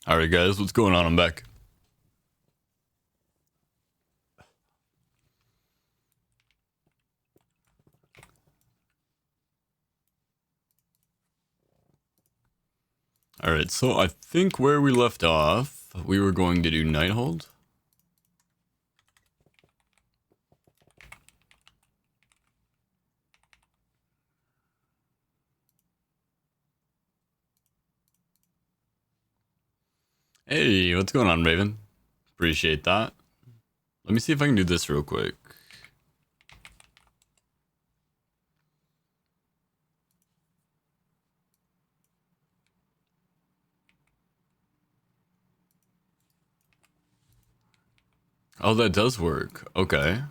Alright guys, what's going on? I'm back. Alright, so I think where we left off, we were going to do Nighthold. Hey, what's going on, Raven? Appreciate that. Let me see if I can do this real quick. Oh, that does work. Okay.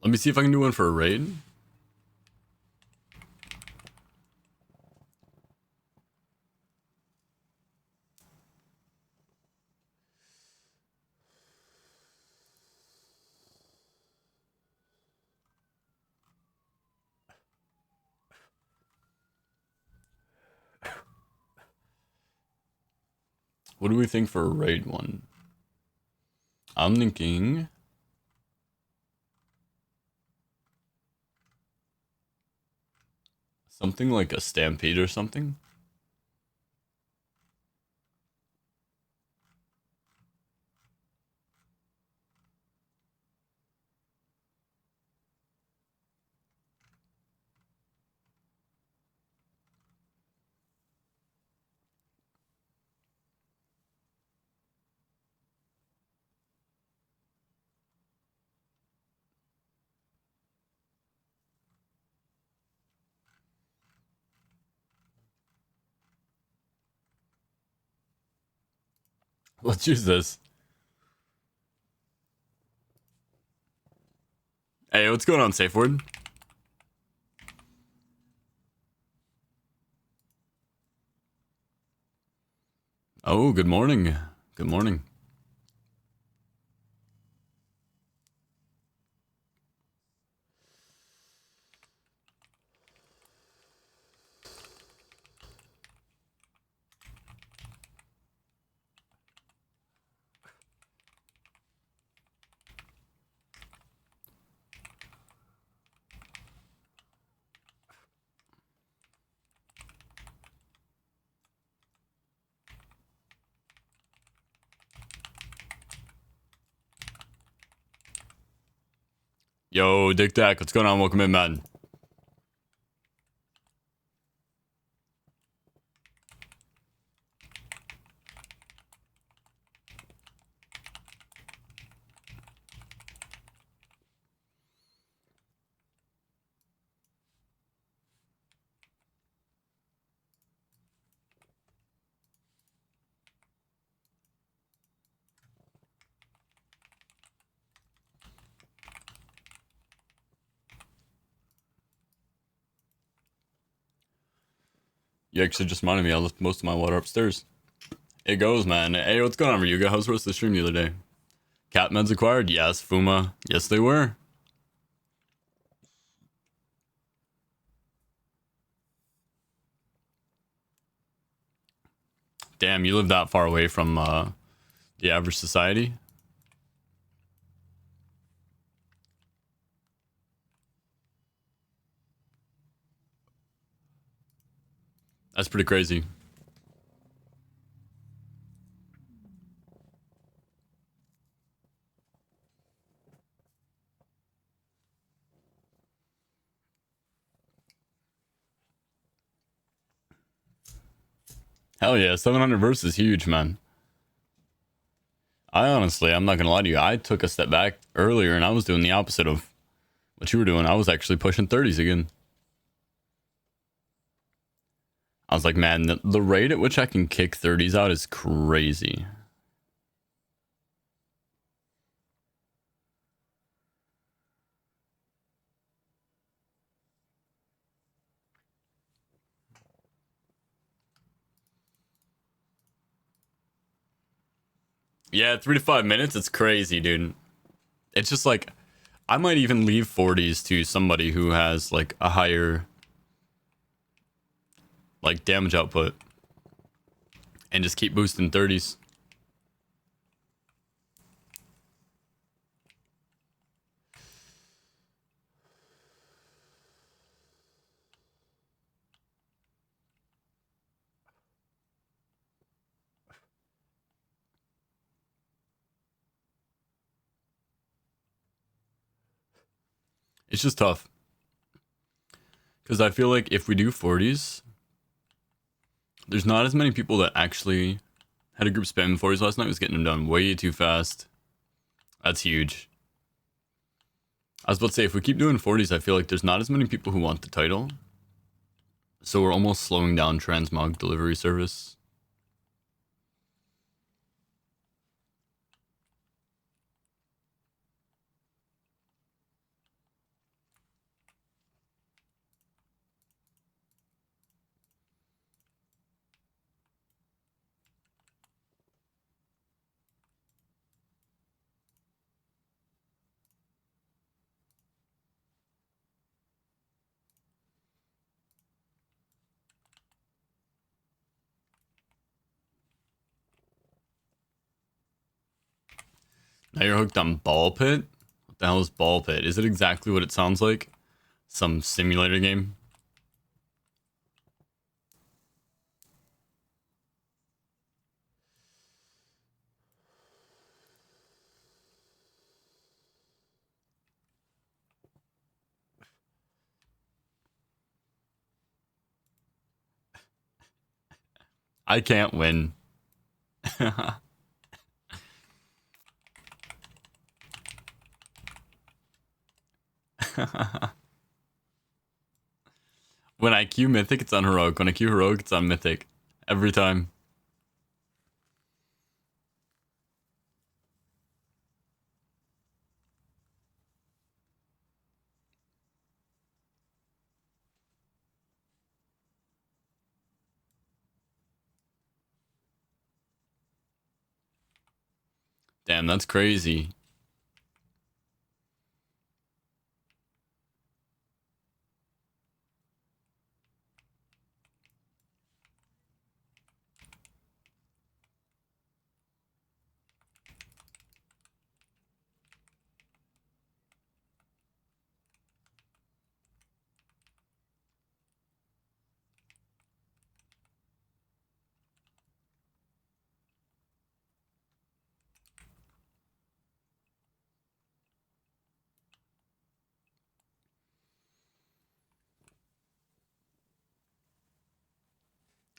Let me see if I can do one for a raid. What do we think for a raid one? I'm thinking... something like a stampede or something? Let's use this. Hey, what's going on, Safe Word? Oh, good morning. Good morning. Yo, Dick Dak, what's going on? Welcome in, man. You actually just reminded me, I left most of my water upstairs. It goes, man. Hey, what's going on, Ryuga? How's the rest of the stream the other day? Catmeds acquired? Yes. Fuma? Yes, they were. Damn, you live that far away from the average society? That's pretty crazy. Hell yeah, 700 verse is huge, man. I'm not gonna lie to you, I took a step back earlier and I was doing the opposite of what you were doing. I was actually pushing 30s again. I was like, man, the rate at which I can kick 30s out is crazy. Yeah, 3 to 5 minutes, it's crazy, dude. It's just like, I might even leave 40s to somebody who has like a higher like damage output, and just keep boosting 30s. It's just tough. Because I feel like if we do 40s, there's not as many people that actually had a group spamming 40s last night. Was getting them done way too fast. That's huge. I was about to say, if we keep doing 40s, I feel like there's not as many people who want the title. So we're almost slowing down transmog delivery service. Now you're hooked on Ball Pit? What the hell is Ball Pit? Is it exactly what it sounds like? Some simulator game? I can't win. When I queue Mythic, it's on Heroic. When I queue Heroic, it's on Mythic. Every time. Damn, that's crazy.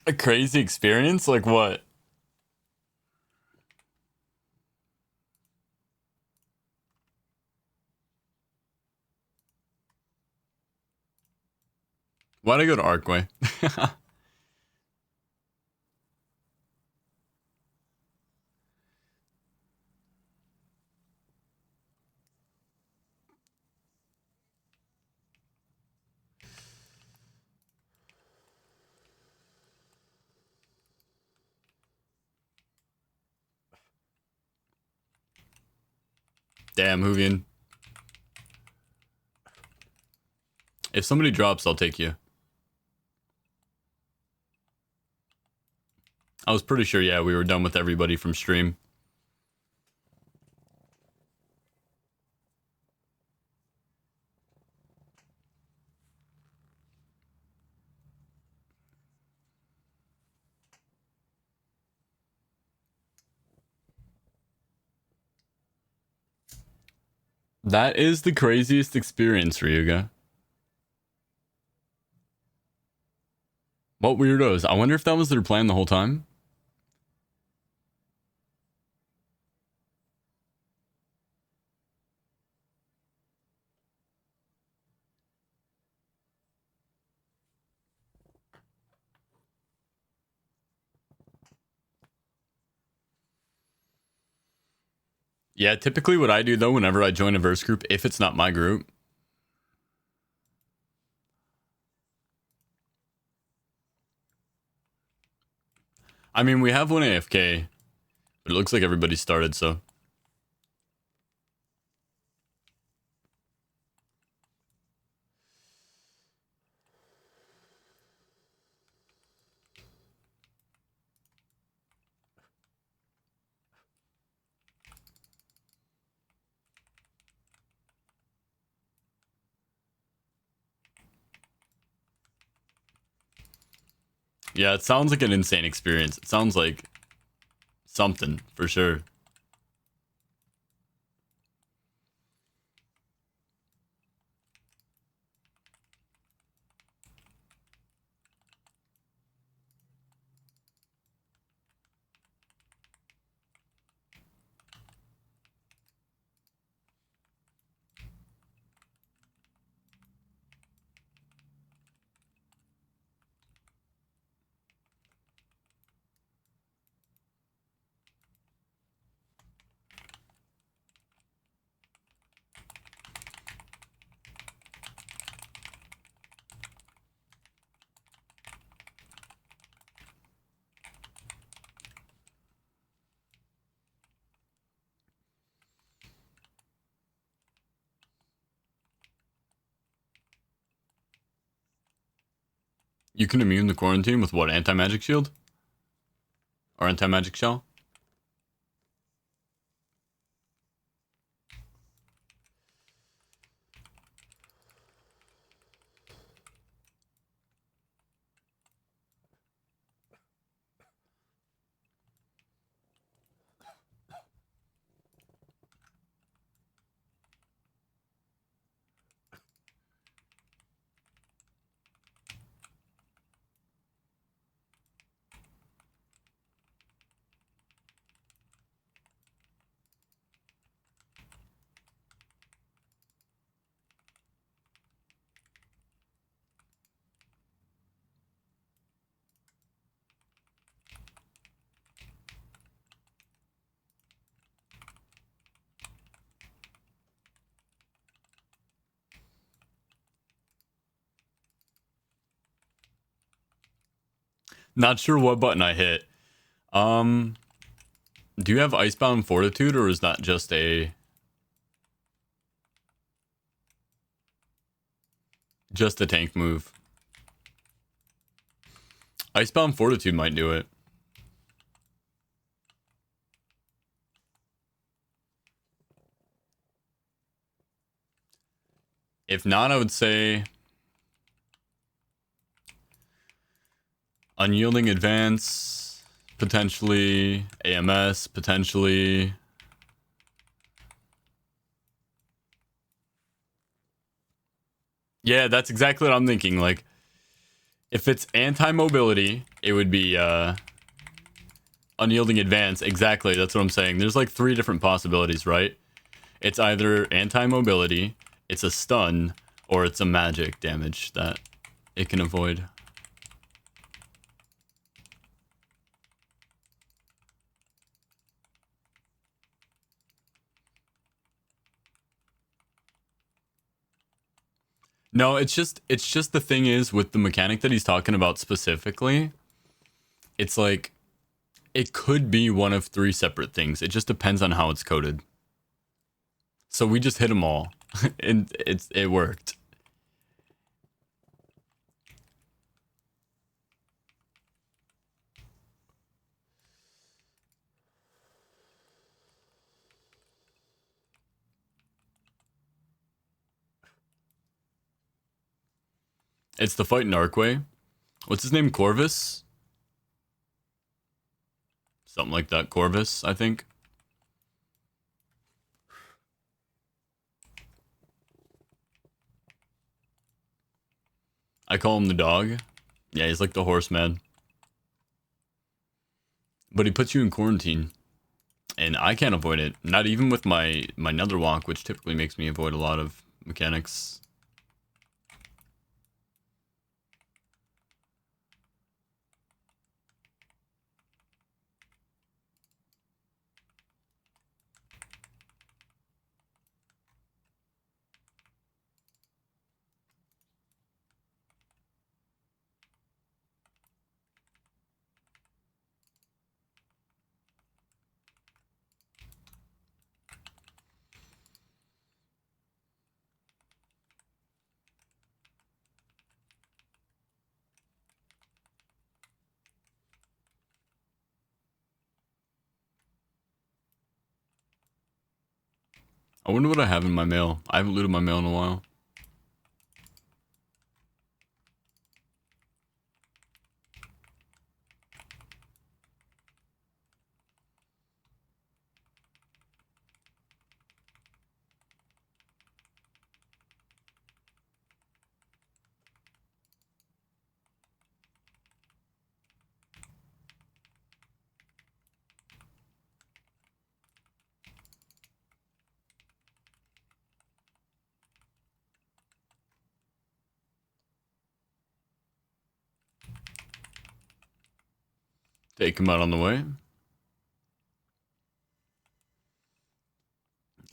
A crazy experience? Like what? Why'd I go to Arcway? Damn, Hoovian. If somebody drops, I'll take you. I was pretty sure, yeah, we were done with everybody from stream. That is the craziest experience, Ryuga. What weirdos? I wonder if that was their plan the whole time. Yeah, typically what I do though, whenever I join a verse group, if it's not my group, I mean, we have one AFK, but it looks like everybody started, so. Yeah, it sounds like an insane experience. It sounds like something for sure. You can immune the quarantine with what? Anti-magic shield? Or anti-magic shell? Not sure what button I hit. Do you have Icebound Fortitude, or is that just a tank move? Icebound Fortitude might do it. If not, I would say Unyielding Advance, potentially AMS, potentially. Yeah, that's exactly what I'm thinking. Like, if it's anti-mobility, it would be Unyielding Advance. Exactly, that's what I'm saying. There's like 3 different possibilities, right? It's either anti-mobility, it's a stun, or it's a magic damage that it can avoid. No, it's just the thing is with the mechanic that he's talking about specifically, it's like it could be one of 3 separate things. It just depends on how it's coded. So we just hit them all, and it worked. It's the fight in Archway. What's his name? Corvus? Something like that. Corvus, I think. I call him the dog. Yeah, he's like the horseman. But he puts you in quarantine. And I can't avoid it. Not even with my nether walk, which typically makes me avoid a lot of mechanics. I wonder what I have in my mail. I haven't looted my mail in a while. Take him out on the way.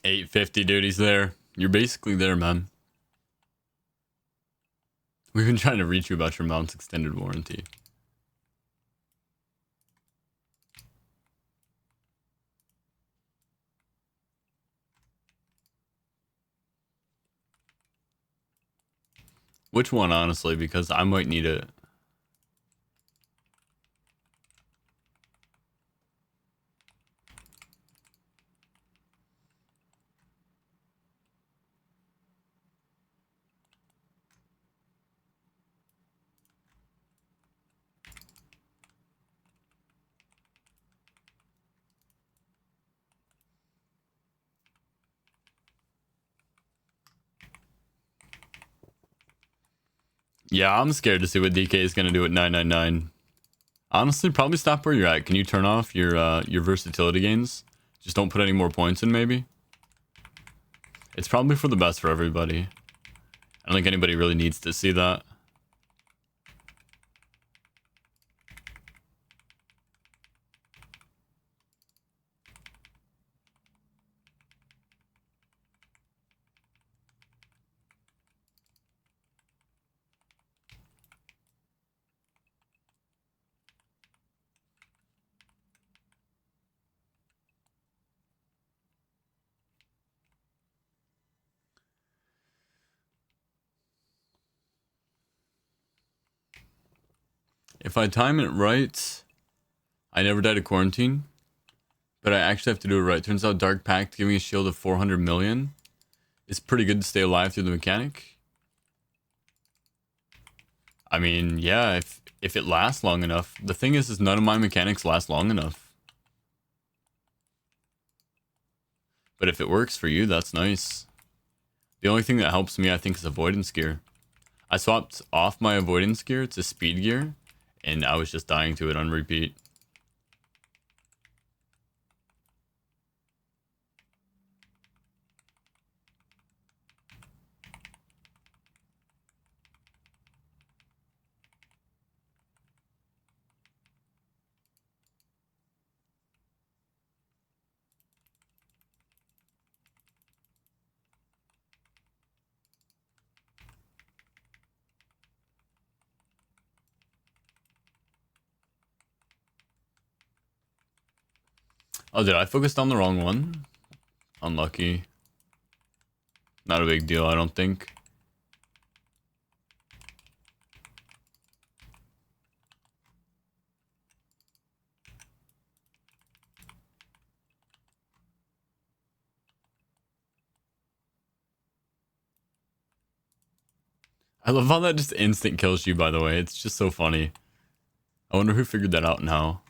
850, dude. He's there. You're basically there, man. We've been trying to reach you about your mount's extended warranty. Which one, honestly, because I might need it. Yeah, I'm scared to see what DK is going to do at 999. Honestly, probably stop where you're at. Can you turn off your versatility gains? Just don't put any more points in, maybe? It's probably for the best for everybody. I don't think anybody really needs to see that. If I time it right, I never died of quarantine. But I actually have to do it right. Turns out Dark Pact giving a shield of 400 million is pretty good to stay alive through the mechanic. I mean, yeah, if it lasts long enough. The thing is none of my mechanics last long enough. But if it works for you, that's nice. The only thing that helps me, I think, is avoidance gear. I swapped off my avoidance gear to speed gear, and I was just dying to it on repeat. Oh, did I focus on the wrong one? Unlucky. Not a big deal, I don't think. I love how that just instant kills you, by the way. It's just so funny. I wonder who figured that out and how.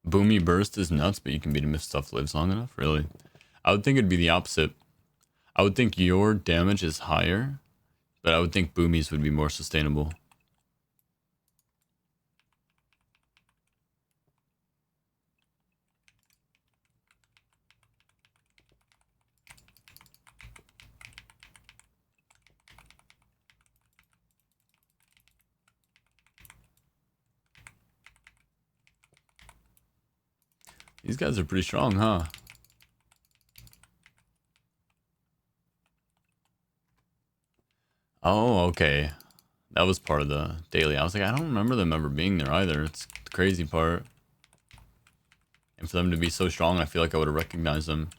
Boomy Burst is nuts, but you can beat him if stuff lives long enough? Really? I would think it'd be the opposite. I would think your damage is higher, but I would think Boomy's would be more sustainable. These guys are pretty strong, huh? Oh, okay. That was part of the daily. I was like, I don't remember them ever being there either. It's the crazy part. And for them to be so strong, I feel like I would have recognized them.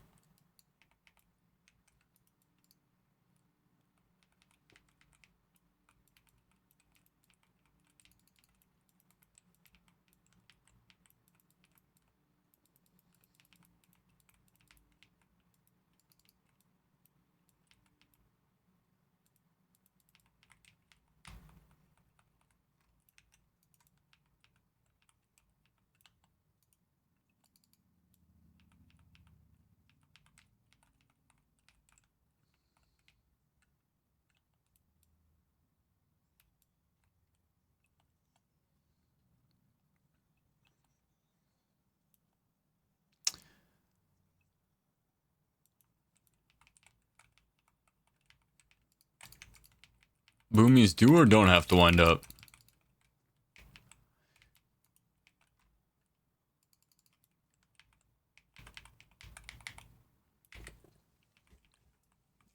Boomies do or don't have to wind up.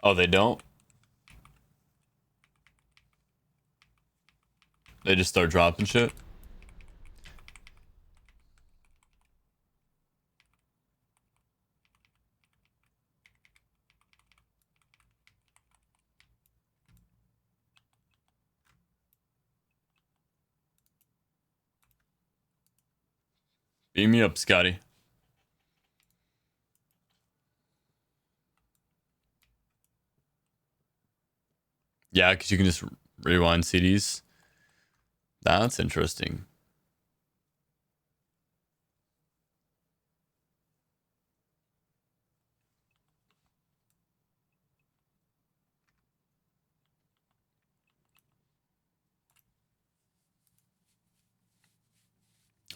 Oh, they don't? They just start dropping shit? Beam me up, Scotty. Yeah, because you can just rewind CDs. That's interesting.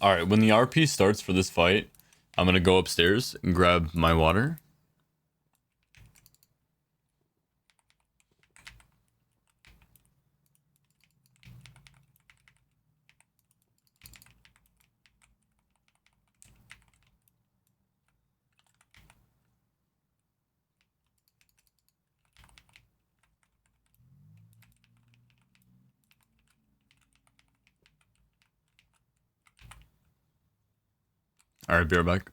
Alright, when the RP starts for this fight, I'm gonna go upstairs and grab my water. Alright, be right back.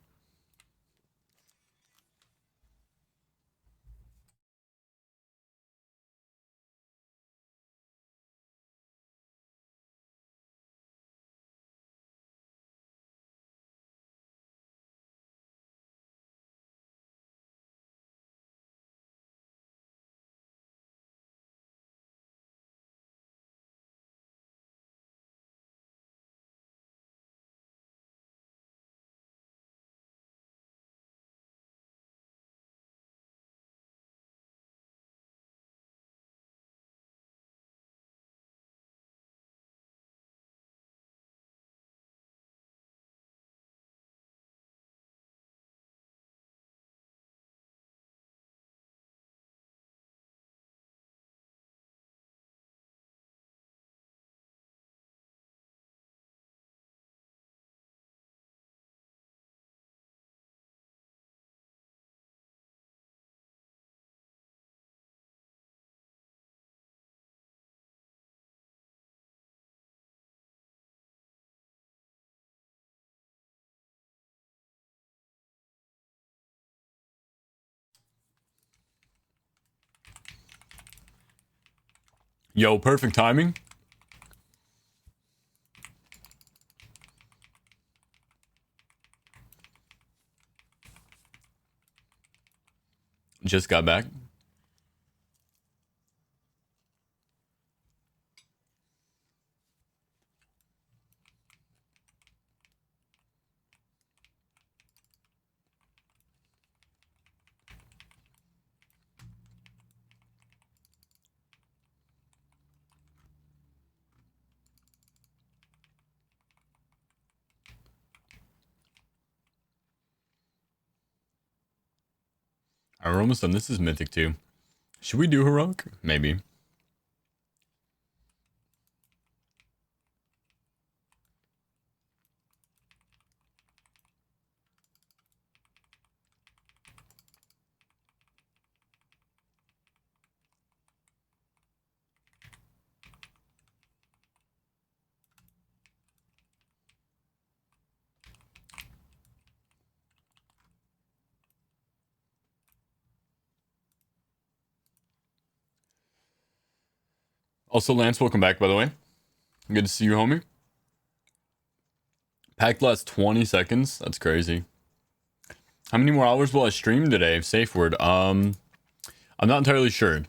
Yo, perfect timing. Just got back. Alright, we're almost done. This is Mythic too. Should we do Heroic? Maybe. Also, Lance, welcome back, by the way. Good to see you, homie. Pack lasts 20 seconds. That's crazy. How many more hours will I stream today? Safe word. I'm not entirely sure.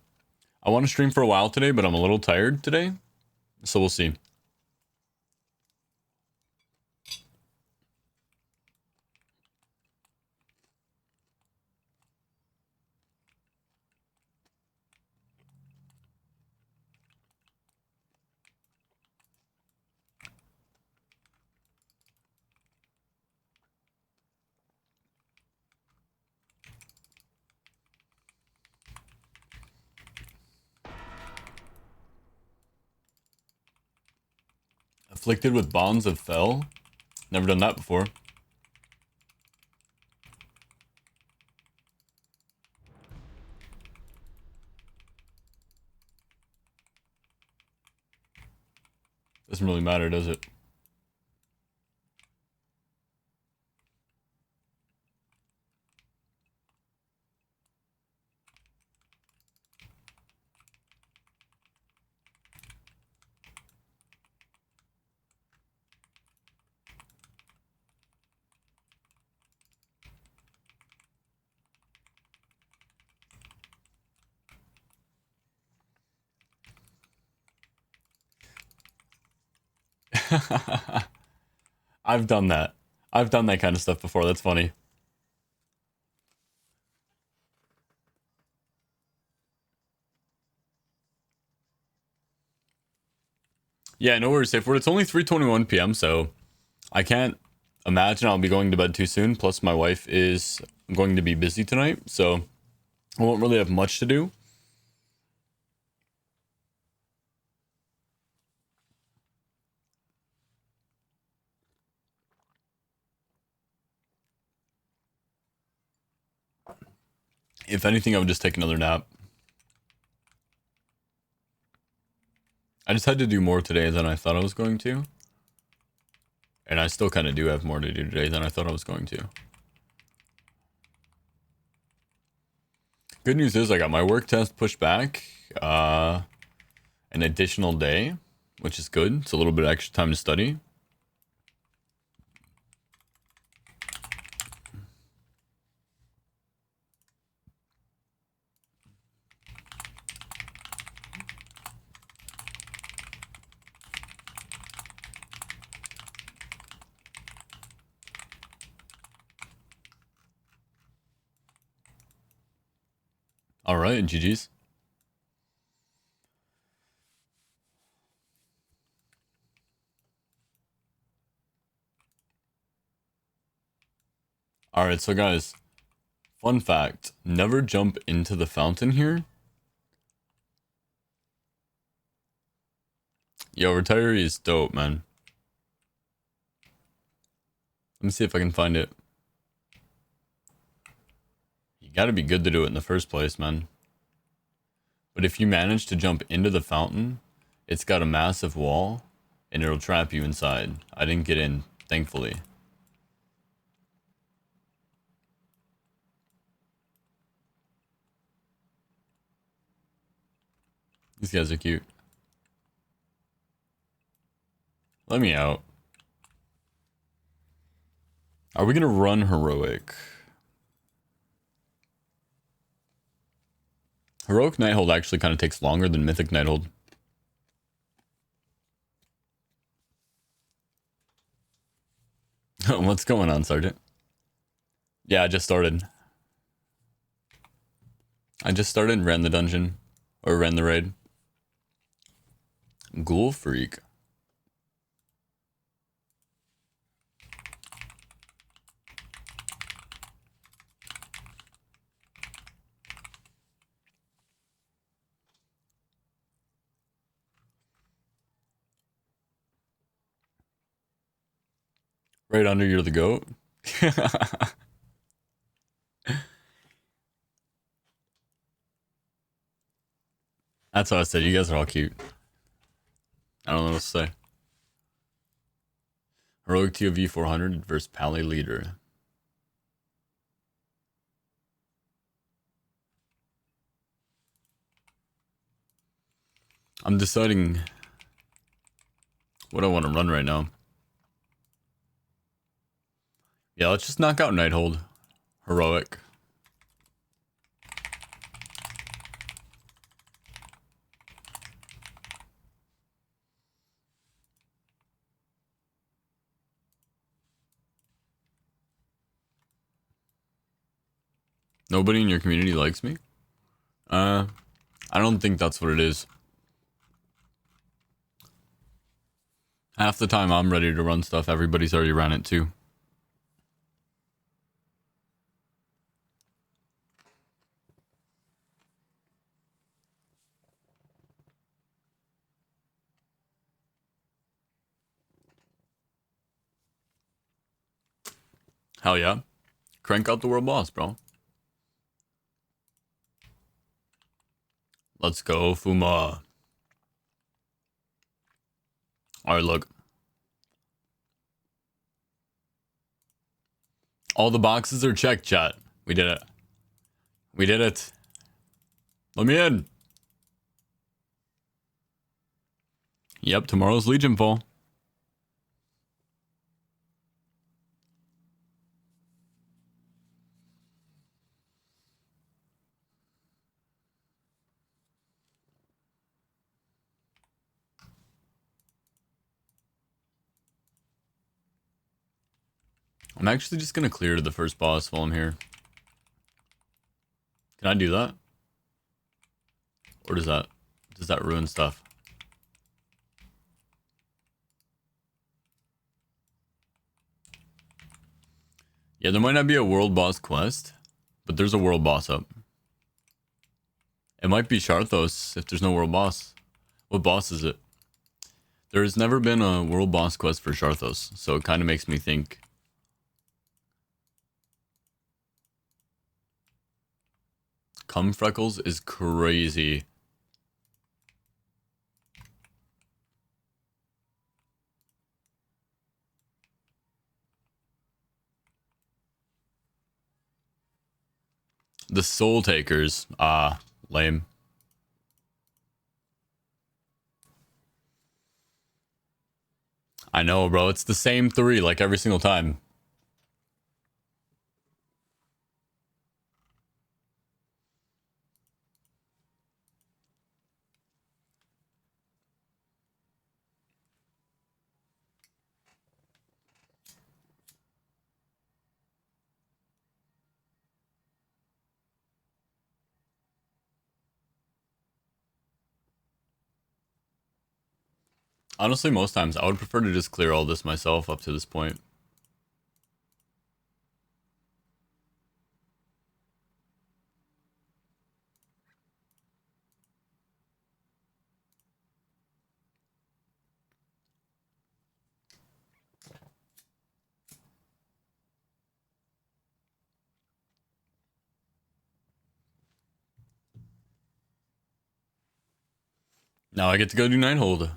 I want to stream for a while today, but I'm a little tired today. So we'll see. Afflicted with Bonds of Fel? Never done that before. Doesn't really matter, does it? I've done that. I've done that kind of stuff before. That's funny. Yeah, no worries, safe word. It's only 3:21 p.m., so I can't imagine I'll be going to bed too soon. Plus, my wife is going to be busy tonight, so I won't really have much to do. If anything, I would just take another nap. I just had to do more today than I thought I was going to. And I still kind of do have more to do today than I thought I was going to. Good news is I got my work test pushed back an additional day, which is good. It's a little bit extra time to study. All right, GG's. All right, so guys, fun fact, never jump into the fountain here. Yo, retiree is dope, man. Let me see if I can find it. You gotta be good to do it in the first place, man. But if you manage to jump into the fountain, it's got a massive wall, and it'll trap you inside. I didn't get in, thankfully. These guys are cute. Let me out. Are we gonna run heroic? Heroic Nighthold actually kind of takes longer than Mythic Nighthold. What's going on, Sergeant? Yeah, I just started. I just started and ran the dungeon. Or ran the raid. Ghoul Freak. Right under, you're the goat. That's what I said. You guys are all cute. I don't know what to say. Heroic TOV 400 versus Pally Leader. I'm deciding what I want to run right now. Yeah, let's just knock out Nighthold. Heroic. Nobody in your community likes me? I don't think that's what it is. Half the time I'm ready to run stuff, everybody's already ran it too. Hell yeah. Crank out the world boss, bro. Let's go, Fuma. Alright, look. All the boxes are checked, chat. We did it. We did it. Let me in. Yep, tomorrow's Legion fall. I'm actually just gonna clear to the first boss while I'm here. Can I do that? Or does that ruin stuff? Yeah, there might not be a world boss quest, but there's a world boss up. It might be Sharthos if there's no world boss. What boss is it? There's never been a world boss quest for Sharthos, so it kind of makes me think. Cum Freckles is crazy. The Soul Takers. Ah, lame. I know, bro. It's the same 3 like every single time. Honestly, most times I would prefer to just clear all this myself up to this point. Now I get to go do Nighthold.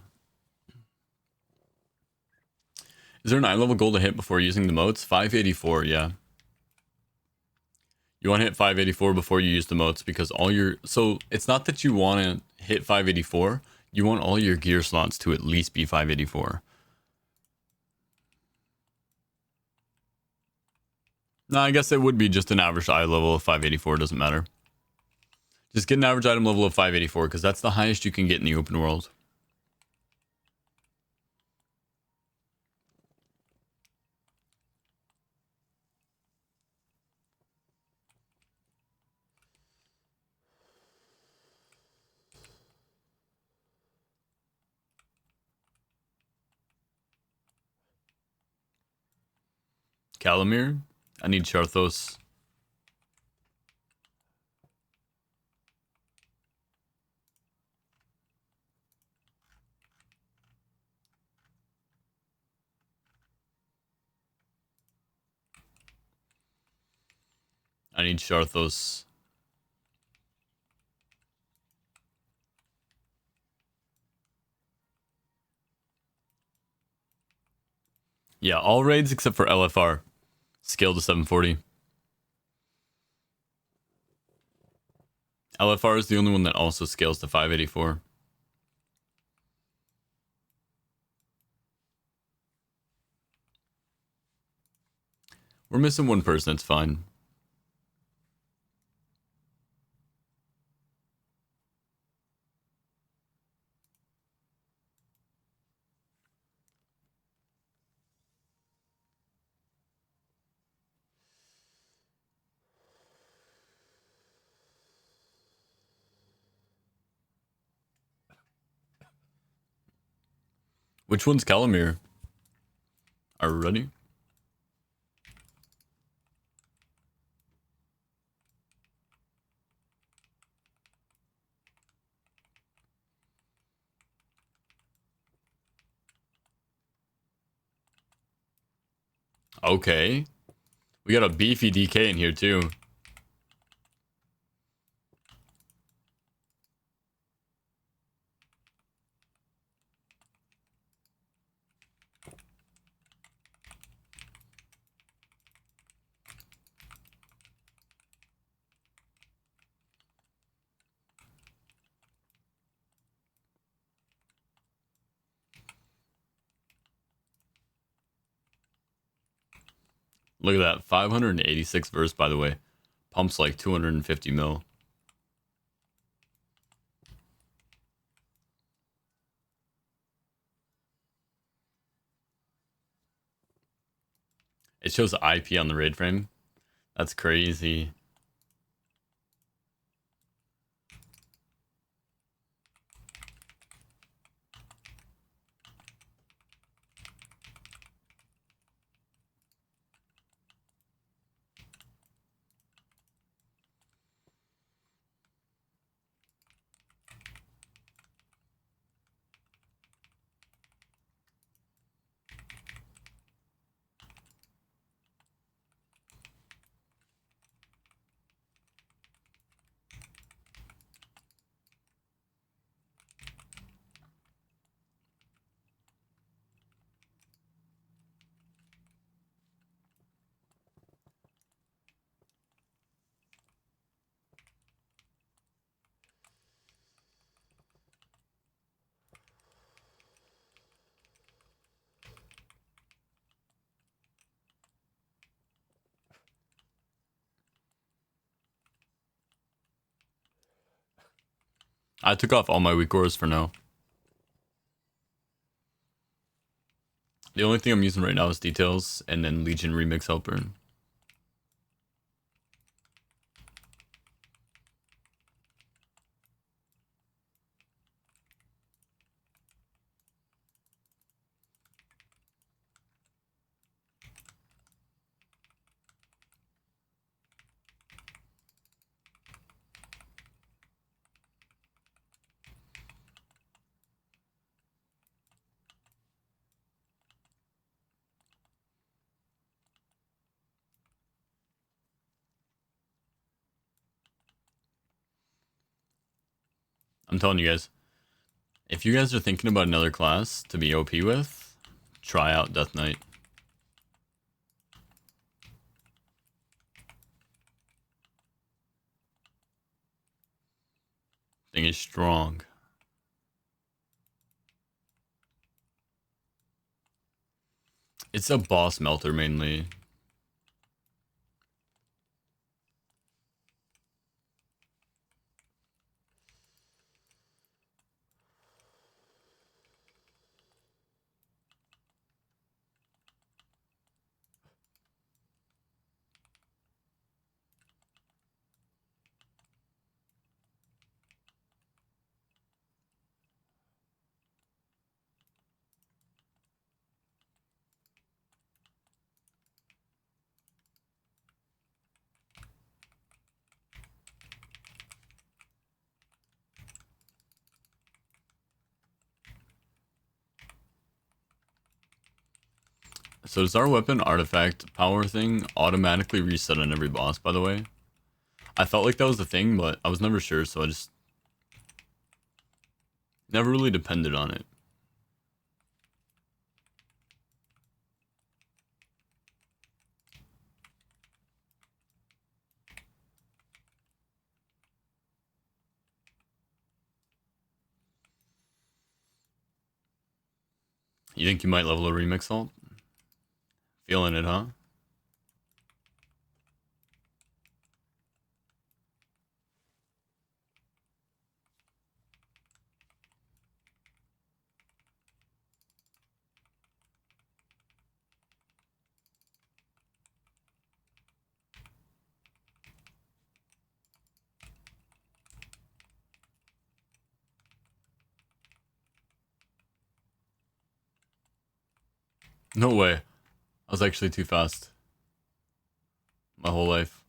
Is there an eye level goal to hit before using the moats? 584, yeah. You want to hit 584 before you use the moats because all your... So, it's not that you want to hit 584. You want all your gear slots to at least be 584. No, I guess it would be just an average eye level of 584. Doesn't matter. Just get an average item level of 584 because that's the highest you can get in the open world. Kalamir? I need Sharthos. I need Sharthos. Yeah, all raids except for LFR. Scale to 740. LFR is the only one that also scales to 584. We're missing one person, it's fine. Which one's Kalamir? Are we ready? Okay. We got a beefy DK in here too. Look at that. 586 verse, by the way. Pumps like 250 mil. It shows the IP on the raid frame. That's crazy. I took off all my weak auras for now. The only thing I'm using right now is Details and then Legion Remix Helper. I'm telling you guys, if you guys are thinking about another class to be OP with, try out Death Knight. Thing is strong. It's a boss melter mainly. So does our weapon artifact power thing automatically reset on every boss, by the way? I felt like that was the thing, but I was never sure, so I just never really depended on it. You think you might level a remix alt? Feeling it, huh? No way. I was actually too fast. My whole life.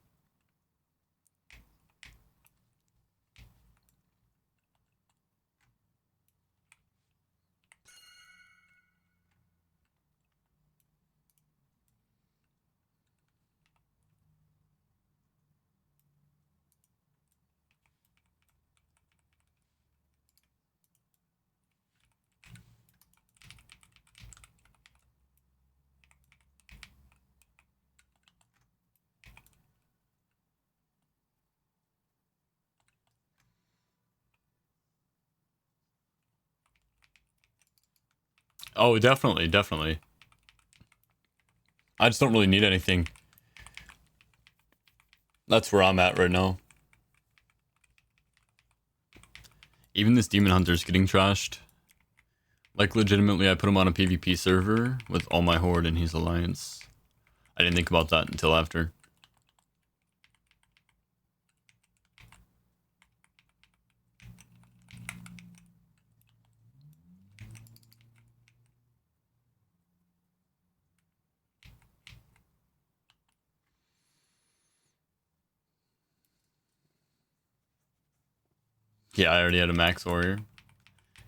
Oh, definitely, definitely. I just don't really need anything. That's where I'm at right now. Even this Demon Hunter's getting trashed. Like, legitimately, I put him on a PvP server with all my horde and he's Alliance. I didn't think about that until after. Yeah, I already had a max warrior.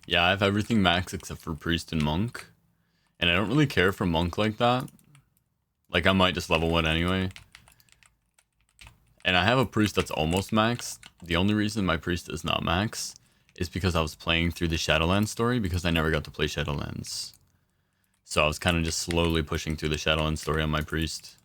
Yeah, I have everything max except for priest and monk. And I don't really care for monk like that. Like, I might just level 1 anyway. And I have a priest that's almost max. The only reason my priest is not max is because I was playing through the Shadowlands story because I never got to play Shadowlands. So I was kind of just slowly pushing through the Shadowlands story on my priest.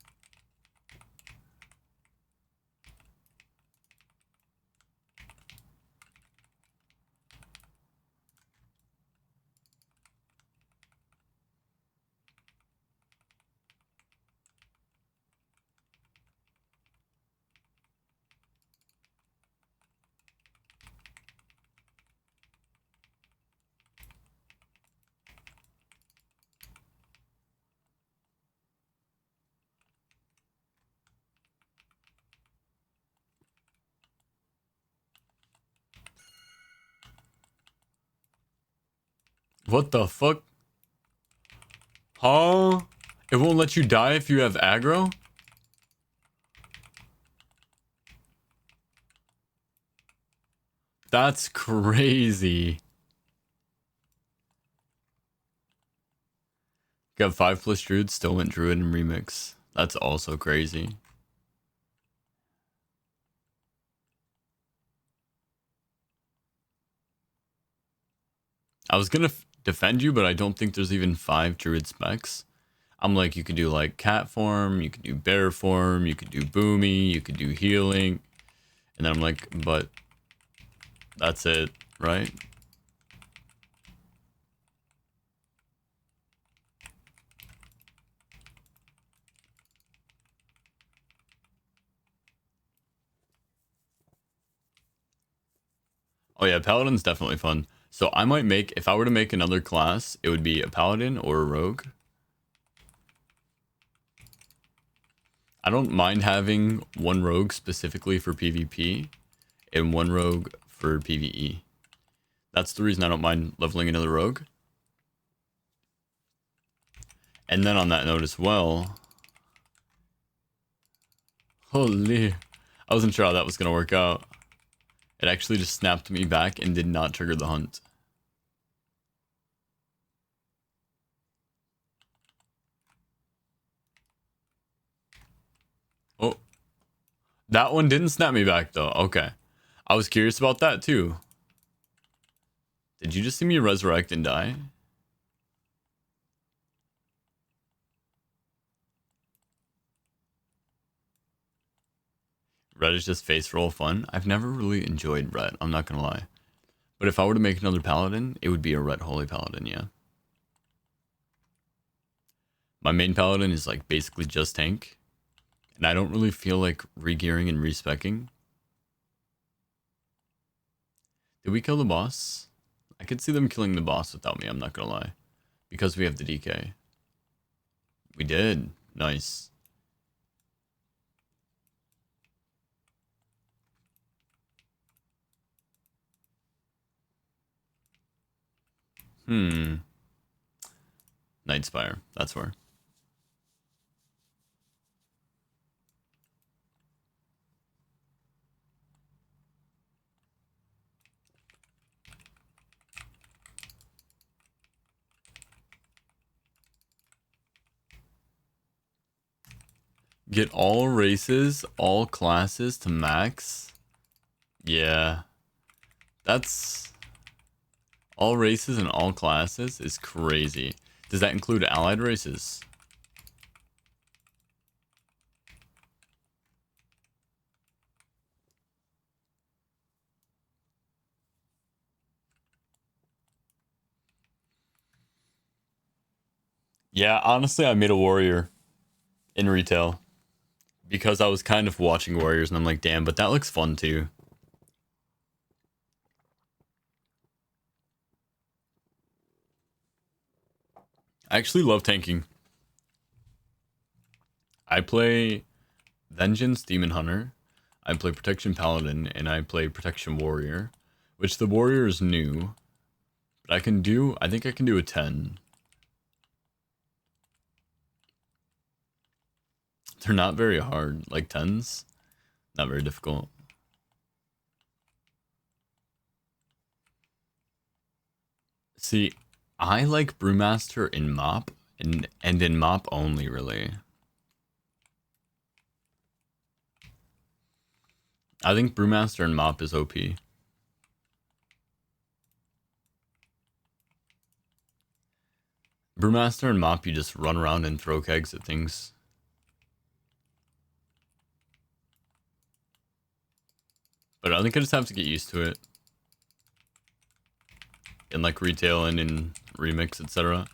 What the fuck? Huh? It won't let you die if you have aggro? That's crazy. Got 5+ druid, still went druid and remix. That's also crazy. I was gonna defend you, but I don't think there's even 5 druid specs. I'm like, you could do like cat form, you could do bear form, you could do boomy, you could do healing. And then I'm like, but that's it, right? Oh yeah, paladin's definitely fun. So I might make, if I were to make another class, it would be a paladin or a rogue. I don't mind having one rogue specifically for PvP and one rogue for PvE. That's the reason I don't mind leveling another rogue. And then on that note as well, holy, I wasn't sure how that was going to work out. It actually just snapped me back and did not trigger the hunt. Oh, that one didn't snap me back though. Okay. I was curious about that too. Did you just see me resurrect and die? Ret is just face roll fun. I've never really enjoyed Ret, I'm not gonna lie. But if I were to make another paladin, it would be a Ret Holy Paladin, yeah. My main paladin is like basically just tank. And I don't really feel like regearing and respecking. Did we kill the boss? I could see them killing the boss without me, I'm not gonna lie. Because we have the DK. We did. Nice. Nightspire. That's where. Get all races, all classes to max. Yeah. That's... all races and all classes is crazy. Does that include allied races? Yeah, honestly, I made a warrior in retail because I was kind of watching Warriors and I'm like, damn, but that looks fun too. I actually love tanking. I play Vengeance Demon Hunter, I play Protection Paladin, and I play Protection Warrior, which the Warrior is new, but I think I can do a 10. They're not very hard, like 10s, not very difficult. See, I like Brewmaster in Mop, and in Mop only, really. I think Brewmaster and Mop is OP. Brewmaster and Mop, you just run around and throw kegs at things. But I think I just have to get used to it. In like retail and in remix, etc.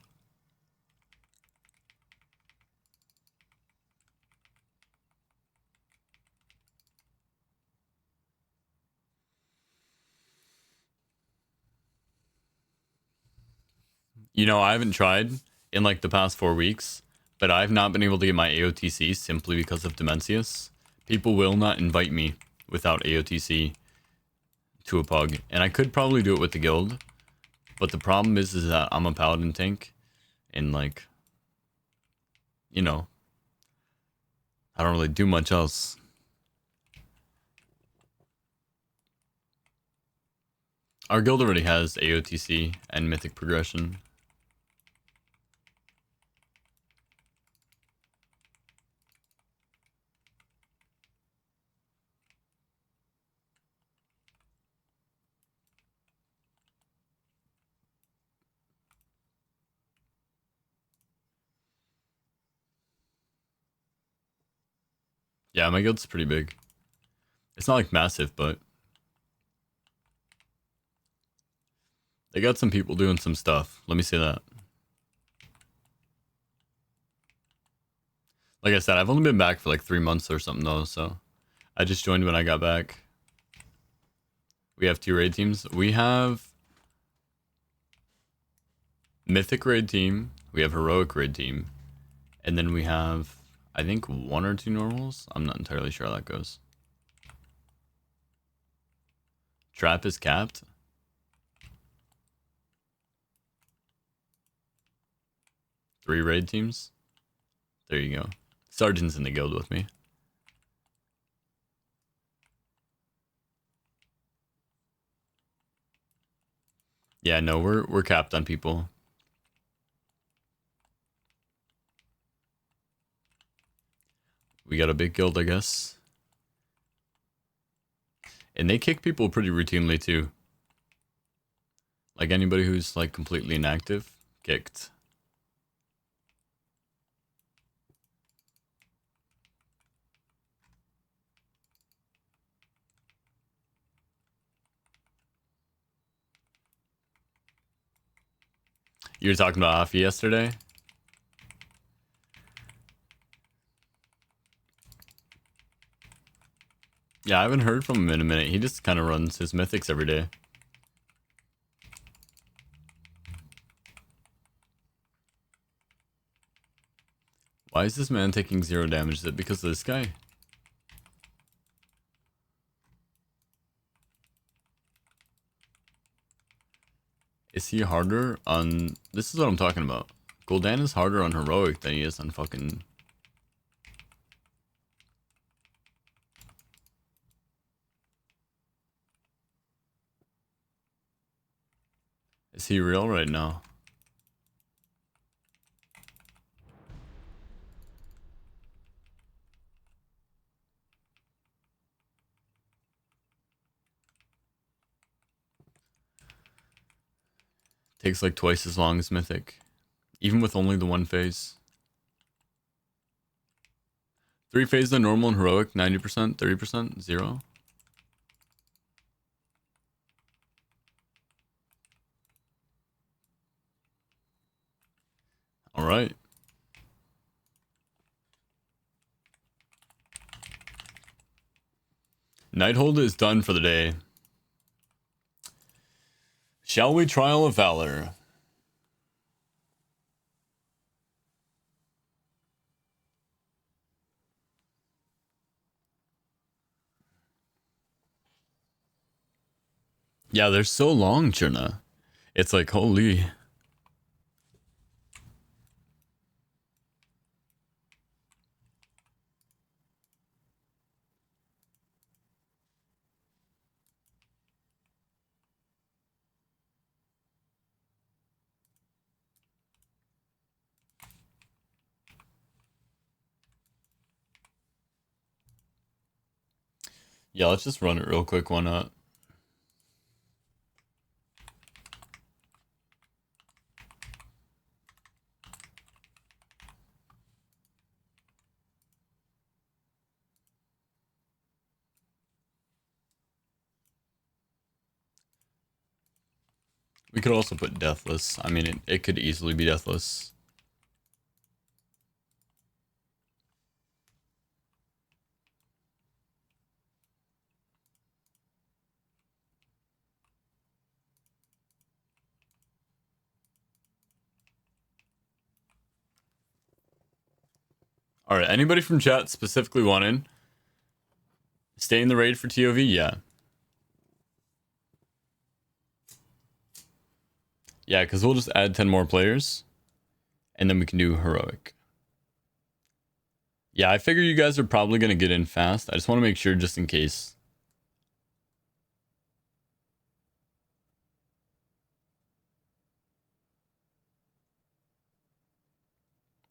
You know, I haven't tried in like the past 4 weeks, but I've not been able to get my AOTC simply because of Dimensius. People will not invite me without AOTC to a pug, and I could probably do it with the guild, but the problem is that I'm a paladin tank, and like, you know, I don't really do much else. Our guild already has AOTC and mythic progression. Yeah, my guild's pretty big. It's not like massive, but they got some people doing some stuff. Let me say that. Like I said, I've only been back for like 3 months or something though, so I just joined when I got back. We have 2 raid teams. We have Mythic raid team, we have Heroic raid team, and then we have, I think, 1 or 2 normals. I'm not entirely sure how that goes. Trap is capped. Three raid teams. There you go. Sergeant's in the guild with me. Yeah, no, we're capped on people. We got a big guild, I guess. And they kick people pretty routinely too. Like anybody who's like completely inactive, kicked. You were talking about Afi yesterday? Yeah, I haven't heard from him in a minute. He just kind of runs his mythics every day. Why is this man taking 0 damage? Is it because of this guy? Is he harder on... This is what I'm talking about. Gul'dan is harder on Heroic than he is on fucking... Is he real right now? Takes like twice as long as Mythic. Even with only the 1 phase. 3 phase on normal and Heroic, 90%, 30%, 0. Alright. Nighthold is done for the day. Shall we Trial of Valor? Yeah, they're so long, Cherna. It's like, holy. Yeah, let's just run it real quick. Why not? We could also put Deathless. I mean, it could easily be Deathless. Alright, anybody from chat specifically want in? Stay in the raid for TOV? Yeah. Yeah, because we'll just add 10 more players. And then we can do Heroic. Yeah, I figure you guys are probably going to get in fast. I just want to make sure just in case.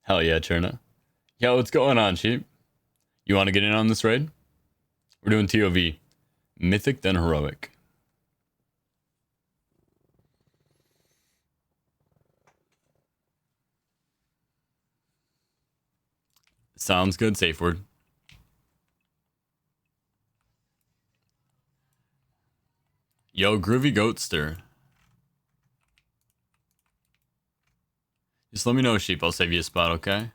Hell yeah, Cherna. Yeah, what's going on, Sheep? You want to get in on this raid? We're doing TOV. Mythic, then Heroic. Sounds good, safe word. Yo, Groovy Goatster. Just let me know, Sheep. I'll save you a spot, okay?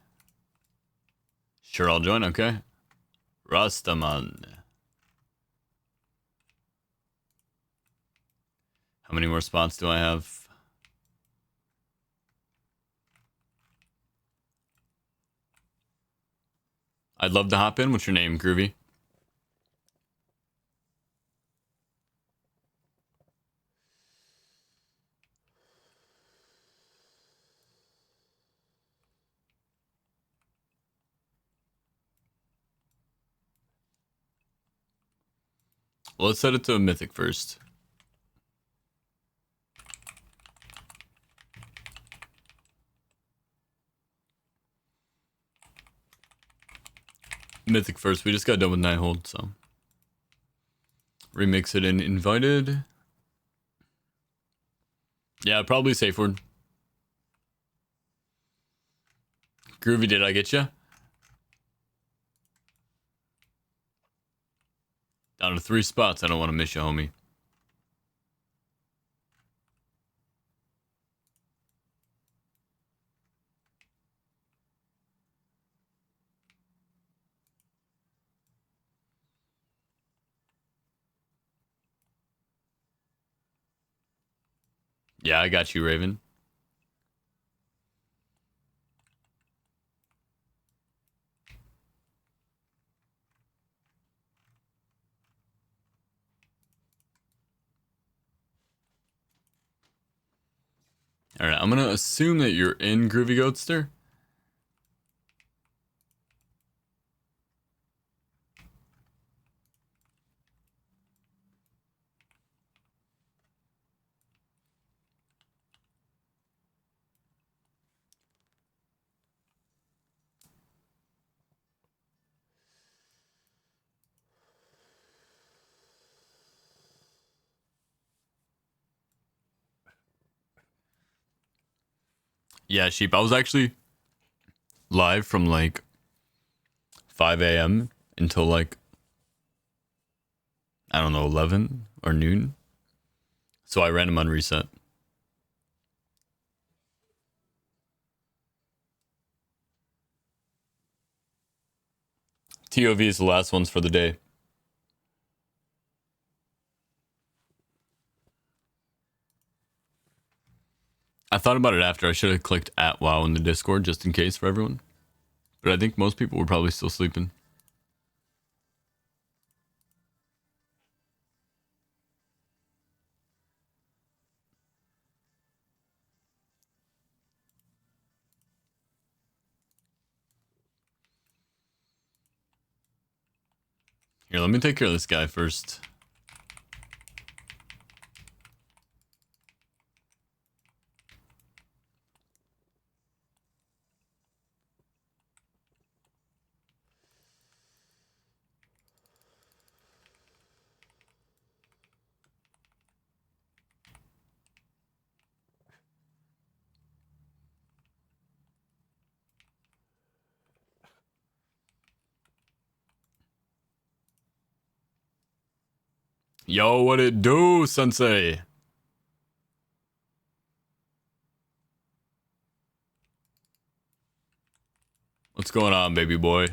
Sure, I'll join, okay? Rastaman. How many more spots do I have? I'd love to hop in. What's your name, Groovy? Well, let's set it to a Mythic first. Mythic first. We just got done with Nighthold, so. Remix it in Invited. Yeah, probably safe word. Groovy, did I get you? Down to 3 spots. I don't want to miss you, homie. Yeah, I got you, Raven. Alright, I'm gonna assume that you're in Groovy Goatster. Yeah, Sheep. I was actually live from like 5 a.m. until like, I don't know, 11 or noon. So I ran him on reset. TOV is the last ones for the day. I thought about it after. I should have clicked at WoW in the Discord just in case for everyone. But I think most people were probably still sleeping. Here, let me take care of this guy first. Yo, what it do, sensei? What's going on, baby boy?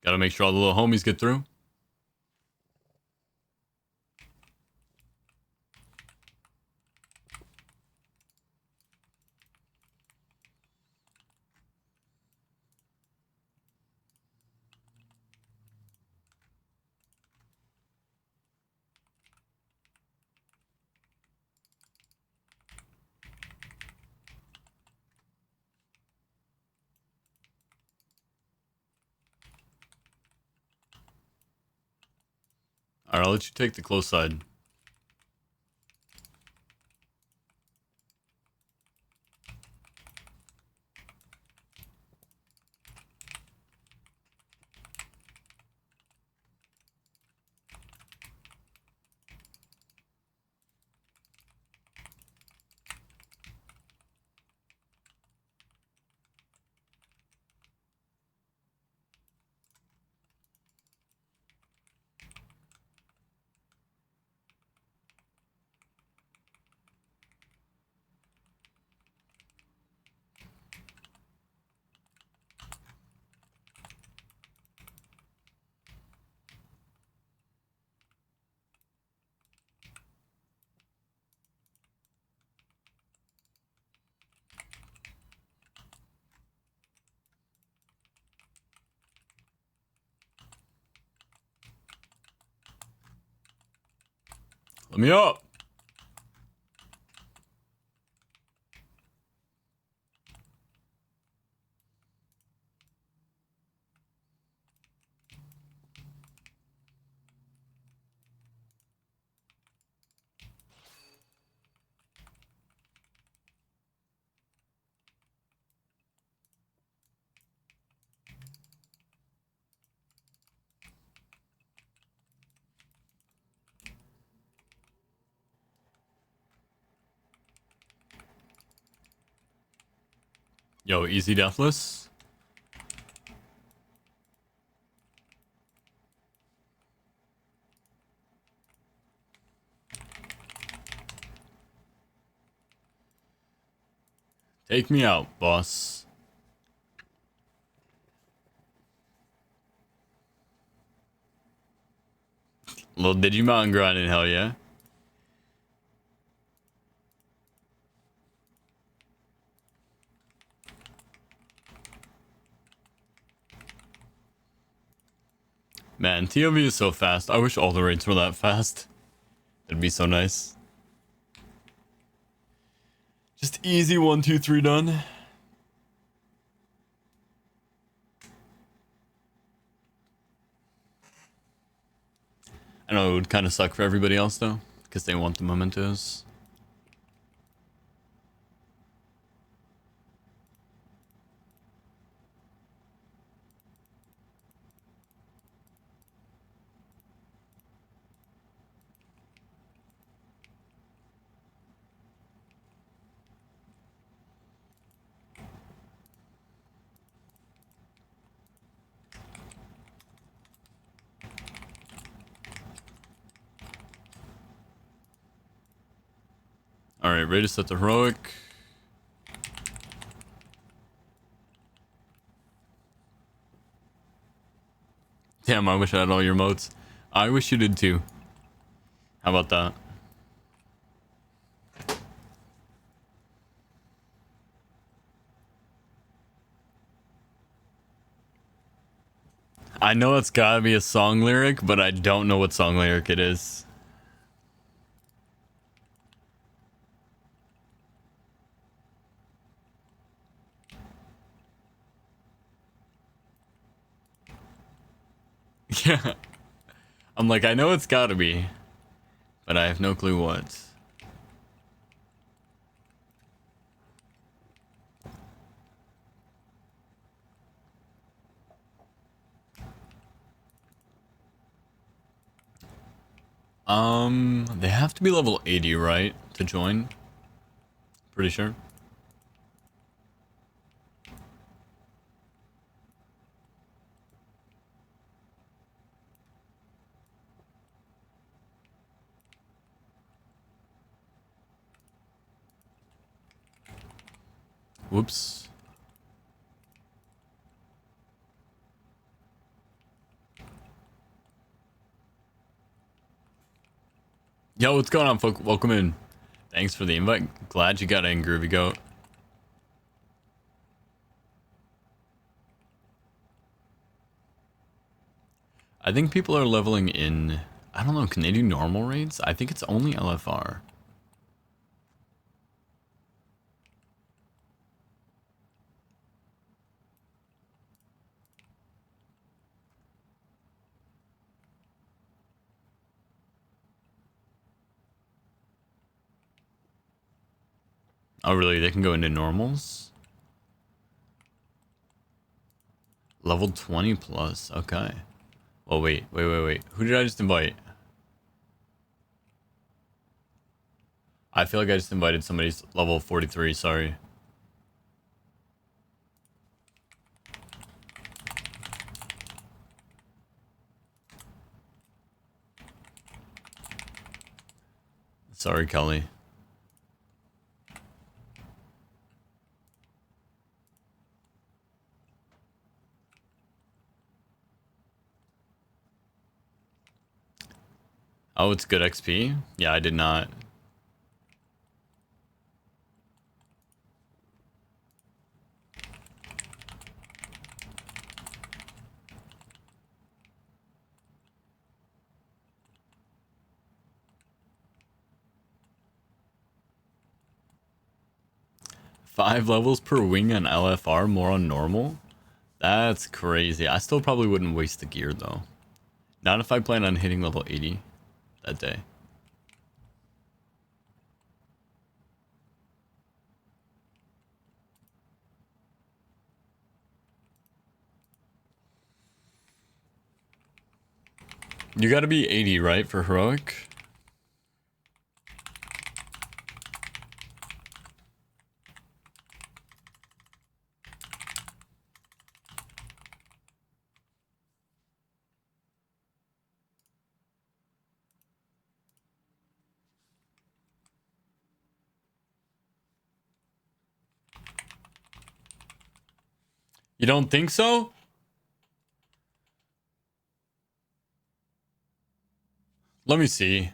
Gotta make sure all the little homies get through. Alright, I'll let you take the close side. Let me up. Yo, easy deathless. Take me out, boss. Little Digimon grinding, hell yeah. Man, TOV is so fast. I wish all the raids were that fast. It'd be so nice. Just easy 1, 2, 3 done. I know it would kind of suck for everybody else though, because they want the mementos. Alright, ready to set the heroic. Damn, I wish I had all your motes. I wish you did too. How about that? I know it's gotta be a song lyric, but I don't know what song lyric it is. Yeah. I'm like, I know it's gotta be, but I have no clue what. They have to be level 80, right? To join? Pretty sure. Whoops. Yo, what's going on, folk? Welcome in. Thanks for the invite. Glad you got in, Groovy Goat. I think people are leveling in... I don't know, can they do normal raids? I think it's only LFR. Oh, really? They can go into normals? Level 20 plus. Okay. Oh, wait. Who did I just invite? I feel like I just invited somebody's level 43. Sorry. Sorry, Kelly. Oh, it's good XP? Yeah, I did not. Five levels per wing on LFR, more on normal? That's crazy. I still probably wouldn't waste the gear, though. Not if I plan on hitting level 80 that day. You gotta be 80, right, for heroic? You don't think so? Let me see.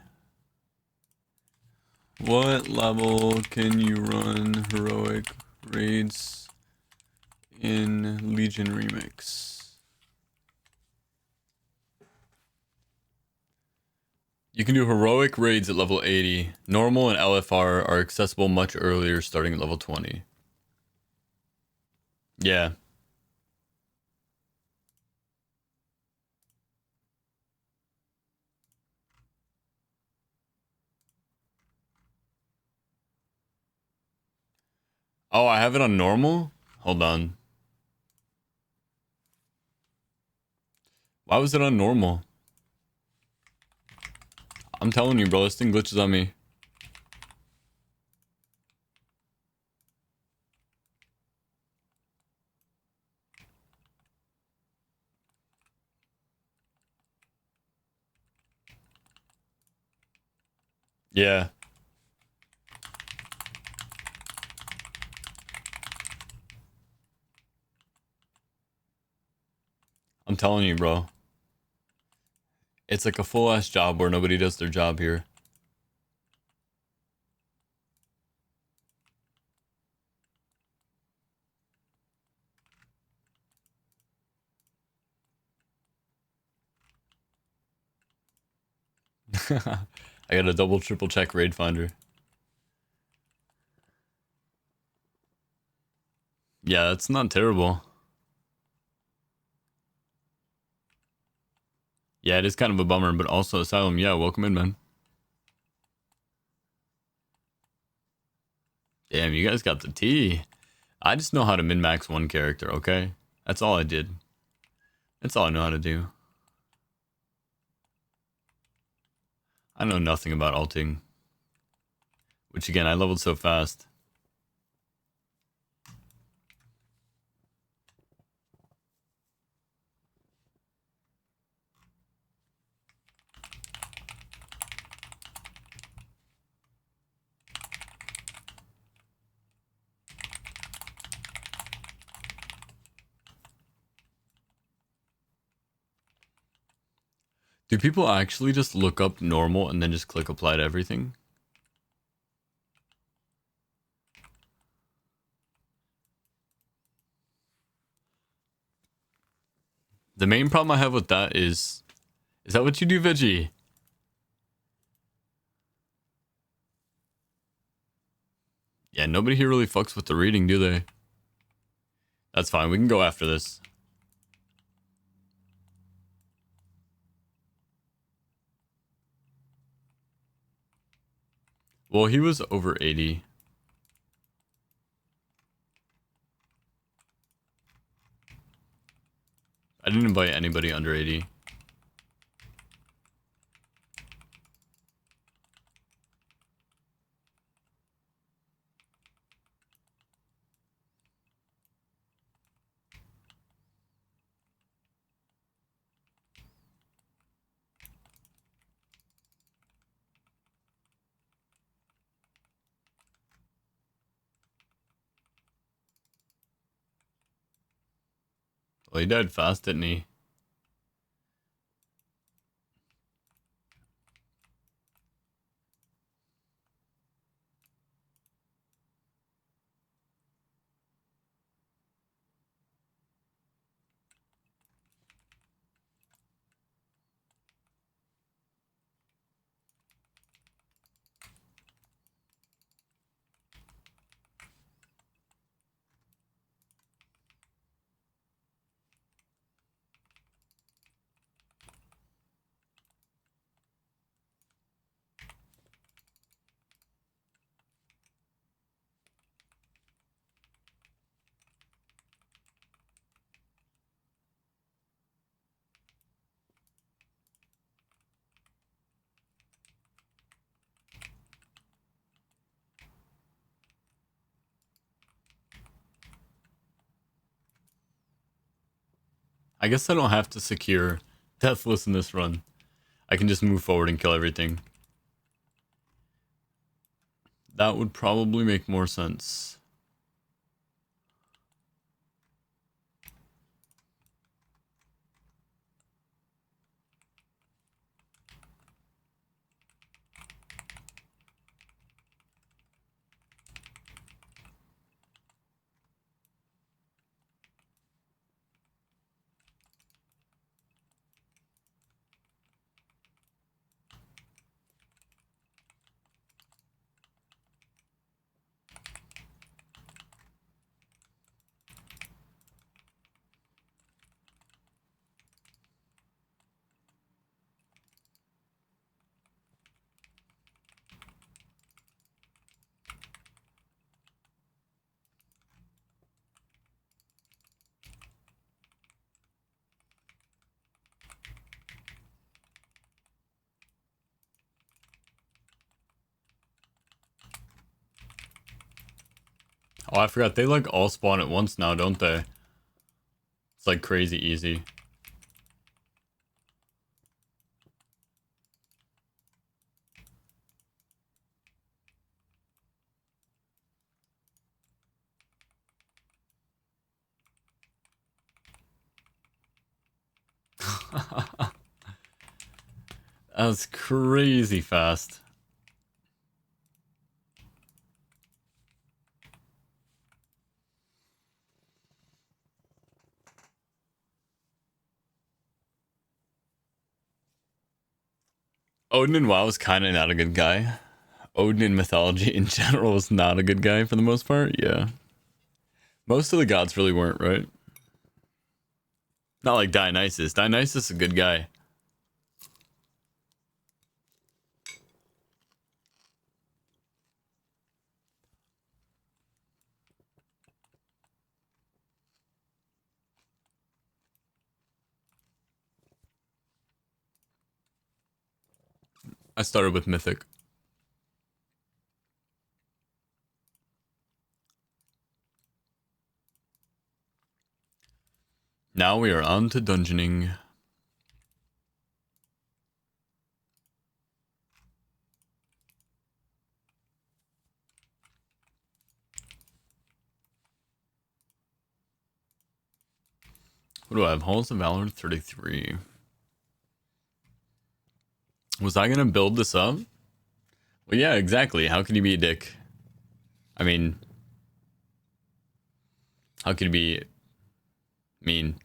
What level can you run heroic raids in Legion Remix? You can do heroic raids at level 80. Normal and LFR are accessible much earlier, starting at level 20. Yeah. Oh, I have it on normal? Hold on. Why was it on normal? I'm telling you, bro, this thing glitches on me. Yeah. I'm telling you, bro. It's like a full ass job where nobody does their job here. I gotta double triple check Raid Finder. Yeah, it's not terrible. Yeah, it is kind of a bummer, but also Asylum, yeah, welcome in, man. Damn, you guys got the tea. I just know how to min-max one character, okay? That's all I did. That's all I know how to do. I know nothing about alting. Which again, I leveled so fast. Do people actually just look up normal and then just click apply to everything? The main problem I have with that is that what you do, Veggie? Yeah, nobody here really fucks with the reading, do they? That's fine, we can go after this. Well, he was over 80. I didn't invite anybody under 80. Well, he died fast, didn't he? I guess I don't have to secure Deathless in this run. I can just move forward and kill everything. That would probably make more sense. Oh, I forgot. They like all spawn at once now, don't they? It's like crazy easy. That was crazy fast. Odin in WoW is kind of not a good guy. Odin in mythology in general is not a good guy for the most part. Yeah. Most of the gods really weren't, right? Not like Dionysus. Dionysus is a good guy. I started with Mythic. Now we are on to dungeoning. What do I have? Halls of Valor 33. Was I gonna build this up? Well, yeah, exactly. How can you be a dick? I mean, how can you be mean?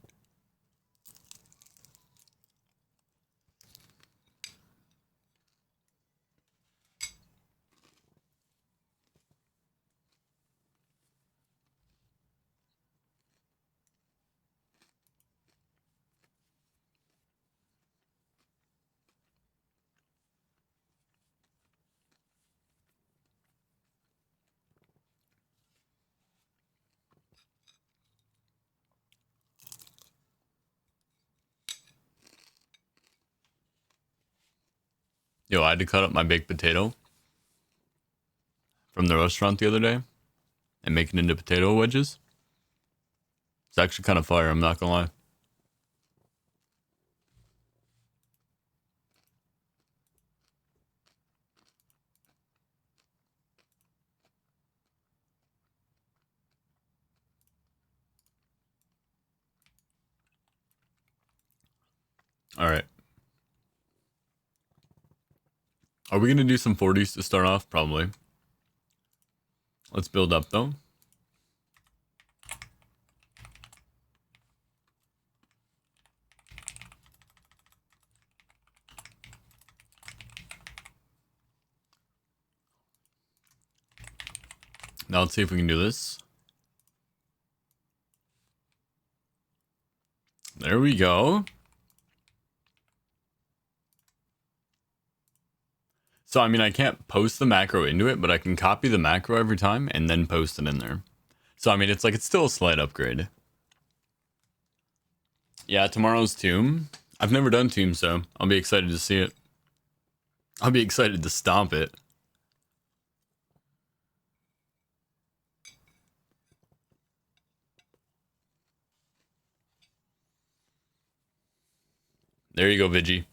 Yo, I had to cut up my baked potato from the restaurant the other day and make it into potato wedges. It's actually kind of fire, I'm not gonna lie. Alright. Are we gonna do some 40s to start off? Probably. Let's build up though. Now let's see if we can do this. There we go. So, I mean, I can't post the macro into it, but I can copy the macro every time and then post it in there. So, I mean, it's like, it's still a slight upgrade. Yeah, tomorrow's Tomb. I've never done Tomb, so I'll be excited to see it. I'll be excited to stomp it. There you go, Vigi.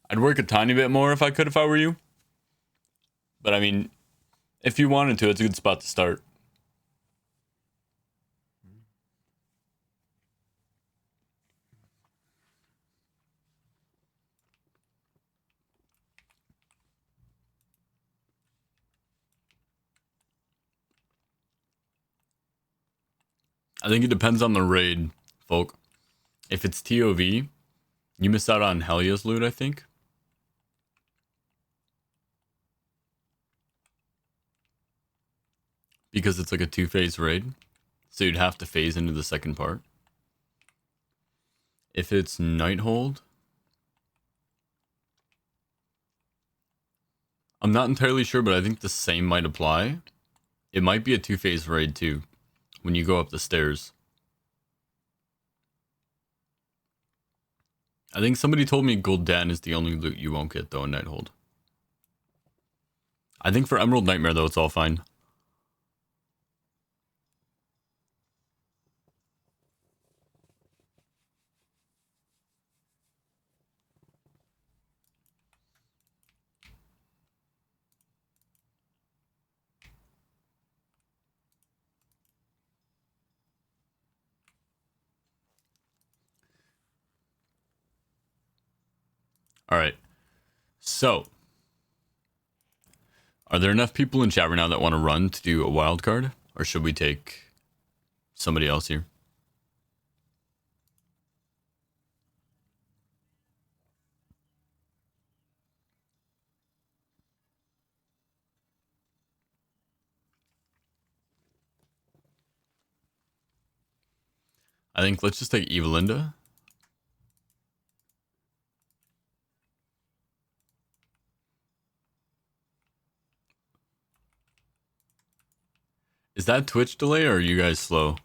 I'd work a tiny bit more if I could, if I were you. But I mean, if you wanted to, it's a good spot to start. I think it depends on the raid, folk. If it's TOV, you miss out on Helia's loot, I think. Because it's like a 2-phase raid. So you'd have to phase into the second part. If it's Nighthold, I'm not entirely sure, but I think the same might apply. It might be a 2-phase raid too, when you go up the stairs. I think somebody told me Gul'dan is the only loot you won't get though in Nighthold. I think for Emerald Nightmare though, it's all fine. All right. So, are there enough people in chat right now that want to run to do a wild card, or should we take somebody else here? I think let's just take Evelinda. Is that Twitch delay or are you guys slow?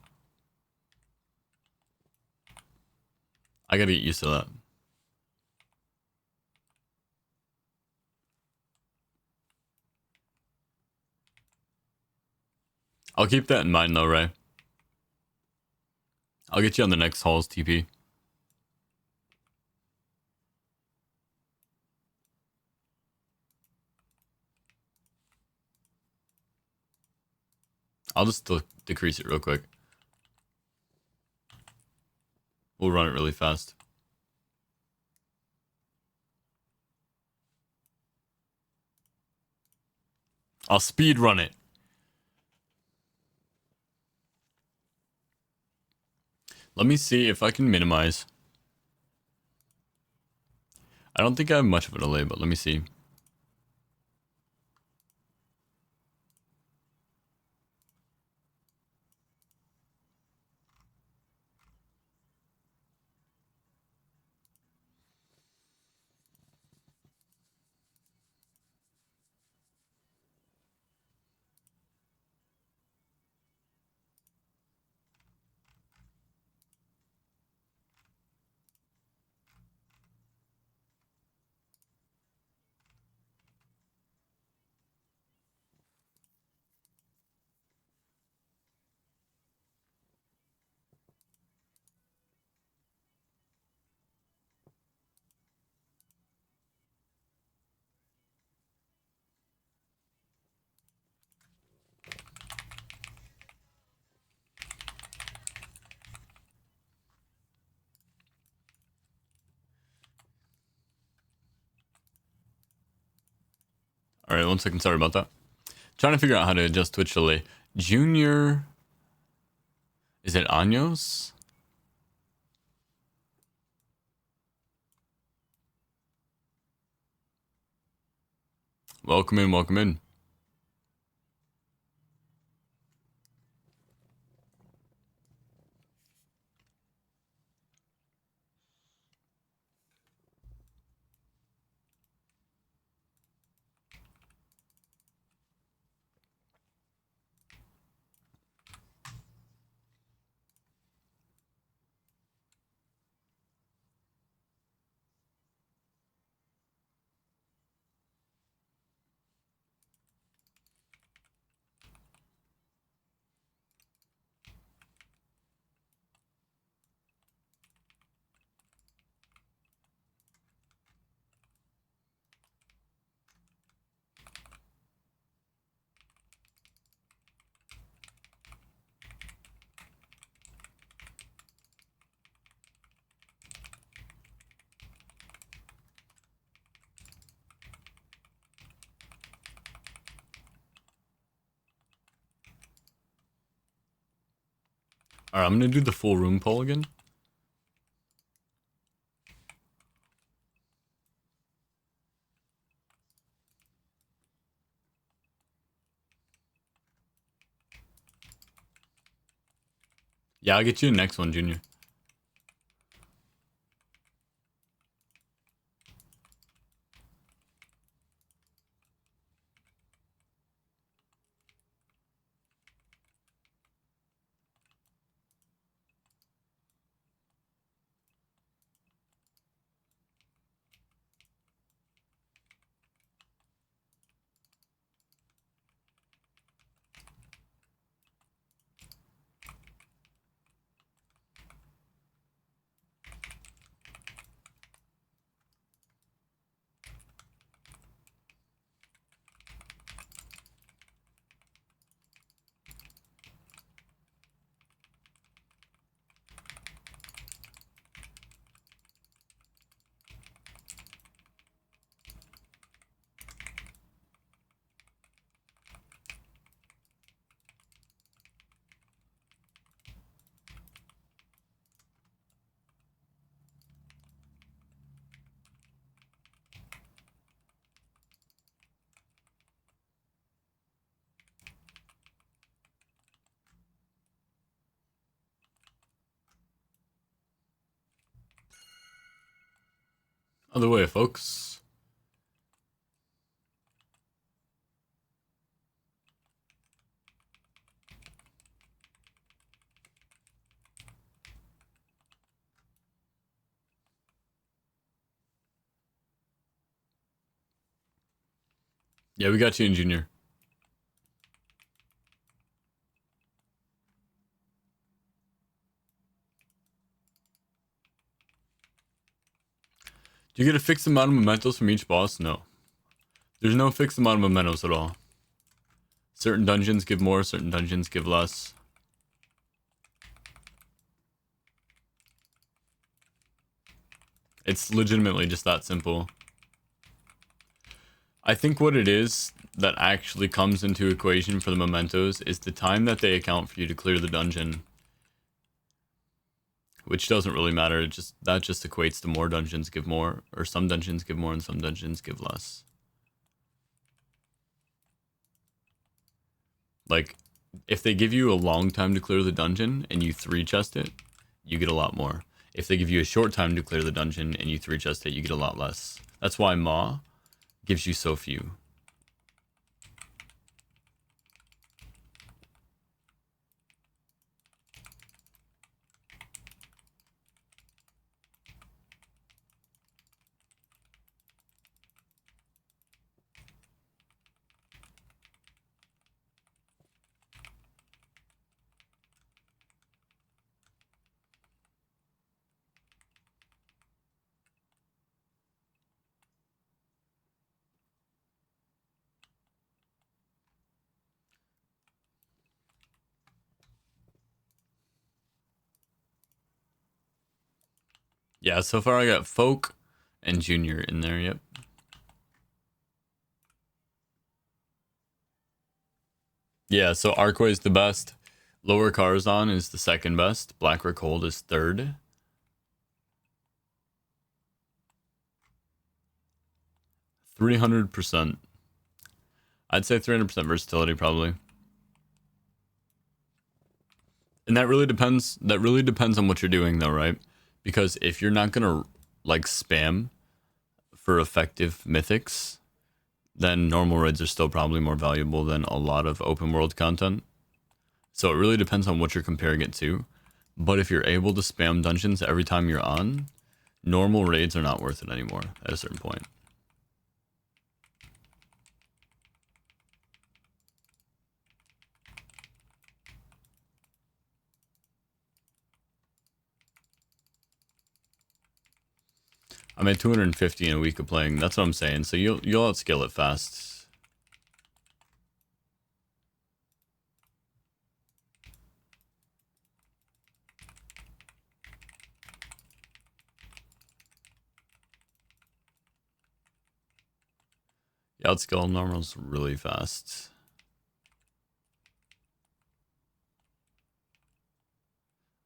I gotta get used to that. I'll keep that in mind though, Ray. I'll get you on the next Halls TP. I'll just decrease it real quick. We'll run it really fast. I'll speed run it. Let me see if I can minimize. I don't think I have much of a delay, but let me see. All right, 1 second. Sorry about that. Trying to figure out how to adjust Twitch delay. Junior. Is it Años? Welcome in, welcome in. All right, I'm gonna do the full room poll again. Yeah, I'll get you the next one, Junior. Other way, folks. Yeah, we got you in junior. Do you get a fixed amount of mementos from each boss? No. There's no fixed amount of mementos at all. Certain dungeons give more, certain dungeons give less. It's legitimately just that simple. I think what it is that actually comes into equation for the mementos is the time that they account for you to clear the dungeon. Which doesn't really matter, that just equates to more dungeons give more, or some dungeons give more and some dungeons give less. Like, if they give you a long time to clear the dungeon and you 3-chest it, you get a lot more. If they give you a short time to clear the dungeon and you 3-chest it, you get a lot less. That's why Maw gives you so few. Yeah, so far I got Folk and Junior in there, yep. Yeah, so Arquay is the best. Lower Karazhan is the second best. Black Hold is third. %300. I'd say 300% versatility probably. And that really depends on what you're doing though, right? Because if you're not gonna like spam for effective mythics, then normal raids are still probably more valuable than a lot of open world content. So it really depends on what you're comparing it to. But if you're able to spam dungeons every time you're on, normal raids are not worth it anymore at a certain point. I'm at 250 in a week of playing. That's what I'm saying. So you'll outscale it fast. You outscale normals really fast.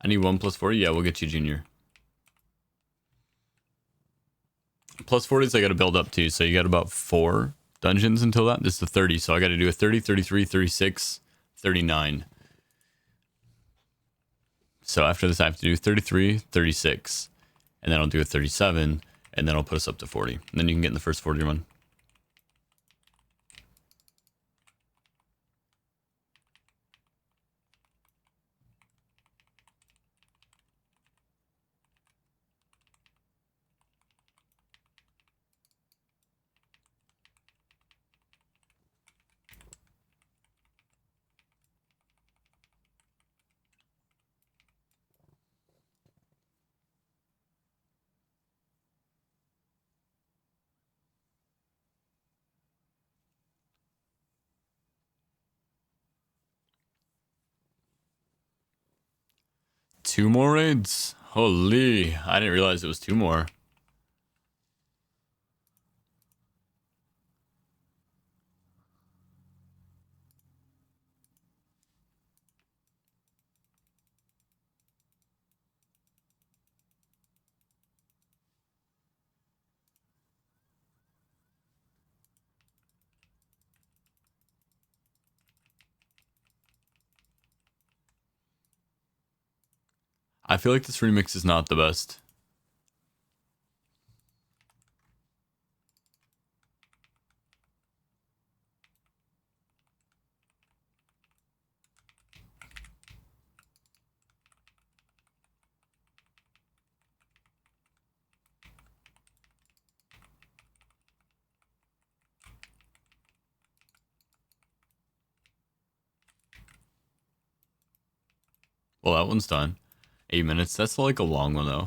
I need 1 plus 40. Yeah, we'll get you junior. Plus 40s I got to build up to. So you got about 4 dungeons until that. This is the 30. So I got to do a 30, 33, 36, 39. So after this I have to do 33, 36. And then I'll do a 37. And then I'll put us up to 40. And then you can get in the first 40 run. Two more raids? Holy, I didn't realize it was 2 more. I feel like this remix is not the best. Well, that one's done. 8 minutes. That's like a long one though.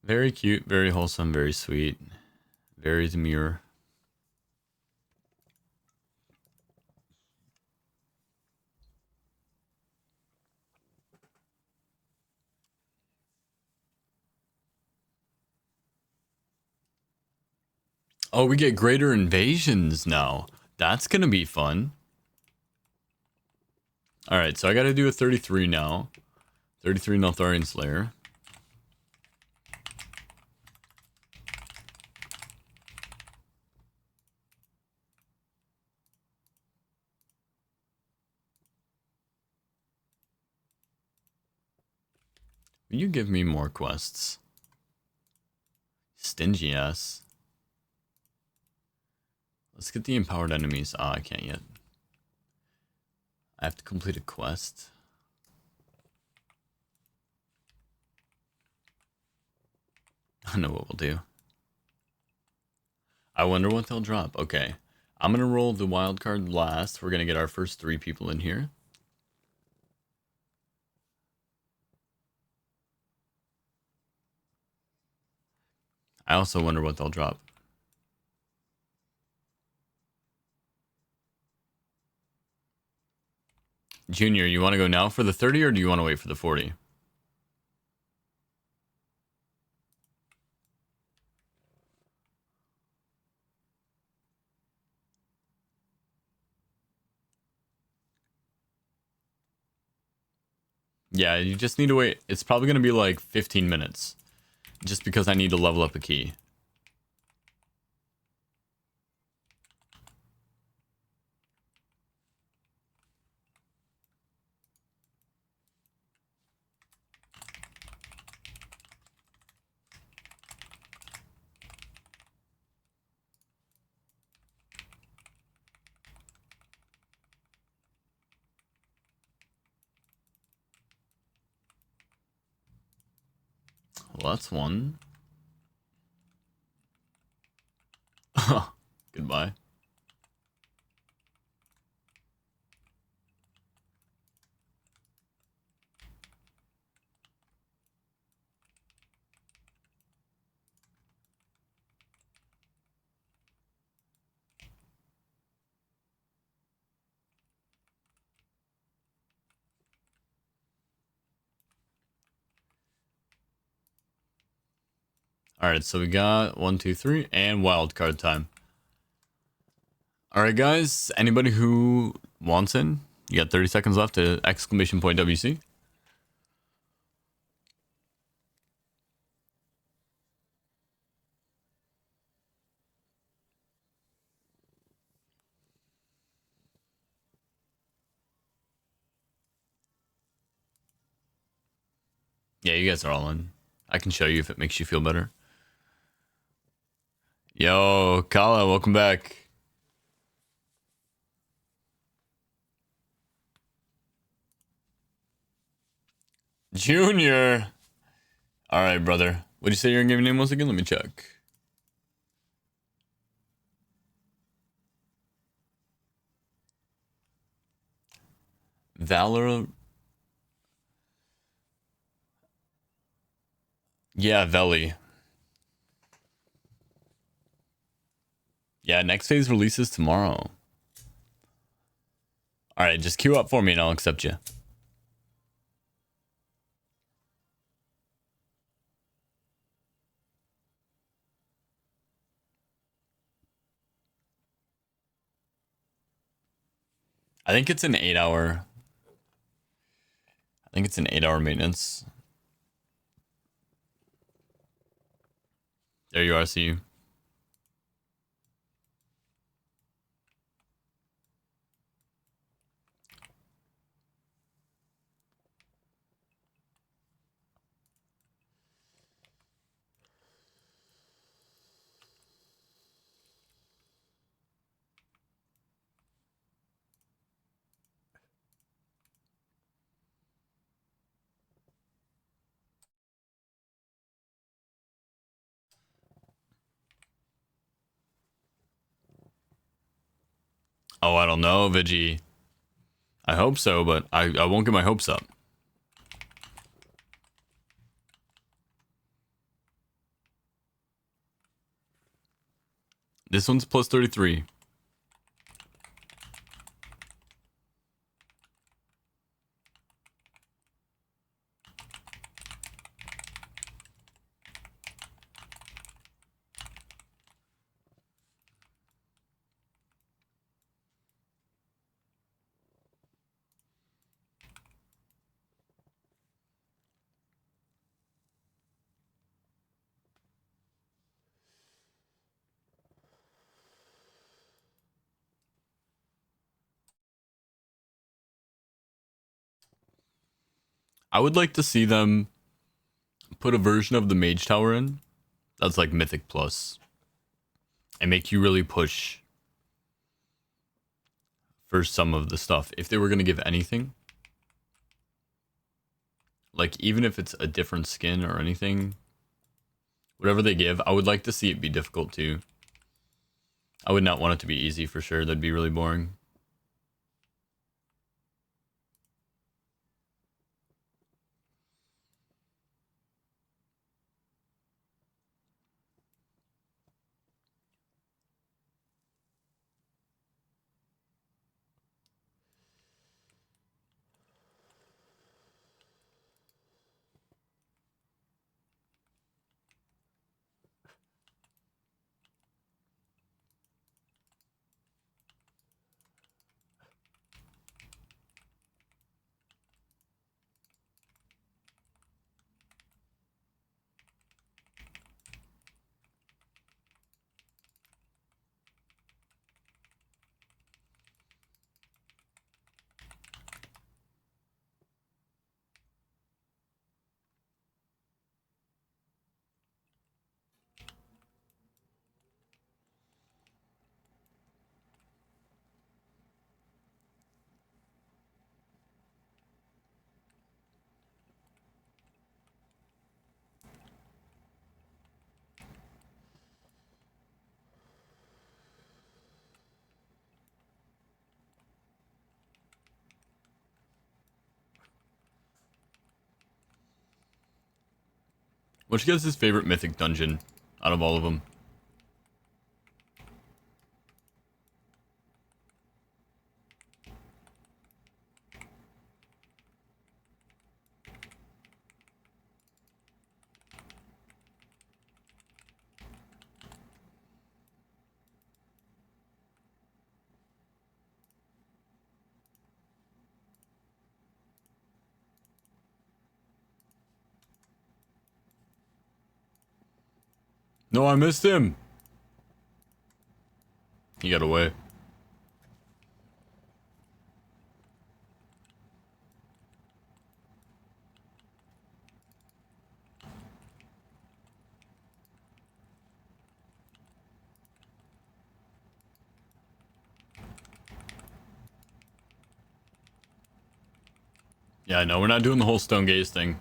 Very cute, very wholesome, very sweet, very demure. Oh, we get greater invasions now. That's gonna be fun. Alright, so I gotta do a 33 now. 33 Neltharion Slayer. Will you give me more quests? Stingy ass. Let's get the empowered enemies. Ah, I can't yet. I have to complete a quest. I know what we'll do. I wonder what they'll drop. Okay. I'm gonna roll the wild card last. We're gonna get our first 3 people in here. I also wonder what they'll drop. Junior, you want to go now for the 30 or do you want to wait for the 40? Yeah, you just need to wait. It's probably going to be like 15 minutes. Just because I need to level up a key. Well, that's one. Goodbye. Alright, so we got 1, 2, 3, and wild card time. Alright, guys. Anybody who wants in, you got 30 seconds left to exclamation point WC. Yeah, you guys are all in. I can show you if it makes you feel better. Yo, Kala, welcome back. Junior. All right, brother. What'd you say your game name was again? Let me check. Valor. Yeah, Veli. Yeah, next phase releases tomorrow. All right, just queue up for me and I'll accept you. I think it's an 8-hour. I think it's an 8-hour maintenance. There you are. See you. Oh, I don't know, Vigi. I hope so, but I won't get my hopes up. This one's plus 33. I would like to see them put a version of the Mage Tower in that's like Mythic Plus and make you really push for some of the stuff. If they were going to give anything, like even if it's a different skin or anything, whatever they give, I would like to see it be difficult too. I would not want it to be easy for sure. That'd be really boring. What's your guys' favorite Mythic dungeon out of all of them? No, I missed him. He got away. Yeah, no, we're not doing the whole stone gaze thing.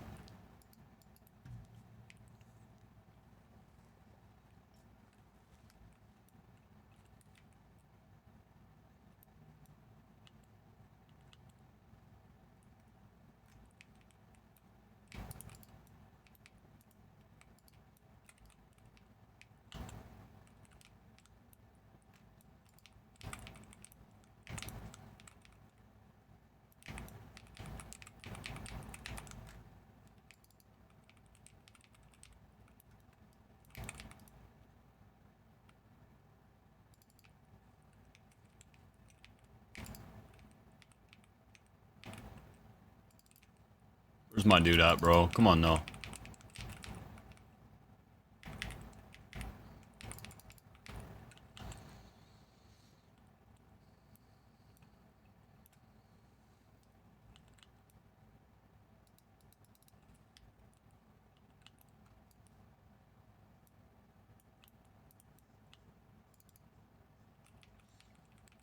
Where's my dude at, bro? Come on, no.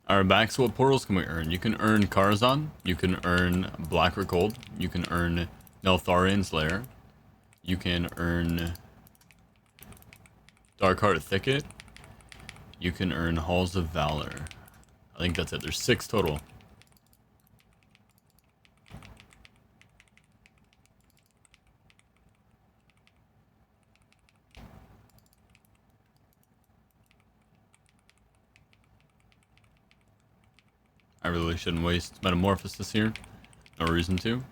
Alright, back. So what portals can we earn? You can earn Karazhan. You can earn Blackrock Gold. You can earn Neltharian's Lair. You can earn Darkheart Thicket. You can earn Halls of Valor. I think that's it. There's 6 total. I really shouldn't waste Metamorphosis here. No reason to.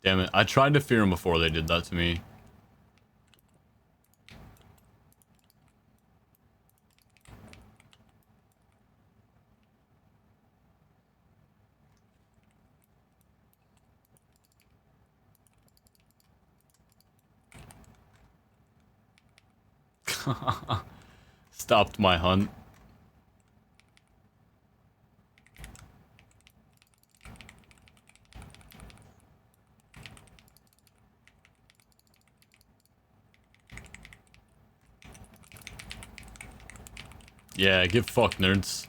Damn it. I tried to fear him before they did that to me. Stopped my hunt. Yeah, get fucked, nerds.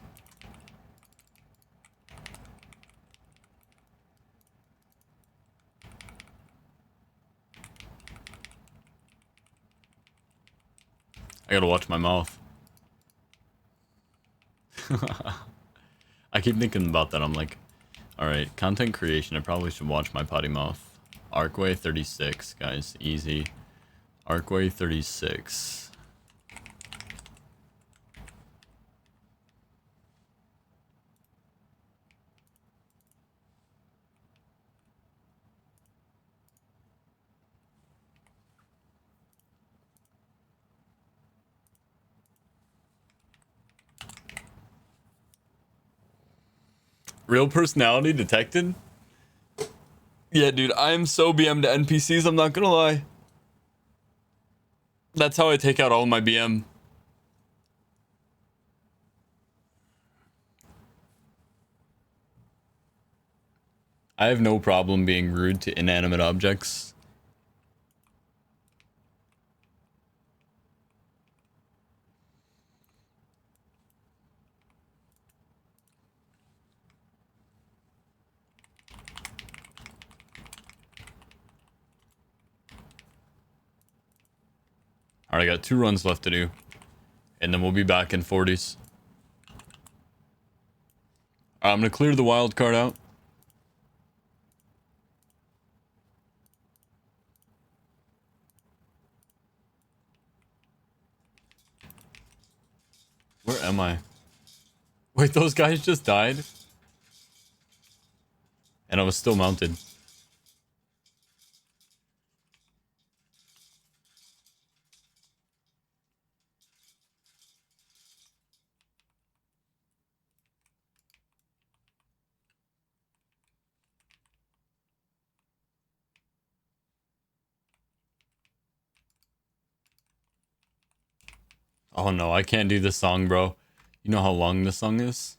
I gotta watch my mouth. I keep thinking about that. I'm like, alright, content creation. I probably should watch my potty mouth. Arcway 36, guys. Easy. Arcway 36. Real personality detected? Yeah, dude, I am so BM to NPCs, I'm not gonna lie. That's how I take out all my BM. I have no problem being rude to inanimate objects. Alright, I got 2 runs left to do. And then we'll be back in 40s. I'm gonna clear the wild card out. Where am I? Wait, those guys just died? And I was still mounted. Oh no, I can't do this song, bro. You know how long this song is?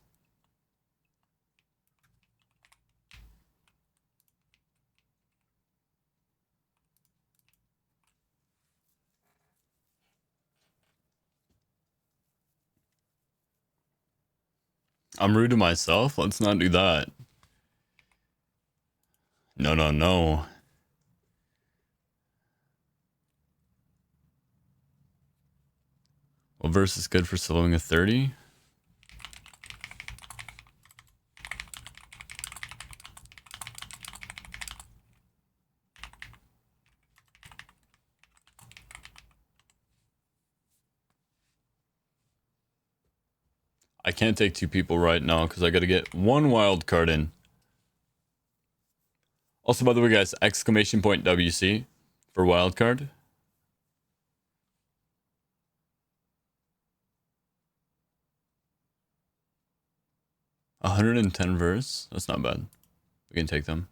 I'm rude to myself? Let's not do that. No, no, no. Well, verse is good for soloing a 30. I can't take 2 people right now because I gotta get 1 wild card in. Also, by the way, guys, exclamation point WC for wild card. $110 verse. That's not bad. We can take them.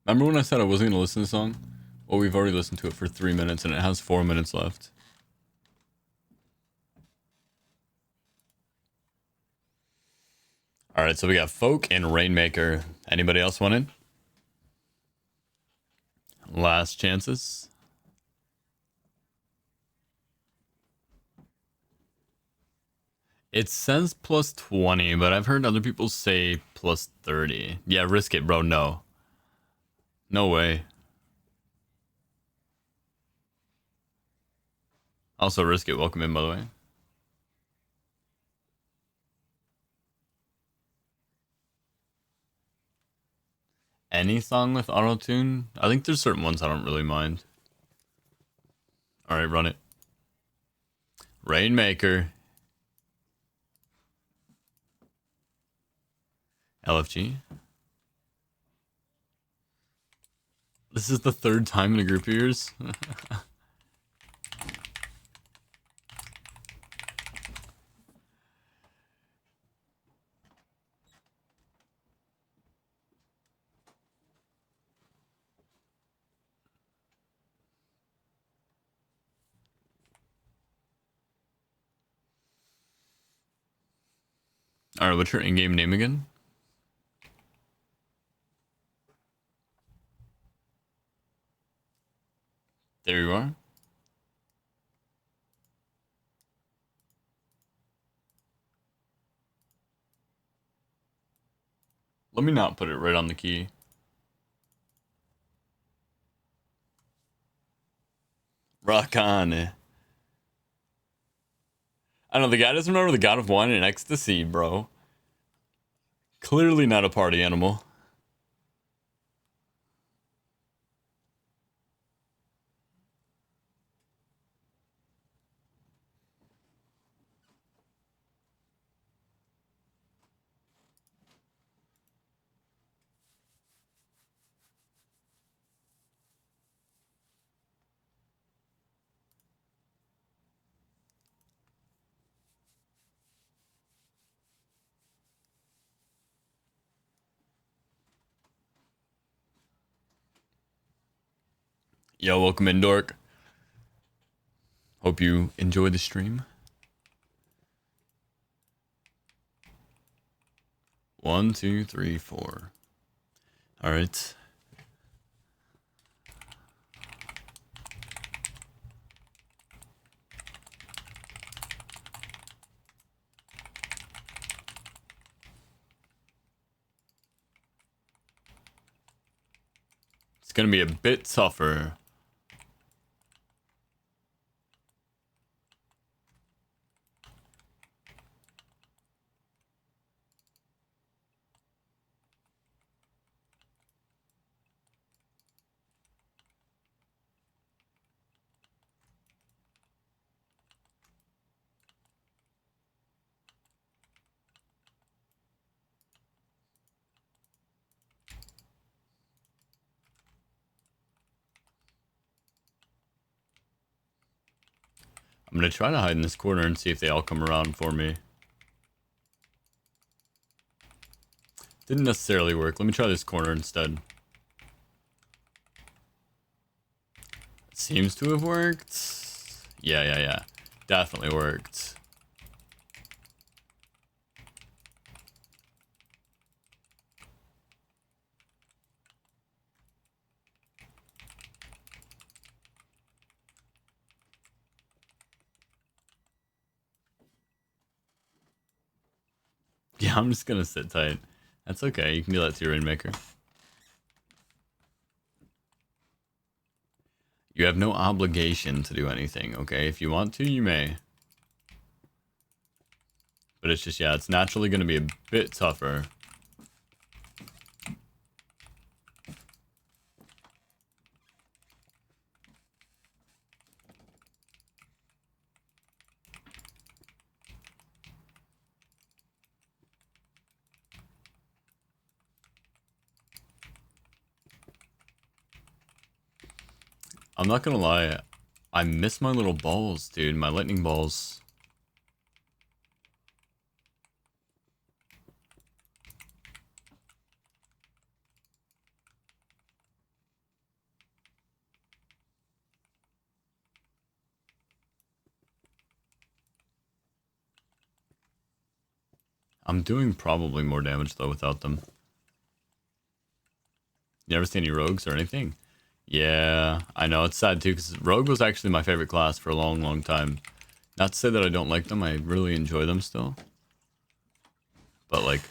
Remember when I said I wasn't gonna listen to the song? Well, we've already listened to it for 3 minutes and it has 4 minutes left. Alright, so we got Folk and Rainmaker. Anybody else want in? Last chances. It says plus 20, but I've heard other people say plus 30. Yeah, risk it, bro. No. No way. Also, risk it. Welcome in, by the way. Any song with auto-tune? I think there's certain ones I don't really mind. Alright, run it. Rainmaker. LFG. This is the third time in a group of years. Alright, what's your in-game name again? There you are. Let me not put it right on the key. Rock on. I don't know, the guy doesn't remember the God of Wine and Ecstasy, bro. Clearly not a party animal. Yo, welcome in, Dork. Hope you enjoy the stream. 1, 2, 3, 4. All right. It's gonna be a bit tougher. I'm gonna try to hide in this corner and see if they all come around for me. Didn't necessarily work. Let me try this corner instead. Seems to have worked. Yeah. Definitely worked. Yeah, I'm just gonna sit tight. That's okay. You can do that to your Rainmaker. You have no obligation to do anything, okay? If you want to, you may. But it's just, yeah, it's naturally gonna be a bit tougher. I'm not gonna lie, I miss my little balls, dude. My lightning balls. I'm doing probably more damage though without them. You ever see any rogues or anything? Yeah, I know, it's sad too, because rogue was actually my favorite class for a long, long time. Not to say that I don't like them, I really enjoy them still. But like,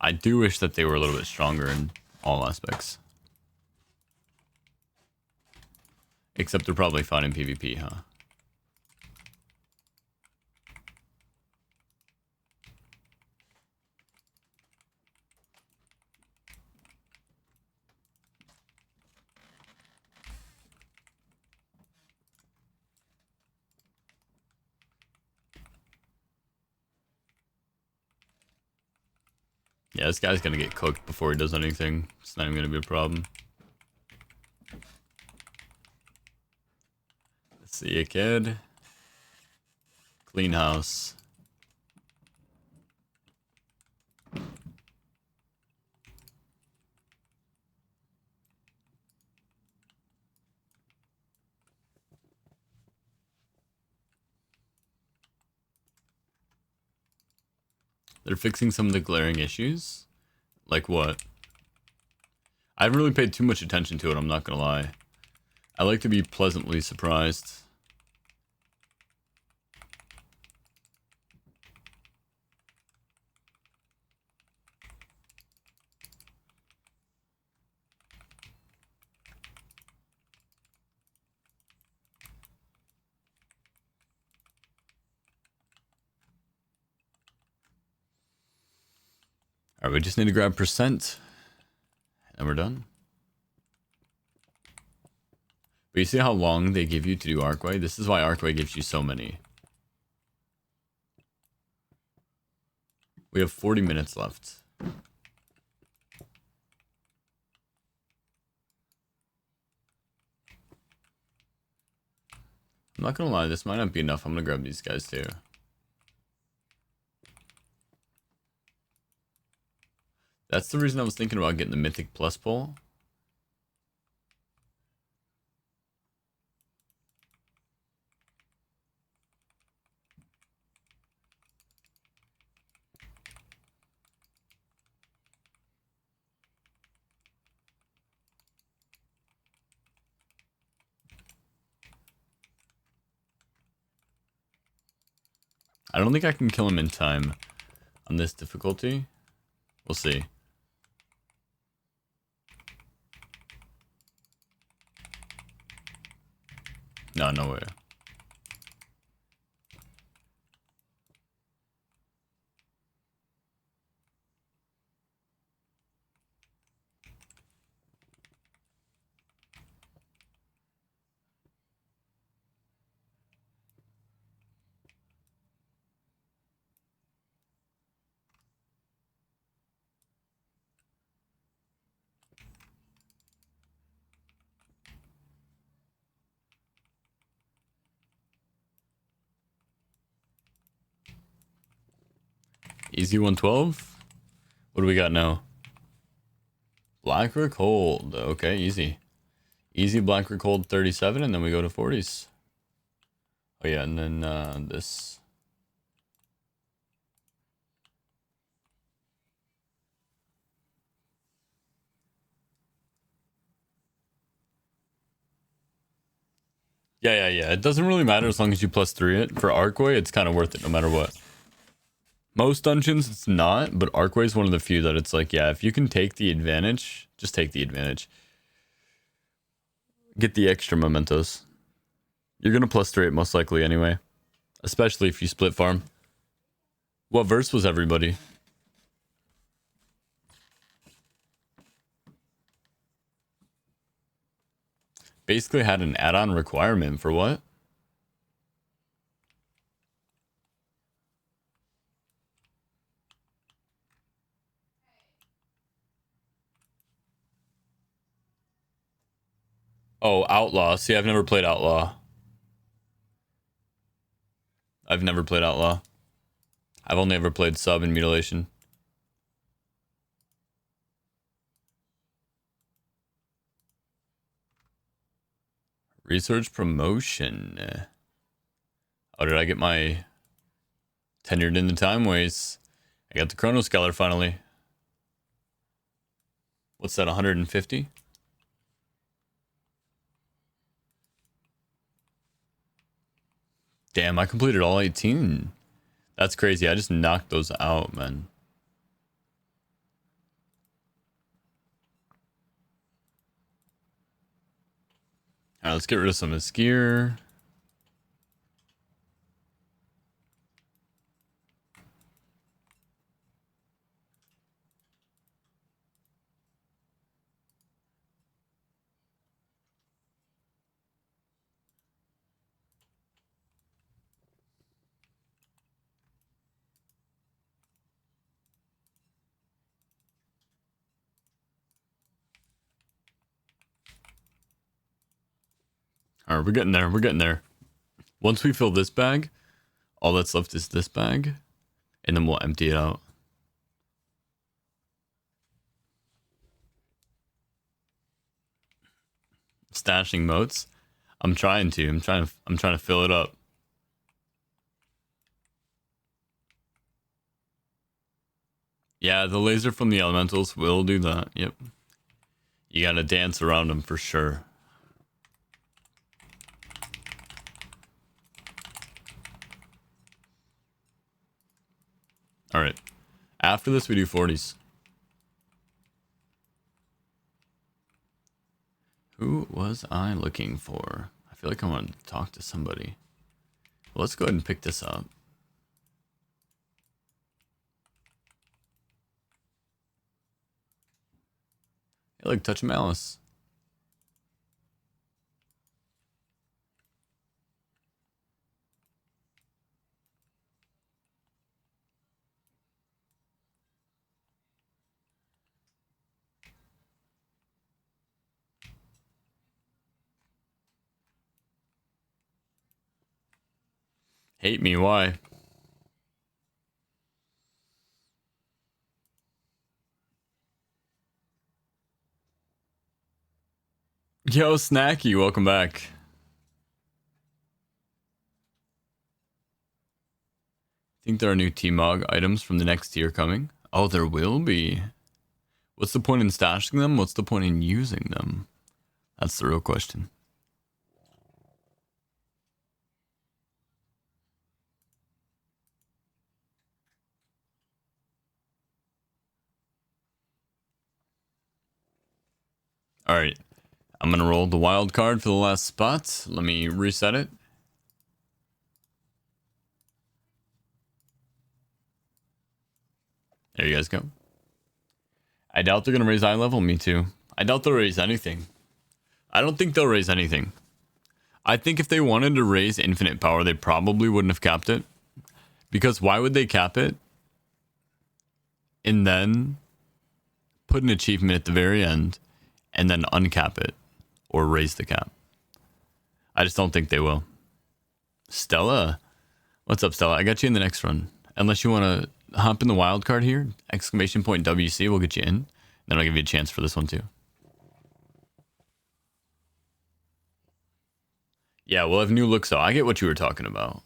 I do wish that they were a little bit stronger in all aspects. Except they're probably fine in PvP, huh? Yeah, this guy's gonna get cooked before he does anything. It's not even gonna be a problem. See you, kid. Clean house. They're fixing some of the glaring issues. Like what? I haven't really paid too much attention to it, I'm not gonna lie. I like to be pleasantly surprised. Alright, we just need to grab percent. And we're done. But you see how long they give you to do Archway? This is why Archway gives you so many. We have 40 minutes left. I'm not gonna lie, this might not be enough. I'm gonna grab these guys too. That's the reason I was thinking about getting the Mythic Plus pull. I don't think I can kill him in time on this difficulty. We'll see. No, no way. Easy 112. What do we got now? Blackrock Hold. Okay, easy. Easy Blackrock Hold 37, and then we go to 40s. Oh yeah, and then this. Yeah. It doesn't really matter as long as you +3 it. For Archway, it's kind of worth it no matter what. Most dungeons, it's not, but Archway is one of the few that it's like, yeah, if you can take the advantage, just take the advantage. Get the extra mementos. You're gonna +3 it most likely anyway. Especially if you split farm. What verse was everybody? Basically had an add-on requirement for what? Oh, Outlaw. See, I've never played Outlaw. I've never played Outlaw. I've only ever played Sub and Mutilation. Research promotion. Oh, did I get my tenured in the time ways? I got the Chronoscaler finally. What's that, 150? Damn, I completed all 18. That's crazy. I just knocked those out, man. Alright, let's get rid of some of this gear. Alright, we're getting there. We're getting there. Once we fill this bag, all that's left is this bag. And then we'll empty it out. Stashing motes. I'm trying to fill it up. Yeah, the laser from the elementals will do that. Yep. You gotta dance around them for sure. Alright. After this, we do 40s. Who was I looking for? I feel like I want to talk to somebody. Well, let's go ahead and pick this up. Hey, look, Touch of Malice. Hate me, why? Yo, Snacky, welcome back. Think there are new T-Mog items from the next tier coming? Oh, there will be. What's the point in stashing them? What's the point in using them? That's the real question. Alright. I'm gonna roll the wild card for the last spot. Let me reset it. There you guys go. I doubt they're gonna raise eye level. Me too. I doubt they'll raise anything. I don't think they'll raise anything. I think if they wanted to raise infinite power, they probably wouldn't have capped it. Because why would they cap it? And then put an achievement at the very end and then uncap it or raise the cap. I just don't think they will. Stella? What's up, Stella? I got you in the next run. Unless you want to hop in the wild card here. Exclamation point WC will get you in. Then I'll give you a chance for this one too. Yeah, we'll have new looks though. I get what you were talking about.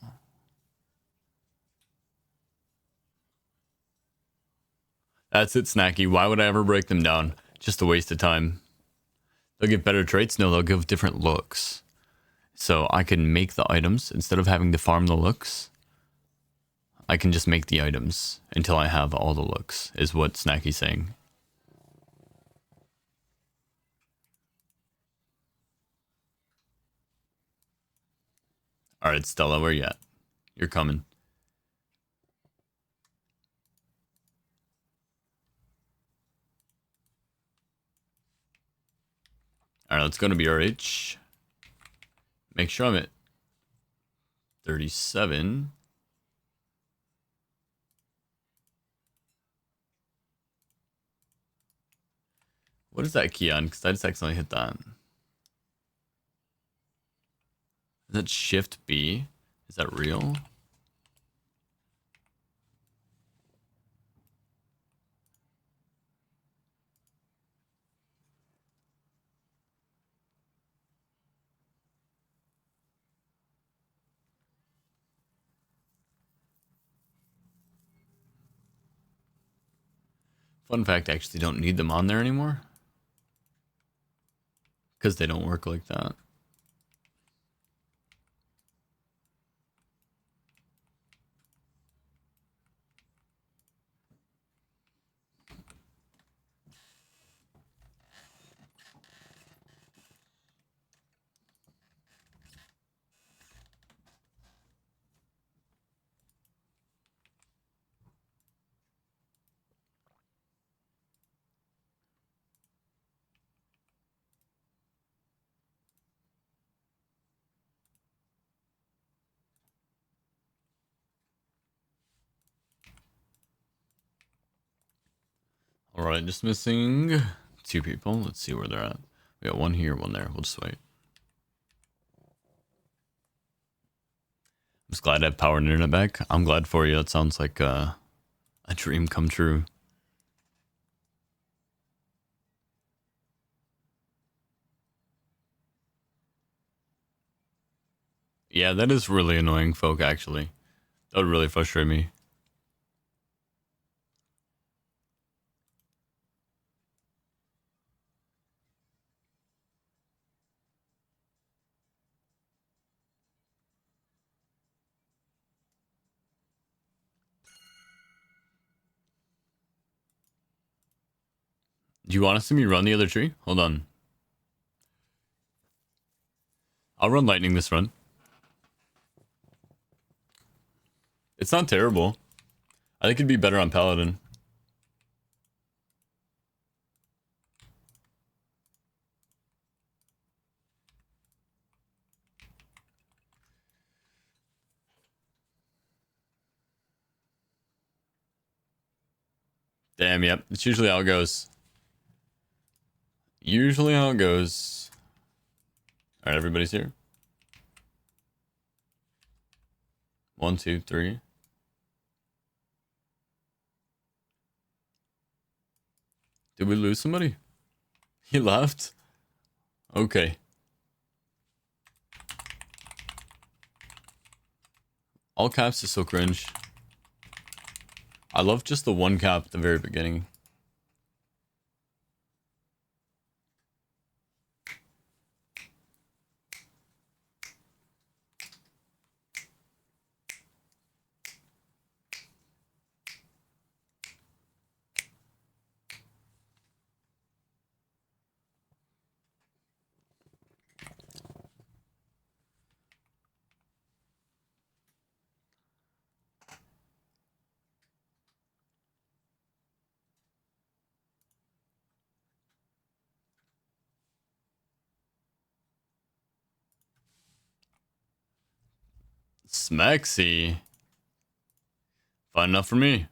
That's it, Snacky. Why would I ever break them down? Just a waste of time. They'll get better traits? No, they'll give different looks. So I can make the items instead of having to farm the looks. I can just make the items until I have all the looks, is what Snacky's saying. Alright, Stella, where you at? You're coming. Alright, let's go to BRH. Make sure I'm at 37. What is that key on? Because I just accidentally hit that. Is that Shift B? Is that real? Fun fact, I actually don't need them on there anymore. Because they don't work like that. Alright, just missing 2 people. Let's see where they're at. We got 1 here, 1 there. We'll just wait. I'm just glad I have power and internet back. I'm glad for you. It sounds like a dream come true. Yeah, that is really annoying, folk, actually. That would really frustrate me. Do you want to see me run the other tree? Hold on. I'll run lightning this run. It's not terrible. I think it'd be better on paladin. Damn, yep. It's usually how it goes. Usually how it goes. Alright, everybody's here. 1, 2, 3. Did we lose somebody? He left? Okay. All caps is so cringe. I love just the 1 cap at the very beginning. Smexy. Fine enough for me.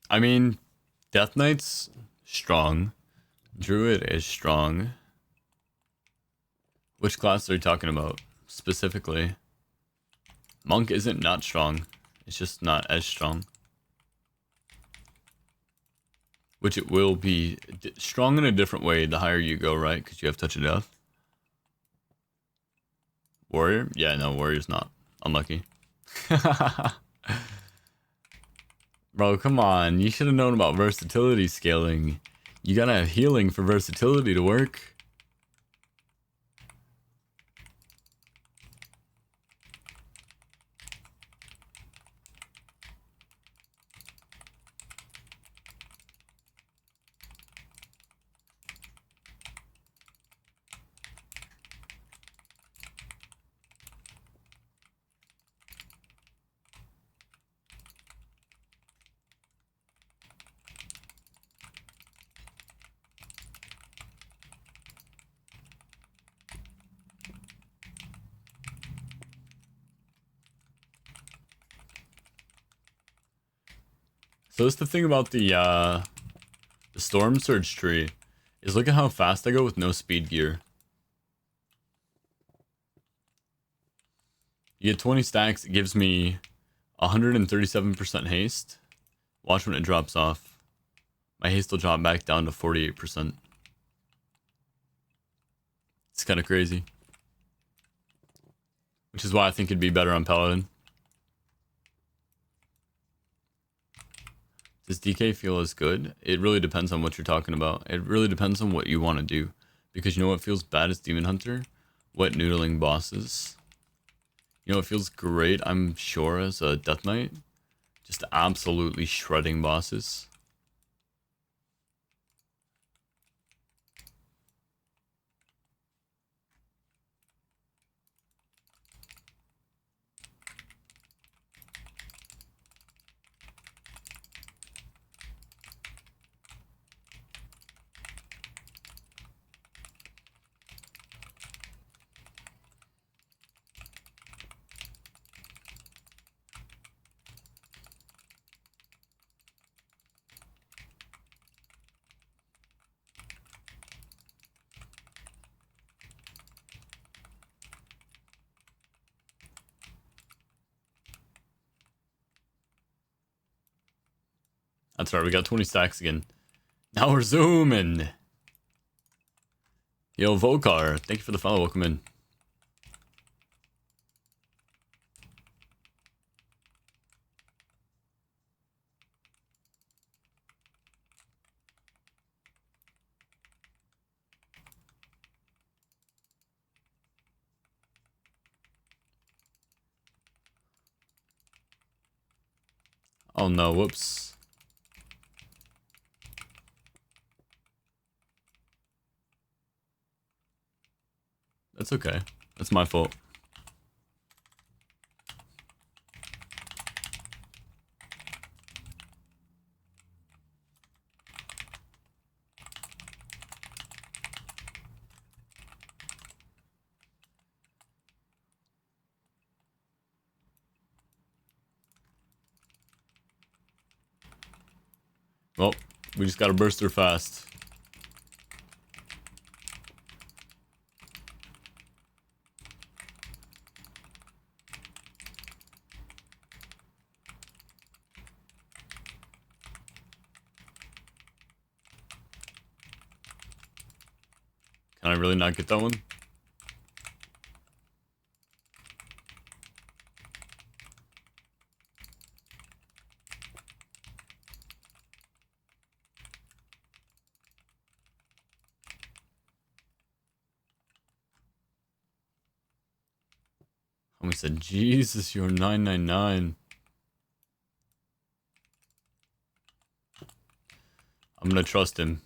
I mean, Death Knight's strong. Druid is strong. Which class are you talking about specifically? Monk isn't not strong. It's just not as strong. Which it will be strong in a different way the higher you go, right? Because you have Touch of Death. Warrior? Yeah, no, Warrior's not. Unlucky. Bro, come on. You should have known about versatility scaling. You gotta have healing for versatility to work. So that's the thing about the The Storm Surge tree is look at how fast I go with no speed gear. You get 20 stacks, it gives me 137% haste. Watch when it drops off. My haste will drop back down to 48%. It's kind of crazy. Which is why I think it'd be better on Paladin. Does DK feel as good? It really depends on what you're talking about. It really depends on what you want to do. Because you know what feels bad as Demon Hunter? Wet noodling bosses. You know what feels great, I'm sure, as a Death Knight? Just absolutely shredding bosses. That's right, we got 20 stacks again. Now we're zooming. Yo, Vokar, thank you for the follow. Welcome in. Oh no, whoops. That's okay. That's my fault. Well, we just gotta burst her fast. Can I really not get that one? Homie said, Jesus, you're 999. I'm gonna trust him.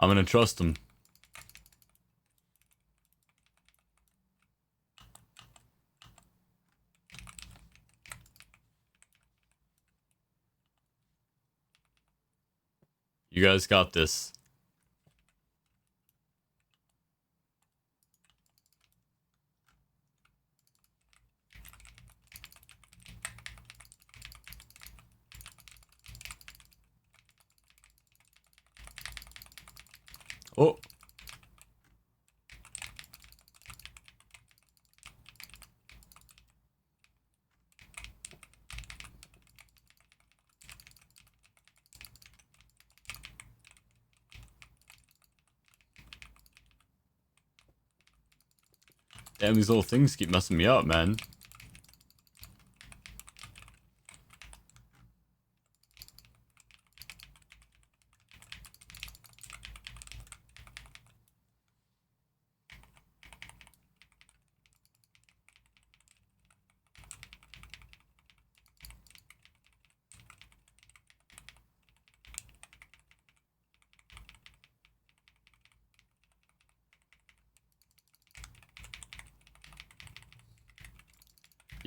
I'm gonna trust him. You guys got this. Oh. Damn, these little things keep messing me up, man.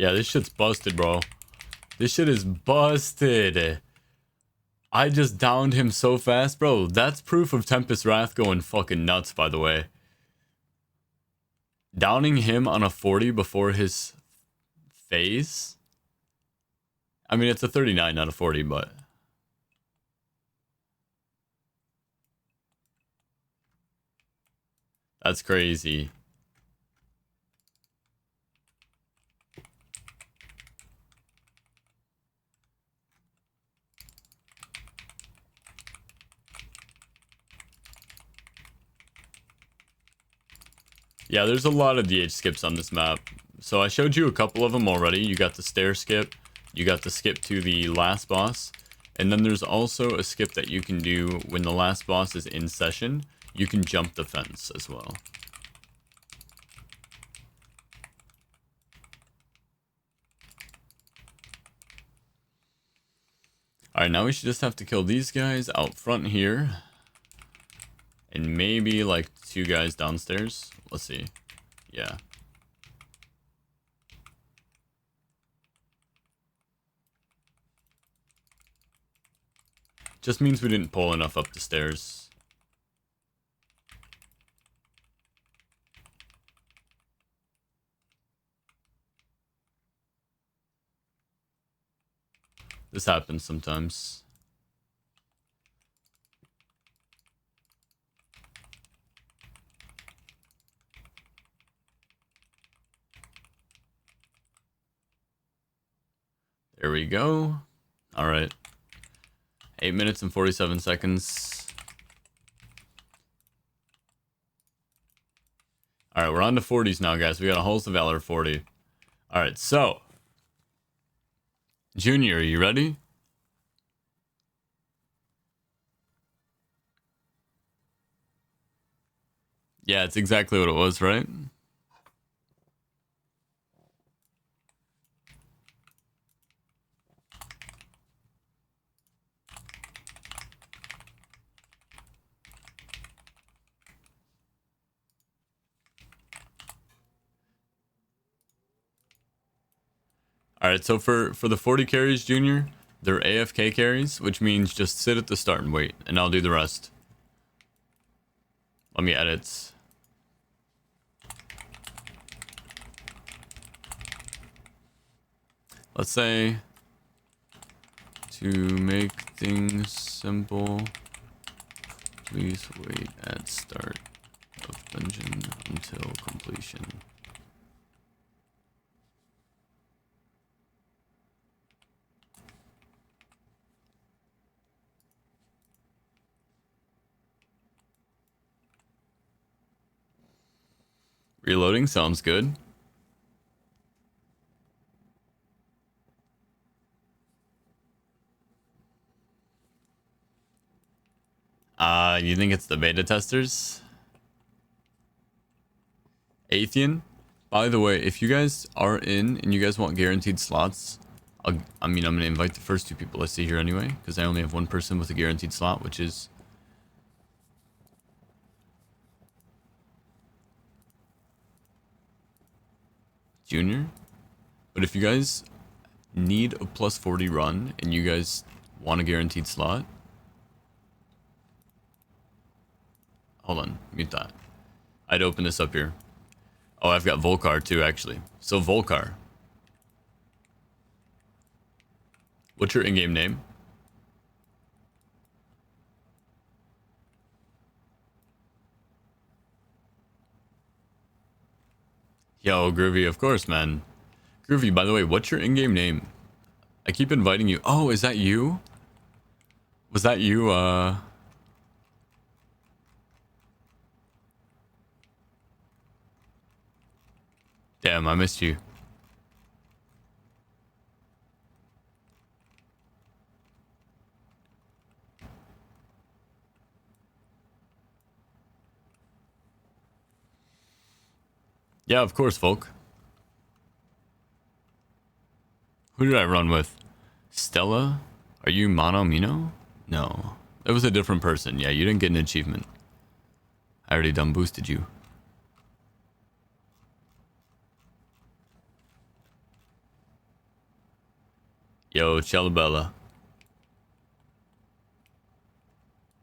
Yeah, this shit's busted, bro. This shit is busted. I just downed him so fast, bro. That's proof of Tempest Wrath going fucking nuts, by the way. Downing him on a 40 before his phase? I mean, it's a 39, not a 40, but... That's crazy. Yeah, there's a lot of DH skips on this map. So I showed you a couple of them already. You got the stair skip. You got the skip to the last boss. And then there's also a skip that you can do when the last boss is in session. You can jump the fence as well. Alright, now we should just have to kill these guys out front here. And maybe like 2 guys downstairs. Let's see. Yeah. Just means we didn't pull enough up the stairs. This happens sometimes. There we go. All right. 8 minutes and 47 seconds. All right, we're on to 40s now, guys. We got a Halls of Valor 40. All right, so. Junior, are you ready? Yeah, it's exactly what it was, right? All right, so for the 40 carries, Junior, they're AFK carries, which means just sit at the start and wait, and I'll do the rest. Let me edit. Let's say, to make things simple, please wait at start of dungeon until completion. Reloading sounds good. You think it's the beta testers? Athean? By the way, if you guys are in and you guys want guaranteed slots, I'm going to invite the first 2 people I see here anyway, because I only have 1 person with a guaranteed slot, which is... Junior. But if you guys need a plus 40 run and you guys want a guaranteed slot... Hold on, mute that. I'd open this up here. Oh, I've got Volcar too, actually. So Volcar. What's your in-game name? Yo, Groovy, of course, man. Groovy, by the way, what's your in-game name? I keep inviting you. Oh, is that you? Was that you, Damn, I missed you. Yeah, of course, Volk. Who did I run with? Stella? Are you Mono Mino? No. It was a different person. Yeah, you didn't get an achievement. I already done boosted you. Yo, Chalabella.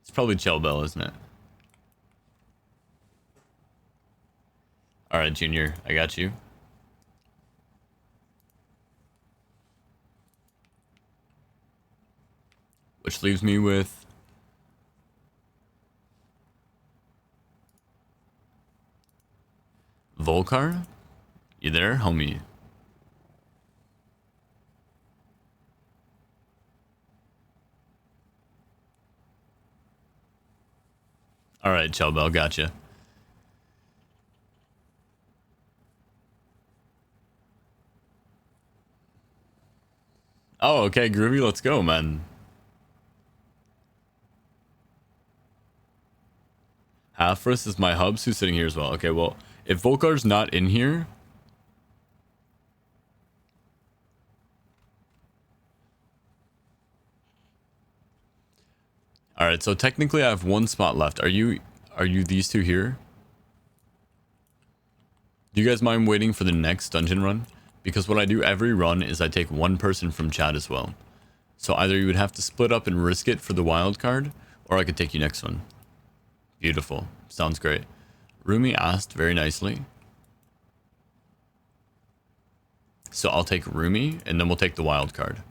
It's probably Chelbel, isn't it? Alright, Junior, I got you. Which leaves me with... Volcar? You there, homie? Alright, Chelbel, gotcha. Oh, okay, Groovy, let's go, man. Halfrus is my hubs, who's sitting here as well. Okay, well, if Volcar's not in here... Alright, so technically I have one spot left. Are you these two here? Do you guys mind waiting for the next dungeon run? Because what I do every run is I take one person from chat as well. So either you would have to split up and risk it for the wild card, or I could take you next one. Beautiful. Sounds great. Rumi asked very nicely. So I'll take Rumi, and then we'll take the wild card.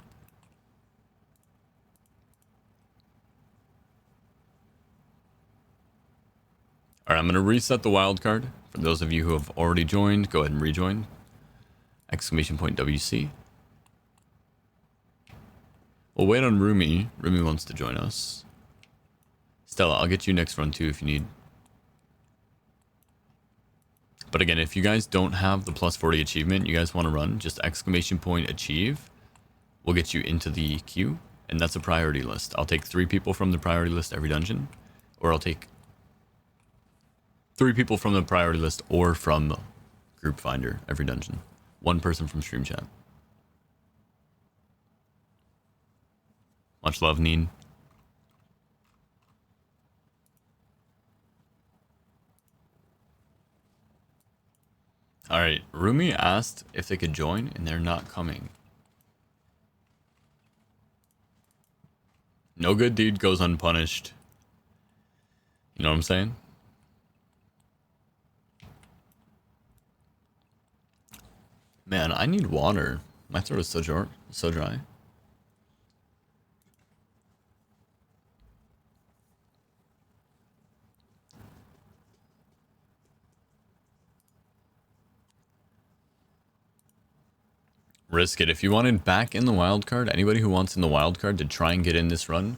Alright, I'm going to reset the wild card. For those of you who have already joined, go ahead and rejoin. Exclamation point WC. We'll wait on Rumi. Rumi wants to join us. Stella, I'll get you next run too if you need. But again, if you guys don't have the plus 40 achievement you guys want to run, just exclamation point achieve. We'll get you into the queue. And that's a priority list. I'll take 3 people from the priority list every dungeon. Or I'll take 3 people from the priority list or from Group Finder every dungeon. 1 person from stream chat. Much love, Neen. Alright, Rumi asked if they could join, and they're not coming. No good deed goes unpunished. You know what I'm saying? Man, I need water. My throat is so dry. Risk it. If you wanted back in the wild card, anybody who wants in the wild card to try and get in this run,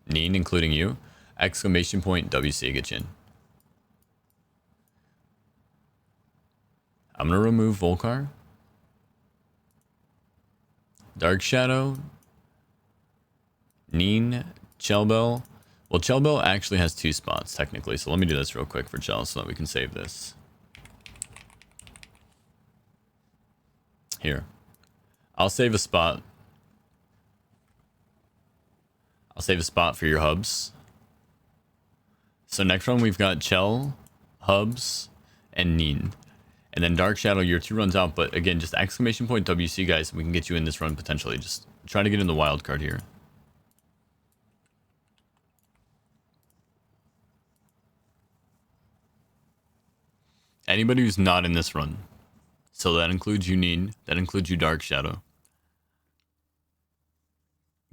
Neen, including you, exclamation point WC, get you in. I'm going to remove Volcar. Dark Shadow. Neen. Chelbel. Well, Chelbel actually has 2 spots, technically. So let me do this real quick for Chel so that we can save this. Here. I'll save a spot. I'll save a spot for your hubs. So next one we've got Chel, hubs, and Neen. And then Dark Shadow, your 2 runs out. But again, just exclamation point WC, guys. We can get you in this run potentially. Just try to get in the wild card here. Anybody who's not in this run. So that includes you, Neen. That includes you, Dark Shadow.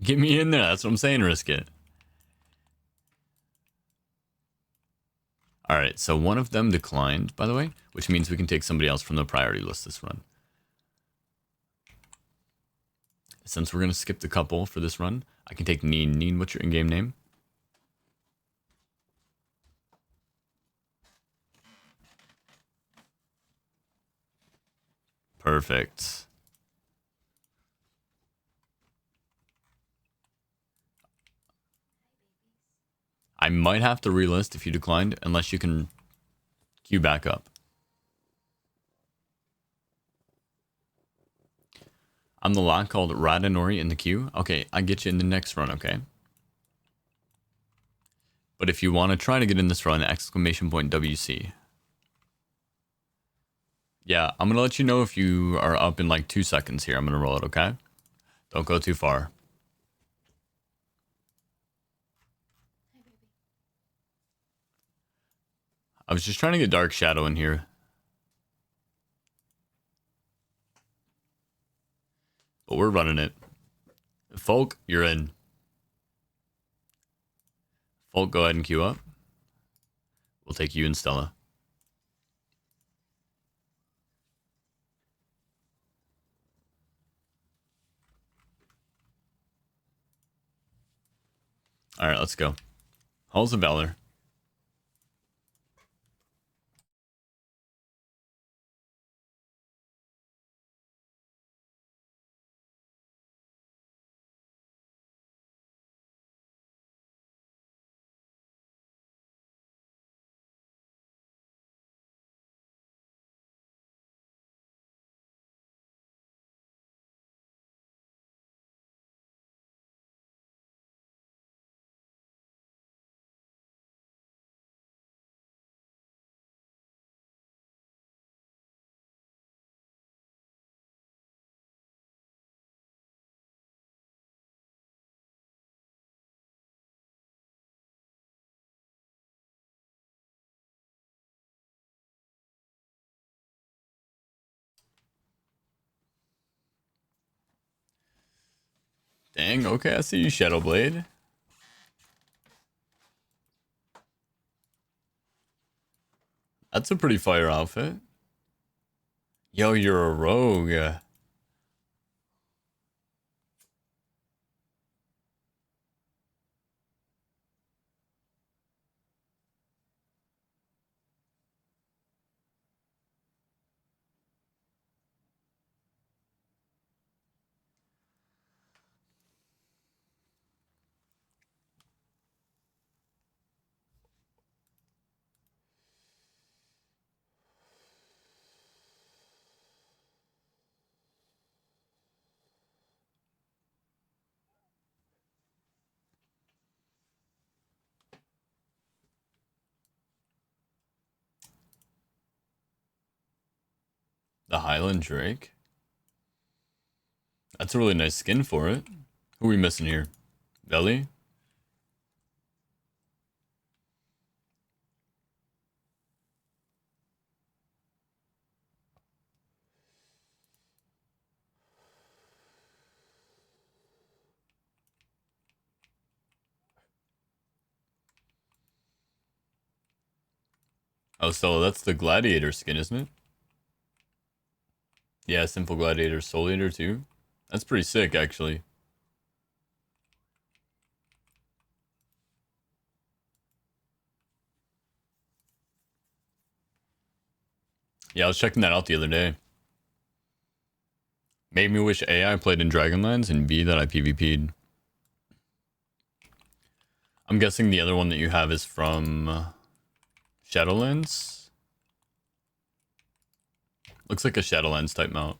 Get me in there. That's what I'm saying. Risk it. Alright, so one of them declined, by the way, which means we can take somebody else from the priority list this run. Since we're going to skip the couple for this run, I can take Neen. Neen, what's your in-game name? Perfect. I might have to relist if you declined, unless you can queue back up. I'm the lot called Radanori in the queue. Okay, I get you in the next run, okay? But if you want to try to get in this run, exclamation point WC. Yeah, I'm going to let you know if you are up in like 2 seconds here. I'm going to roll it, okay? Don't go too far. I was just trying to get Dark Shadow in here. But we're running it. Folk, you're in. Folk, go ahead and queue up. We'll take you and Stella. Alright, let's go. Halls of Valor. Dang, okay, I see you, Shadowblade. That's a pretty fire outfit. Yo, you're a rogue. The Highland Drake. That's a really nice skin for it. Who are we missing here? Belly? Oh, Stella, that's the Gladiator skin, isn't it? Yeah, Simple Gladiator Soul Eater too. That's pretty sick, actually. Yeah, I was checking that out the other day. Made me wish A, I played in Dragonlance, and B, that I PvP'd. I'm guessing the other one that you have is from Shadowlands? Looks like a Shadowlands type mount.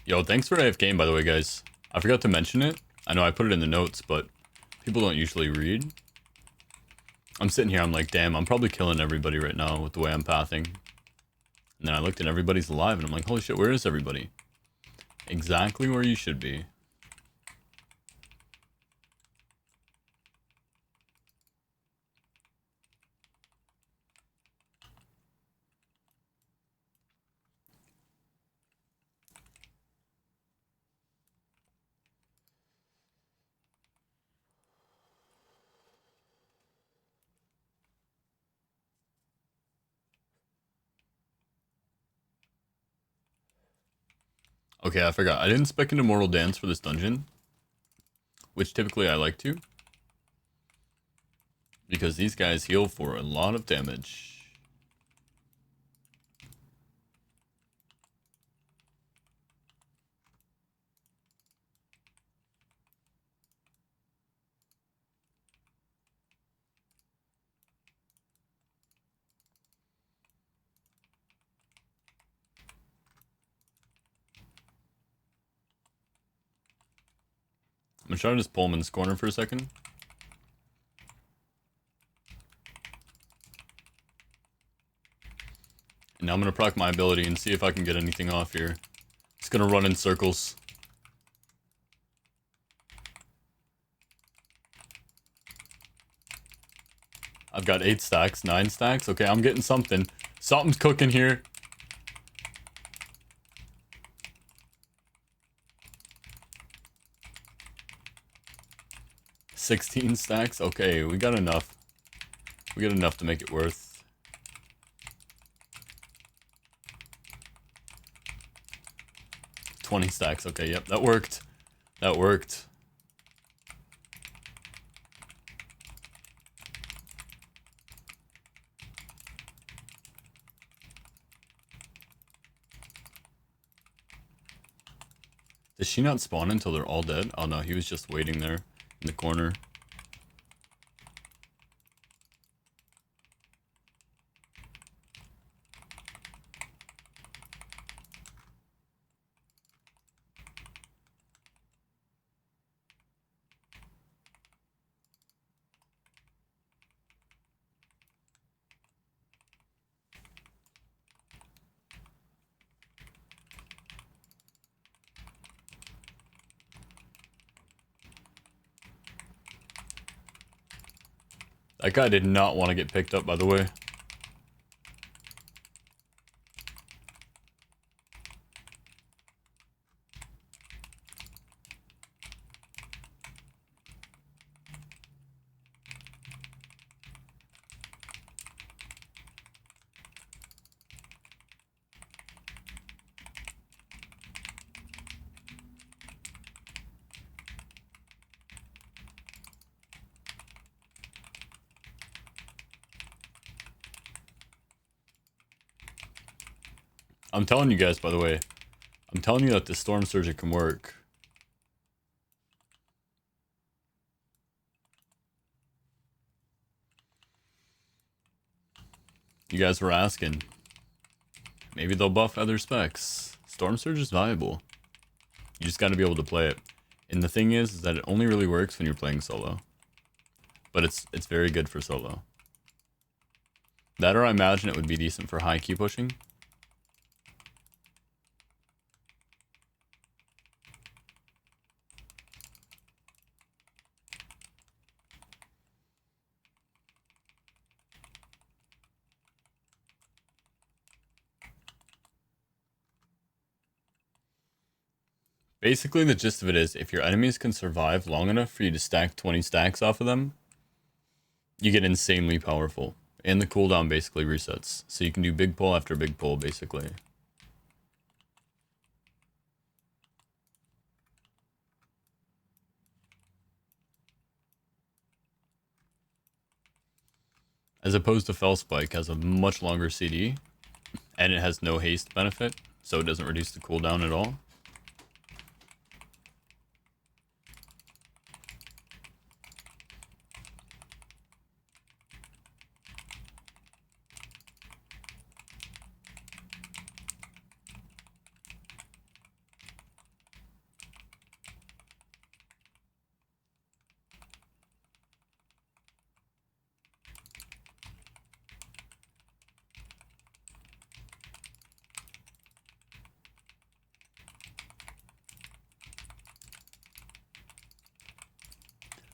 Yo, thanks for AFK, by the way, guys. I forgot to mention it. I know I put it in the notes, but people don't usually read. I'm sitting here, I'm like, damn, I'm probably killing everybody right now with the way I'm pathing. And then I looked and everybody's alive, and I'm like, holy shit, where is everybody? Exactly where you should be. Okay, I forgot. I didn't spec into Mortal Dance for this dungeon, which typically I like to, because these guys heal for a lot of damage. I'm gonna try to just pull him in this corner for a second. And now I'm gonna proc my ability and see if I can get anything off here. It's gonna run in circles. I've got 8 stacks, 9 stacks. Okay, I'm getting something. Something's cooking here. $16 stacks. Okay, we got enough. We got enough to make it worth. $20 stacks. Okay, yep, that worked. That worked. Does she not spawn until they're all dead? Oh no, he was just waiting there in the corner. That guy did not want to get picked up, by the way. I'm telling you guys, by the way. I'm telling you that the Storm Surge can work. You guys were asking. Maybe they'll buff other specs. Storm Surge is valuable. You just gotta be able to play it. And the thing is that it only really works when you're playing solo. But it's very good for solo. That, or I imagine it would be decent for high key pushing. Basically, the gist of it is, if your enemies can survive long enough for you to stack 20 stacks off of them, you get insanely powerful. And the cooldown basically resets. So you can do big pull after big pull, basically. As opposed to Fell Spike has a much longer CD, and it has no haste benefit, so it doesn't reduce the cooldown at all.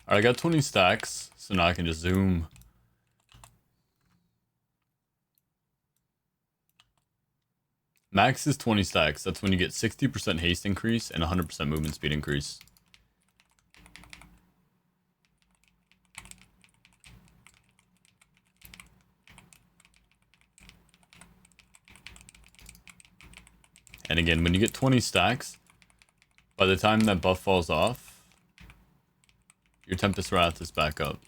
Alright, I got 20 stacks, so now I can just zoom. Max is 20 stacks. That's when you get 60% haste increase and 100% movement speed increase. And again, when you get 20 stacks, by the time that buff falls off, your Tempest Wrath is back up.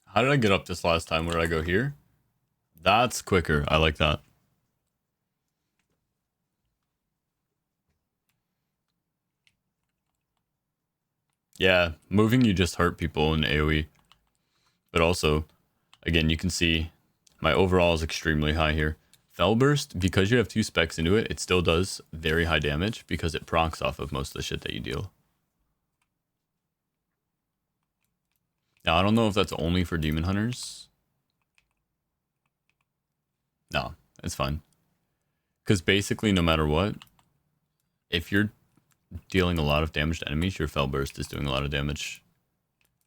How did I get up this last time? Where did I go here? That's quicker. I like that. Yeah, moving you just hurt people in AoE. But also, again, you can see my overall is extremely high here. Fellburst, because you have 2 specs into it, it still does very high damage because it procs off of most of the shit that you deal. Now, I don't know if that's only for Demon Hunters. No, it's fine. Because basically, no matter what, if you're dealing a lot of damage to enemies, your Fellburst is doing a lot of damage.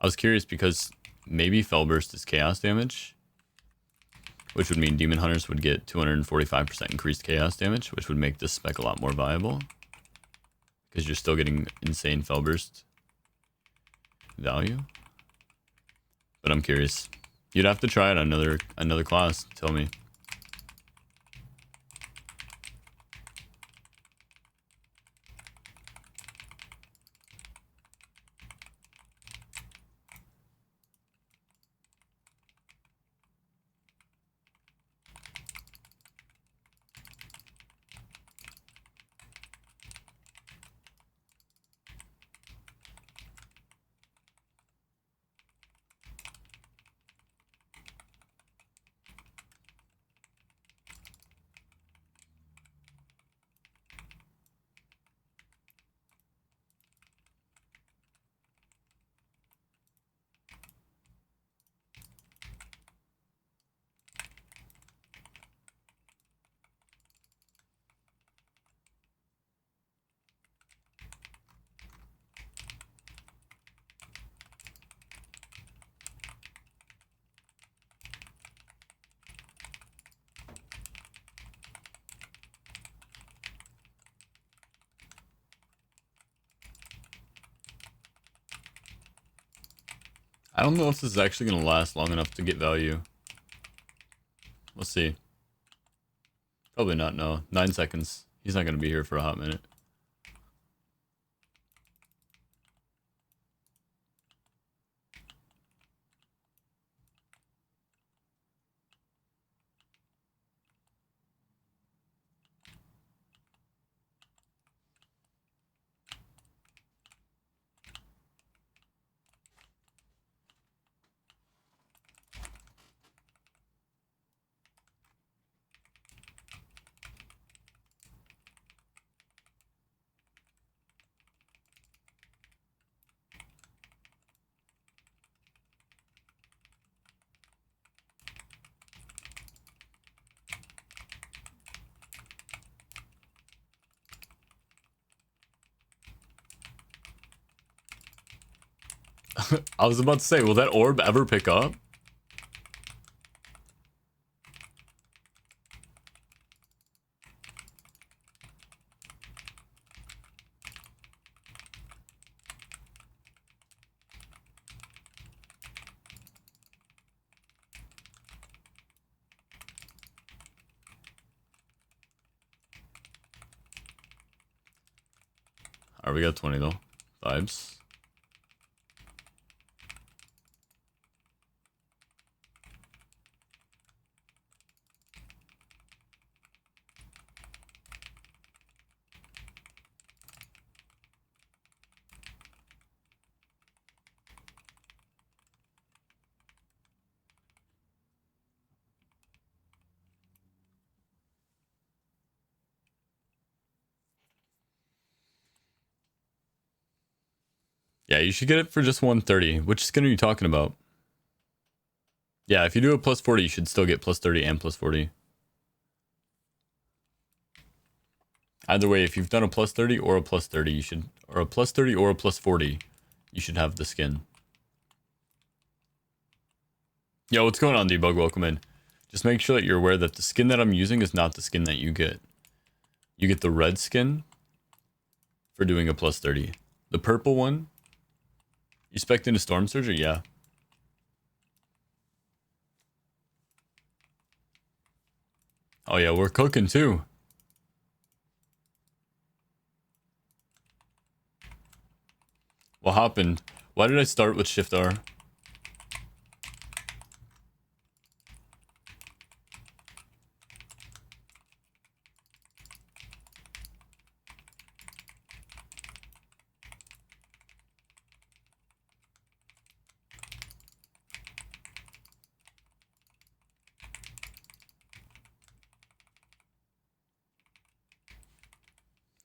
I was curious because maybe Fellburst is chaos damage, which would mean Demon Hunters would get 245% increased chaos damage, which would make this spec a lot more viable. Because you're still getting insane Fellburst value. But I'm curious. You'd have to try it on another class. Tell me. I don't know if this is actually going to last long enough to get value. We'll see. Probably not, no. 9 seconds. He's not going to be here for a hot minute. I was about to say, will that orb ever pick up? Alright, we got 20 though. Vibes. Yeah, you should get it for just 130. Which skin are you talking about? Yeah, if you do a plus 40, you should still get plus 30 and plus 40. Either way, if you've done a plus 30 or a plus 30, you should, or a plus 30 or a plus 40, you should have the skin. Yo, what's going on, Debug? Welcome in. Just make sure that you're aware that the skin that I'm using is not the skin that you get. You get the red skin for doing a plus 30. The purple one, you spec'd into Storm Surger? Yeah. Oh yeah, we're cooking too. What happened? Why did I start with Shift R?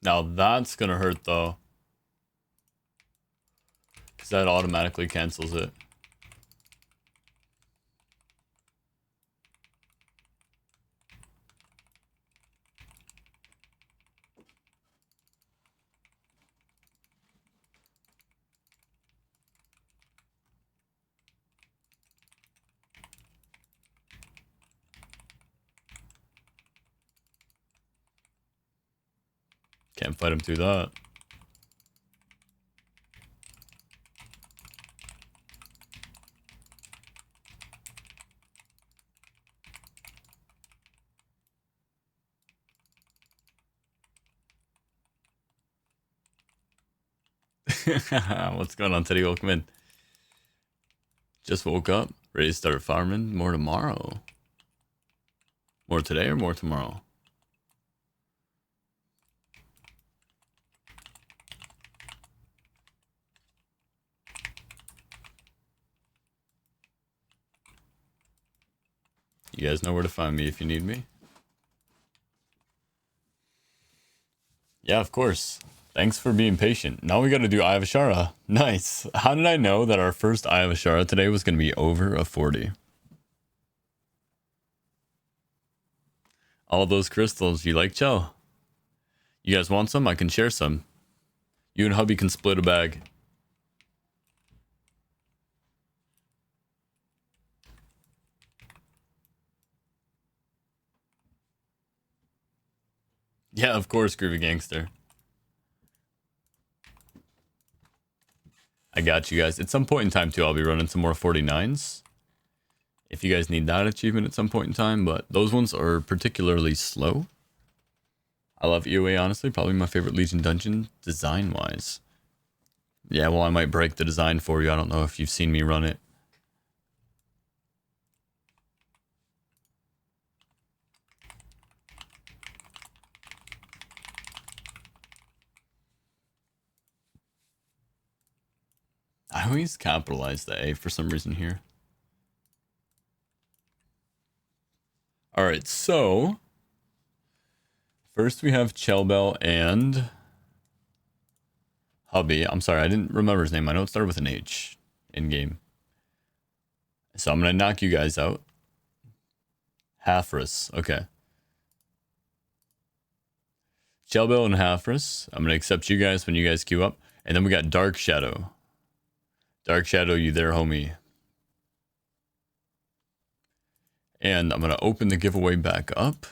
Now that's gonna hurt though. Because that automatically cancels it. Can't fight him through that. What's going on, Teddy? Welcome in. Just woke up, ready to start farming. More tomorrow. More today or more tomorrow? You guys know where to find me if you need me. Yeah, of course. Thanks for being patient. Now we gotta do Eye of Ashara. Nice. How did I know that our first Eye of Ashara today was gonna be over a 40? All those crystals, you like, Joe? You guys want some? I can share some. You and hubby can split a bag. Yeah, of course, Groovy Gangster. I got you guys. At some point in time, too, I'll be running some more 49s. If you guys need that achievement at some point in time, but those ones are particularly slow. I love EOA, honestly. Probably my favorite Legion dungeon, design-wise. Yeah, well, I might break the design for you. I don't know if you've seen me run it. I always capitalize the A for some reason here. Alright, so... First we have Chelbel and... Hubby. I'm sorry, I didn't remember his name. I know it started with an H in-game. So I'm going to knock you guys out. Halfrus. Okay. Chelbel and Halfrus. I'm going to accept you guys when you guys queue up. And then we got Dark Shadow. Dark Shadow, you there, homie. And I'm going to open the giveaway back up.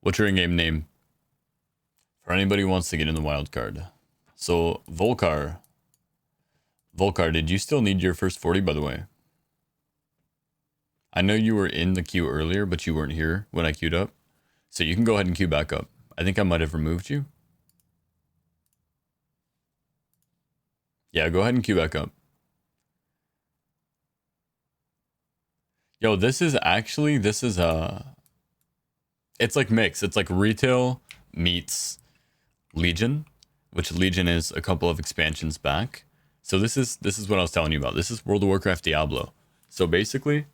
What's your in-game name? For anybody who wants to get in the wild card. So, Volkar. Volkar, did you still need your first 40, by the way? I know you were in the queue earlier, but you weren't here when I queued up. So you can go ahead and queue back up. I think I might have removed you. Yeah, go ahead and queue back up. Yo, this is it's like mix. It's like retail meets Legion, which Legion is a couple of expansions back. So this is what I was telling you about. This is World of Warcraft Diablo. So basically,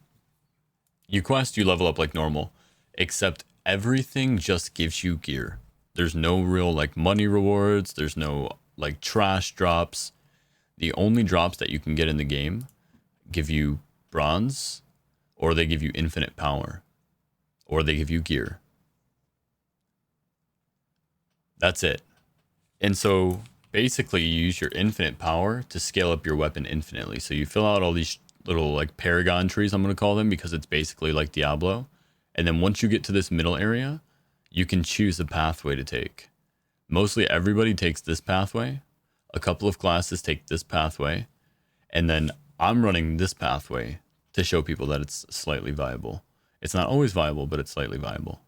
you quest, you level up like normal, except everything just gives you gear. There's no real like money rewards. There's no like trash drops. The only drops that you can get in the game give you bronze, or they give you infinite power, or they give you gear. That's it. And so basically you use your infinite power to scale up your weapon infinitely. So you fill out all these little like paragon trees, I'm going to call them, because it's basically like Diablo. And then once you get to this middle area, you can choose a pathway to take. Mostly everybody takes this pathway. A couple of classes take this pathway. And then I'm running this pathway to show people that it's slightly viable. It's not always viable, but it's slightly viable.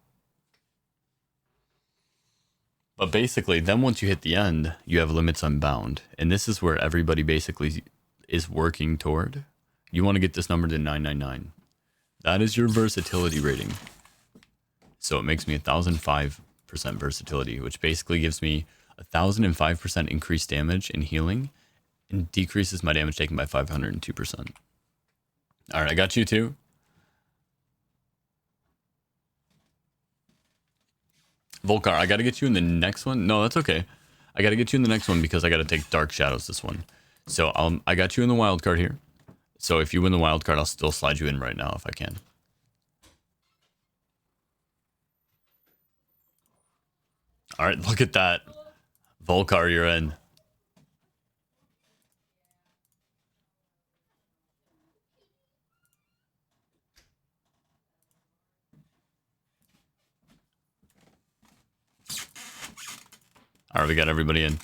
But basically, then once you hit the end, you have limits unbound. And this is where everybody basically is working toward. You want to get this number to 999. That is your versatility rating. So it makes me 1,005% versatility, which basically gives me 1,005% increased damage and healing and decreases my damage taken by 502%. All right, I got you too. Volcar, I got to get you in the next one. No, that's okay. I got to get you in the next one because I got to take Dark Shadows this one. So I got you in the wild card here. So if you win the wild card, I'll still slide you in right now if I can. All right, look at that. Volcar, you're in. All right, we got everybody in.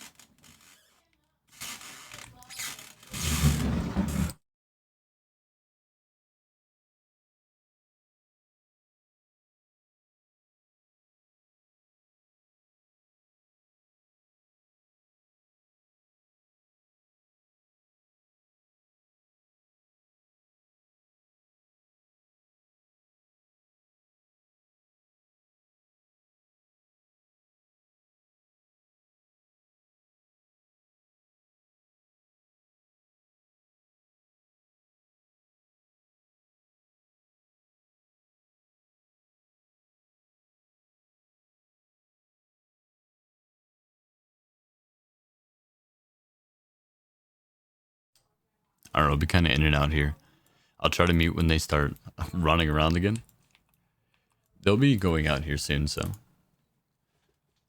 I don't know, it'll be kind of in and out here. I'll try to mute when they start running around again. They'll be going out here soon, so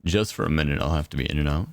just for a minute, I'll have to be in and out.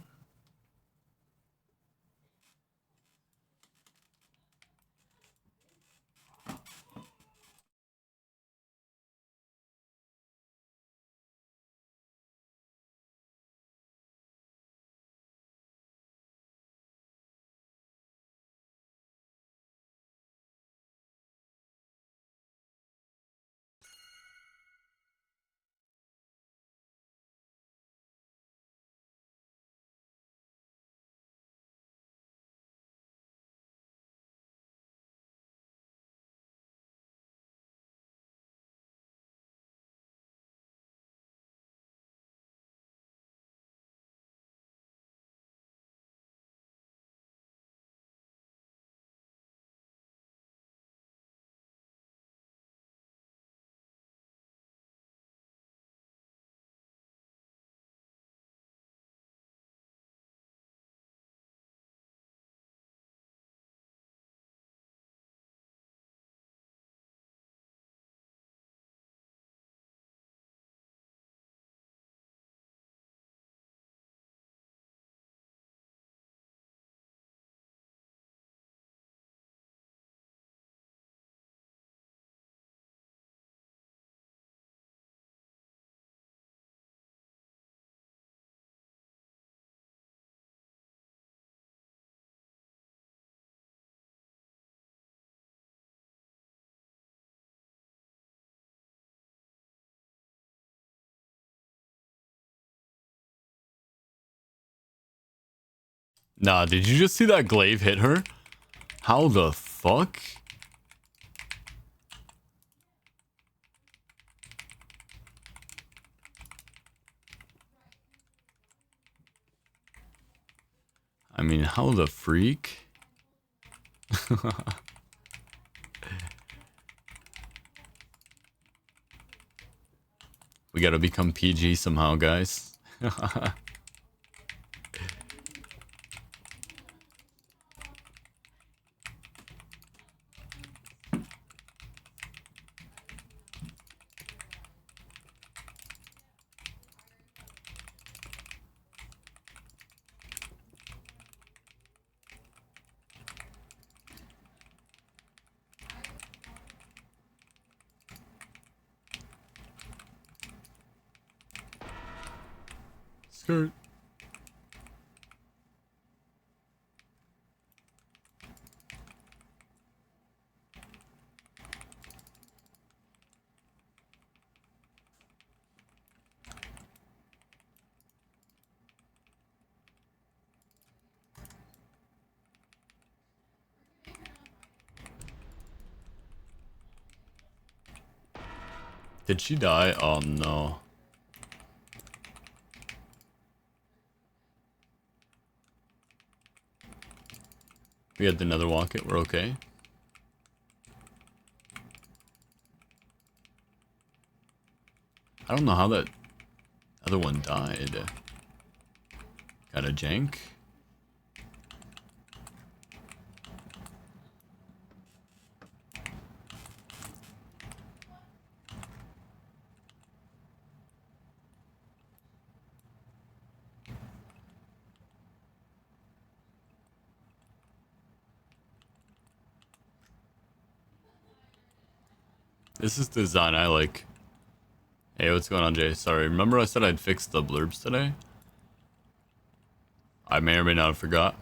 Nah, did you just see that glaive hit her? How the fuck? I mean, how the freak? We gotta become PG somehow, guys. Skirt. Did she die? Oh no. We had another walk it, we're okay. I don't know how that other one died. Got a jank. This is the design I like. Hey, what's going on, Jay? Sorry, remember I said I'd fix the blurbs today? I may or may not have forgot.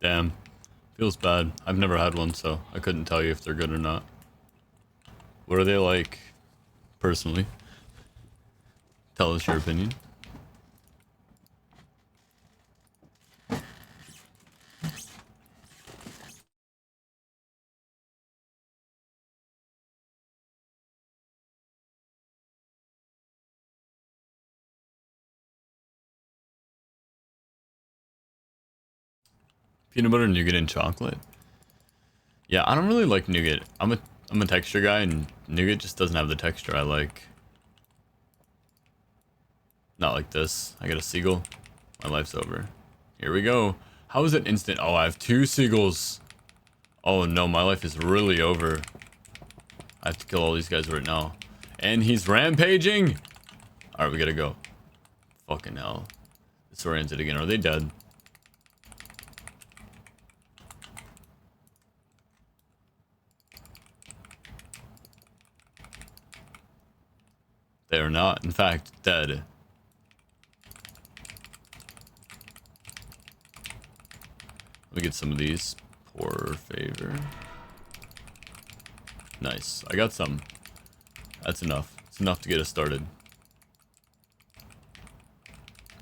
Damn. Feels bad. I've never had one, so I couldn't tell you if they're good or not. What are they like, personally? Tell us your opinion. Peanut butter, nougat, and chocolate. Yeah, I don't really like nougat. I'm a texture guy, and nougat just doesn't have the texture I like. Not like this. I got a seagull. My life's over. Here we go. How is it instant? Oh, I have 2 seagulls. Oh no, my life is really over. I have to kill all these guys right now. And he's rampaging! Alright, we gotta go. Fucking hell. Disoriented again. Are they dead? They are not, in fact, dead. Let me get some of these. Poor favor. Nice. I got some. That's enough. It's enough to get us started.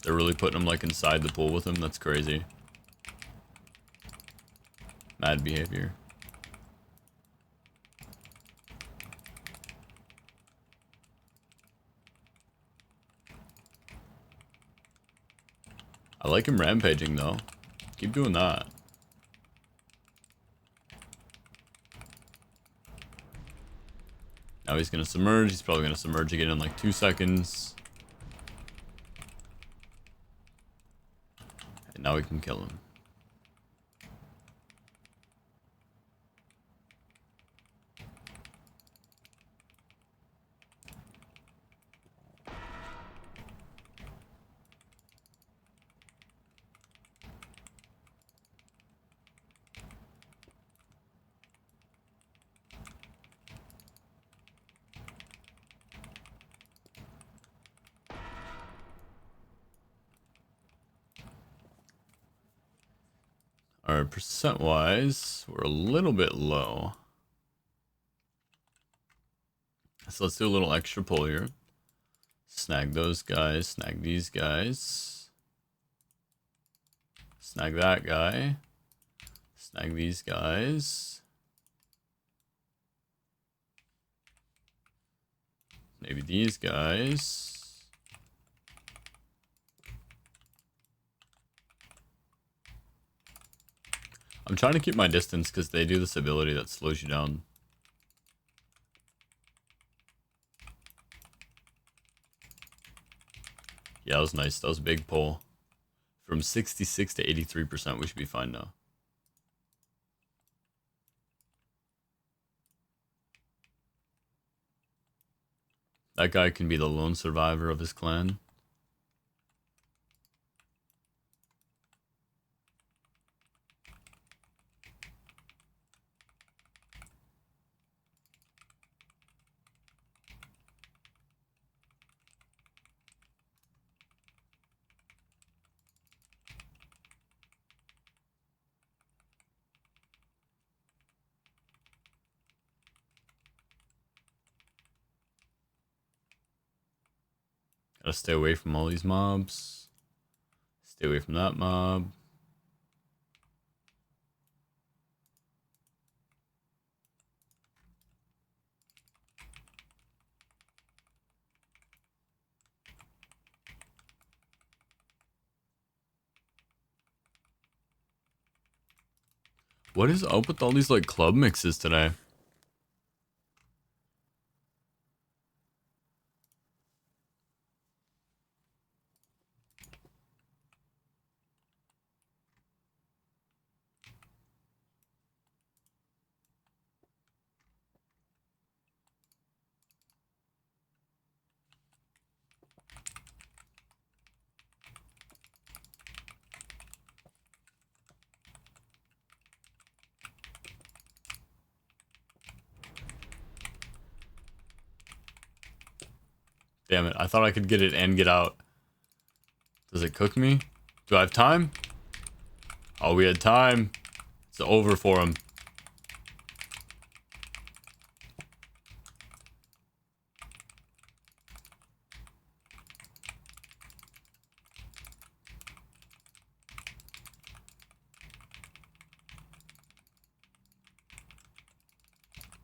They're really putting them like inside the pool with him. That's crazy. Mad behavior. I like him rampaging though. Keep doing that. Now he's gonna submerge. He's probably gonna submerge again in like 2 seconds. And now we can kill him. Alright, percent-wise, we're a little bit low. So let's do a little extra pull here. Snag those guys, snag these guys. Snag that guy. Snag these guys. Maybe these guys. I'm trying to keep my distance because they do this ability that slows you down. Yeah, that was nice. That was a big pull. From 66 to 83%, we should be fine now. That guy can be the lone survivor of his clan. Gotta stay away from all these mobs. Stay away from that mob. What is up with all these like club mixes today? Damn it, I thought I could get it and get out. Does it cook me? Do I have time? Oh, we had time. It's over for him.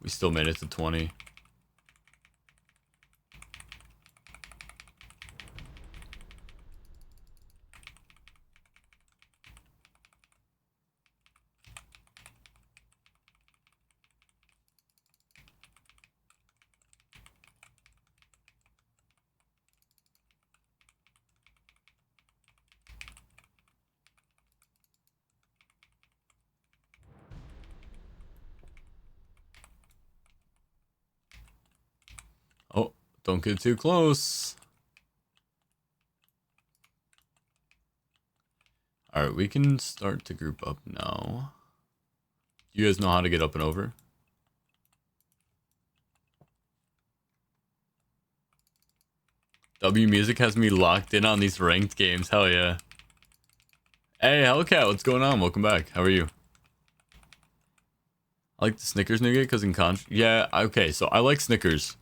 We still made it to 20. Oh, don't get too close. Alright, we can start to group up now. You guys know how to get up and over? W Music has me locked in on these ranked games. Hell yeah. Hey, Hellcat, what's going on? Welcome back. How are you? I like the Snickers nougat because in yeah, okay, so I like Snickers.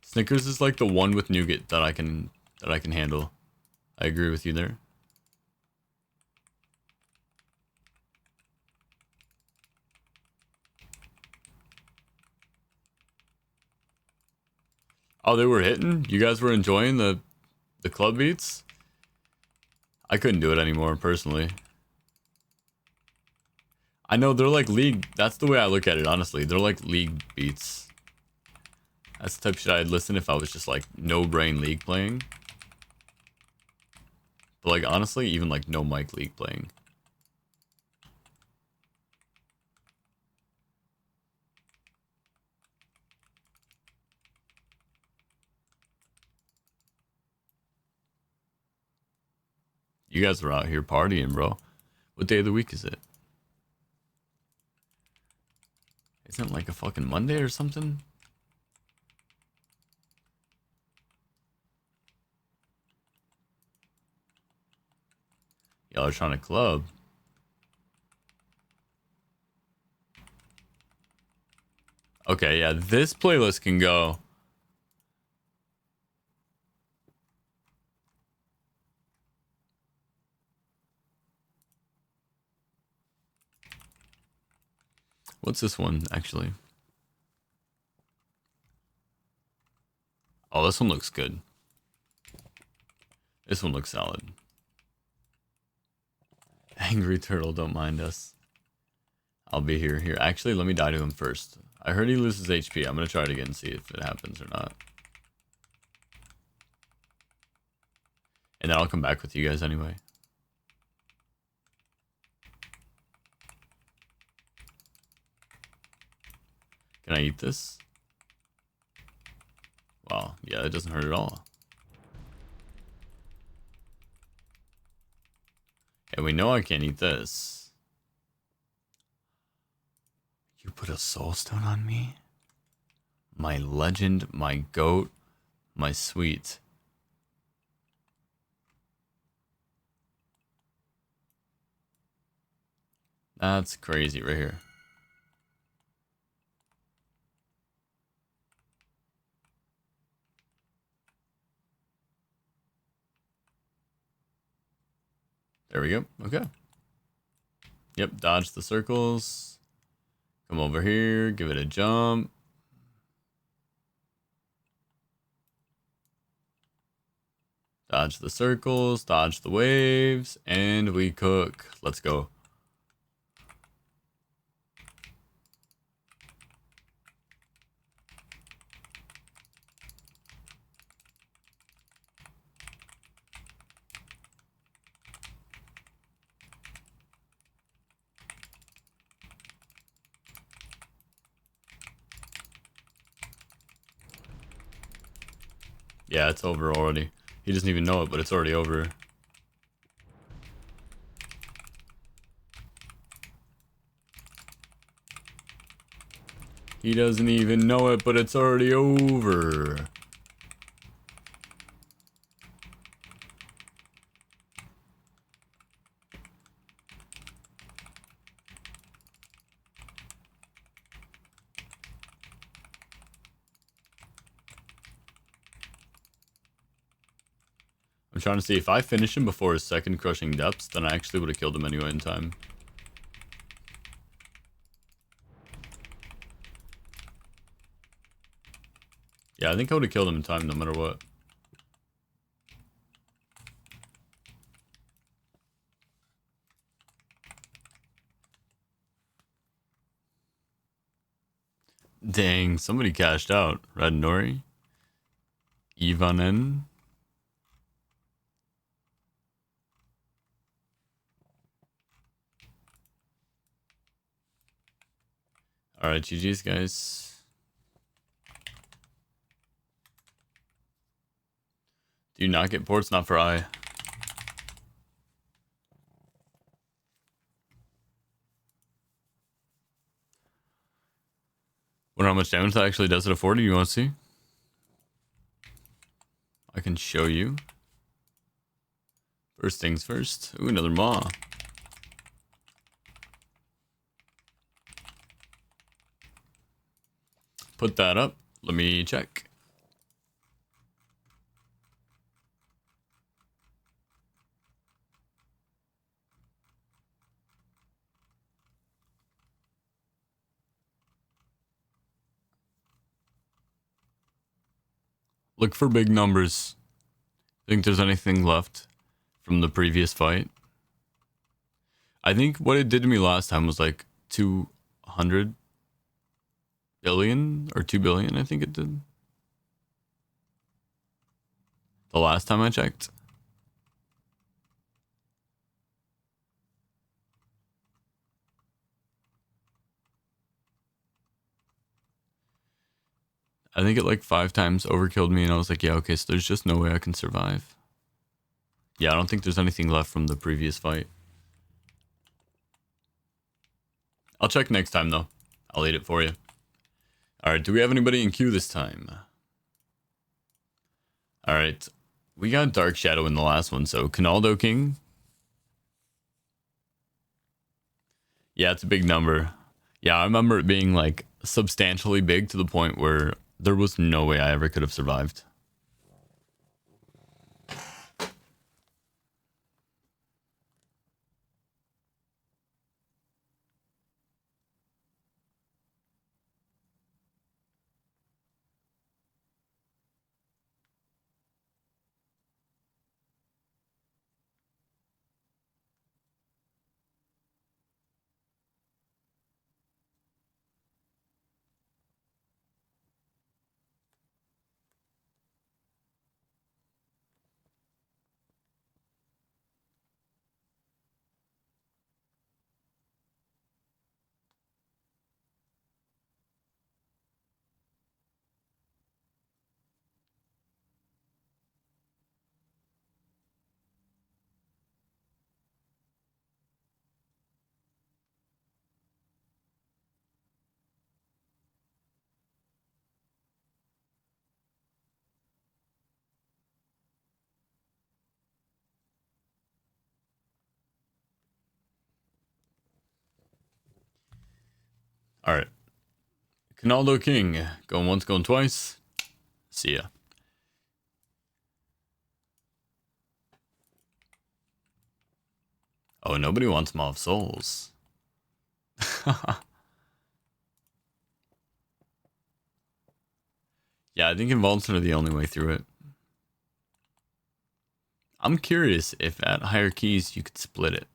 Snickers is like the one with nougat that I can handle. I agree with you there. Oh, they were hitting? You guys were enjoying the club beats? I couldn't do it anymore, personally. I know they're like league. That's the way I look at it, honestly. They're like league beats. That's the type of shit I'd listen if I was just like no brain league playing. But like honestly, even like no mic league playing. You guys are out here partying, bro. What day of the week is it? Isn't it like a fucking Monday or something? Y'all are trying to club. Okay, yeah, this playlist can go. What's this one, actually? Oh, this one looks good. This one looks solid. Angry Turtle, don't mind us. I'll be here. Here, actually, let me die to him first. I heard he loses HP. I'm gonna try it again and see if it happens or not. And then I'll come back with you guys anyway. Can I eat this? Wow, yeah, it doesn't hurt at all. And we know I can't eat this. You put a soul stone on me? My legend, my goat, my sweet. That's crazy right here. There we go. Okay. Yep, dodge the circles. Come over here, give it a jump. Dodge the circles, dodge the waves, and we cook. Let's go. Yeah, it's over already. He doesn't even know it, but it's already over. He doesn't even know it, but it's already over. I'm trying to see if I finish him before his second crushing depths, then I actually would have killed him anyway in time. Yeah, I think I would have killed him in time no matter what. Dang, somebody cashed out. Red Nori. Ivanen. Alright, GG's, guys. Do you not get ports? Not for I. Wonder how much damage that actually does at a 40. You want to see? I can show you. First things first. Ooh, another maw. Put that up. Let me check. Look for big numbers. Think there's anything left from the previous fight. I think what it did to me last time was like 200 billion or 2 billion, I think it did. The last time I checked. I think it like 5 times overkilled me, and I was like, yeah, okay, so there's just no way I can survive. Yeah, I don't think there's anything left from the previous fight. I'll check next time, though. I'll eat it for you. Alright, do we have anybody in queue this time? Alright, we got Dark Shadow in the last one, so Canaldo King. Yeah, it's a big number. Yeah, I remember it being like substantially big to the point where there was no way I ever could have survived. Alright. Canaldo King. Going once, going twice. See ya. Oh, nobody wants Maw of Souls. Yeah, I think Involts are the only way through it. I'm curious if at higher keys you could split it.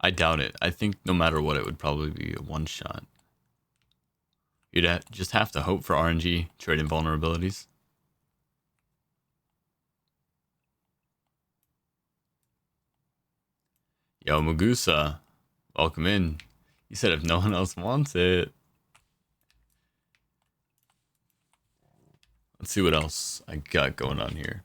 I doubt it. I think no matter what, it would probably be a one-shot. You'd just have to hope for RNG, trade invulnerabilities. Yo, Mugusa, welcome in. You said if no one else wants it. Let's see what else I got going on here.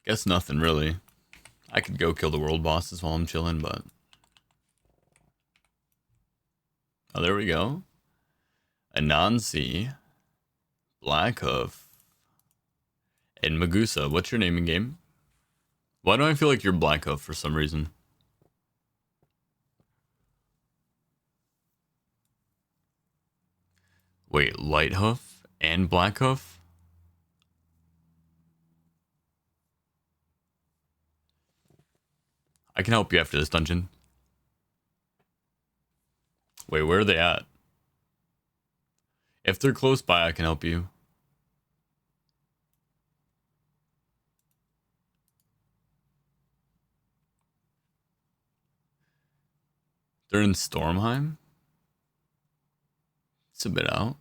Guess nothing really. I could go kill the world bosses while I'm chilling, but... Oh, there we go. Anansi, Blackhoof, and Magusa. What's your name in game? Why do I feel like you're Blackhoof for some reason? Wait, Lighthoof and Blackhoof? I can help you after this dungeon. Wait, where are they at? If they're close by, I can help you. They're in Stormheim? It's a bit out.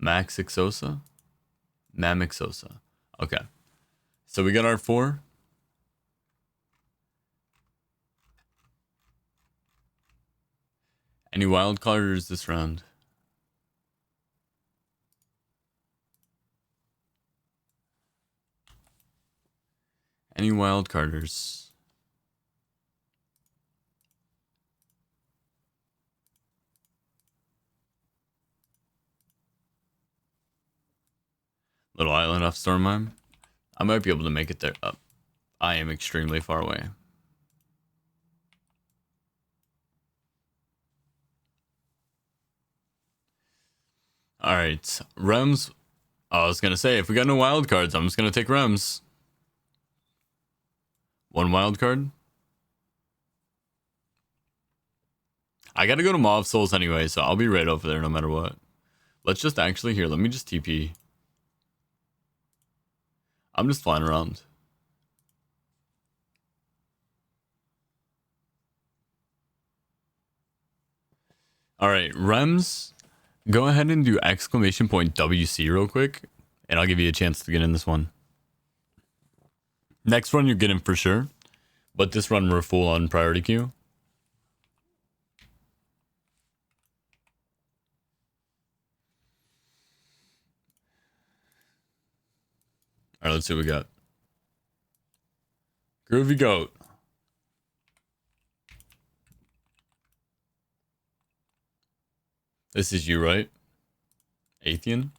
Maxixosa? Mamixosa. Okay. So we got our 4. Any wild carders this round? Any wild carders? Little island off Stormheim? I might be able to make it there. I am extremely far away. Alright. Rems, I was gonna say, if we got no wild cards, I'm just gonna take Rems. One wild card. I gotta go to Maw of Souls anyway, so I'll be right over there no matter what. Let's just actually here. Let me just TP. I'm just flying around. All right, Rems. Go ahead and do exclamation point WC real quick, and I'll give you a chance to get in this one. Next run you're getting for sure, but this run we're full on priority queue. All right, let's see what we got. Groovy Goat. This is you, right? Athean?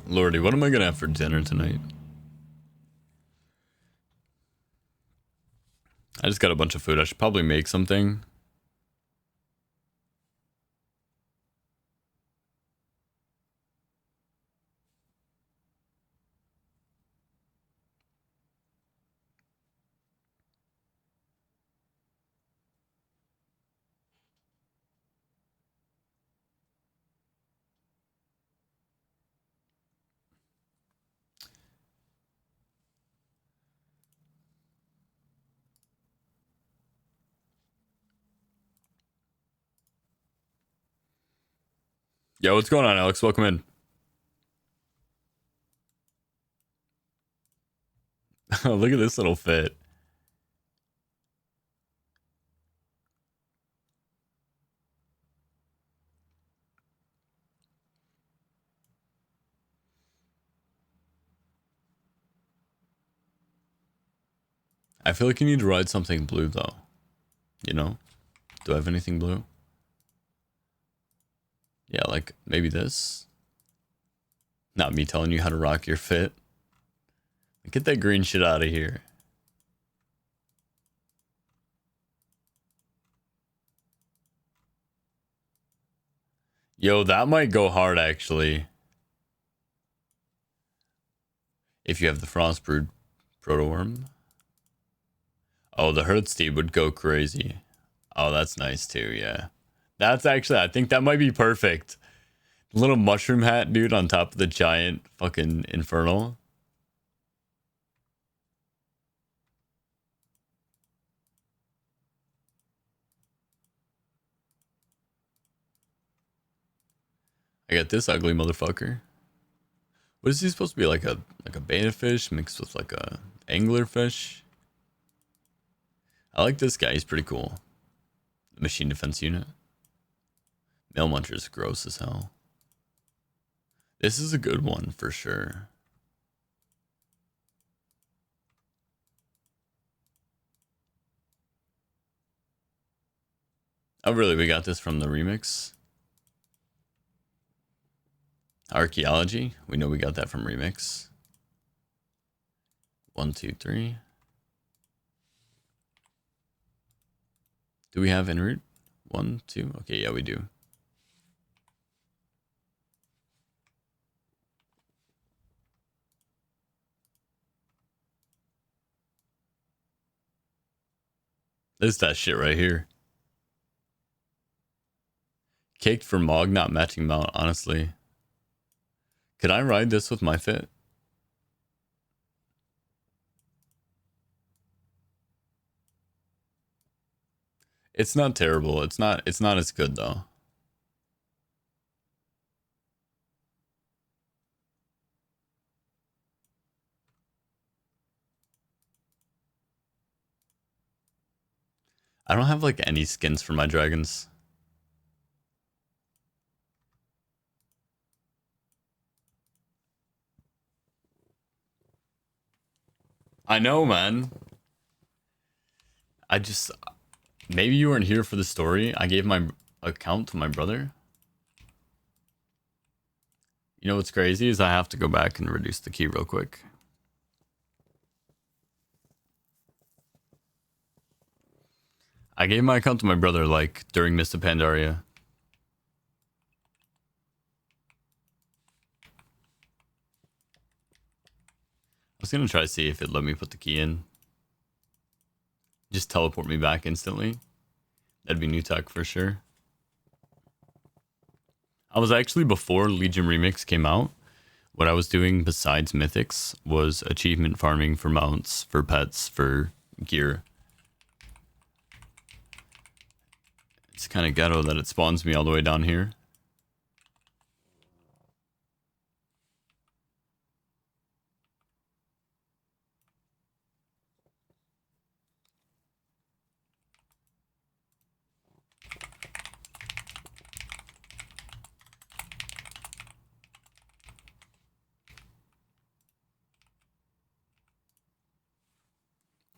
Lordy, what am I gonna have for dinner tonight? I just got a bunch of food. I should probably make something. Yo, what's going on, Alex? Welcome in. Look at this little fit. I feel like you need to ride something blue, though. You know? Do I have anything blue? Yeah, like maybe this. Not me telling you how to rock your fit. Get that green shit out of here. Yo, that might go hard, actually. If you have the Frostbrood Protoworm. Oh, the Hearthsteed would go crazy. Oh, that's nice too, yeah. That's actually, I think that might be perfect. Little mushroom hat, dude, on top of the giant fucking Infernal. I got this ugly motherfucker. What is he supposed to be, like a beta fish mixed with like a angler fish? I like this guy, he's pretty cool. The machine defense unit. Mail Muncher's gross as hell. This is a good one for sure. Oh really, we got this from the remix? Archaeology, we know we got that from remix. 1, 2, 3. Do we have en route? 1, 2. Okay, yeah, we do. This is that shit right here. Caked for Mog, not matching mount, honestly. Could I ride this with my fit? It's not terrible. It's not as good though. I don't have like any skins for my dragons. I know, man. I just maybe you weren't here for the story. I gave my account to my brother. You know what's crazy is I have to go back and reduce the key real quick. I gave my account to my brother like during Mr. Pandaria. I was gonna try to see if it let me put the key in. Just teleport me back instantly. That'd be new tech for sure. I was actually, before Legion Remix came out, what I was doing besides mythics was achievement farming for mounts, for pets, for gear. It's kind of ghetto that it spawns me all the way down here.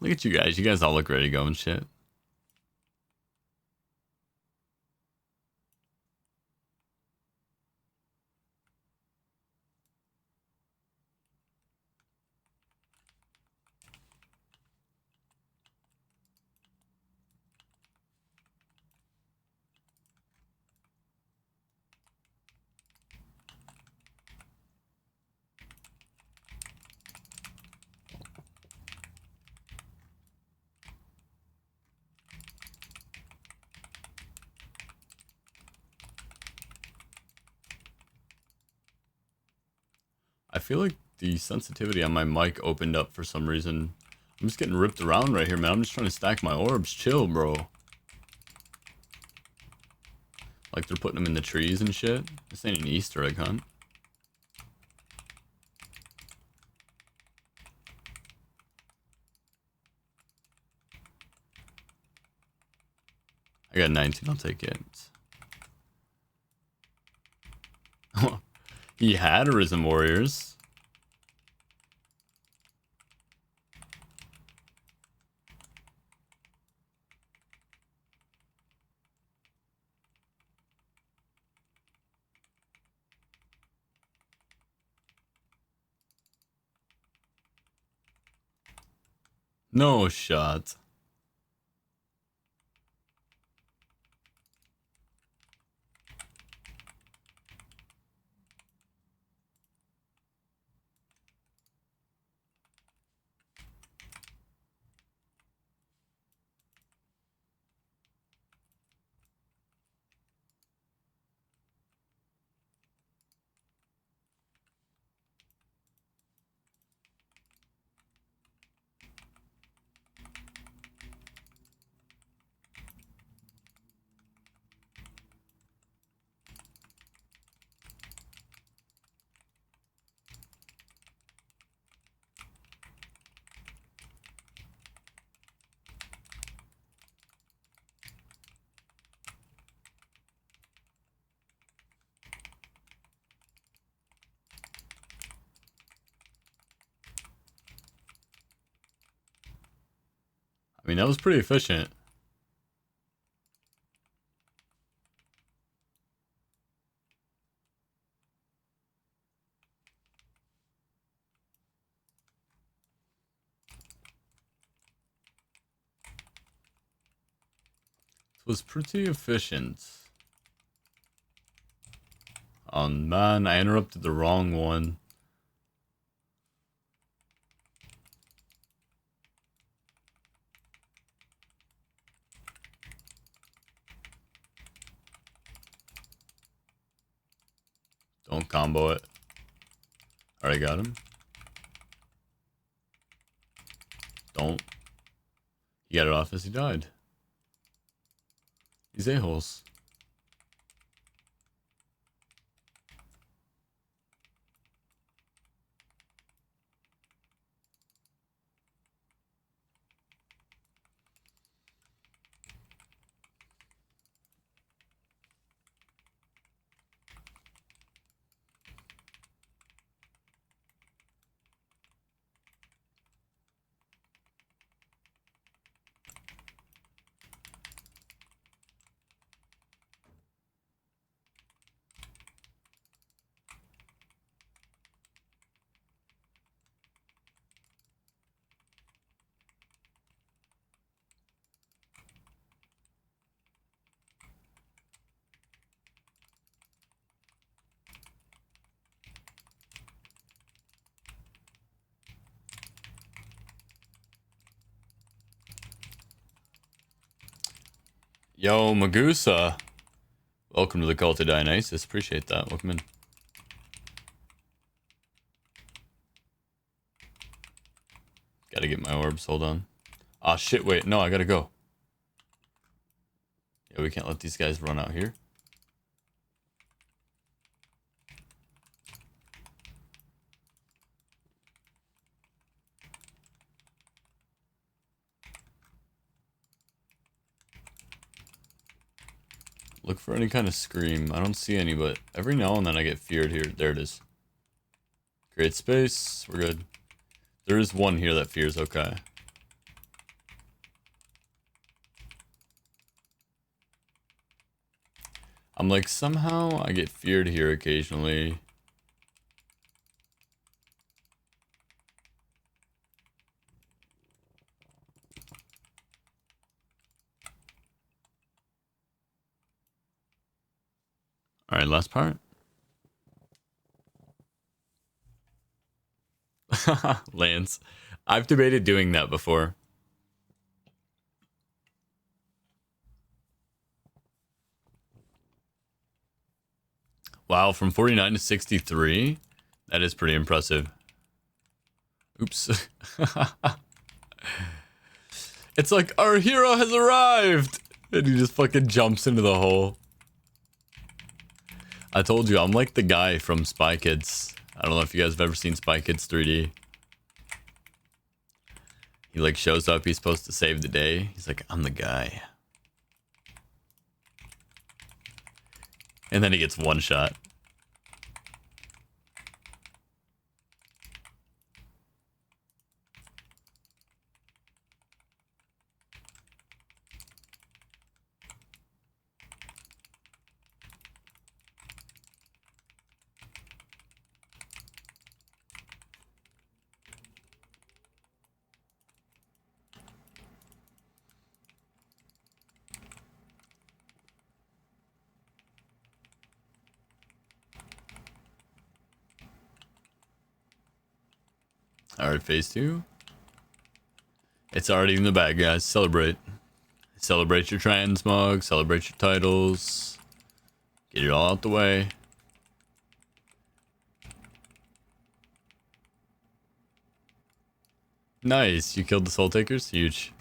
Look at you guys. You guys all look ready to go and shit. I feel like the sensitivity on my mic opened up for some reason. I'm just getting ripped around right here, man. I'm just trying to stack my orbs. Chill, bro. Like they're putting them in the trees and shit. This ain't an Easter egg hunt. I got 19, I'll take it. He had Arisen Warriors. No shot. I mean, that was pretty efficient. It was pretty efficient. Oh man, I interrupted the wrong one. Don't combo it. Alright, got him. Don't. He got it off as he died. These a-holes. Yo, Magusa. Welcome to the Cult of Dionysus. Appreciate that. Welcome in. Gotta get my orbs. Hold on. Ah, shit. Wait. No, I gotta go. Yeah, we can't let these guys run out here. Look for any kind of scream. I don't see any, but every now and then I get feared here. There it is. Create space. We're good. There is one here that fears. Okay. I'm like, somehow I get feared here occasionally. All right, last part. Lance. I've debated doing that before. Wow, from 49 to 63? That is pretty impressive. Oops. It's like, our hero has arrived! And he just fucking jumps into the hole. I told you, I'm like the guy from Spy Kids. I don't know if you guys have ever seen Spy Kids 3D. He like shows up, he's supposed to save the day. He's like, I'm the guy. And then he gets one shot. Alright, phase 2. It's already in the bag, guys. Celebrate. Celebrate your transmog, celebrate your titles. Get it all out the way. Nice, you killed the Soul Takers? Huge.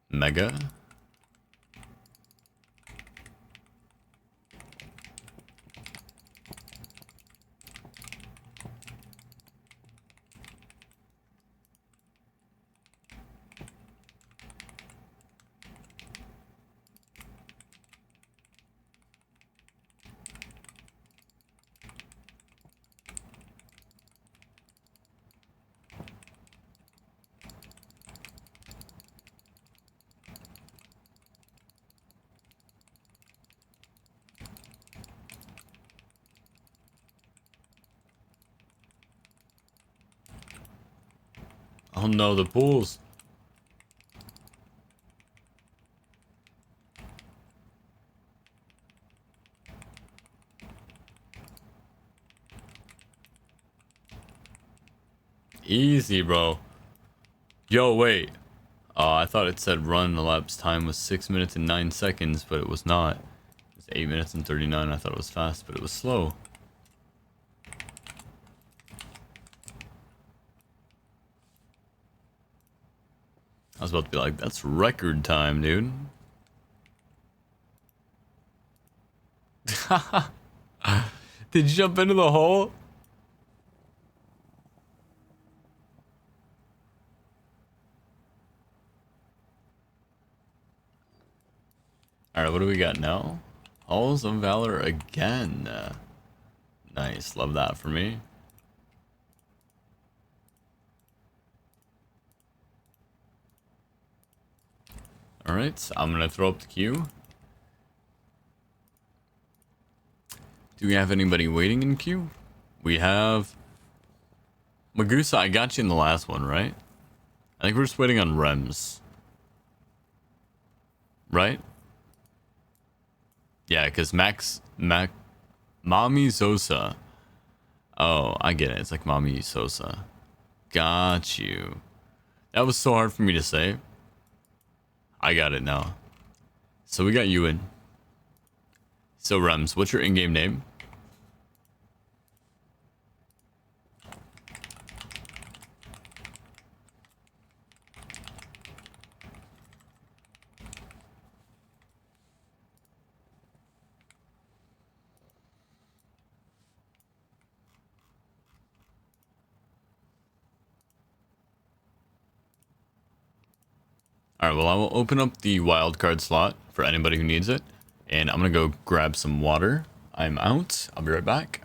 Mega. Oh no, the pools. Easy, bro. Yo, wait. I thought it said run elapsed time was 6 minutes and 9 seconds, but it was not. It was 8 minutes and 39. I thought it was fast, but it was slow. I was about to be like, that's record time, dude. Did you jump into the hole? Alright, what do we got now? Halls of Valor again. Nice, love that for me. Alright, so I'm gonna throw up the queue. Do we have anybody waiting in queue? We have... Magusa, I got you in the last one, right? I think we're just waiting on Rems. Right? Yeah, because Mami Sosa. Oh, I get it. It's like Mami Sosa. Got you. That was so hard for me to say. I got it now. So we got Ewan. So Rems, what's your in-game name? All right, well, I will open up the wildcard slot for anybody who needs it. And I'm going to go grab some water. I'm out. I'll be right back.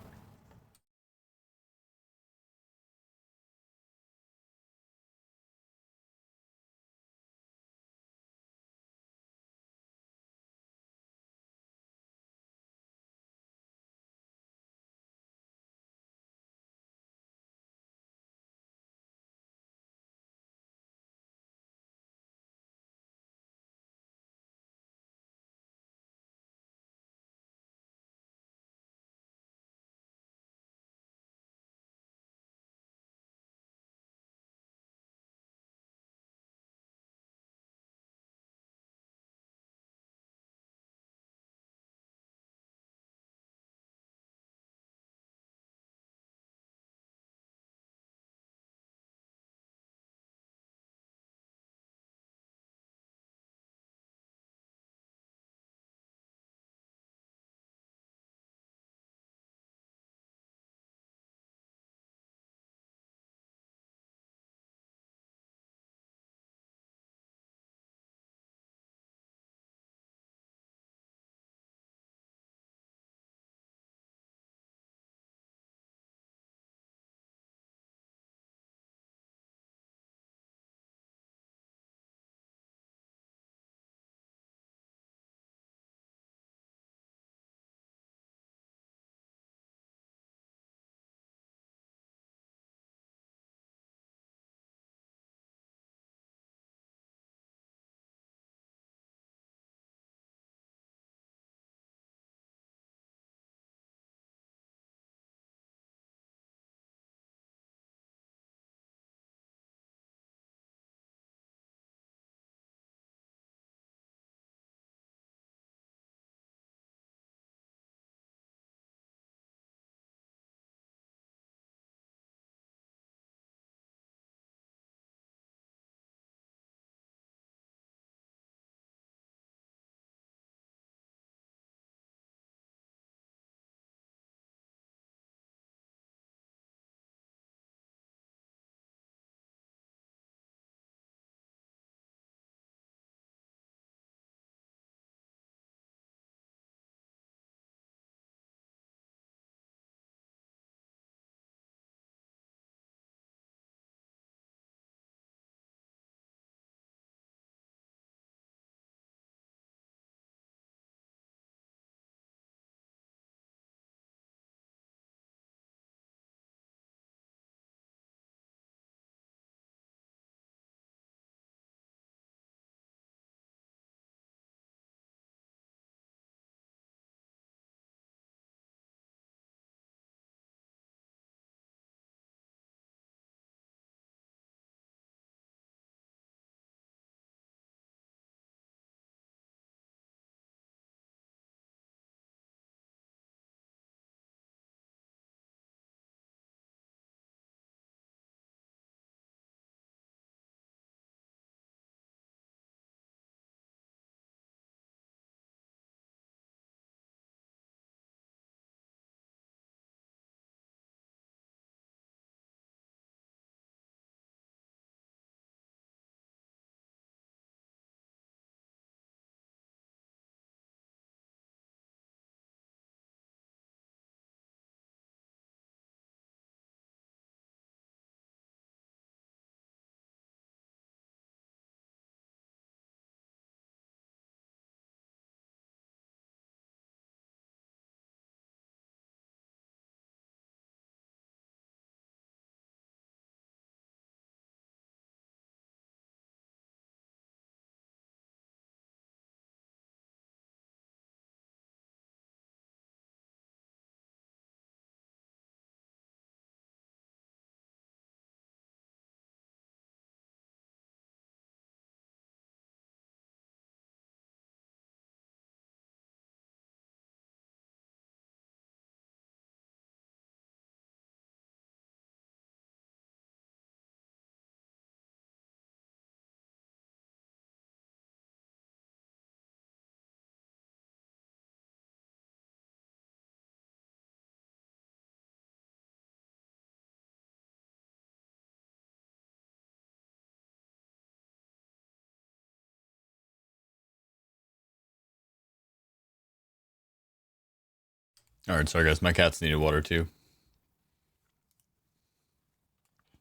Alright, sorry guys, my cats needed water too.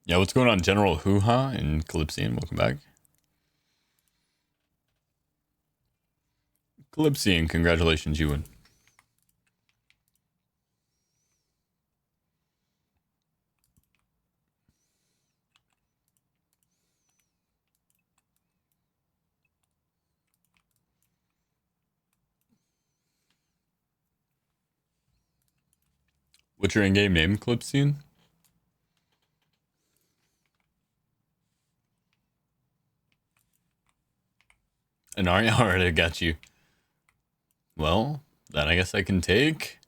Yeah, what's going on, General Hoo-Ha and Calypsian? Welcome back. Calypsian, congratulations, you win. What's your in-game name, Calypsian? Anaria, alright, I got you. Well, then I guess I can take...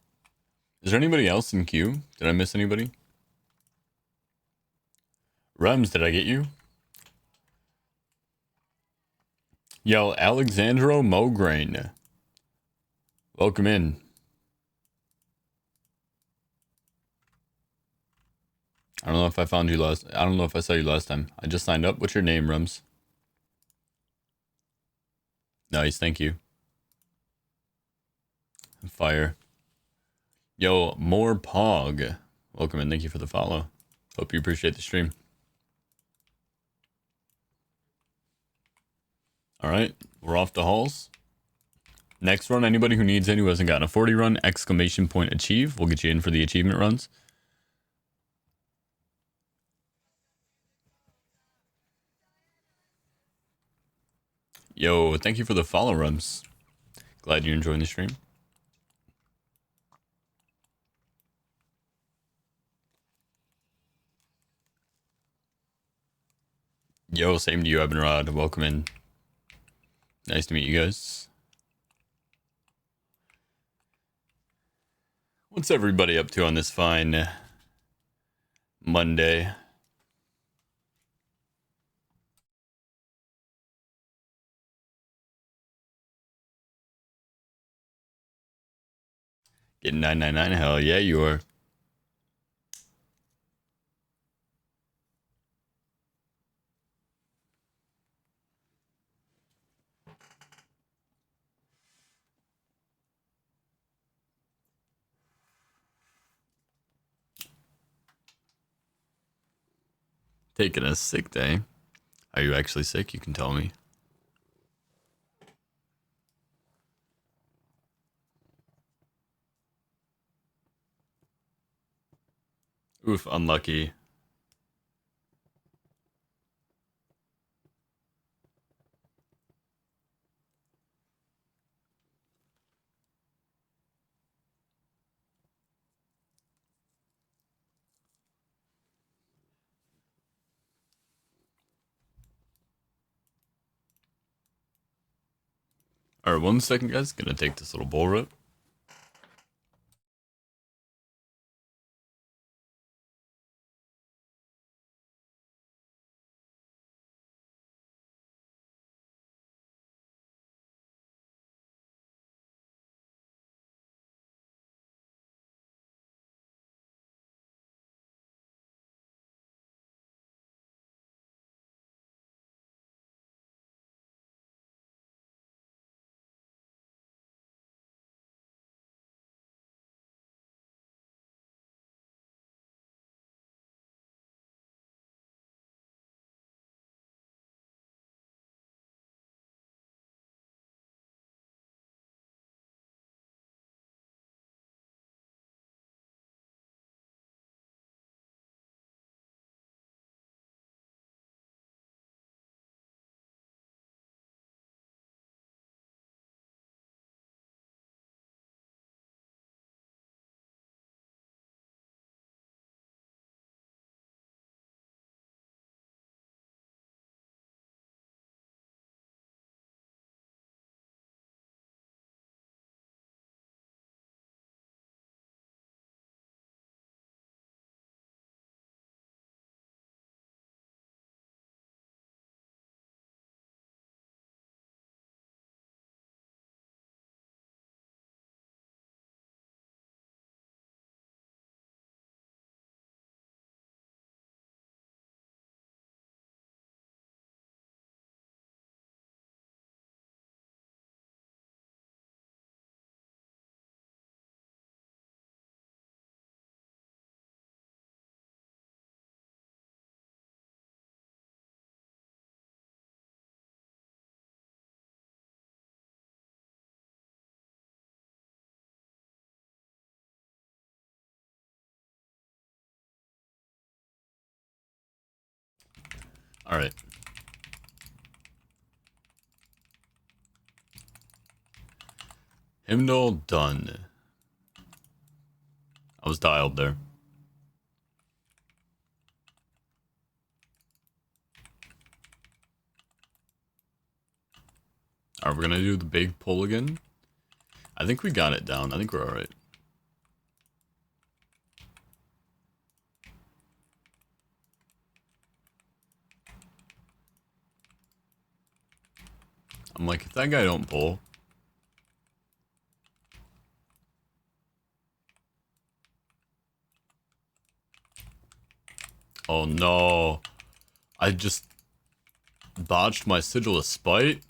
Is there anybody else in queue? Did I miss anybody? Rems, did I get you? Yo, Alexandro Mograine. Welcome in. I don't know if I found you last... I don't know if I saw you last time. I just signed up. What's your name, Rems? Nice, thank you. Fire. Yo, more Pog. Welcome in, thank you for the follow. Hope you appreciate the stream. Alright, we're off to halls. Next run, anybody who needs any who hasn't gotten a 40 run, exclamation point achieve. We'll get you in for the achievement runs. Yo, thank you for the follow, Rums. Glad you're enjoying the stream. Yo, same to you, Abinrod. Welcome in. Nice to meet you guys. What's everybody up to on this fine Monday? Getting 999? Hell yeah, you are. Taking a sick day. Are you actually sick? You can tell me. Oof, unlucky. Alright, 1 second, guys. Gonna take this little bull rope. Alright. Hymndall done. I was dialed there. Alright, we're gonna do the big pull again. I think we got it down. I think we're alright. I'm like, if that guy don't pull. Oh no. I just botched my Sigil of Spite.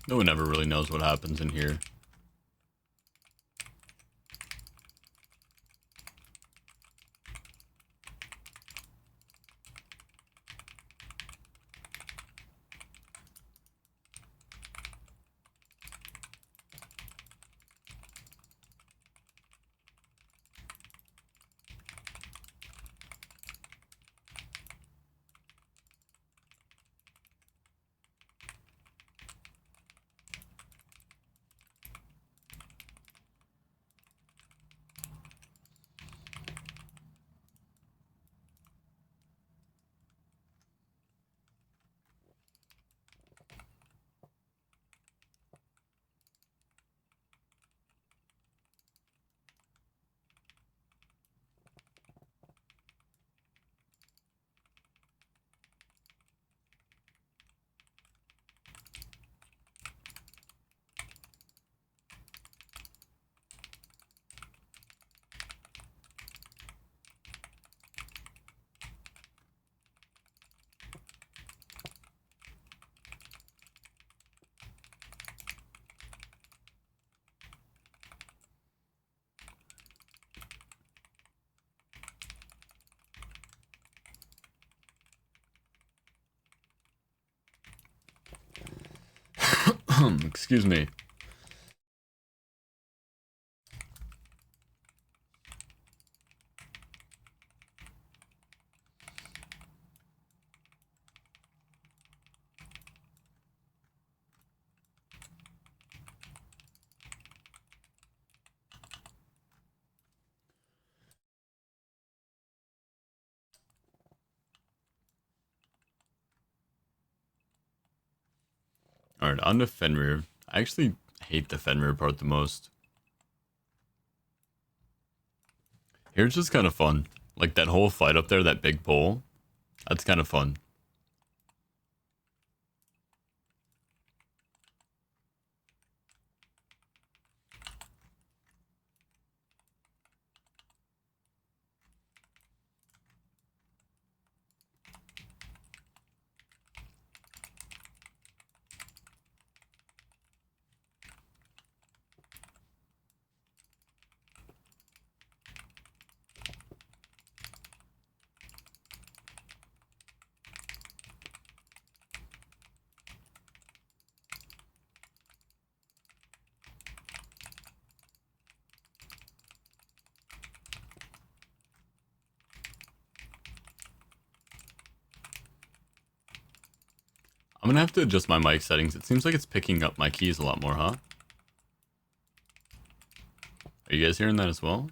No one ever really knows what happens in here. Excuse me. Alright, on to Fenrir. I actually hate the Fenrir part the most. Here's just kind of fun. Like that whole fight up there, that big pole. That's kind of fun. I'm gonna have to adjust my mic settings. It seems like it's picking up my keys a lot more, huh? Are you guys hearing that as well?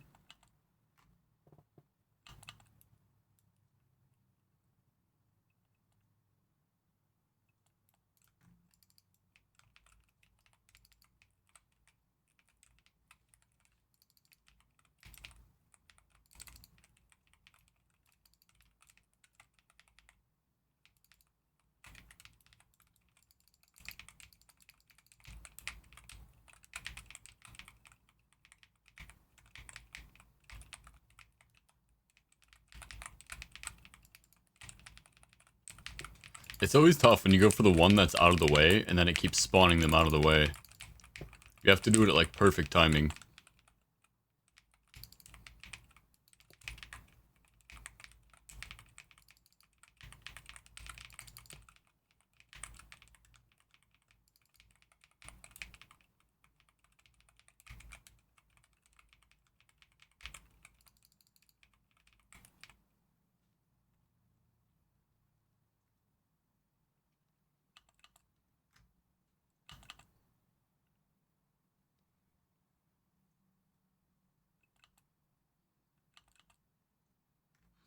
It's always tough when you go for the one that's out of the way, and then it keeps spawning them out of the way. You have to do it at, like, perfect timing.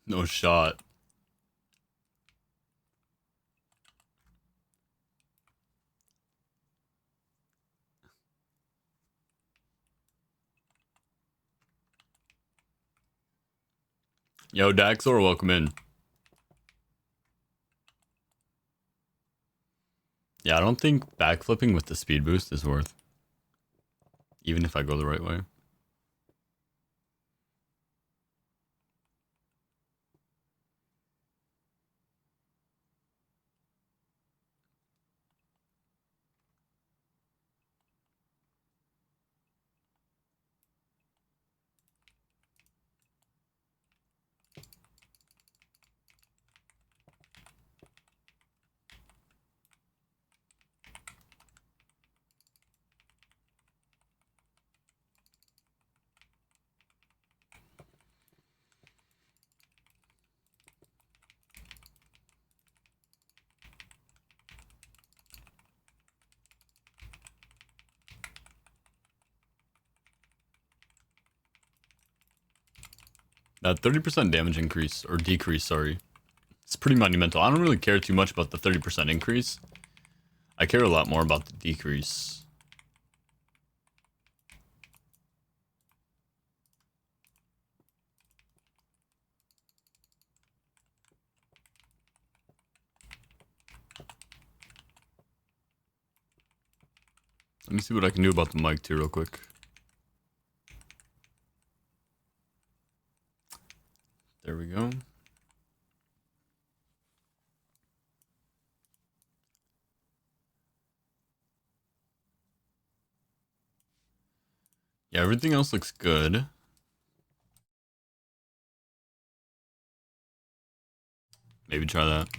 No shot. Yo, Daxor, welcome in. Yeah, I don't think backflipping with the speed boost is worth. Even if I go the right way. That 30% damage increase, or decrease, sorry. It's pretty monumental. I don't really care too much about the 30% increase. I care a lot more about the decrease. Let me see what I can do about the mic too real quick. There we go. Yeah, everything else looks good. Maybe try that.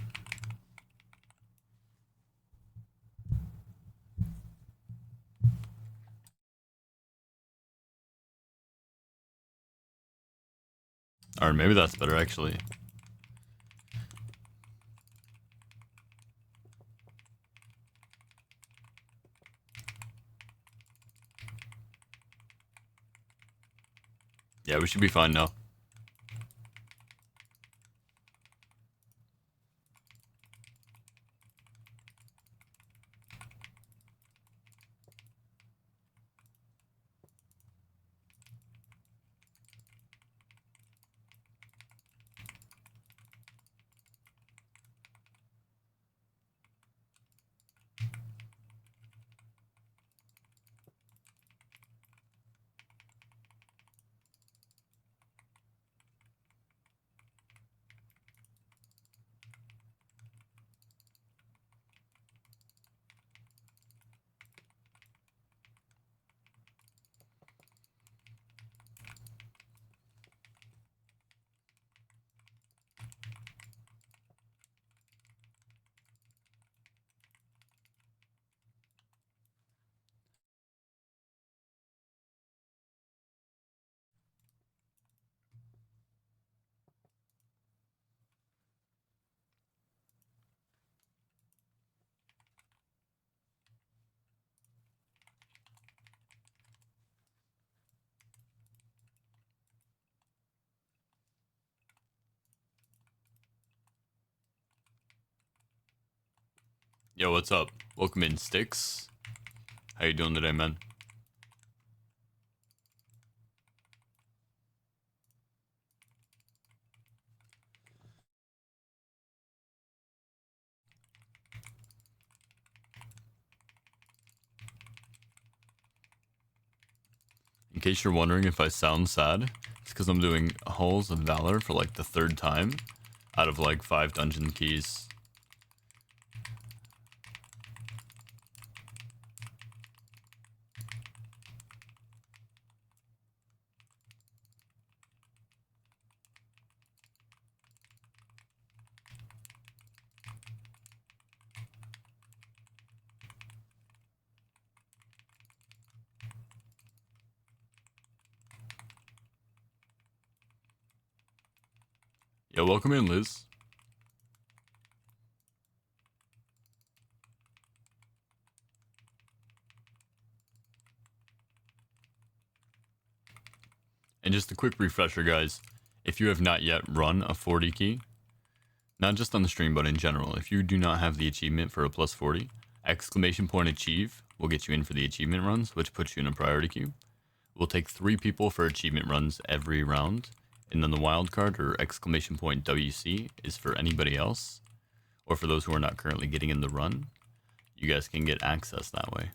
Or maybe that's better actually. Yeah, we should be fine now. Yo, what's up? Welcome in, Sticks. How you doing today, man? In case you're wondering if I sound sad, it's because I'm doing Halls of Valor for like the 3rd time out of like 5 dungeon keys. Yo, welcome in, Liz. And just a quick refresher, guys. if you have not yet run a 40 key, not just on the stream, but in general, if you do not have the achievement for a plus 40, exclamation point achieve will get you in for the achievement runs, which puts you in a priority queue. We'll take 3 people for achievement runs every round, and then the wild card or exclamation point WC is for anybody else, or for those who are not currently getting in the run. You guys can get access that way.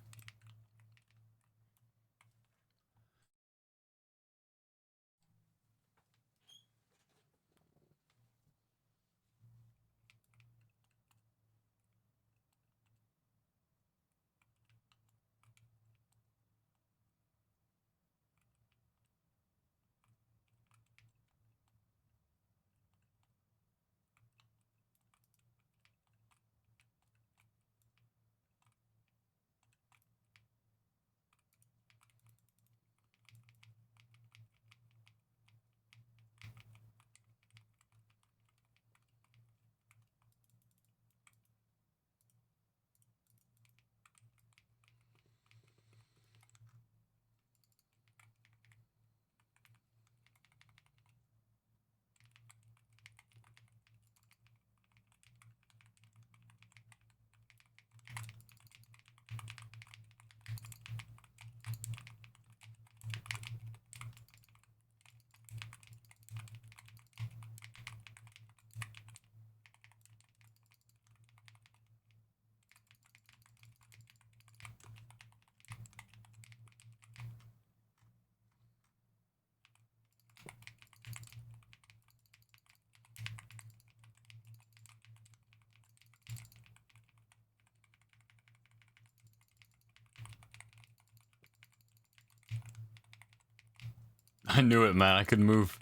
I knew it, man. I could move.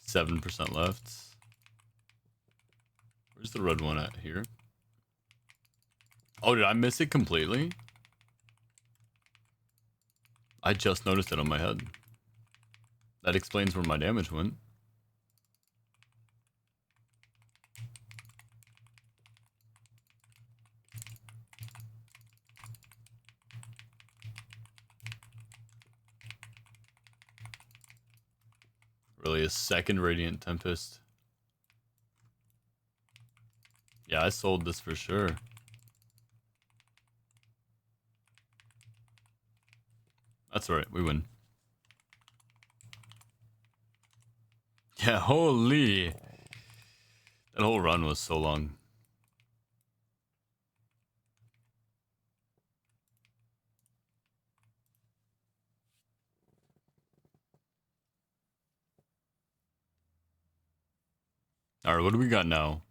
%7 left. Where's the red one at? Here? Oh, did I miss it completely? I just noticed it on my head. That explains where my damage went. Really, a second Radiant Tempest. Yeah, I sold this for sure. That's alright, we win. Yeah, holy. That whole run was so long. Alright, what do we got now?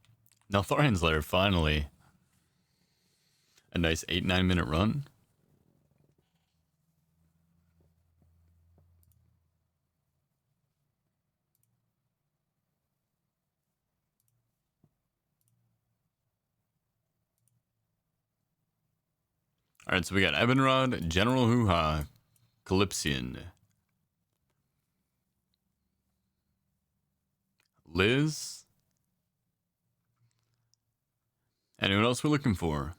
Neltharion's Lair, finally. A nice 8-9 minute run. Alright, so we got Ebonrod, General Hoo-Ha, Calypsian, Liz. Anyone else we're looking for?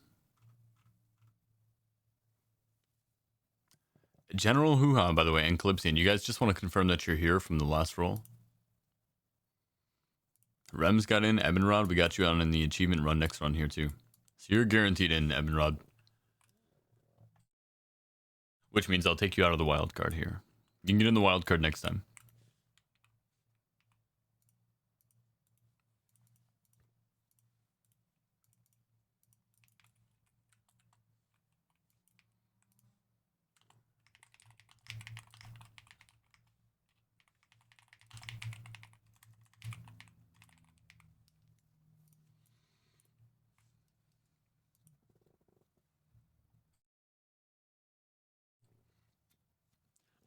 General Hoo-Ha, by the way, and Calypsian. You guys just want to confirm that you're here from the last roll? Rems got in, Ebonrod, we got you on in the achievement run next run here too. So you're guaranteed in, Ebonrod. Which means I'll take you out of the wild card here. You can get in the wild card next time.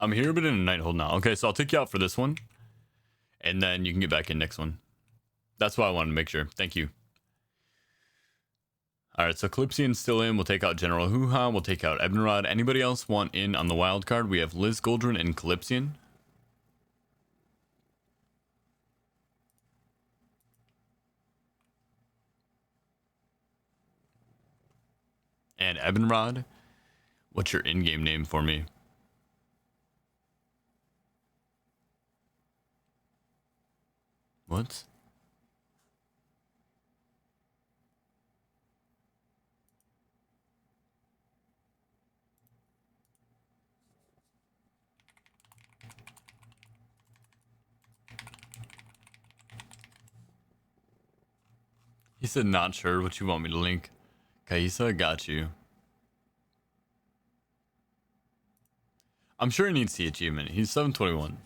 I'm here, but in a night hold now. Okay, so I'll take you out for this one. And then you can get back in next one. That's why I wanted to make sure. Thank you. Alright, so Calypsian's still in. We'll take out General Hoo-Ha. We'll take out Ebonrod. Anybody else want in on the wild card? We have Liz Goldrin and Calypsian. And Ebonrod. What's your in-game name for me? What? He said not sure what you want me to link. Kaisa, got you. I'm sure he needs the achievement. He's 721.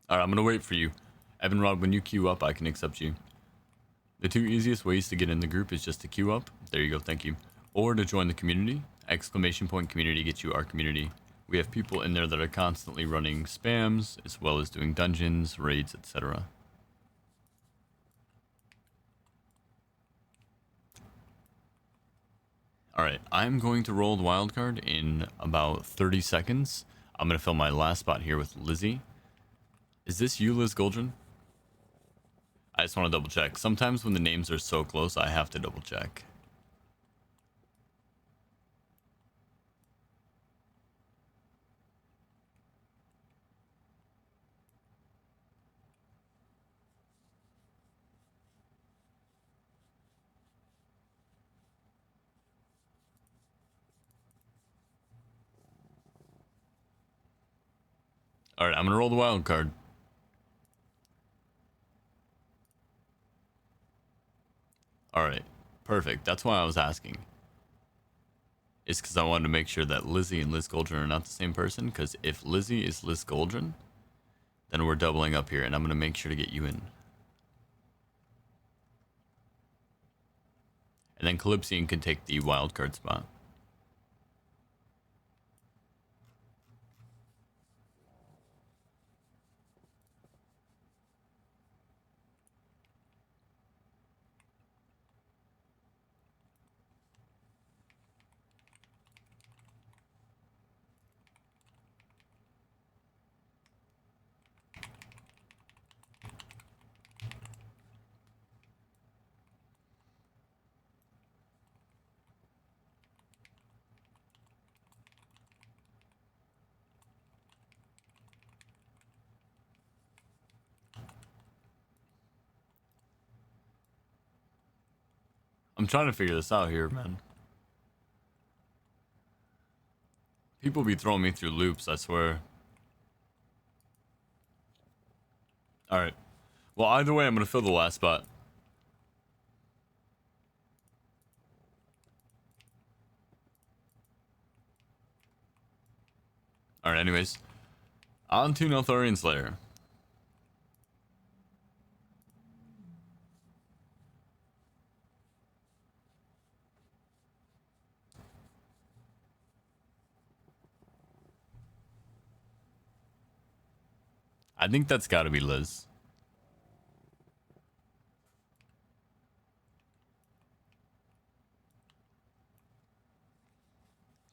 Alright, I'm gonna wait for you. Evan Rod, when you queue up, I can accept you. The two easiest ways to get in the group is just to queue up. There you go, thank you. Or to join the community. Exclamation point community gets you our community. We have people in there that are constantly running spams, as well as doing dungeons, raids, etc. Alright, I'm going to roll the wildcard in about 30 seconds. I'm going to fill my last spot here with Lizzie. Is this you, Liz Goldrin? I just want to double check. Sometimes when the names are so close, I have to double check. Alright, I'm going to roll the wild card. Alright, perfect. That's why I was asking. It's because I wanted to make sure that Lizzie and Liz Goldrin are not the same person. Because if Lizzie is Liz Goldrin, then we're doubling up here, and I'm going to make sure to get you in. And then Calypsian can take the wild card spot. I'm trying to figure this out here, man. People be throwing me through loops, I swear. Alright. Well, either way, I'm going to fill the last spot. Alright, anyways. On to Neltharion Slayer. I think that's got to be Liz.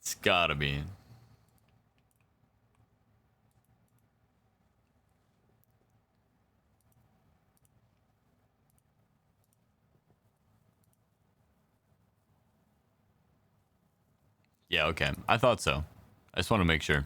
It's got to be. Yeah, okay. I thought so. I just want to make sure.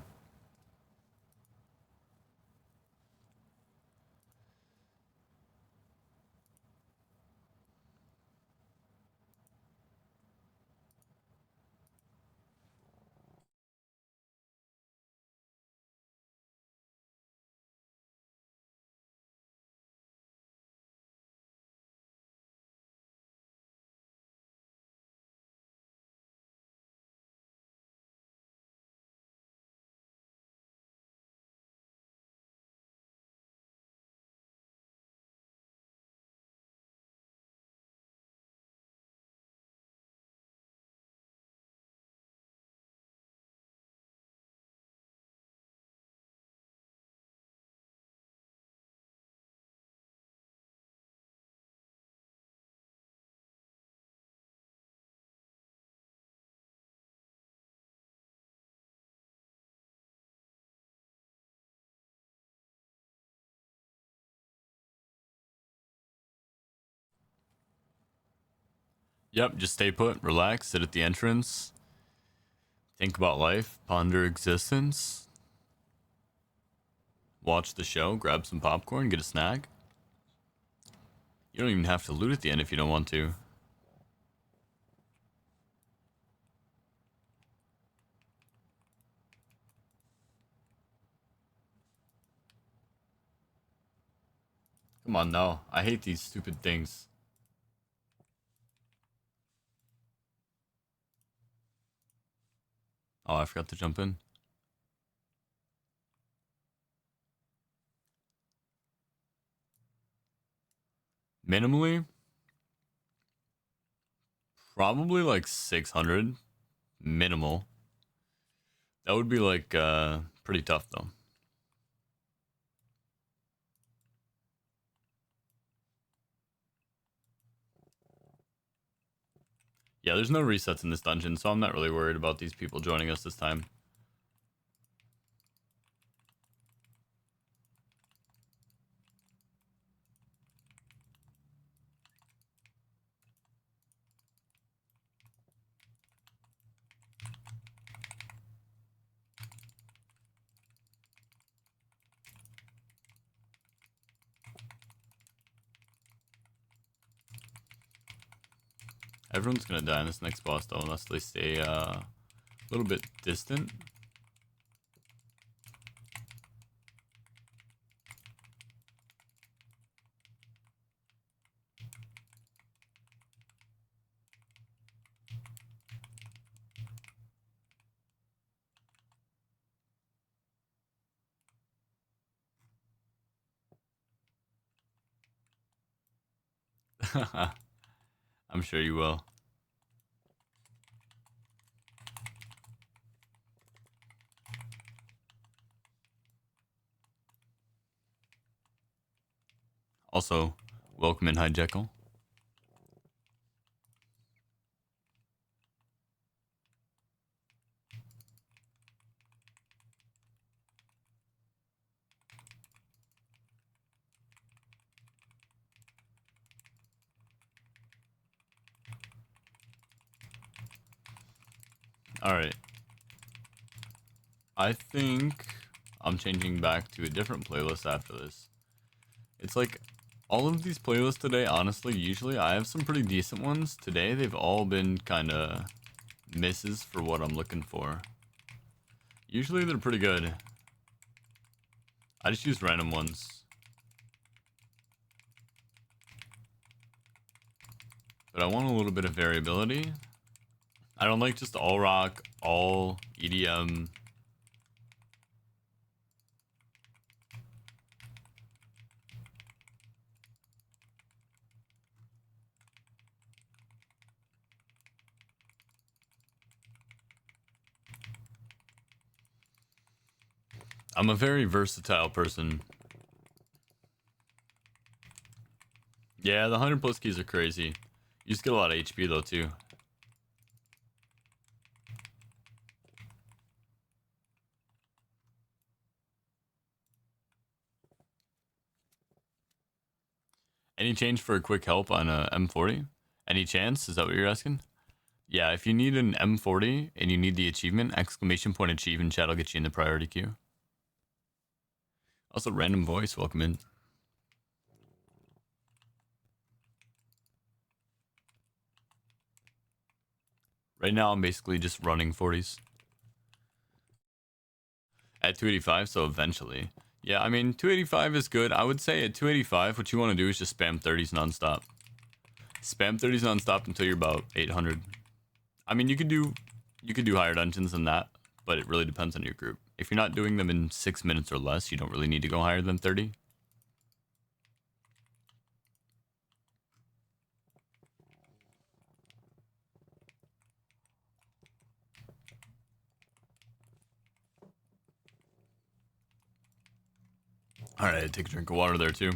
Yep, just stay put, relax, sit at the entrance, think about life, ponder existence, watch the show, grab some popcorn, get a snack. You don't even have to loot at the end if you don't want to. Come on, no. I hate these stupid things. Oh, I forgot to jump in. Minimally, probably like 600. Minimal. That would be like pretty tough though. Yeah, there's no resets in this dungeon, so I'm not really worried about these people joining us this time. Everyone's gonna die in this next boss though, unless they stay a little bit distant. I'm sure you will. Also, welcome in, Hi Jekyll. Alright. I think I'm changing back to a different playlist after this. It's like all of these playlists today, honestly, usually I have some pretty decent ones. Today, they've all been kind of misses for what I'm looking for. Usually, they're pretty good. I just use random ones. But I want a little bit of variability. I don't like just all rock, all EDM. I'm a very versatile person. Yeah, the 100 plus keys are crazy. You just get a lot of HP though too. Any change for a quick help on a M40? Any chance? Is that what you're asking? Yeah, if you need an M40 and you need the achievement, exclamation point achieve in chat will get you in the priority queue. Also, random voice, welcome in. Right now, I'm basically just running 40s. At 285, so eventually. Yeah, I mean, 285 is good. I would say at 285, what you want to do is just spam 30s nonstop. Spam 30s nonstop until you're about 800. I mean, you could do higher dungeons than that, but it really depends on your group. If you're not doing them in 6 minutes or less, you don't really need to go higher than 30. Alright, take a drink of water there too.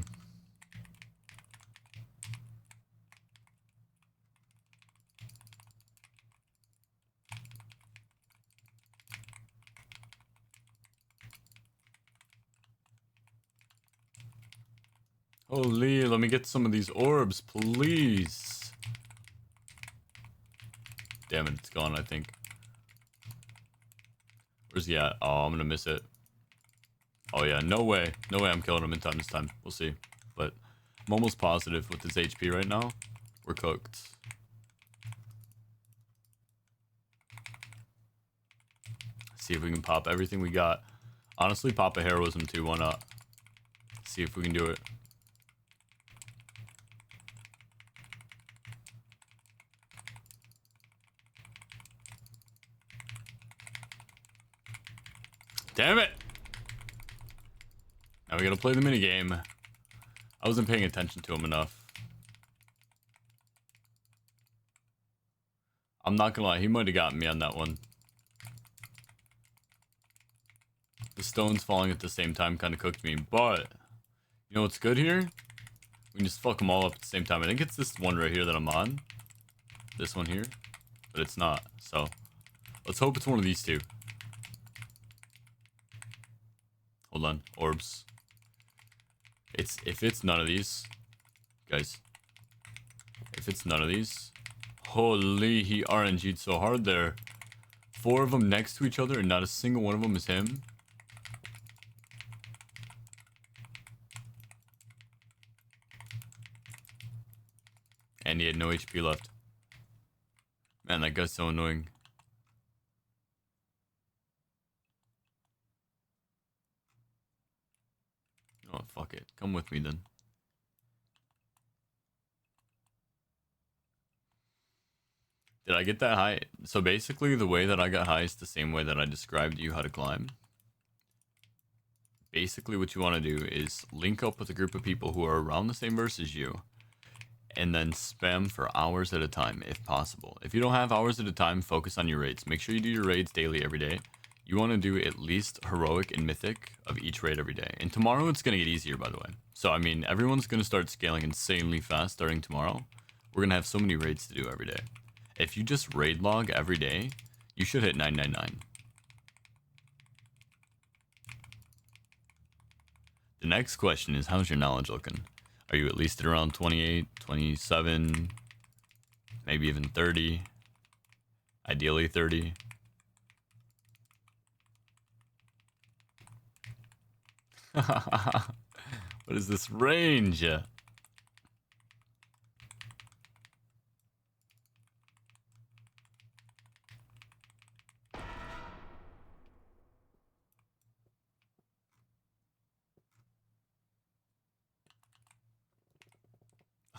Holy, let me get some of these orbs, please. Damn it, it's gone, I think. Where's he at? Oh, I'm gonna miss it. Oh yeah, no way. No way I'm killing him in time this time. We'll see. But I'm almost positive with his HP right now. We're cooked. See if we can pop everything we got. Honestly, pop a heroism too, why not? See if we can do it. Damn it! Now we gotta play the minigame. I wasn't paying attention to him enough. I'm not gonna lie, he might have gotten me on that one. The stones falling at the same time kind of cooked me, but you know what's good here? We can just fuck them all up at the same time. I think it's this one right here that I'm on. This one here. But it's not, so let's hope it's one of these two. Hold on, orbs. If it's none of these, guys. If it's none of these, holy, he RNG'd so hard there. 4 of them next to each other, and not a single one of them is him. And he had no HP left. Man, that guy's so annoying. Oh, fuck it. Come with me then. Did I get that high? So basically, the way that I got high is the same way that I described to you how to climb. Basically, what you want to do is link up with a group of people who are around the same verse as you, and then spam for hours at a time, if possible. If you don't have hours at a time, focus on your raids. Make sure you do your raids daily every day. You want to do at least heroic and mythic of each raid every day. And tomorrow it's going to get easier, by the way. So, I mean, everyone's going to start scaling insanely fast starting tomorrow. We're going to have so many raids to do every day. If you just raid log every day, you should hit 999. The next question is, how's your knowledge looking? Are you at least at around 28, 27, maybe even 30? Ideally 30. What is this range? I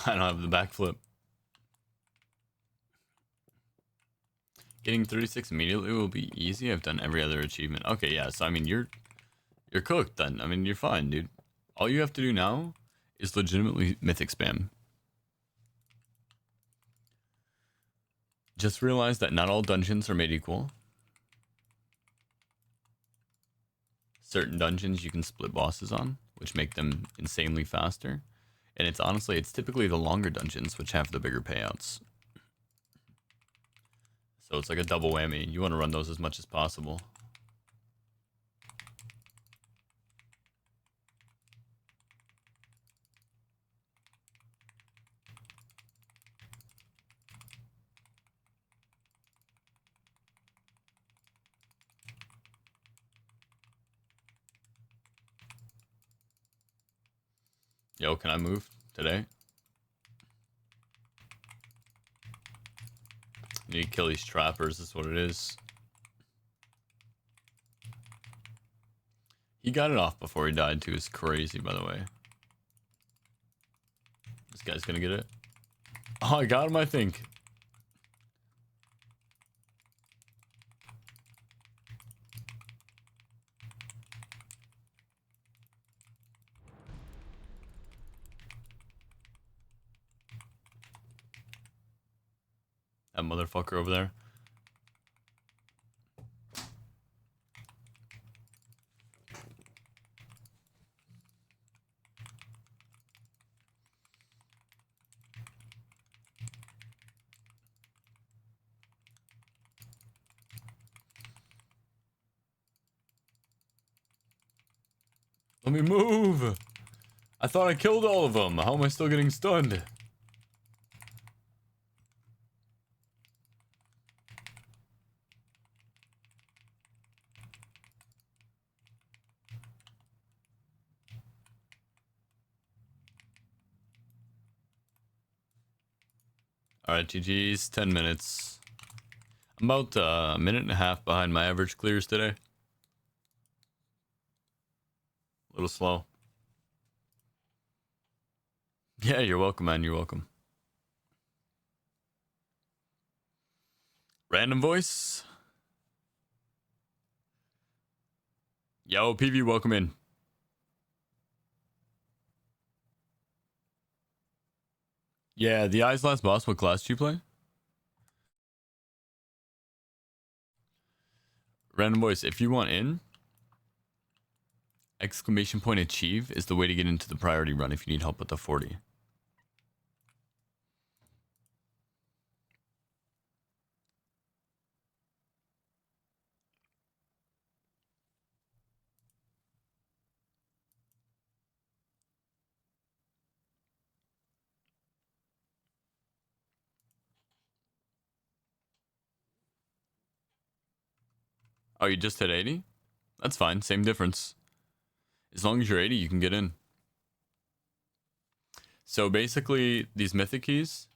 don't have the backflip. Getting 36 immediately will be easy. I've done every other achievement. Okay, yeah, so I mean you're cooked then. I mean you're fine, dude. All you have to do now is legitimately mythic spam. Just realize that not all dungeons are made equal. Certain dungeons you can split bosses on, which make them insanely faster. And it's honestly, it's typically the longer dungeons which have the bigger payouts. So it's like a double whammy. You want to run those as much as possible. Yo, can I move today? Need to kill these trappers, is what it is. He got it off before he died too. It's crazy, by the way. This guy's gonna get it. Oh, I got him, I think. That motherfucker over there. Let me move. I thought I killed all of them. How am I still getting stunned? Alright, GG's, 10 minutes. I'm about a minute and a half behind my average clears today. A little slow. Yeah, you're welcome, man. You're welcome. Random voice. Yo, PV, welcome in. Yeah, the Eyes Last Boss, what class do you play? Random voice, if you want in, exclamation point achieve is the way to get into the priority run if you need help with the 40. Oh, you just hit 80? That's fine, same difference. As long as you're 80, you can get in. So basically, these mythic keys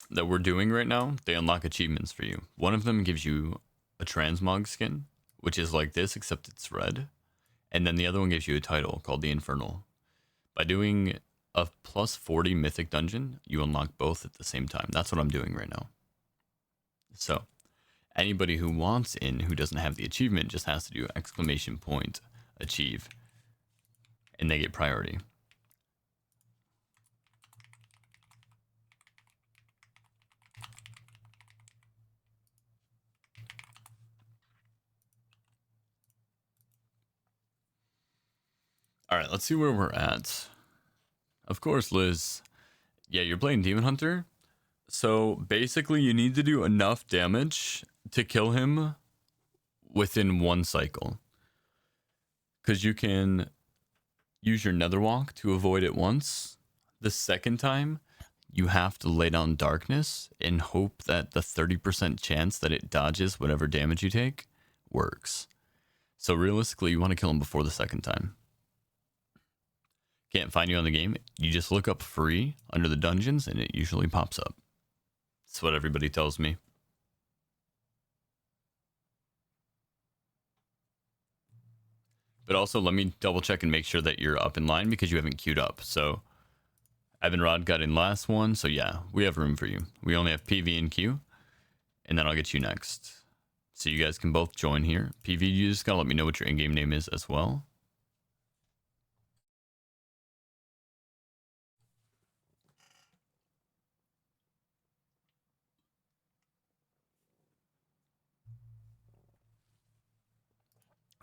that we're doing right now, they unlock achievements for you. One of them gives you a transmog skin, which is like this, except it's red. And then the other one gives you a title called the Infernal. By doing a plus 40 mythic dungeon, you unlock both at the same time. That's what I'm doing right now. So anybody who wants in who doesn't have the achievement just has to do exclamation point achieve, and they get priority. All right, let's see where we're at. Of course, Liz. Yeah, you're playing Demon Hunter. So basically, you need to do enough damage to kill him within one cycle. Because you can use your Netherwalk to avoid it once. The second time, you have to lay down Darkness and hope that the 30% chance that it dodges whatever damage you take works. So realistically, you want to kill him before the second time. Can't find you on the game, you just look up free under the dungeons and it usually pops up. That's what everybody tells me. But also, let me double check and make sure that you're up in line because you haven't queued up. So Evan Rod got in last one, so yeah, we have room for you. We only have PV and Q, and then I'll get you next. So you guys can both join here. PV, you just gotta let me know what your in-game name is as well.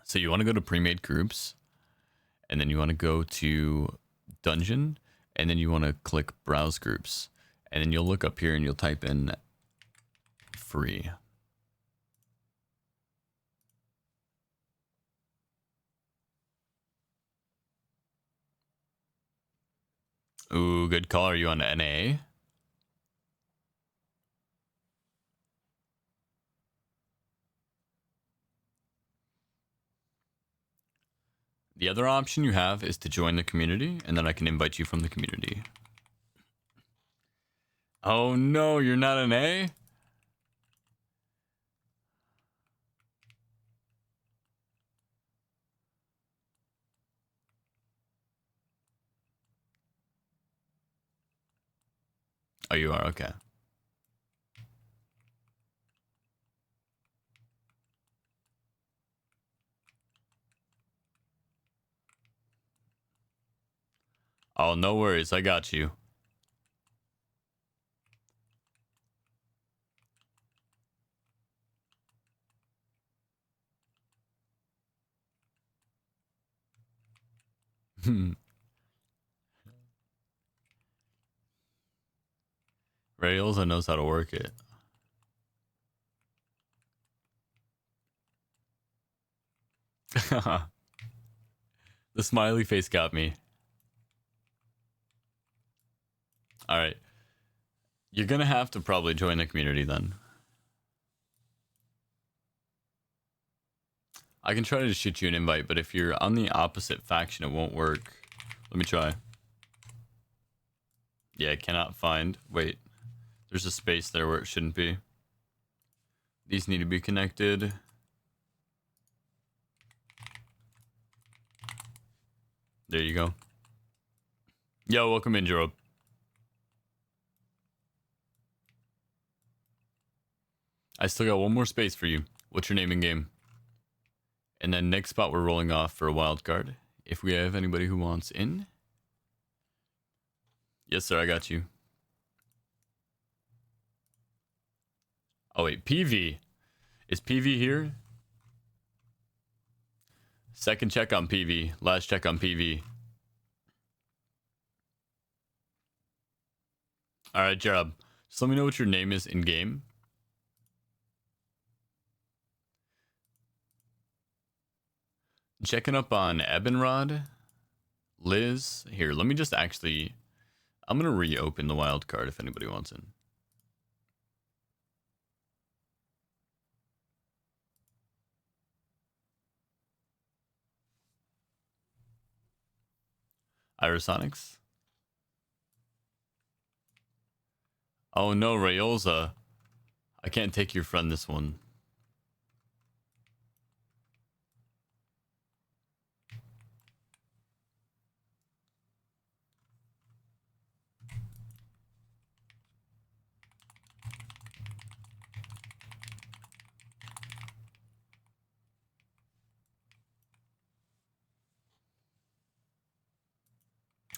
So you want to go to pre-made groups, and then you want to go to dungeon, and then you want to click browse groups, and then you'll look up here and you'll type in free. Ooh, good call. Are you on NA? The other option you have is to join the community, and then I can invite you from the community. Oh no, you're not an A? Oh, you are? Okay. Oh, no worries. I got you. Rails and knows how to work it. The smiley face got me. All right. You're going to have to probably join the community then. I can try to shoot you an invite, but if you're on the opposite faction, it won't work. Let me try. Yeah, cannot find. Wait, there's a space there where it shouldn't be. These need to be connected. There you go. Yo, welcome in, Jerob. I still got one more space for you. What's your name in game? And then next spot we're rolling off for a wild card. If we have anybody who wants in. Yes, sir, I got you. Oh, wait, PV. Is PV here? Second check on PV. Last check on PV. Alright, Jerob. Just let me know what your name is in game. Checking up on Ebenrod. Liz. Here, let me just actually... I'm going to reopen the wild card if anybody wants in. Irisonics. Oh no, Rayolza. I can't take your friend this one.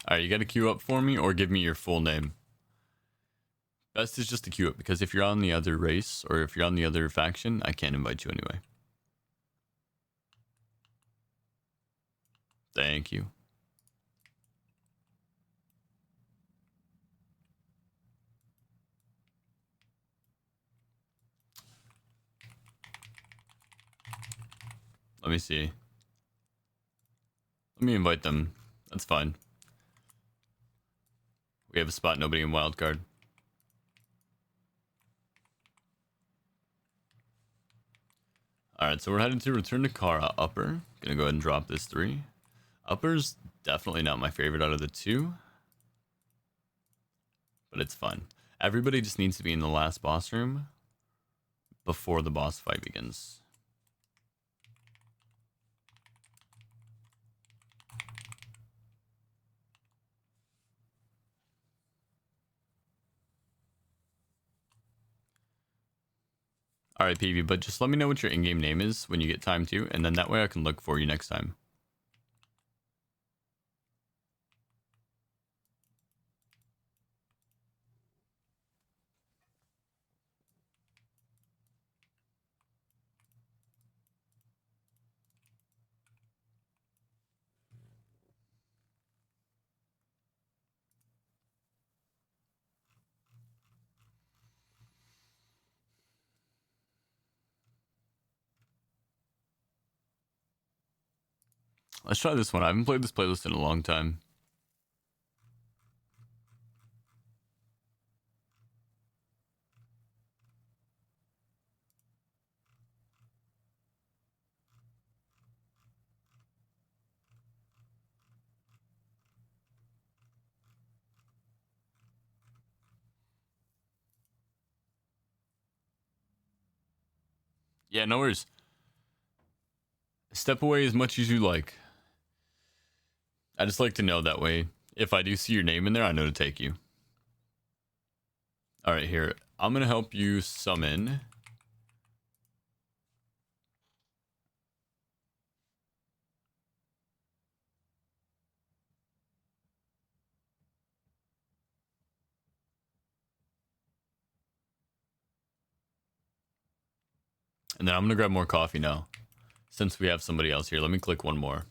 Alright, you gotta queue up for me or give me your full name. Best is just to queue up because if you're on the other race or if you're on the other faction, I can't invite you anyway. Thank you. Let me see. Let me invite them. That's fine. We have a spot, nobody in wildcard. Alright, so we're heading to Return to Kara Upper. Gonna go ahead and drop this 3. Upper's definitely not my favorite out of the 2. But it's fun. Everybody just needs to be in the last boss room before the boss fight begins. Alright, PV, but just let me know what your in-game name is when you get time to, and then that way I can look for you next time. Let's try this one. I haven't played this playlist in a long time. Yeah, no worries. Step away as much as you like. I just like to know that way. If I do see your name in there, I know to take you. Alright, here. I'm going to help you summon. And then I'm going to grab more coffee now. Since we have somebody else here, let me click one more.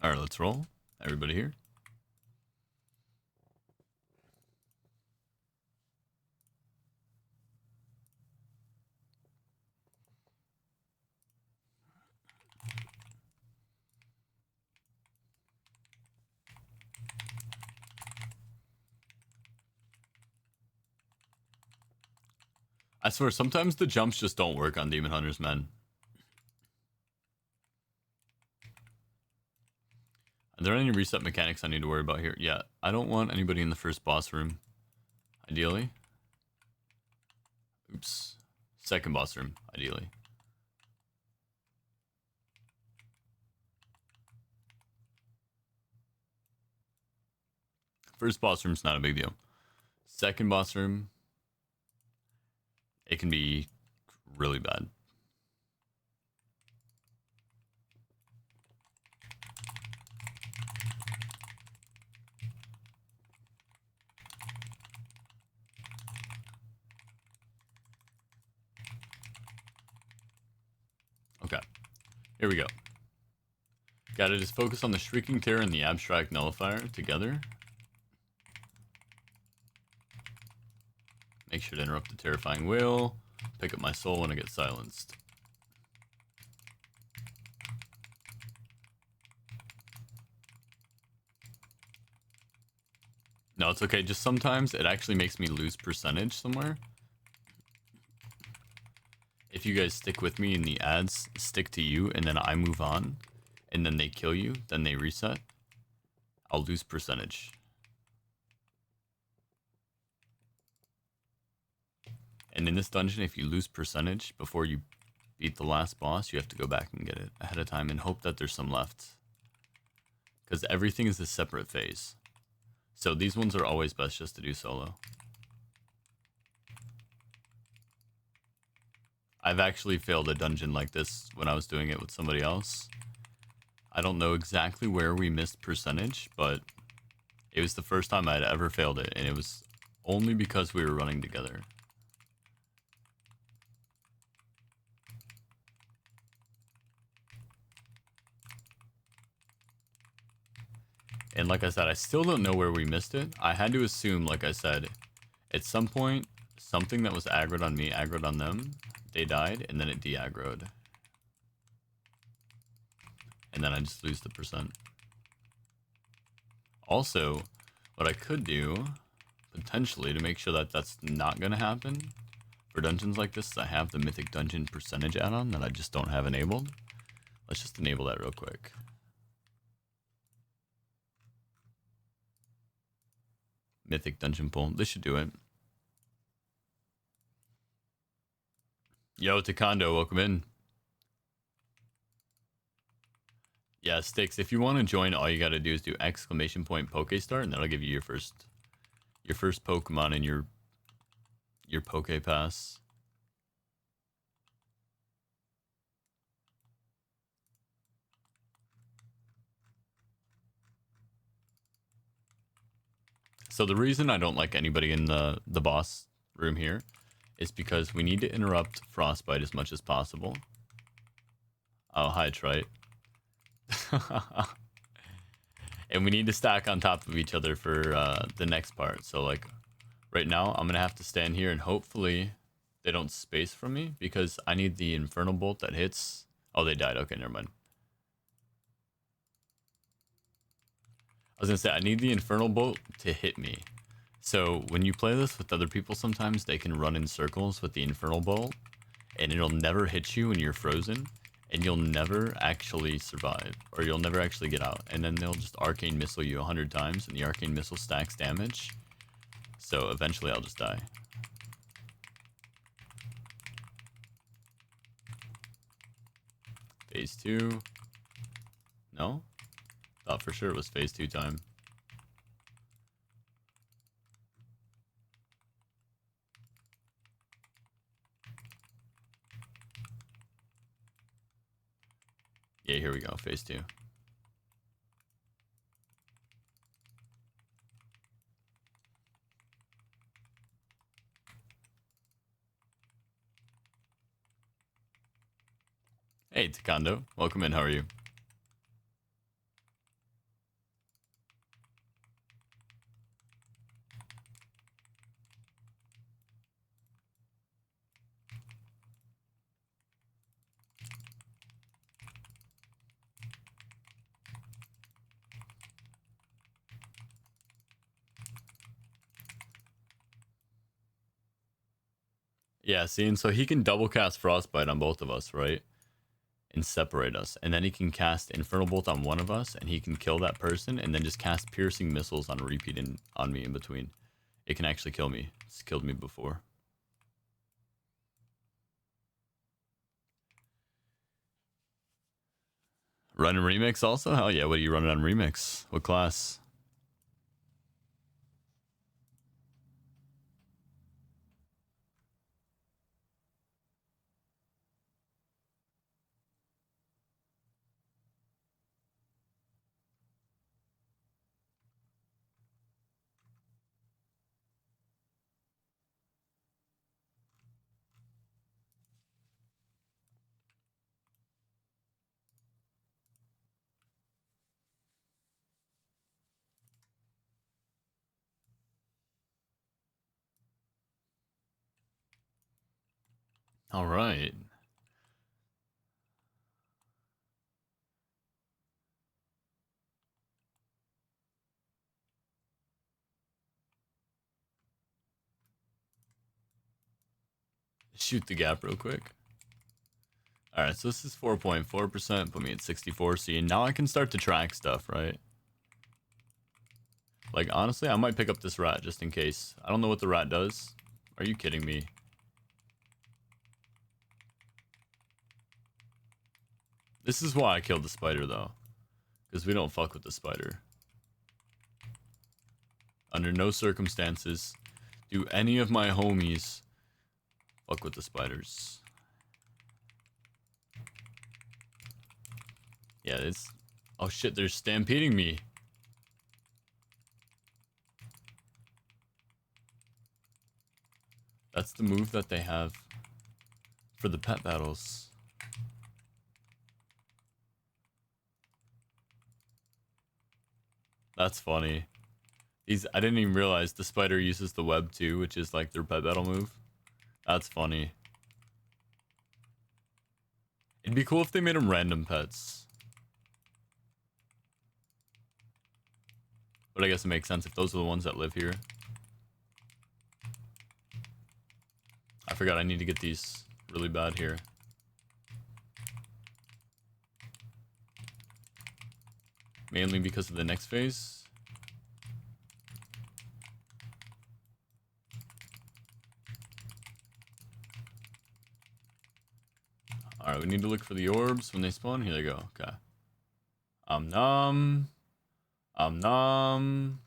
Alright, let's roll. Everybody here. I swear, sometimes the jumps just don't work on Demon Hunters, man. Are there any reset mechanics I need to worry about here? Yeah, I don't want anybody in the first boss room. Ideally. Oops. Second boss room, ideally. First boss room's not a big deal. Second boss room, it can be really bad. Okay, here we go. Gotta just focus on the Shrieking Terror and the Abstract Nullifier together. Make sure to interrupt the Terrifying Wail. Pick up my soul when I get silenced. No, it's okay. Just sometimes it actually makes me lose percentage somewhere. If you guys stick with me and the ads stick to you and then I move on and then they kill you, then they reset, I'll lose percentage. And in this dungeon, if you lose percentage before you beat the last boss, you have to go back and get it ahead of time and hope that there's some left. Because everything is a separate phase. So these ones are always best just to do solo. I've actually failed a dungeon like this when I was doing it with somebody else. I don't know exactly where we missed percentage, but it was the first time I'd ever failed it, and it was only because we were running together. And like I said, I still don't know where we missed it. I had to assume, like I said, at some point, something that was aggroed on me, aggroed on them. They died, and then it de-aggroed. And then I just lose the percent. Also, what I could do, potentially, to make sure that that's not going to happen for dungeons like this, is I have the Mythic Dungeon percentage add-on that I just don't have enabled. Let's just enable that real quick. Mythic Dungeon Pool. This should do it. Yo, Taekwondo, welcome in. Yeah, Sticks, if you want to join, all you got to do is do !Poke-Start, and that'll give you your first Pokemon in your Poke Pass. So the reason I don't like anybody in the boss room here is because we need to interrupt Frostbite as much as possible. Oh, hi, Trite. And we need to stack on top of each other for the next part. So, like, right now, I'm going to have to stand here and hopefully they don't space from me because I need the Infernal Bolt that hits. Oh, they died. Okay, never mind. I was going to say, I need the Infernal Bolt to hit me. So when you play this with other people sometimes, they can run in circles with the Infernal Bolt, and it'll never hit you when you're frozen, and you'll never actually survive, or you'll never actually get out. And then they'll just Arcane Missile you 100 times, and the Arcane Missile stacks damage. So eventually I'll just die. Phase 2. No? Thought for sure it was phase 2 time. Yeah, here we go, phase 2. Hey, Taekwondo. Welcome in, how are you? Yeah, see, and so he can double cast Frostbite on both of us, right? And separate us. And then he can cast Infernal Bolt on one of us, and he can kill that person, and then just cast Piercing Missiles on repeat on me in between. It can actually kill me. It's killed me before. Running Remix also? Hell yeah, what are you running on Remix? What class? All right. Shoot the gap real quick. All right, so this is 4.4%. Put me at 64C, and now I can start to track stuff, right? Like, honestly, I might pick up this rat just in case. I don't know what the rat does. Are you kidding me? This is why I killed the spider, though. Because we don't fuck with the spider. Under no circumstances do any of my homies fuck with the spiders. Yeah, it's... Oh shit, they're stampeding me. That's the move that they have for the pet battles. That's funny. I didn't even realize the spider uses the web too, which is like their pet battle move. That's funny. It'd be cool if they made them random pets. But I guess it makes sense if those are the ones that live here. I forgot I need to get these really bad here. Mainly because of the next phase. Alright, we need to look for the orbs when they spawn. Here they go. Okay. Nom. Nom.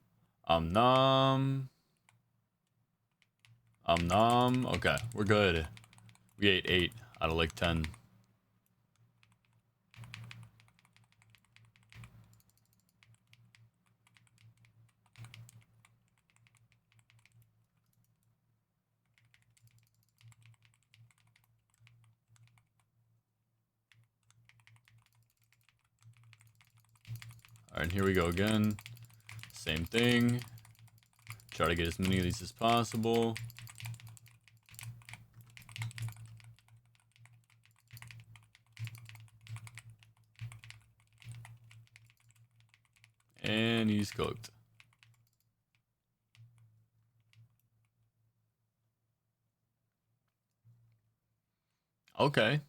Nom. Nom. Okay, we're good. We ate 8 out of like 10. Alright, here we go again. Same thing. Try to get as many of these as possible. And he's cooked. Okay.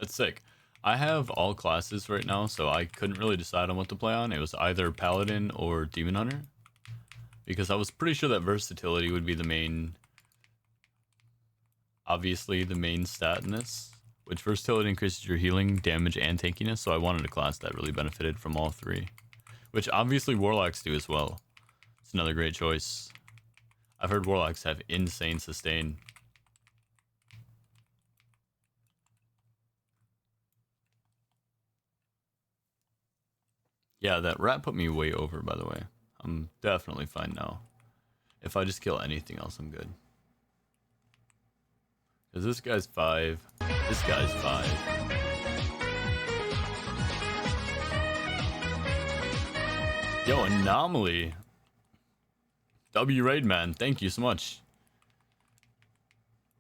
That's sick. I have all classes right now, so I couldn't really decide on what to play on. It was either Paladin or Demon Hunter. Because I was pretty sure that versatility would be the main... Obviously, the main stat in this. Which versatility increases your healing, damage, and tankiness, so I wanted a class that really benefited from all three. Which obviously Warlocks do as well. It's another great choice. I've heard Warlocks have insane sustain. Yeah, that rat put me way over, by the way. I'm definitely fine now. If I just kill anything else, I'm good. Because this guy's 5. This guy's 5. Yo, Anomaly. W Raid Man, thank you so much.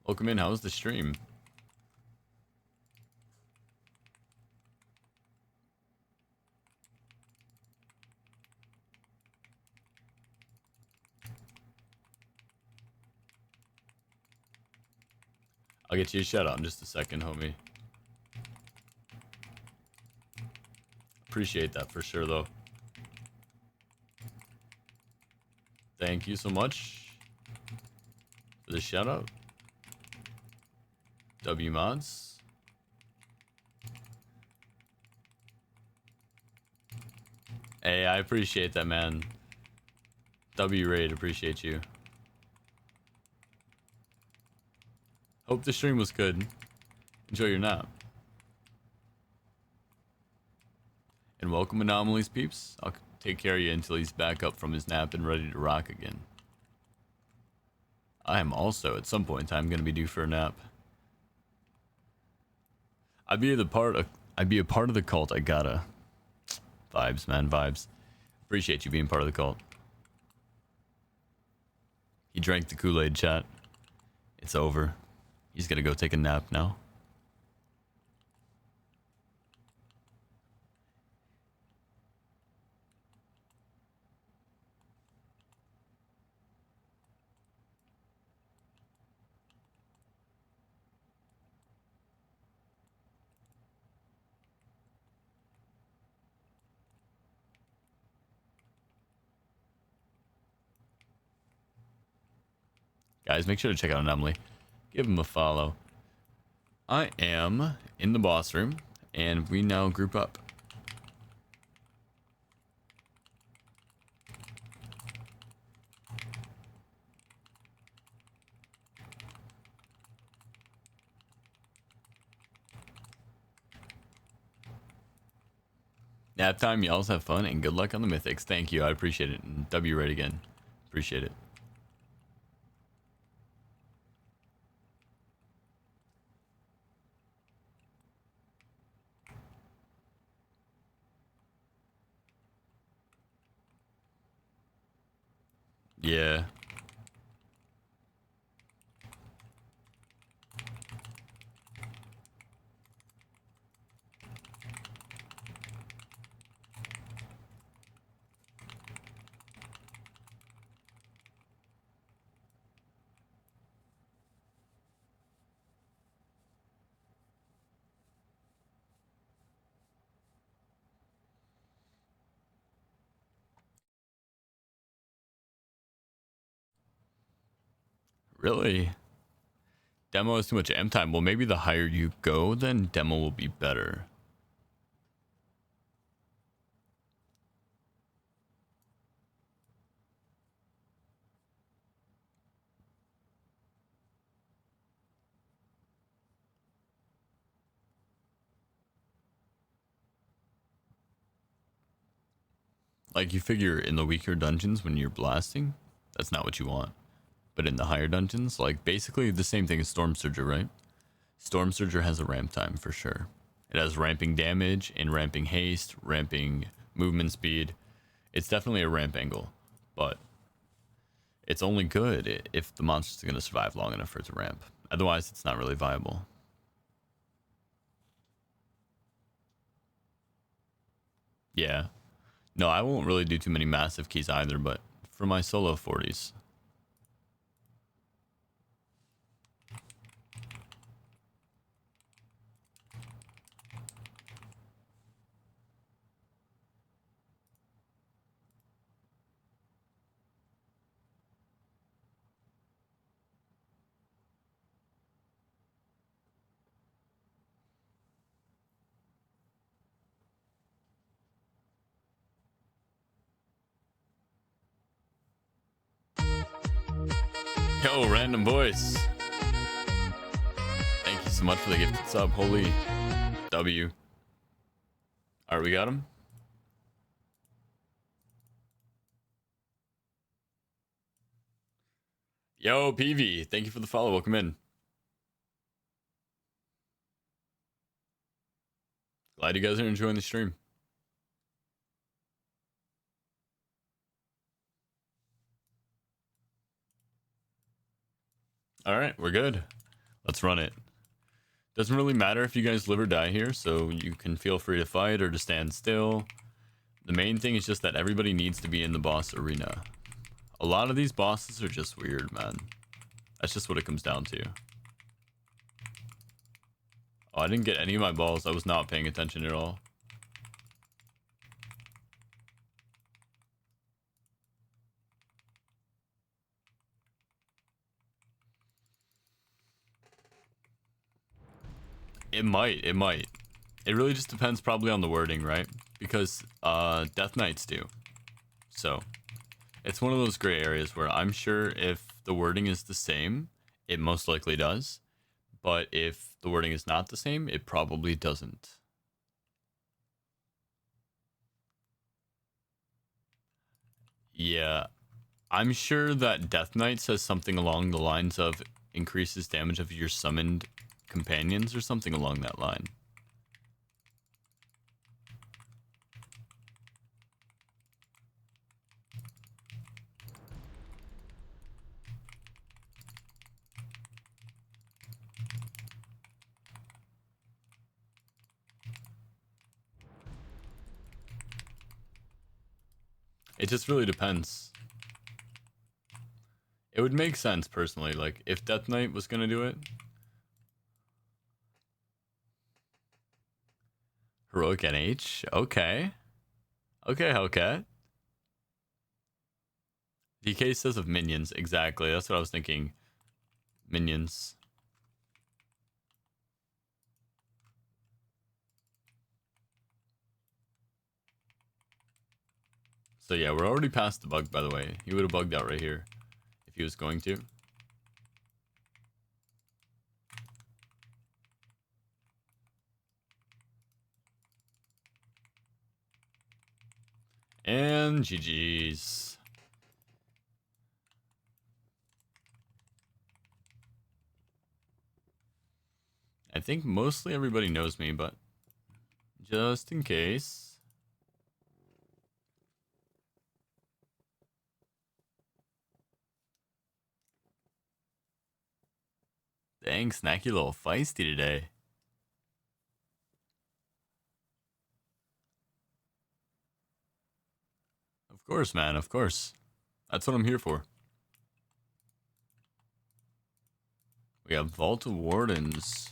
Welcome in, how was the stream? get you a shout out in just a second, homie. Appreciate that for sure, though. Thank you so much for the shout out. W mods. Hey, I appreciate that, man. W raid, appreciate you. Hope the stream was good. Enjoy your nap. And welcome Anomalies peeps. I'll take care of you until he's back up from his nap and ready to rock again. I am also at some point in time gonna be due for a nap. I'd be a part of the cult. I gotta. Vibes, man, vibes. Appreciate you being part of the cult. He drank the Kool-Aid, chat. It's over. He's gonna go take a nap now. Guys, make sure to check out Anomaly. Give him a follow. I am in the boss room, and we now group up. Nap time, y'all have fun, and good luck on the mythics. Thank you, I appreciate it. And W right again. Appreciate it. Yeah. Really? Demo is too much M time. Well, maybe the higher you go, then demo will be better. Like, you figure in the weaker dungeons when you're blasting, that's not what you want. But in the higher dungeons, like, basically the same thing as Storm Surger, right? Storm Surger has a ramp time for sure. It has ramping damage and ramping haste, ramping movement speed. It's definitely a ramp angle, but it's only good if the monster's going to survive long enough for it to ramp. Otherwise, it's not really viable. Yeah. No, I won't really do too many massive keys either, but for my solo 40s. Yo, random voice. Thank you so much for the gifted sub. Holy W. Alright, we got him. Yo, PV. Thank you for the follow. Welcome in. Glad you guys are enjoying the stream. Alright, we're good. Let's run it. Doesn't really matter if you guys live or die here, so you can feel free to fight or to stand still. The main thing is just that everybody needs to be in the boss arena. A lot of these bosses are just weird, man. That's just what it comes down to. Oh, I didn't get any of my balls. I was not paying attention at all. It might. It might. It really just depends probably on the wording, right? Because Death Knights do. So it's one of those gray areas where I'm sure if the wording is the same, it most likely does. But if the wording is not the same, it probably doesn't. Yeah, I'm sure that Death Knight says something along the lines of increases damage of your summoned companions or something along that line. It just really depends. It would make sense personally, like if Death Knight was gonna do it. Heroic NH? Okay. Okay, Hellcat. DK says of minions, exactly. That's what I was thinking. Minions. So yeah, we're already past the bug, by the way. He would have bugged out right here if he was going to. And GG's. I think mostly everybody knows me, but just in case. Dang, Snacky a little feisty today. Of course, man, of course. That's what I'm here for. We have Vault of Wardens.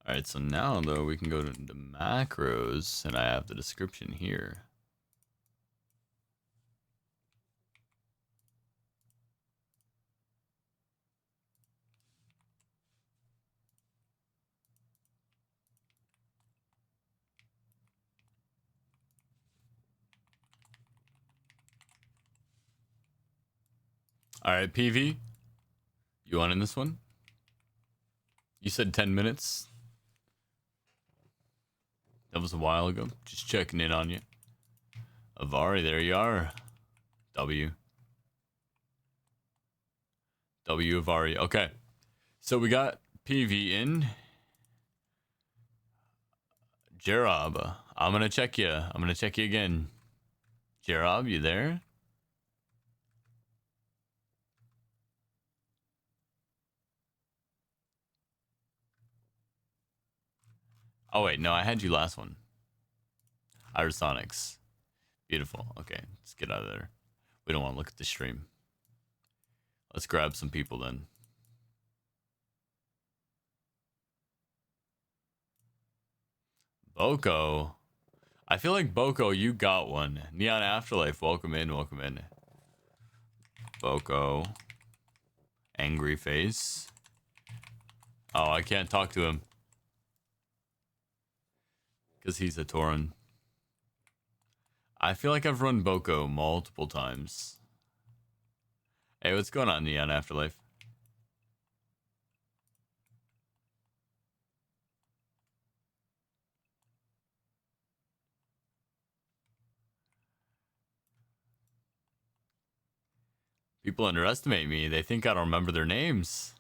Alright, so now, though, we can go to the macros, and I have the description here. Alright, PV. You on in this one? You said 10 minutes. That was a while ago. Just checking in on you. Avari, there you are. W. W Avari. Okay. So we got PV in. Jerob, I'm gonna check you. I'm gonna check you again. Jerob, you there? Oh wait, no, I had you last one. Irisonics. Beautiful. Okay, let's get out of there. We don't want to look at the stream. Let's grab some people then. Boko. I feel like Boko, you got one. Neon Afterlife, welcome in, welcome in. Boko. Angry face. Oh, I can't talk to him. Because he's a Tauren. I feel like I've run Boko multiple times. Hey, what's going on, Neon Afterlife? People underestimate me. They think I don't remember their names.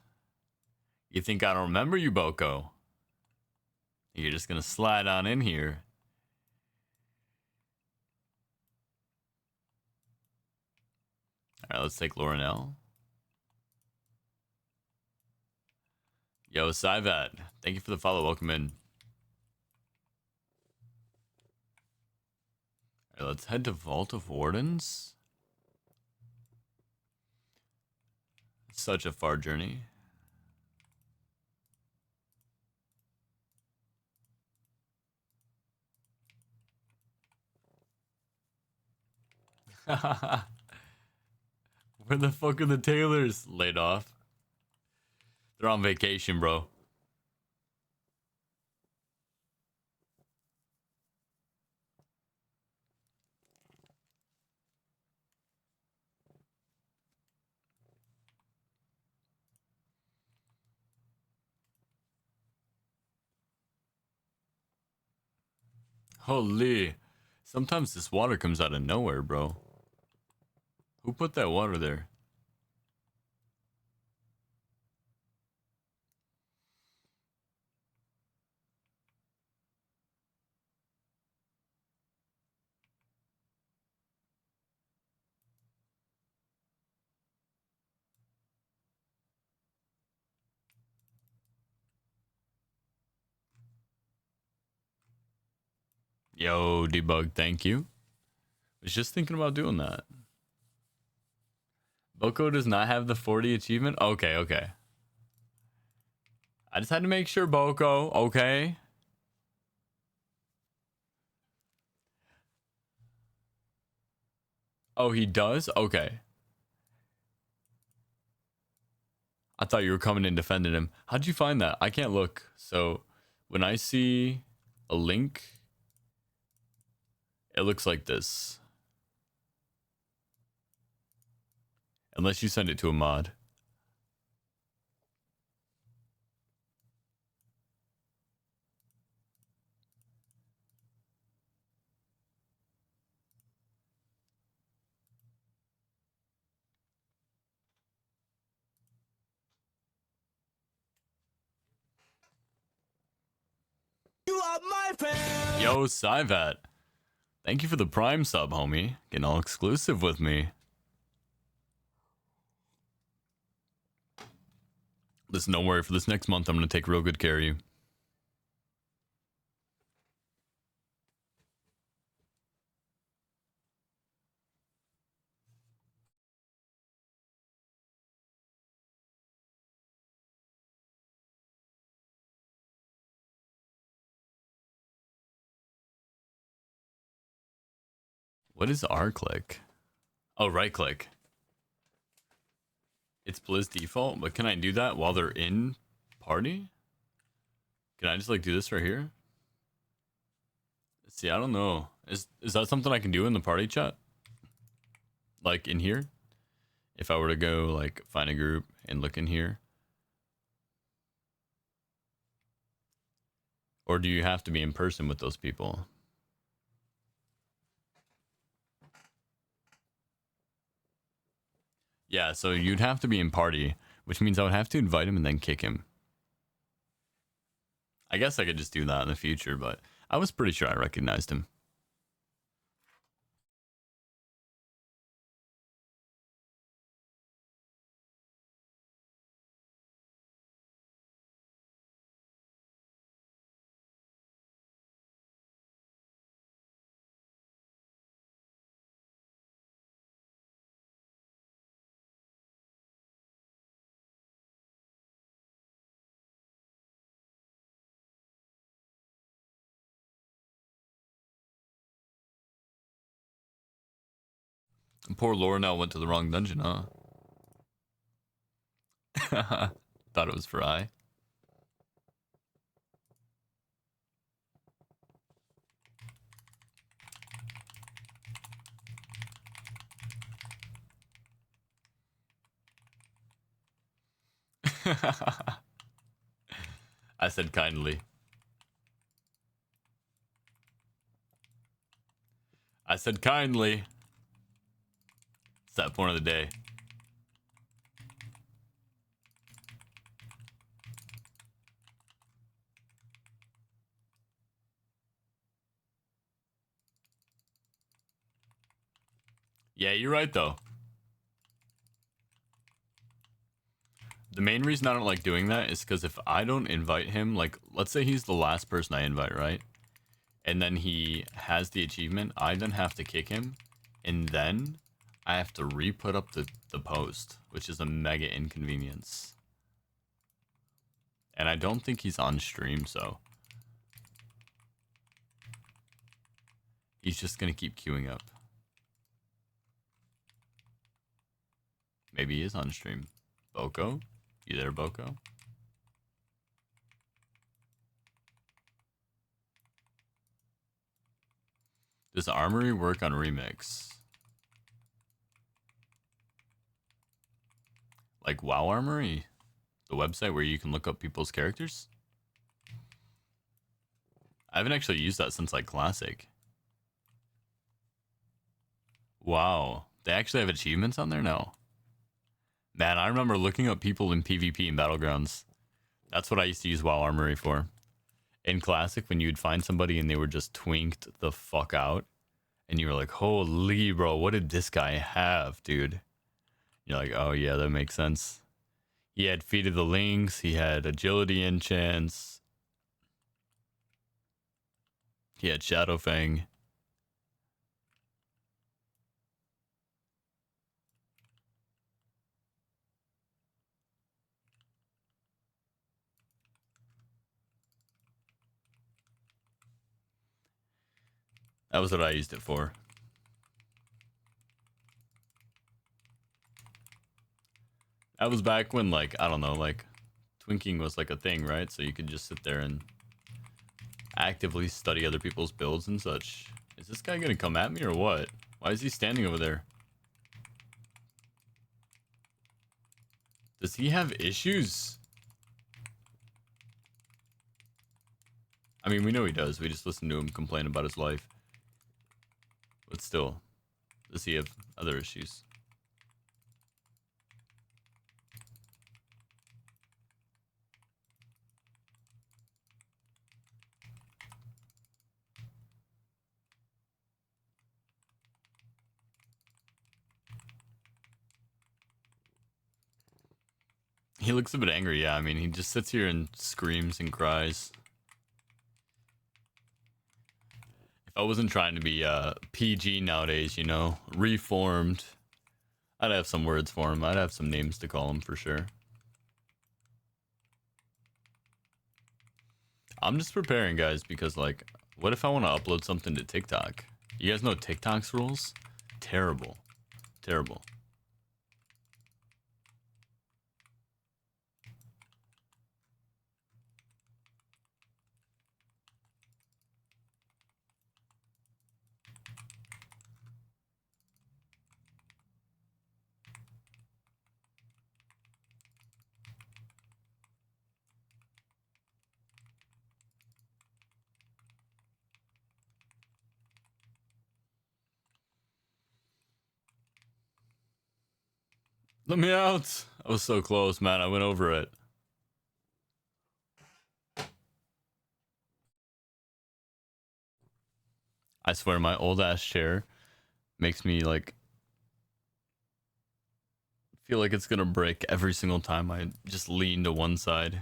You think I don't remember you, Boko? You're just gonna slide on in here. Alright, let's take Laurenel. Yo, Syvat, thank you for the follow. Welcome in. Alright, let's head to Vault of Wardens. Such a far journey. Where the fuck are the Taylors? Laid off. They're on vacation, bro. Holy. Sometimes this water comes out of nowhere, bro. Who put that water there? Yo, debug, thank you. Was just thinking about doing that. Boko does not have the 40 achievement? Okay, okay. I just had to make sure, Boko, okay? Oh, he does? Okay. I thought you were coming and defending him. How'd you find that? I can't look. So when I see a link, it looks like this. Unless you send it to a mod. You are my friend. Yo, Cyvat. Thank you for the Prime sub, homie. Getting all exclusive with me. Listen, don't worry. For this next month, I'm going to take real good care of you. What is R click? Oh, right click. It's Blizz default, but can I do that while they're in party? Can I just like do this right here? See, I don't know. Is that something I can do in the party chat? Like in here? If I were to go like find a group and look in here? Or do you have to be in person with those people? Yeah, so you'd have to be in party, which means I would have to invite him and then kick him. I guess I could just do that in the future, but I was pretty sure I recognized him. Poor Laura now went to the wrong dungeon, huh? Thought it was for I. I said kindly. I said kindly. It's that point of the day. Yeah, you're right though. The main reason I don't like doing that is because if I don't invite him, like, let's say he's the last person I invite, right? And then he has the achievement, I then have to kick him, and then I have to re-put up the post, which is a mega inconvenience. And I don't think he's on stream, so he's just gonna keep queuing up. Maybe he is on stream. Boko? You there, Boko? Does Armory work on Remix? Like WoW Armory? The website where you can look up people's characters? I haven't actually used that since like Classic. Wow. They actually have achievements on there now? Man, I remember looking up people in PvP and Battlegrounds. That's what I used to use WoW Armory for. In Classic, when you'd find somebody and they were just twinked the fuck out, and you were like, holy bro, what did this guy have, dude? You're like, oh yeah, that makes sense. He had Feet of the Lynx, he had Agility enchants, he had Shadowfang. That was what I used it for. That was back when, like, I don't know, like, twinking was like a thing, right? So you could just sit there and actively study other people's builds and such. Is this guy gonna come at me or what? Why is he standing over there? Does he have issues? I mean, we know he does. We just listen to him complain about his life. But still, does he have other issues? He looks a bit angry, yeah. I mean, he just sits here and screams and cries. If I wasn't trying to be PG nowadays, you know, reformed, I'd have some words for him. I'd have some names to call him for sure. I'm just preparing, guys, because, like, what if I want to upload something to TikTok? You guys know TikTok's rules? Terrible. Terrible. Let me out. I was so close, man. I went over it. I swear my old ass chair makes me like feel like it's gonna break every single time I just lean to one side.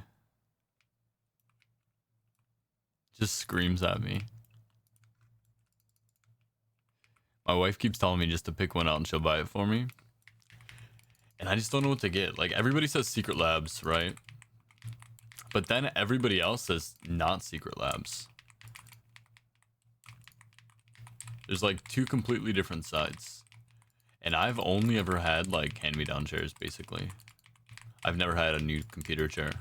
Just screams at me. My wife keeps telling me just to pick one out and she'll buy it for me. And I just don't know what to get. Like, everybody says Secret Labs, right? But then everybody else says not Secret Labs. There's like two completely different sides. And I've only ever had like hand-me-down chairs, basically. I've never had a new computer chair.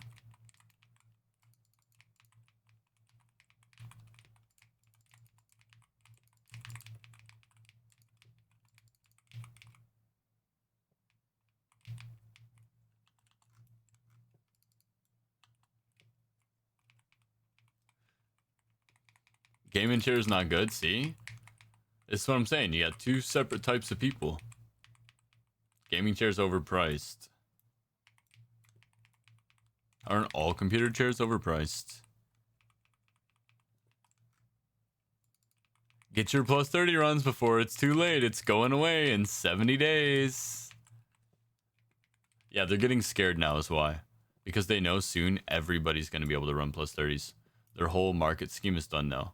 Gaming chair is not good, see? This is what I'm saying. You got two separate types of people. Gaming chairs overpriced. Aren't all computer chairs overpriced? Get your plus 30 runs before it's too late. It's going away in 70 days. Yeah, they're getting scared now is why. Because they know soon everybody's going to be able to run plus 30s. Their whole market scheme is done now.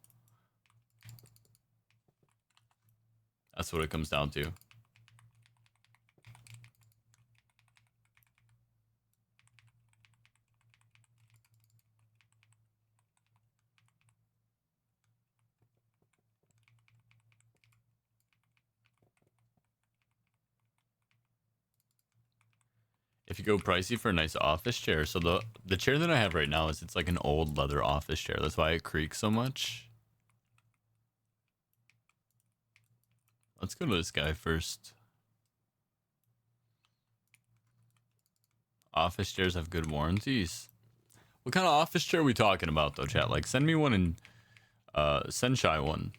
That's what it comes down to. if you go pricey for a nice office chair, so the chair that I have right now is it's like an old leather office chair. That's why it creaks so much. Let's go to this guy first. Office chairs have good warranties. What kind of office chair are we talking about though, chat? Like send me one and send Shy one.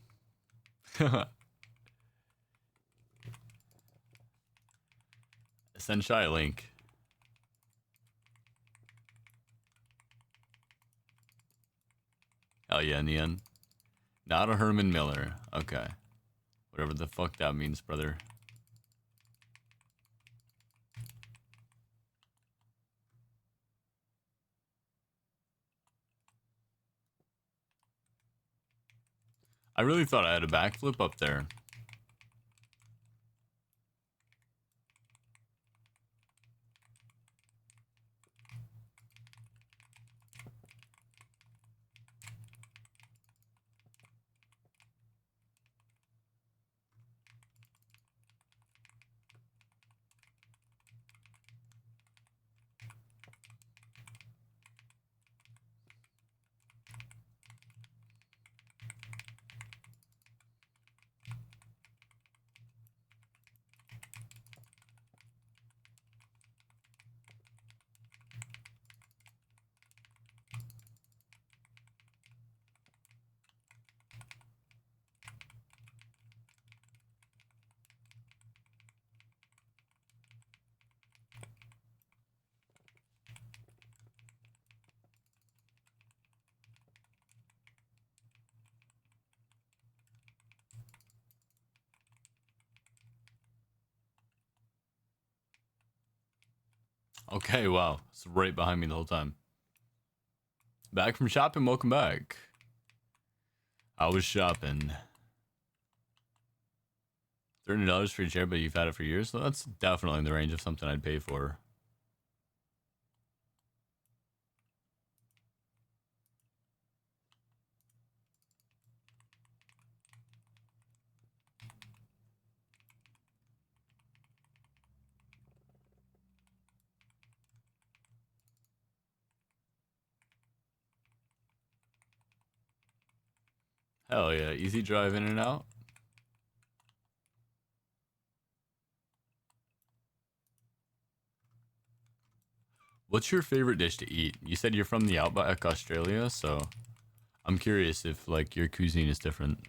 Send Shy a link. Hell yeah, Neon. Not a Herman Miller. Okay. Whatever the fuck that means, brother. I really thought I had a backflip up there. Okay, wow. It's right behind me the whole time. Back from shopping, welcome back. I was shopping. $30 for your chair, but you've had it for years? So that's definitely in the range of something I'd pay for. Hell yeah, easy drive in and out. What's your favorite dish to eat? You said you're from the Outback, Australia, so I'm curious if like your cuisine is different.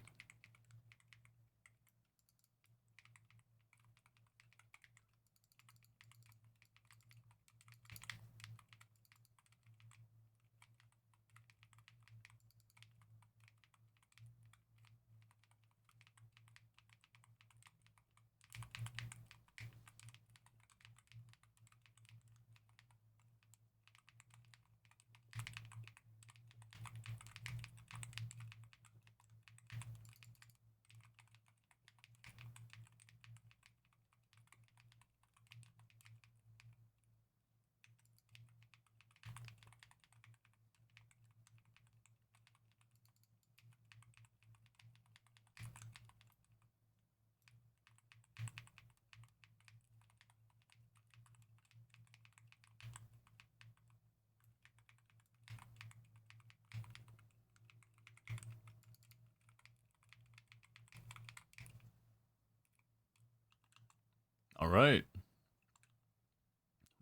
All right.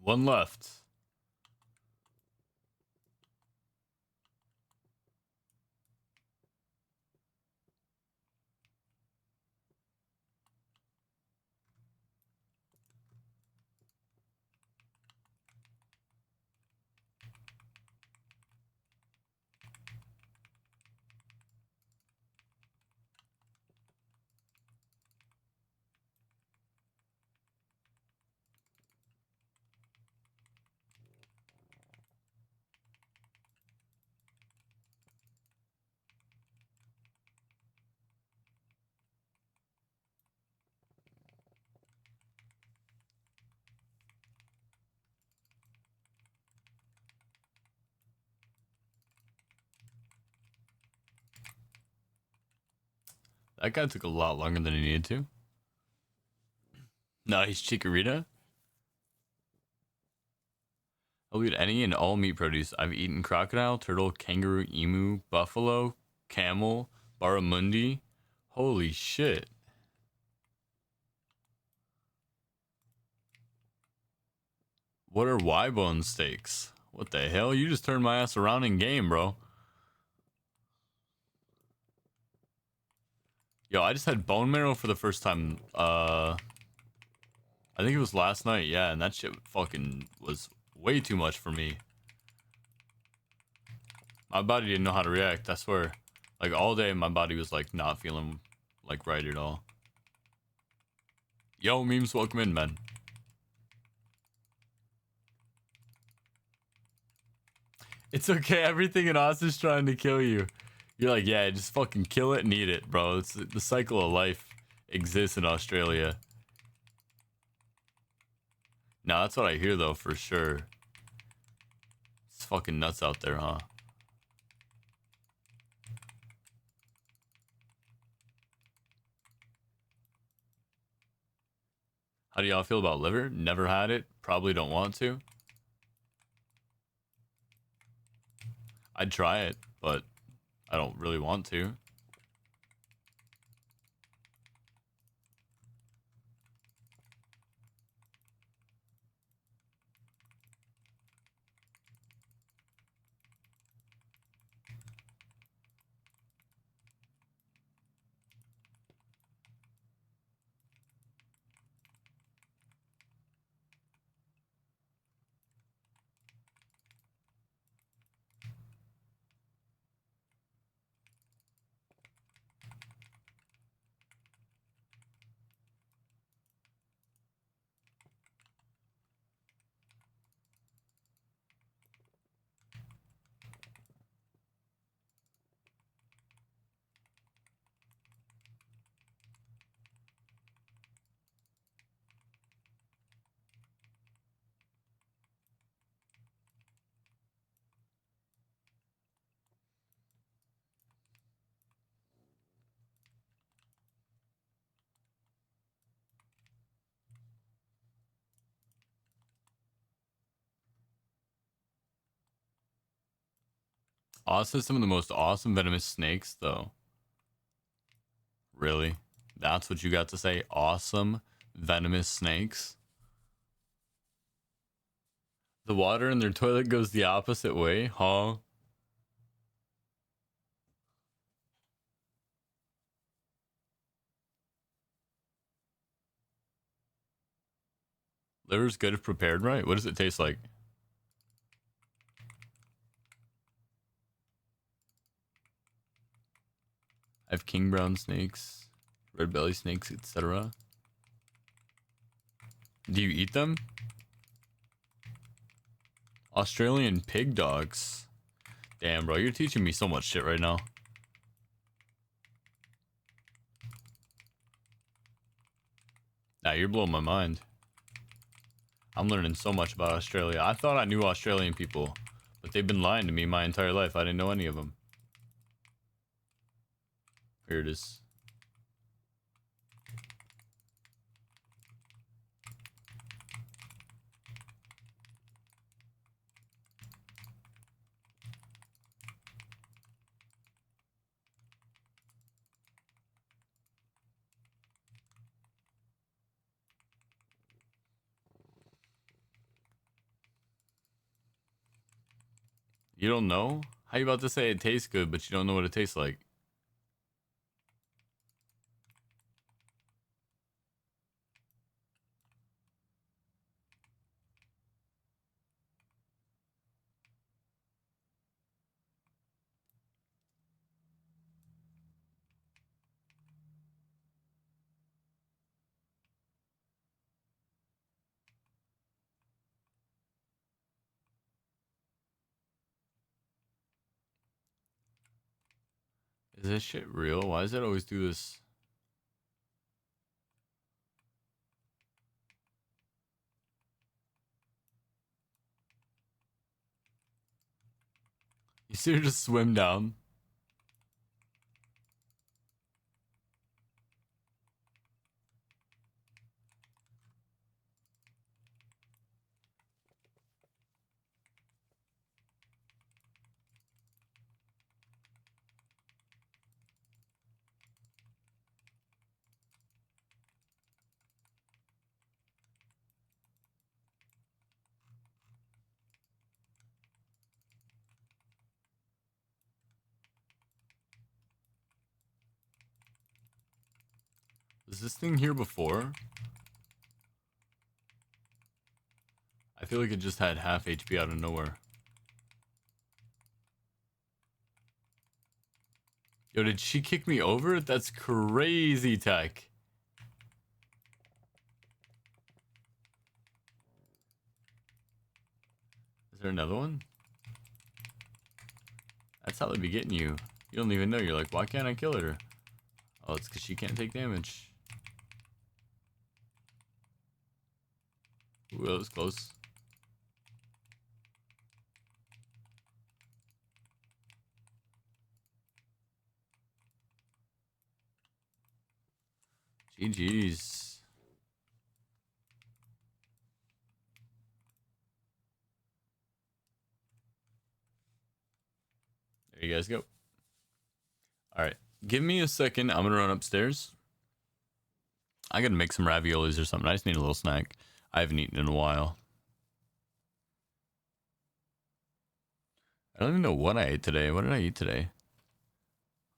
One left. That guy took a lot longer than he needed to. Nice, Chikorita. I'll eat any and all meat produce. I've eaten crocodile, turtle, kangaroo, emu, buffalo, camel, barramundi. Holy shit. What are Y-bone steaks? What the hell? You just turned my ass around in game, bro. Yo, I just had bone marrow for the first time. I think it was last night, yeah, and that shit fucking was way too much for me. My body didn't know how to react, I swear. Like, all day, my body was, like, not feeling, like, right at all. Yo, memes, welcome in, man. It's okay, everything in Oz is trying to kill you. You're like, yeah, just fucking kill it and eat it, bro. It's the cycle of life exists in Australia. No, that's what I hear, though, for sure. It's fucking nuts out there, huh? How do y'all feel about liver? Never had it. Probably don't want to. I'd try it, but I don't really want to. Also, some of the most awesome venomous snakes, though. Really? That's what you got to say? Awesome venomous snakes? The water in their toilet goes the opposite way, huh? Liver's good if prepared right? What does it taste like? I have king brown snakes, red belly snakes, etc. Do you eat them? Australian pig dogs. Damn, bro, you're teaching me so much shit right now. Nah, you're blowing my mind. I'm learning so much about Australia. I thought I knew Australian people, but they've been lying to me my entire life. I didn't know any of them. Here it is. You don't know? How you about to say it tastes good, but you don't know what it tastes like? Is this shit real? Why does it always do this? You see her just swim down? Was this thing here before? I feel like it just had half HP out of nowhere. Yo, did she kick me over? That's crazy tech. Is there another one? That's how they be getting you. You don't even know. You're like, why can't I kill her? Oh, it's because she can't take damage. Ooh, that was close. GG's. There you guys go. All right. Give me a second. I'm going to run upstairs. I got to make some raviolis or something. I just need a little snack. I haven't eaten in a while. I don't even know what I ate today. What did I eat today?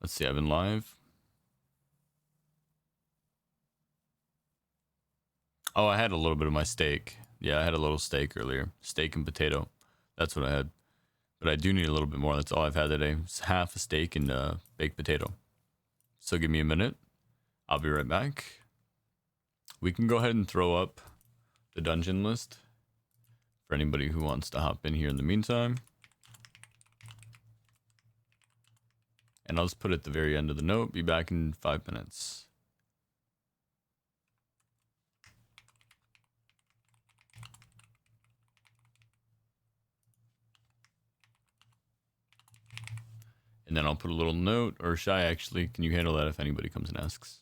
Let's see. I've been live. Oh, I had a little bit of my steak. Yeah, I had a little steak earlier. Steak and potato. That's what I had. But I do need a little bit more. That's all I've had today. It's half a steak and baked potato. So give me a minute. I'll be right back. We can go ahead and throw up the dungeon list for anybody who wants to hop in here in the meantime. And I'll just put at the very end of the note, be back in 5 minutes. And then I'll put a little note, or Shy, actually, can you handle that if anybody comes and asks?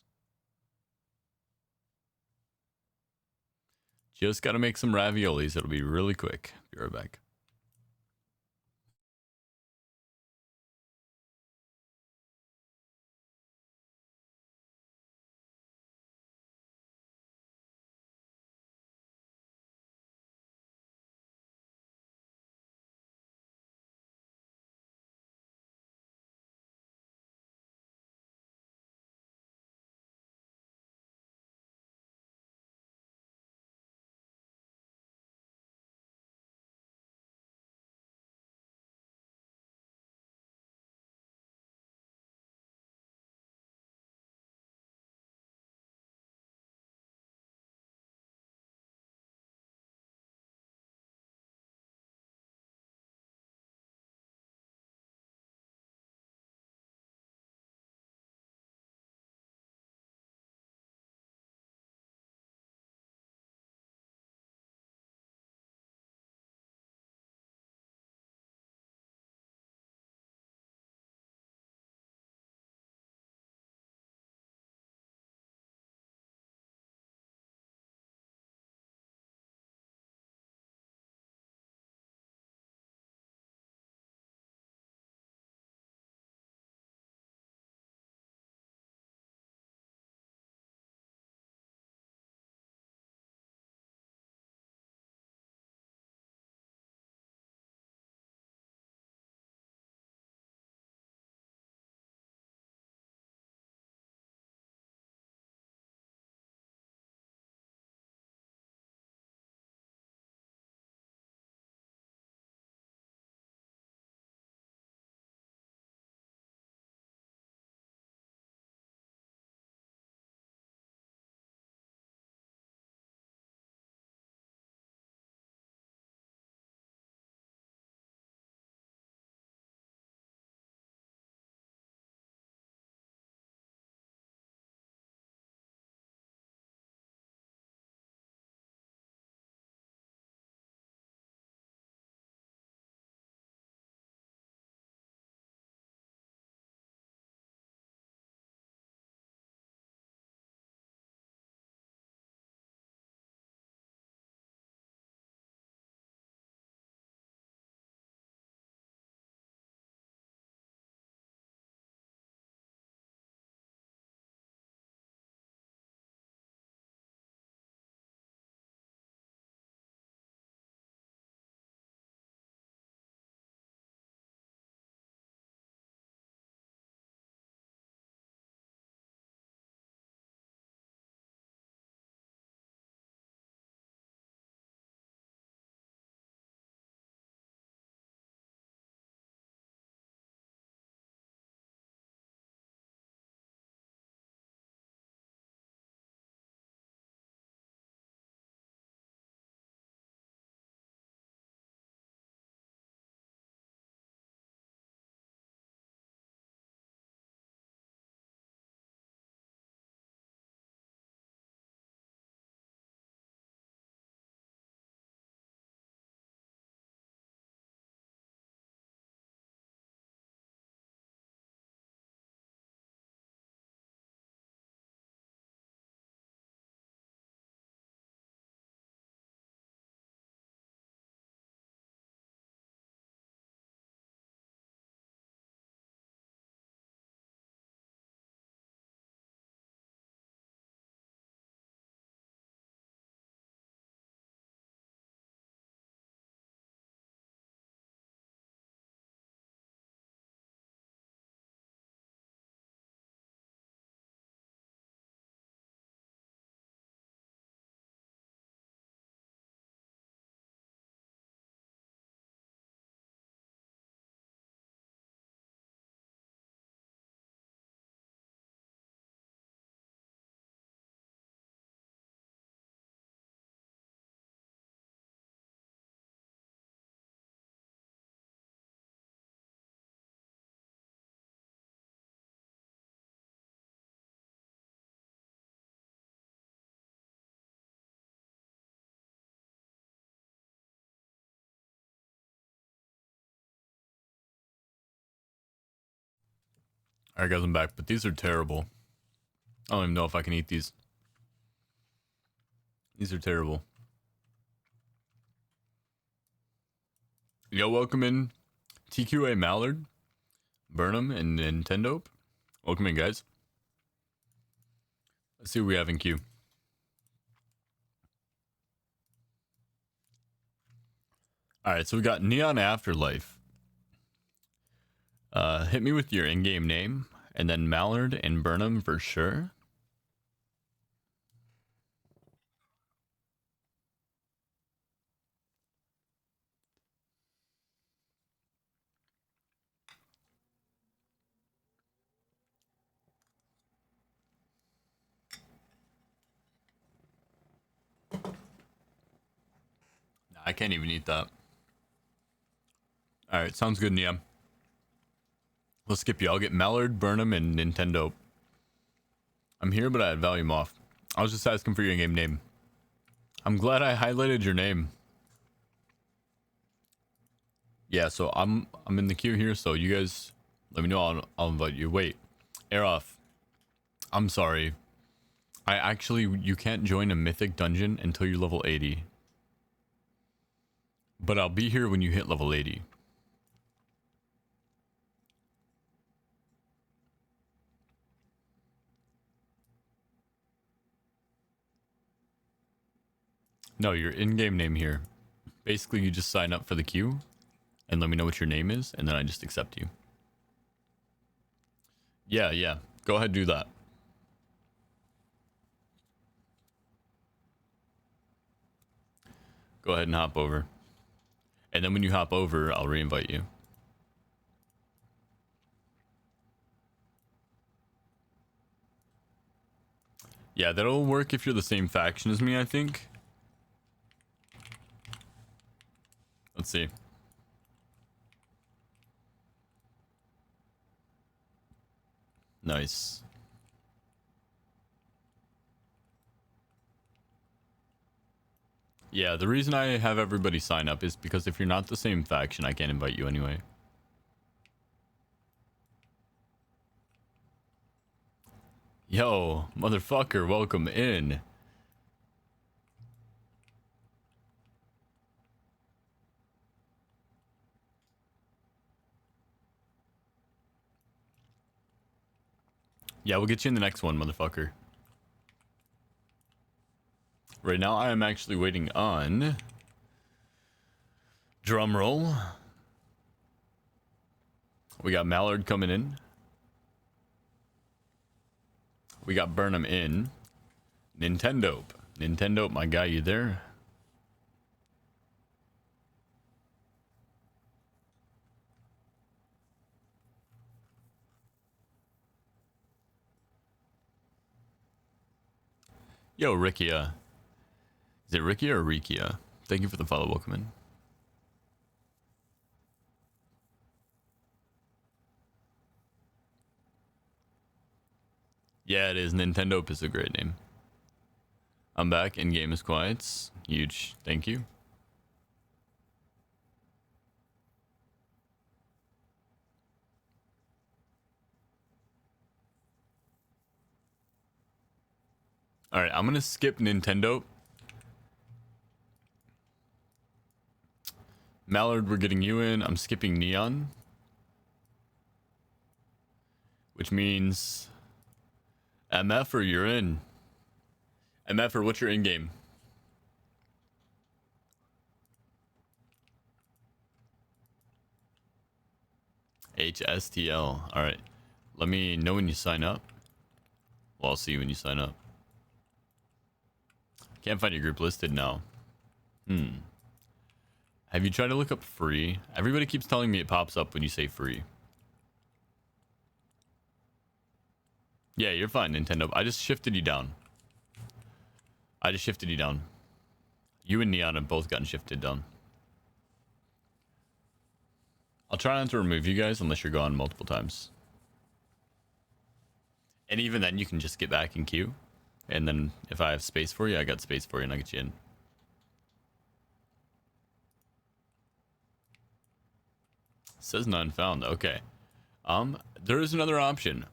Just got to make some raviolis. It'll be really quick. Be right back. Alright guys, I'm back, but these are terrible. I don't even know if I can eat these. These are terrible. Yo, welcome in TQA Mallard, Burnham, and Nintendo. Welcome in, guys. Let's see what we have in queue. Alright, so we got Neon Afterlife. Hit me with your in-game name, and then Mallard and Burnham for sure. Nah, I can't even eat that. Alright, sounds good, Neon. Let's skip you. I'll get Mallard, Burnham, and Nintendo. I'm here, but I had volume off. I was just asking for your in-game name. I'm glad I highlighted your name. Yeah, so I'm in the queue here, so you guys let me know. I'll invite you. Wait, air off. I'm sorry. You can't join a mythic dungeon until you're level 80. But I'll be here when you hit level 80. No, your in-game name here. Basically, you just sign up for the queue and let me know what your name is, and then I just accept you. Yeah. Go ahead, do that. Go ahead and hop over. And then when you hop over, I'll re-invite you. Yeah, that'll work if you're the same faction as me, I think. Let's see. Nice. Yeah, the reason I have everybody sign up is because if you're not the same faction, I can't invite you anyway. Yo, motherfucker, welcome in. Yeah, we'll get you in the next one, motherfucker. Right now, I am actually waiting on... Drum roll. We got Mallard coming in. We got Burnham in. Nintendo, my guy, you there? Yo, Rikia. Is it Rikia or Rikia? Thank you for the follow. Welcome in. Yeah, it is. Nintendo is a great name. I'm back. In-game is quiet. It's huge. Thank you. Alright, I'm gonna skip Nintendo. Mallard, we're getting you in. I'm skipping Neon. Which means... MF or you're in. MF or what's your in-game? HSTL. Alright. Let me know when you sign up. Well, I'll see you when you sign up. Can't find your group listed now. Have you tried to look up free? Everybody keeps telling me it pops up when you say free. Yeah, you're fine, Nintendo. I just shifted you down. You and Neon have both gotten shifted down. I'll try not to remove you guys unless you're gone multiple times. And even then, you can just get back in queue. And then if I have space for you, I got space for you and I'll get you in. Says none found. Okay. There is another option.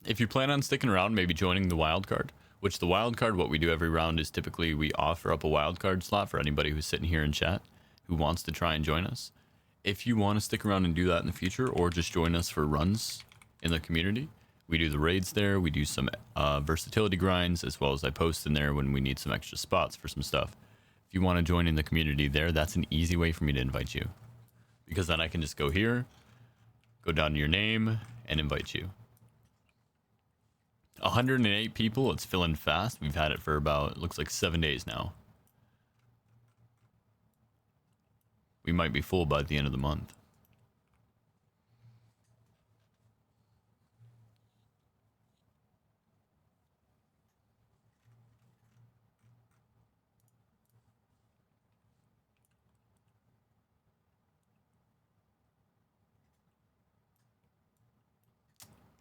If you plan on sticking around, maybe joining the wild card, which the wild card, what we do every round is typically we offer up a wild card slot for anybody who's sitting here in chat who wants to try and join us. If you want to stick around and do that in the future, or just join us for runs in the community, we do the raids there. We do some versatility grinds, as well as I post in there when we need some extra spots for some stuff. If you want to join in the community there, that's an easy way for me to invite you, because then I can just go here, go down to your name, and invite you. 108 people. It's filling fast. We've had it for about, it looks like 7 days now. We might be full by the end of the month.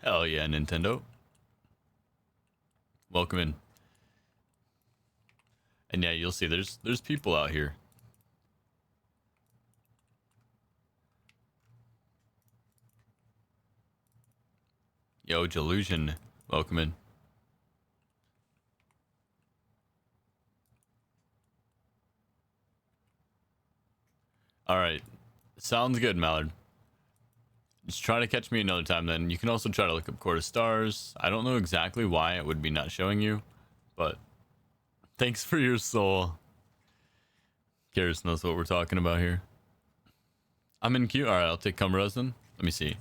Hell yeah, Nintendo. Welcome in. And yeah, you'll see there's people out here. Yo, Delusion, welcome in. All right, sounds good, Mallard. Just try to catch me another time then. You can also try to look up Court of Stars. I don't know exactly why it would be not showing you, but thanks for your soul. Garrus knows what we're talking about here. I'm in queue. All right, I'll take Cumberas then. Let me see.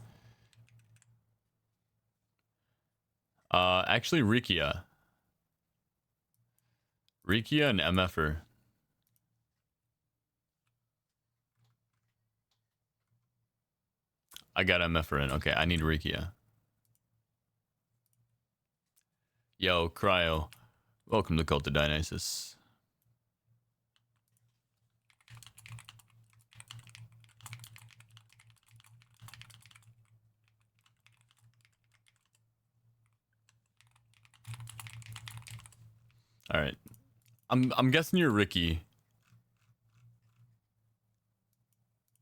Actually, Rikia and MFer. I got MFer in. Okay, I need Rikia. Yo, Cryo. Welcome to Cult of Dionysus. All right. I'm guessing you're Ricky.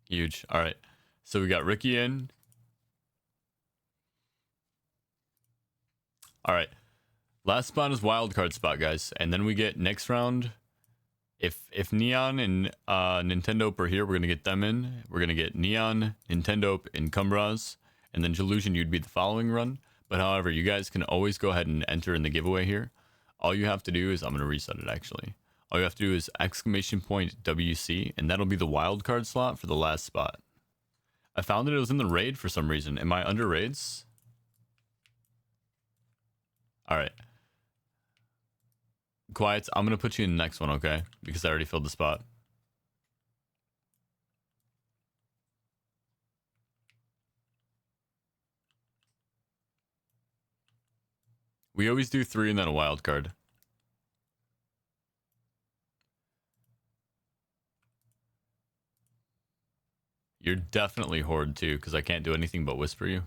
Huge. All right. So we got Ricky in. All right. Last spot is wildcard spot, guys. And then we get next round. If Neon and Nintendo are here, we're going to get them in. We're going to get Neon, Nintendo, and Cumbras. And then Delusion, you'd be the following run. But however, you guys can always go ahead and enter in the giveaway here. All you have to do is, I'm going to reset it actually. All you have to do is !WC, and that'll be the wildcard slot for the last spot. I found that it was in the raid for some reason. Am I under raids? All right. Quiet. I'm going to put you in the next one, okay? Because I already filled the spot. We always do 3 and then a wild card. You're definitely Horde too, because I can't do anything but whisper you.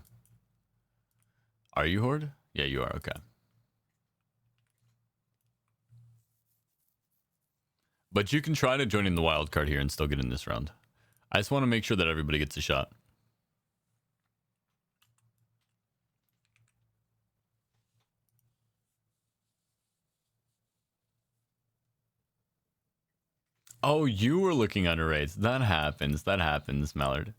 Are you Horde? Yeah, you are. Okay. But you can try to join in the wild card here and still get in this round. I just want to make sure that everybody gets a shot. Oh, you were looking under raids. That happens. That happens, Mallard.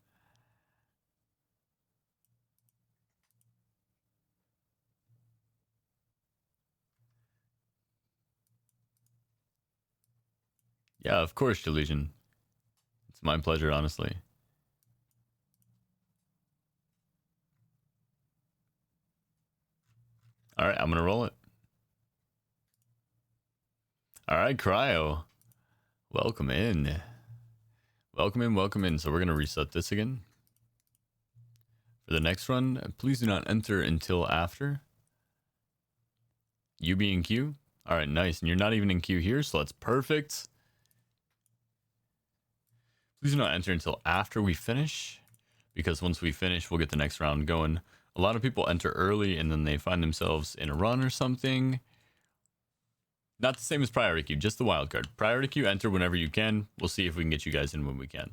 Yeah, of course, Delusion. It's my pleasure, honestly. All right, I'm going to roll it. All right, Cryo. Welcome in. Welcome in, welcome in. So we're going to reset this again. For the next run, please do not enter until after. You be in queue. All right, nice. And you're not even in queue here, so that's perfect. Please do not enter until after we finish, because once we finish, we'll get the next round going. A lot of people enter early and then they find themselves in a run or something. Not the same as priority queue, just the wild card. Priority queue, enter whenever you can. We'll see if we can get you guys in when we can.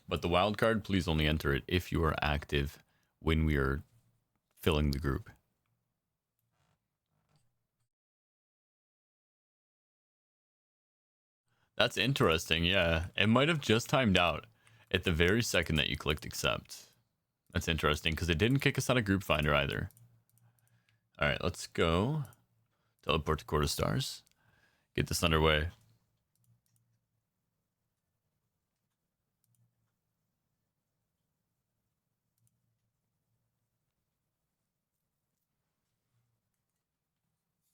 But the wild card, please only enter it if you are active when we are filling the group. That's interesting. Yeah, it might have just timed out at the very second that you clicked accept. That's interesting because it didn't kick us out of Group Finder either. All right, let's go. Teleport to Quarter Stars. Get this underway.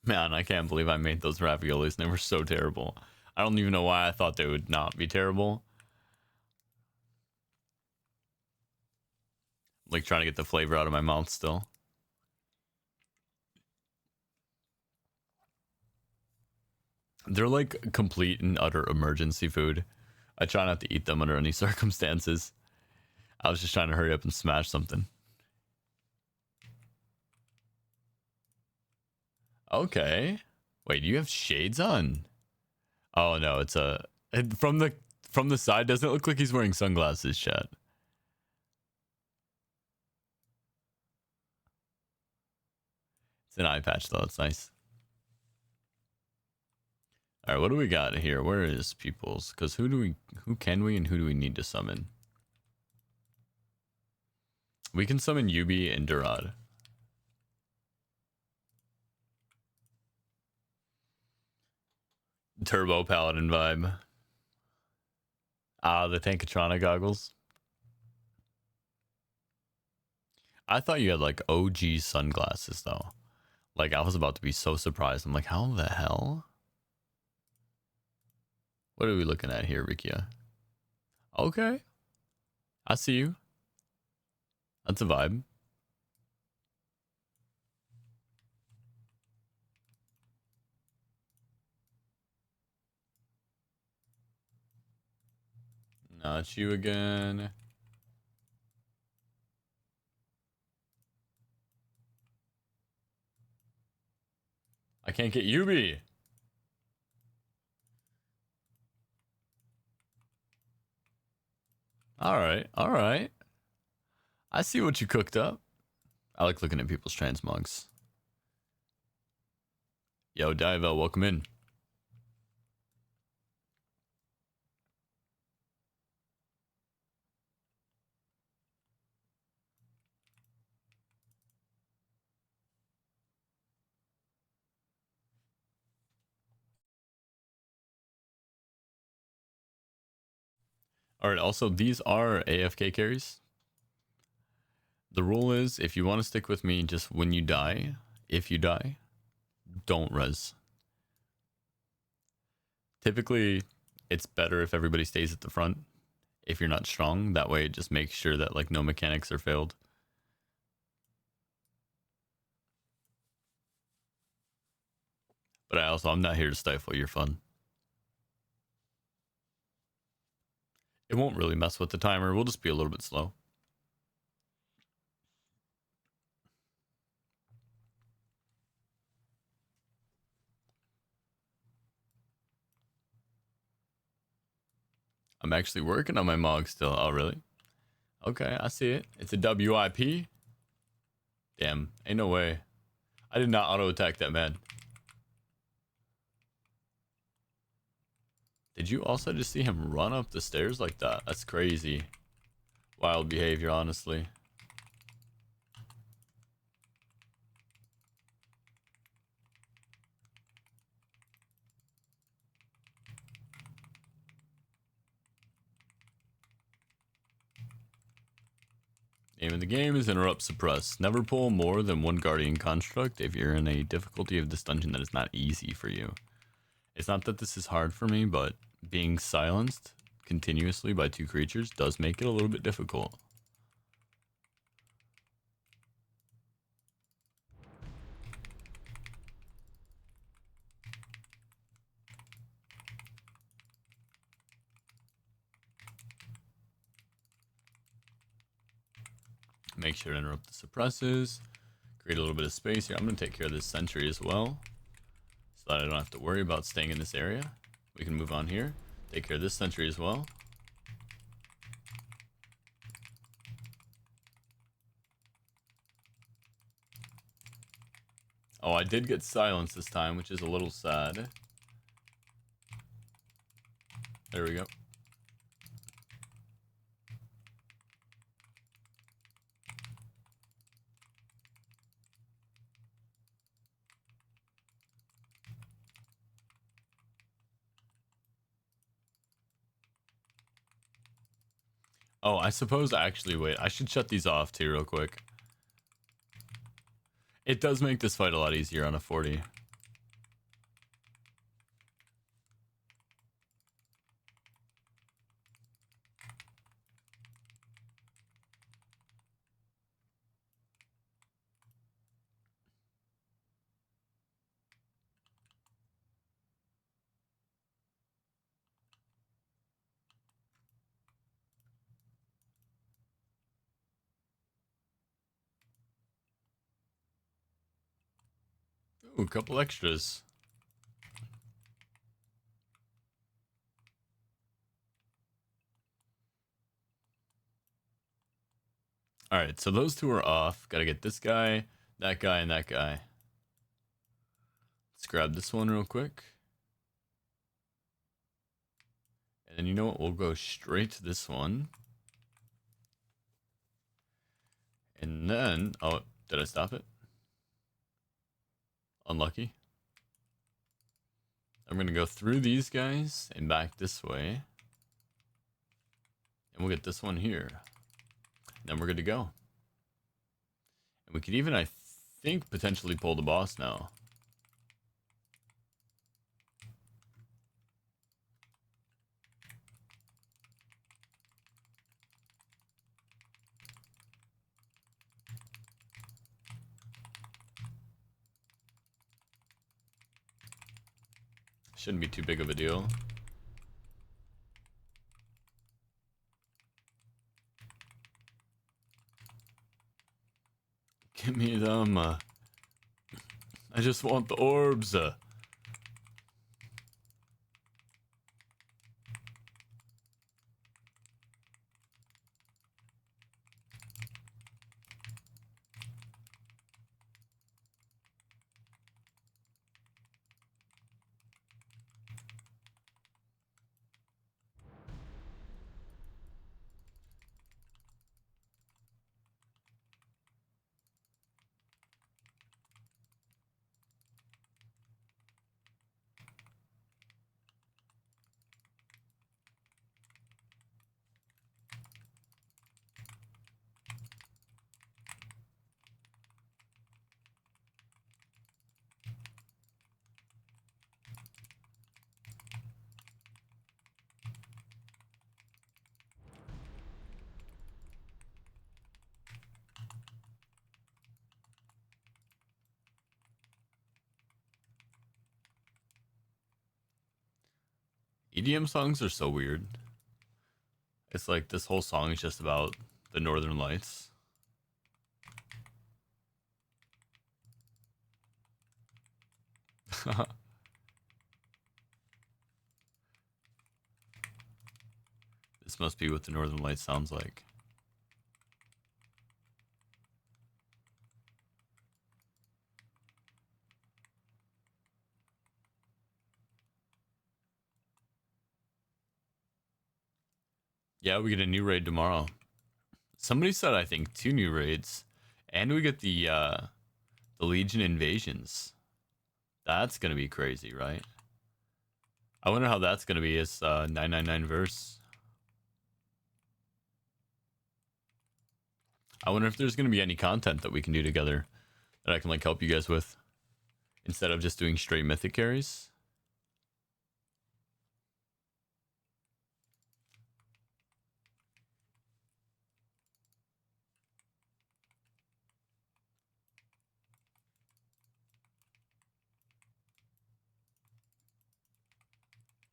Man, I can't believe I made those raviolis and they were so terrible. I don't even know why I thought they would not be terrible. Like trying to get the flavor out of my mouth still. They're like complete and utter emergency food. I try not to eat them under any circumstances. I was just trying to hurry up and smash something. Okay. Wait, you have shades on? Oh no, it's a from the side. Doesn't it look like he's wearing sunglasses, chat? It's an eye patch though. It's nice. All right, what do we got here? Where is people's? Because who can we and who do we need to summon? We can summon Yubi and Durad. Turbo Paladin vibe. Ah, the Tankatronic goggles. I thought you had like OG sunglasses though. Like I was about to be so surprised. I'm like, how the hell? What are we looking at here, Rikia? Okay. I see you. That's a vibe. Not you again. I can't get Yubi. All right, all right. I see what you cooked up. I like looking at people's transmogs. Yo, Divel, welcome in. All right, also, these are AFK carries. The rule is if you want to stick with me just when you die, if you die, don't res. Typically, it's better if everybody stays at the front if you're not strong. That way it just makes sure that like no mechanics are failed. But I'm not here to stifle your fun. It won't really mess with the timer. We'll just be a little bit slow. I'm actually working on my mog still. Oh, really? Okay, I see it. It's a WIP. Damn, ain't no way. I did not auto attack that man. Did you also just see him run up the stairs like that? That's crazy. Wild behavior, honestly. Name of the game is Interrupt Suppress. Never pull more than one Guardian Construct if you're in a difficulty of this dungeon that is not easy for you. It's not that this is hard for me, but being silenced continuously by two creatures does make it a little bit difficult. Make sure to interrupt the suppresses. Create a little bit of space here. I'm going to take care of this sentry as well, so that I don't have to worry about staying in this area. We can move on here. Take care of this sentry as well. Oh, I did get silence this time, which is a little sad. There we go. Oh, I suppose actually, wait, I should shut these off too real quick. It does make this fight a lot easier on a 40. Ooh, a couple extras. Alright, so those two are off. Gotta get this guy, and that guy. Let's grab this one real quick. And then you know what? We'll go straight to this one. And then, oh, did I stop it? Unlucky. I'm gonna go through these guys and back this way. And we'll get this one here. Then we're good to go. And we could even, I think, potentially pull the boss now. Shouldn't be too big of a deal. Give me them. I just want the orbs. EDM songs are so weird. It's like this whole song is just about the Northern Lights. This must be what the Northern Lights sounds like. Yeah, we get a new raid tomorrow. Somebody said I think 2 new raids, and we get the Legion invasions. That's gonna be crazy, right? I wonder how that's gonna be. It's 999 verse. I wonder if there's gonna be any content that we can do together that I can like help you guys with instead of just doing straight mythic carries.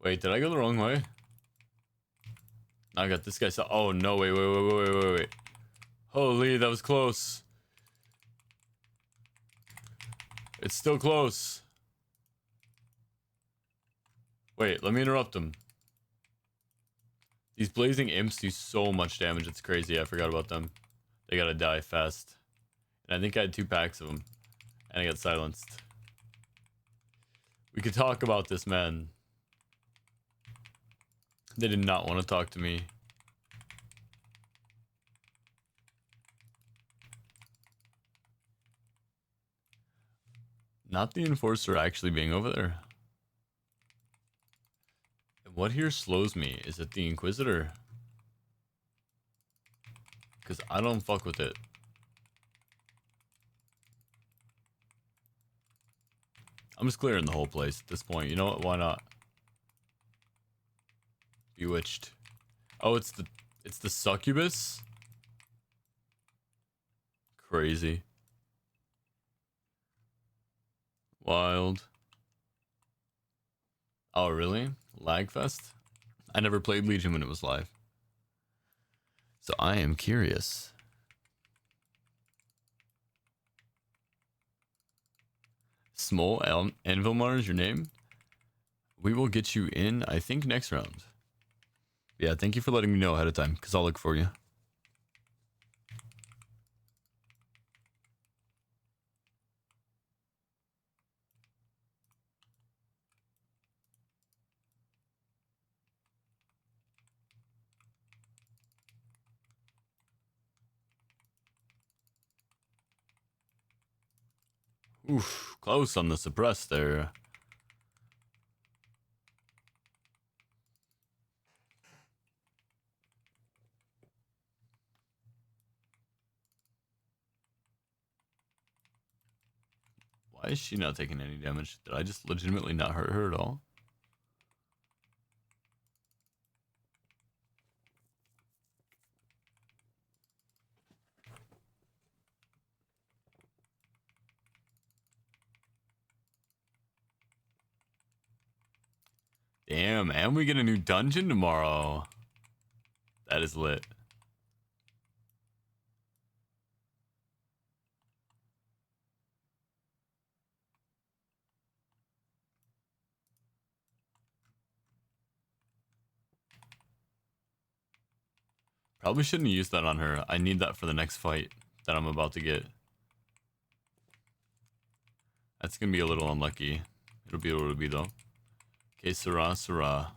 Wait, did I go the wrong way? I got this guy. Oh no! Wait! Holy, that was close. It's still close. Wait, let me interrupt him. These blazing imps do so much damage. It's crazy. I forgot about them. They gotta die fast. And I think I had 2 packs of them. And I got silenced. We could talk about this, man. They did not want to talk to me. Not the enforcer actually being over there. What here slows me? Is it the Inquisitor? Because I don't fuck with it. I'm just clearing the whole place at this point. You know what? Why not? Bewitched. Oh, it's the succubus? Crazy. Wild. Oh, really? Lagfest? I never played Legion when it was live. So I am curious. Small Anvilmar is your name? We will get you in, I think, next round. Yeah, thank you for letting me know ahead of time, because I'll look for you. Oof, close on the suppress there. Why is she not taking any damage? Did I just legitimately not hurt her at all? Damn, and we get a new dungeon tomorrow. That is lit. Probably shouldn't have used that on her. I need that for the next fight that I'm about to get. That's gonna be a little unlucky. It'll be what it'll be though. Okay, Sarah, Sarah.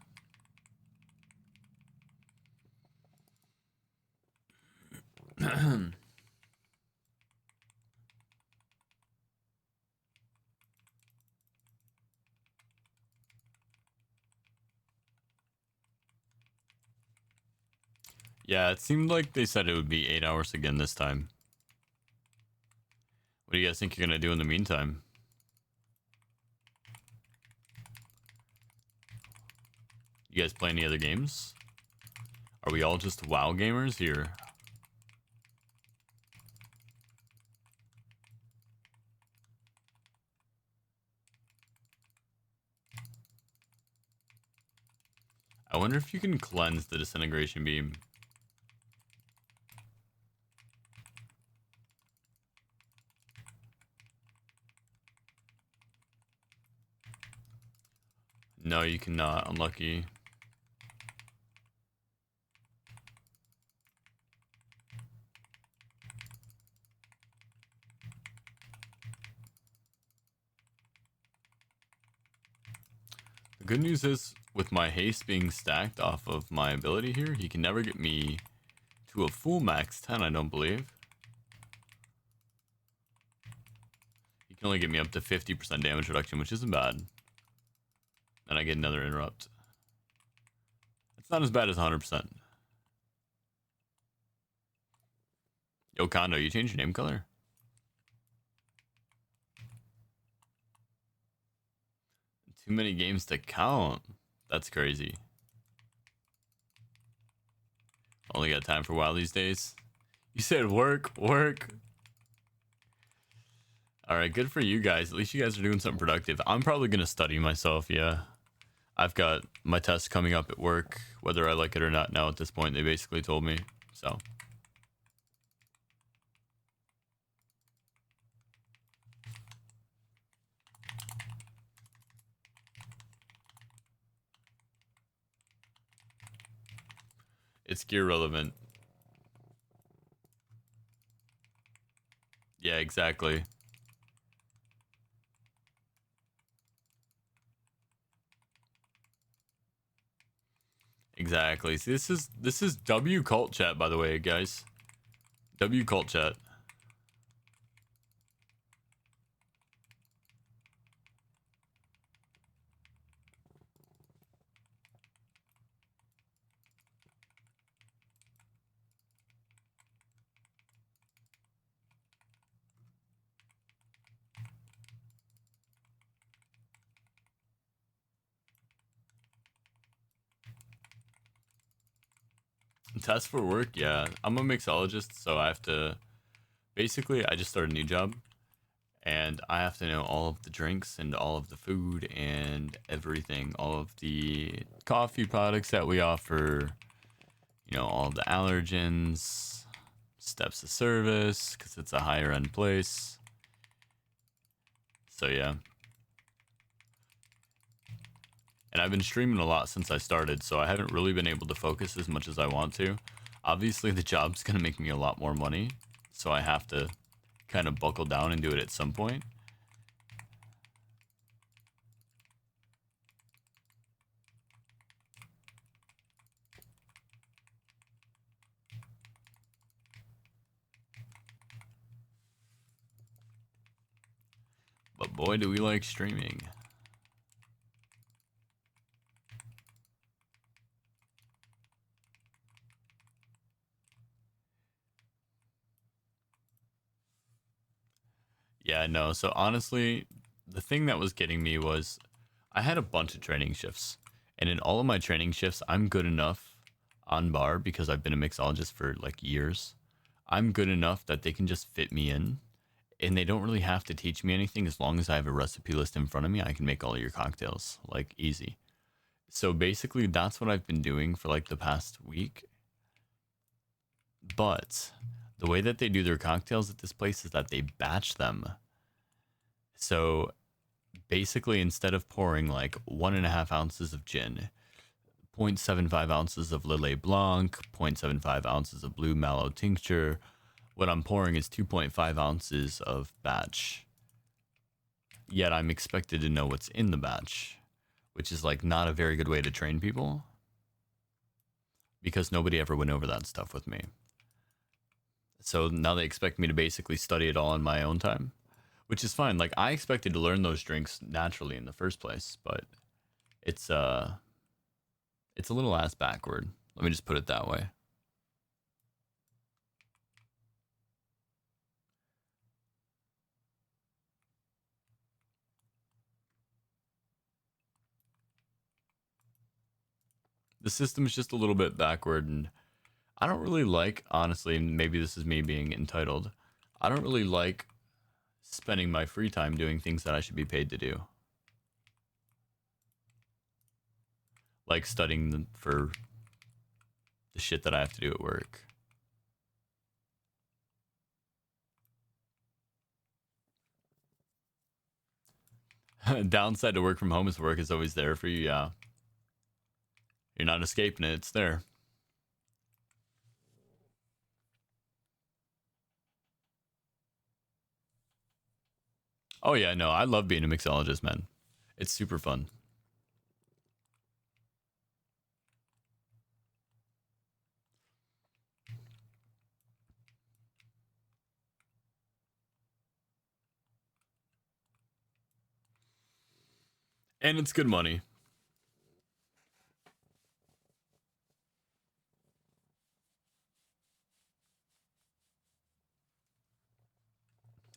Yeah, it seemed like they said it would be 8 hours again this time. What do you guys think you're gonna do in the meantime? You guys play any other games? Are we all just WoW gamers here? I wonder if you can cleanse the disintegration beam. No, you cannot. Unlucky. The good news is, with my haste being stacked off of my ability here, he can never get me to a full max 10, I don't believe. He can only get me up to 50% damage reduction, which isn't bad. And I get another interrupt. It's not as bad as 100%. Yo, Kondo, you changed your name color? Too many games to count. That's crazy. Only got time for WoW these days. You said work. Alright, good for you guys. At least you guys are doing something productive. I'm probably going to study myself, yeah. I've got my test coming up at work, whether I like it or not now at this point. They basically told me, so. It's gear relevant. Yeah, exactly. Exactly. See, this is W Cult Chat, by the way, guys. W Cult Chat. Test for work, yeah. I'm a mixologist, so I have to basically I just started a new job and I have to know all of the drinks and all of the food and everything, all of the coffee products that we offer, you know, all of the allergens, steps of service, because it's a higher end place. So, yeah. And I've been streaming a lot since I started, so I haven't really been able to focus as much as I want to. Obviously, the job's going to make me a lot more money, so I have to kind of buckle down and do it at some point. But boy, do we like streaming. Yeah, no. So honestly, the thing that was getting me was I had a bunch of training shifts. And in all of my training shifts, I'm good enough on bar because I've been a mixologist for like years. I'm good enough that they can just fit me in and they don't really have to teach me anything as long as I have a recipe list in front of me. I can make all of your cocktails like easy. So basically, that's what I've been doing for like the past week. But the way that they do their cocktails at this place is that they batch them. So basically, instead of pouring like 1.5 ounces of gin, 0.75 ounces of Lillet Blanc, 0.75 ounces of Blue Mallow tincture, what I'm pouring is 2.5 ounces of batch. Yet I'm expected to know what's in the batch, which is like not a very good way to train people because nobody ever went over that stuff with me. So now they expect me to basically study it all in my own time, which is fine. Like I expected to learn those drinks naturally in the first place, but it's a little ass backward. Let me just put it that way. The system is just a little bit backward, and I don't really like, honestly, and maybe this is me being entitled, I don't really like spending my free time doing things that I should be paid to do. Like studying for the shit that I have to do at work. Downside to work from home is work is always there for you, yeah. You're not escaping it, it's there. Oh yeah, no, I love being a mixologist, man. It's super fun. And it's good money.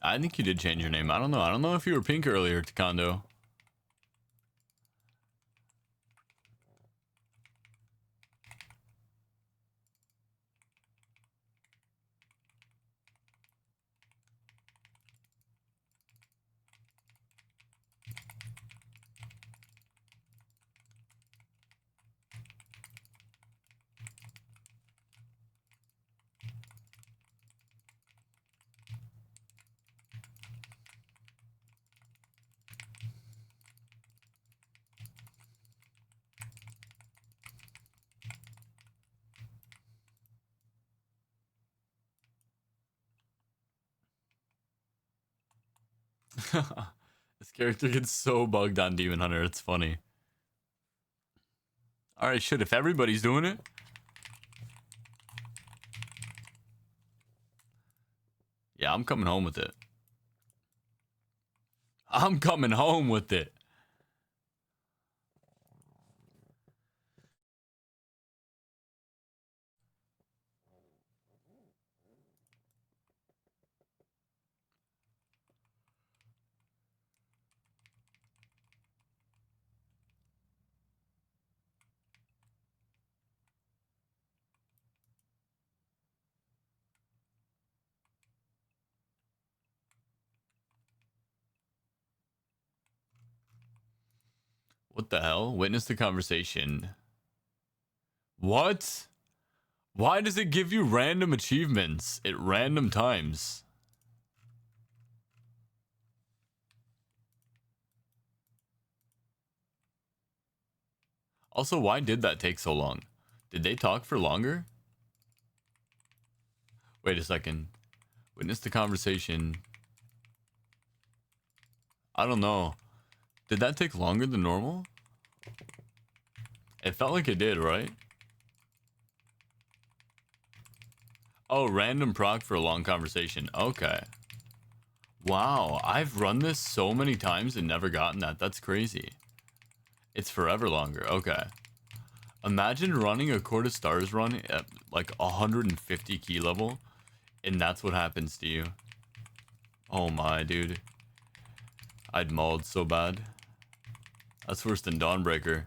I think you did change your name. I don't know. I don't know if you were pink earlier, Taekwondo. This character gets so bugged on Demon Hunter. It's funny. All right, shit. If everybody's doing it. Yeah, I'm coming home with it. I'm coming home with it. What the hell? Witness the conversation. What? Why does it give you random achievements at random times? Also, why did that take so long? Did they talk for longer? Wait a second. Witness the conversation. I don't know. Did that take longer than normal? It felt like it did, right? Oh, random proc for a long conversation. Okay. Wow, I've run this so many times and never gotten that. That's crazy. It's forever longer. Okay. Imagine running a Court of Stars run at like 150 key level, and that's what happens to you. Oh my, dude. I'd mauled so bad. That's worse than Dawnbreaker.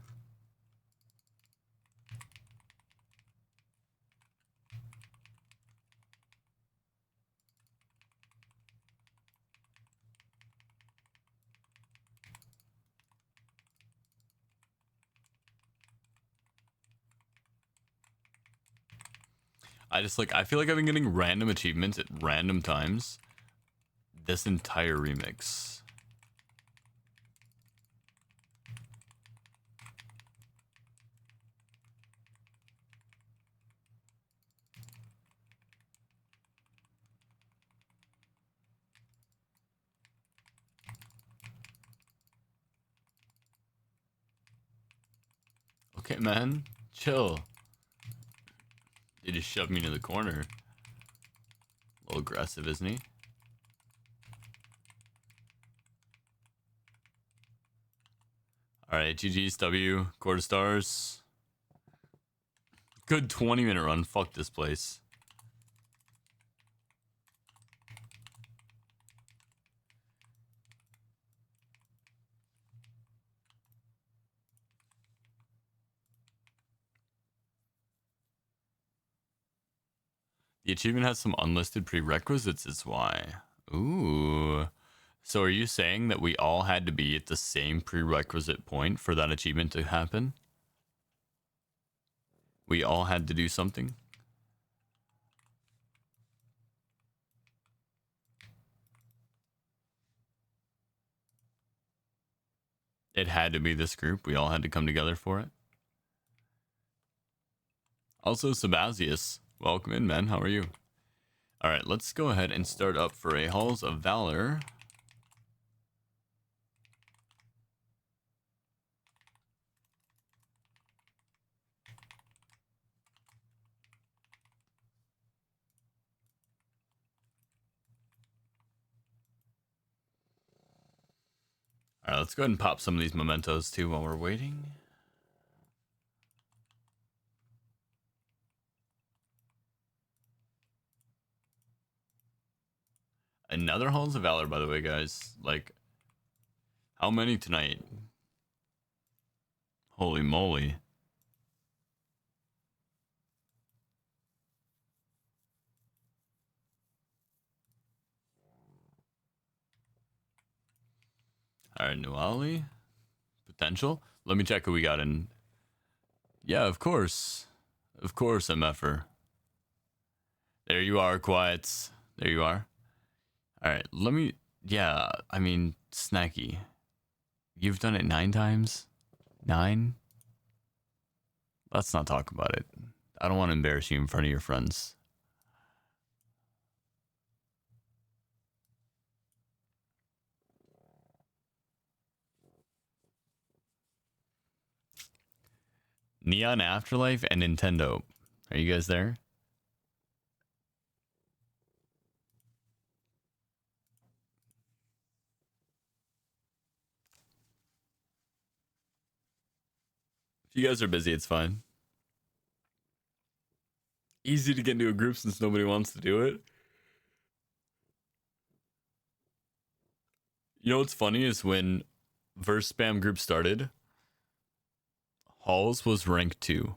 I feel like I've been getting random achievements at random times this entire remix. Okay, man. Chill. They just shoved me into the corner. A little aggressive, isn't he? Alright, GG's W. Court of Stars. Good 20-minute run. Fuck this place. The achievement has some unlisted prerequisites, is why. Ooh. So are you saying that we all had to be at the same prerequisite point for that achievement to happen? We all had to do something? It had to be this group. We all had to come together for it. Also, Sabazius, welcome in, man. How are you? All right, let's go ahead and start up for a Halls of Valor. All right, let's go ahead and pop some of these mementos too while we're waiting. Another Halls of Valor, by the way, guys. Like, how many tonight? Holy moly. All right, Nuali. Potential. Let me check who we got in. Yeah, of course. Of course, MFer. There you are, Quiets. There you are. All right, let me. Yeah, I mean, Snacky. You've done it 9 times? 9? Let's not talk about it. I don't want to embarrass you in front of your friends. Neon Afterlife and Nintendo. Are you guys there? If you guys are busy, it's fine. Easy to get into a group since nobody wants to do it. You know what's funny is when Verse Spam group started, Halls was rank 2.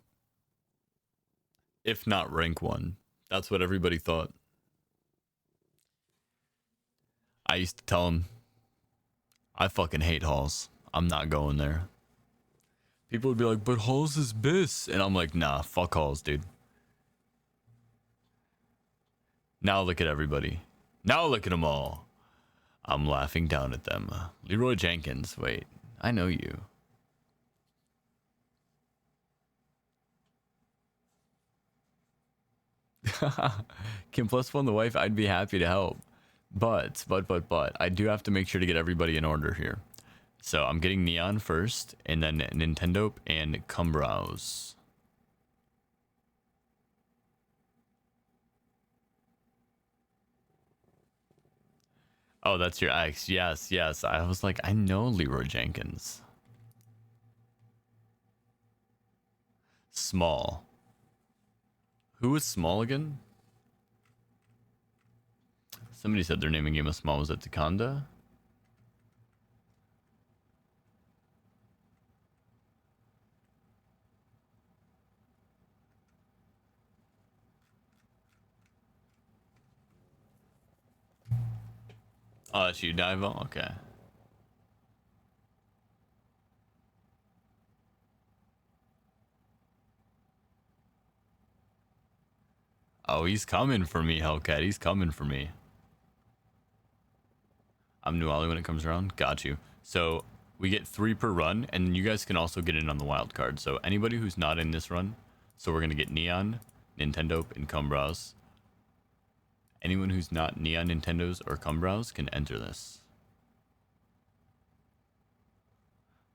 If not rank 1. That's what everybody thought. I used to tell them, I fucking hate Halls. I'm not going there. People would be like, but Halls is BIS. And I'm like, nah, fuck Halls, dude. Now look at everybody. Now look at them all. I'm laughing down at them. Leroy Jenkins, wait, I know you. Kim plus one the wife, I'd be happy to help. But, I do have to make sure to get everybody in order here. So I'm getting Neon first, and then Nintendo and Cumbrowse. Oh, that's your ex. Yes, yes. I was like, I know Leroy Jenkins. Small. Who is Small again? Somebody said their name in Game of Small was at Takanda. Oh, that's you, Divo? Okay. Oh, he's coming for me, Hellcat. He's coming for me. I'm New Ollie when it comes around. Got you. So we get 3 per run, and then you guys can also get in on the wild card. So anybody who's not in this run, so we're gonna get Neon, Nintendo, and Cumbrowse. Anyone who's not Neon, Nintendos, or Cumbrowse can enter this.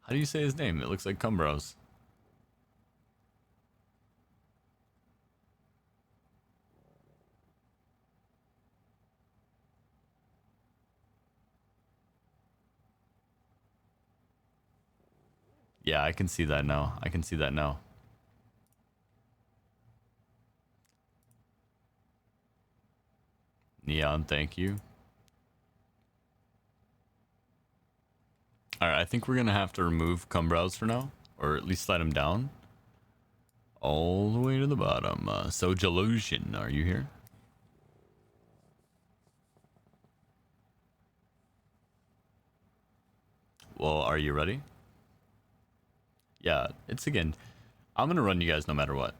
How do you say his name? It looks like Cumbrowse. Yeah, I can see that now. I can see that now. Neon, thank you. Alright, I think we're gonna have to remove Cumbrowse for now. Or at least slide him down. All the way to the bottom. So Delusion, are you here? Well, are you ready? Yeah, it's again. I'm gonna run you guys no matter what.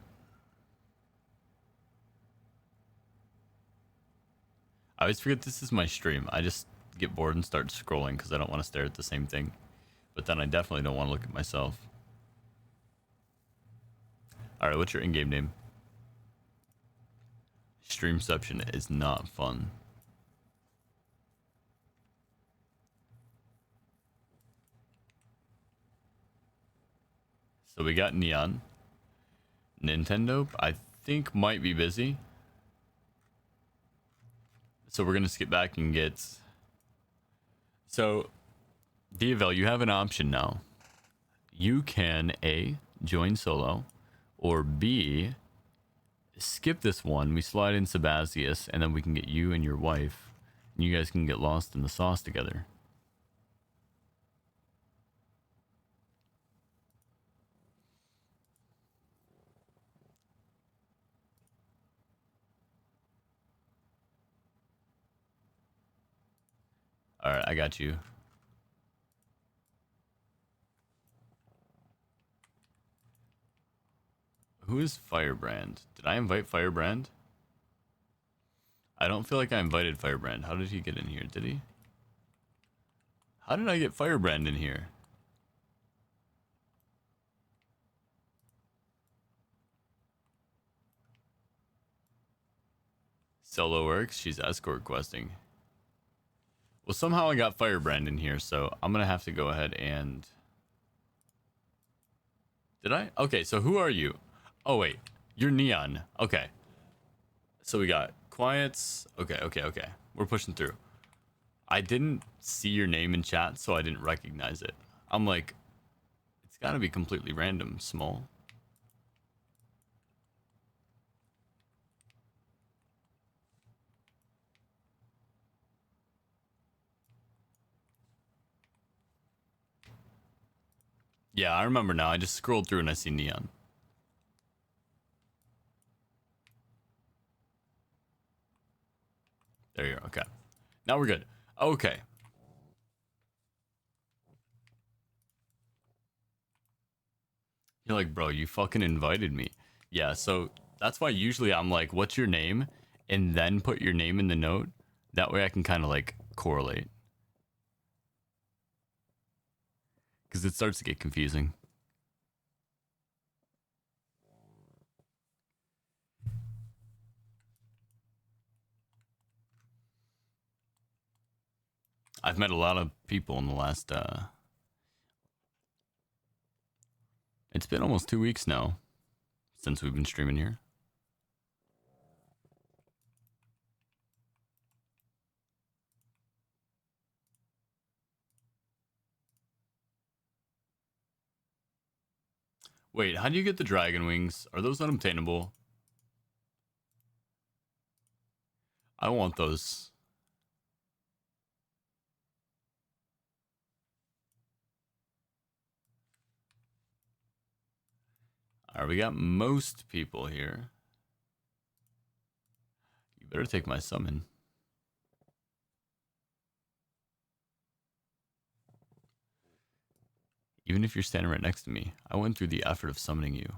I always forget this is my stream. I just get bored and start scrolling because I don't want to stare at the same thing. But then I definitely don't want to look at myself. Alright, what's your in-game name? Streamception is not fun. So we got Neon. Nintendo, I think, might be busy. So we're going to skip back and get... So, Diavel, you have an option now. You can, A, join solo, or B, skip this one. We slide in Sabazius, and then we can get you and your wife. And you guys can get lost in the sauce together. Alright, I got you. Who is Firebrand? Did I invite Firebrand? I don't feel like I invited Firebrand. How did he get in here? Did he? How did I get Firebrand in here? Solo works. She's escort questing. Well, somehow I got Firebrand in here, so I'm going to have to go ahead and... Did I? Okay, so who are you? Oh, wait. You're Neon. Okay. So we got Quiets. Okay. We're pushing through. I didn't see your name in chat, so I didn't recognize it. I'm like, it's gotta be completely random, small. Yeah, I remember now. I just scrolled through and I see Neon. There you are. Okay. Now we're good. Okay. You're like, bro, you fucking invited me. Yeah, so that's why usually I'm like, what's your name? And then put your name in the note. That way I can kind of like correlate. Because it starts to get confusing. I've met a lot of people in the last, it's been almost 2 weeks now since we've been streaming here. Wait, how do you get the dragon wings? Are those unobtainable? I want those. All right, we got most people here. You better take my summon. Even if you're standing right next to me, I went through the effort of summoning you.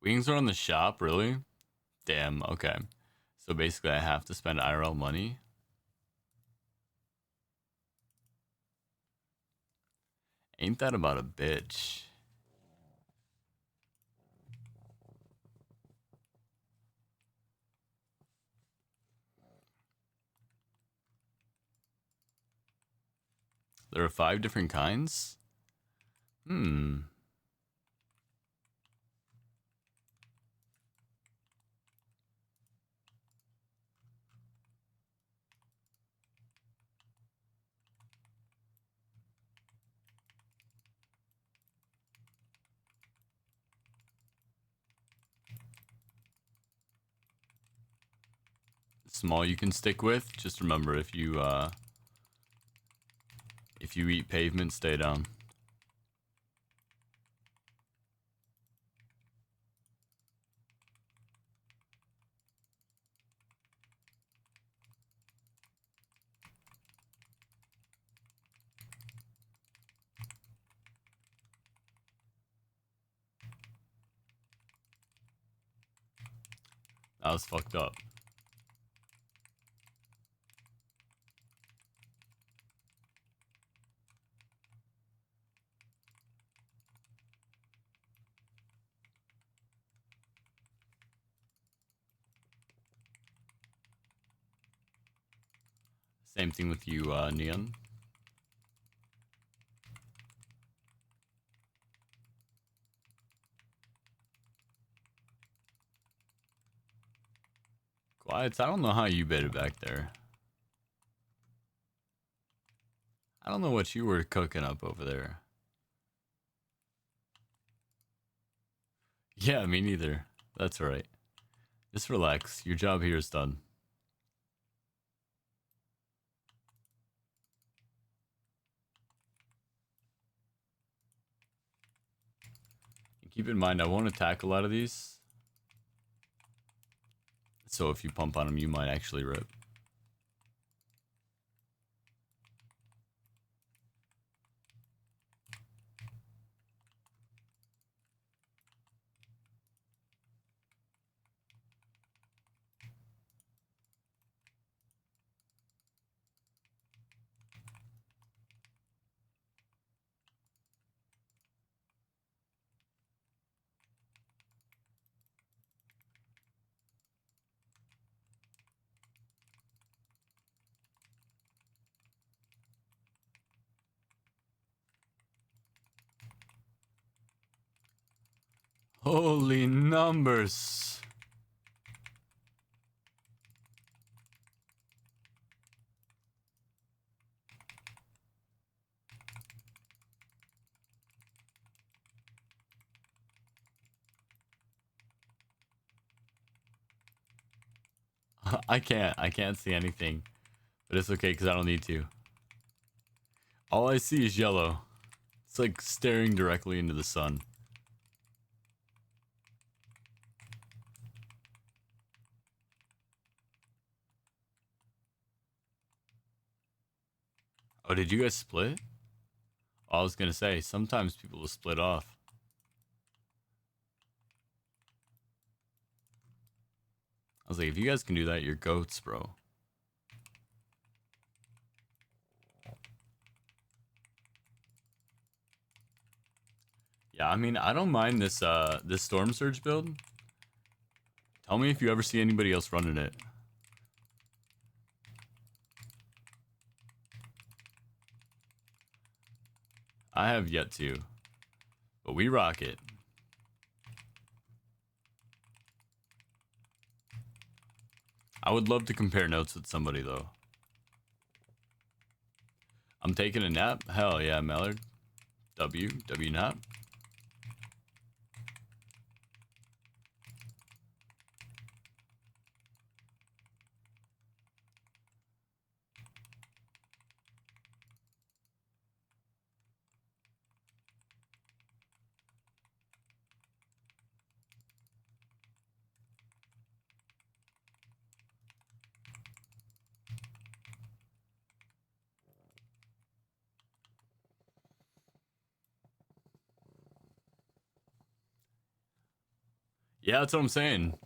Wings are on the shop, really? Damn, okay. So basically I have to spend IRL money. Ain't that about a bitch? There are 5 different kinds? Hmm. Small you can stick with. Just remember, if you eat pavement, stay down. That was fucked up. Same thing with you, Neon. Quiets, I don't know how you made it back there. I don't know what you were cooking up over there. Yeah, me neither. That's right. Just relax. Your job here is done. And keep in mind, I won't attack a lot of these. So if you pump on them, you might actually rip. Holy numbers. I can't see anything, but it's okay because I don't need to. All I see is yellow. It's like staring directly into the sun. Oh, did you guys split? I was gonna say, sometimes people will split off. I was like, if you guys can do that, you're goats, bro. Yeah, I mean, I don't mind this this Storm Surge build. Tell me if you ever see anybody else running it. I have yet to, but we rock it. I would love to compare notes with somebody though. I'm taking a nap? Hell yeah, Mallard. W nap. Yeah, that's what I'm saying.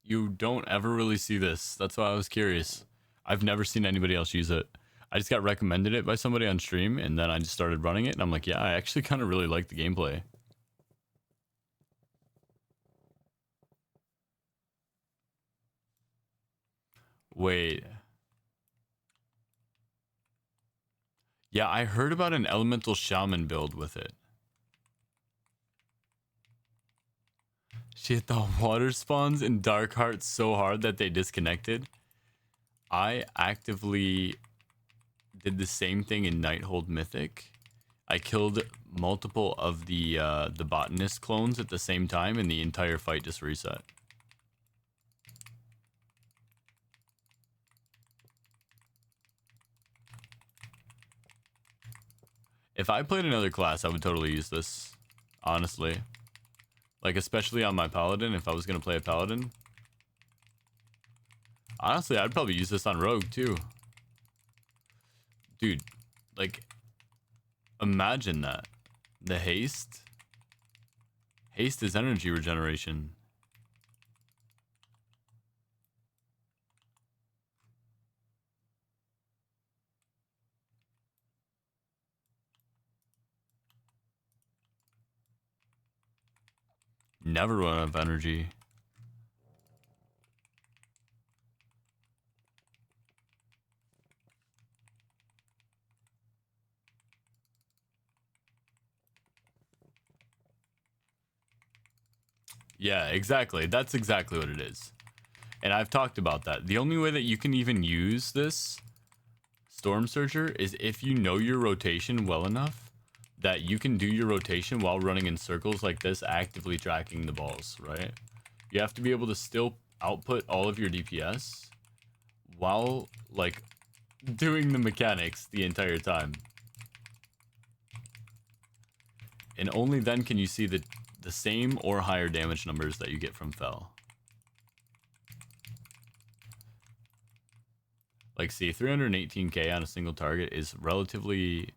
You don't ever really see this. That's why I was curious. I've never seen anybody else use it. I just got recommended it by somebody on stream, and then I just started running it, and I'm like, yeah, I actually kind of really like the gameplay. Wait. Yeah, I heard about an elemental shaman build with it. She hit the water spawns in Darkheart so hard that they disconnected. I actively did the same thing in Nighthold Mythic. I killed multiple of the botanist clones at the same time, and the entire fight just reset. If I played another class, I would totally use this, honestly. Like, especially on my paladin, if I was gonna play a paladin. Honestly, I'd probably use this on rogue too. Dude, like, imagine that. The haste. Haste is energy regeneration. Never run out of energy. Yeah, exactly. That's exactly what it is. And I've talked about that. The only way that you can even use this Storm Surger is if you know your rotation well enough that you can do your rotation while running in circles like this, actively tracking the balls, right? You have to be able to still output all of your DPS while, like, doing the mechanics the entire time. And only then can you see the same or higher damage numbers that you get from Fel. Like, see, 318k on a single target is relatively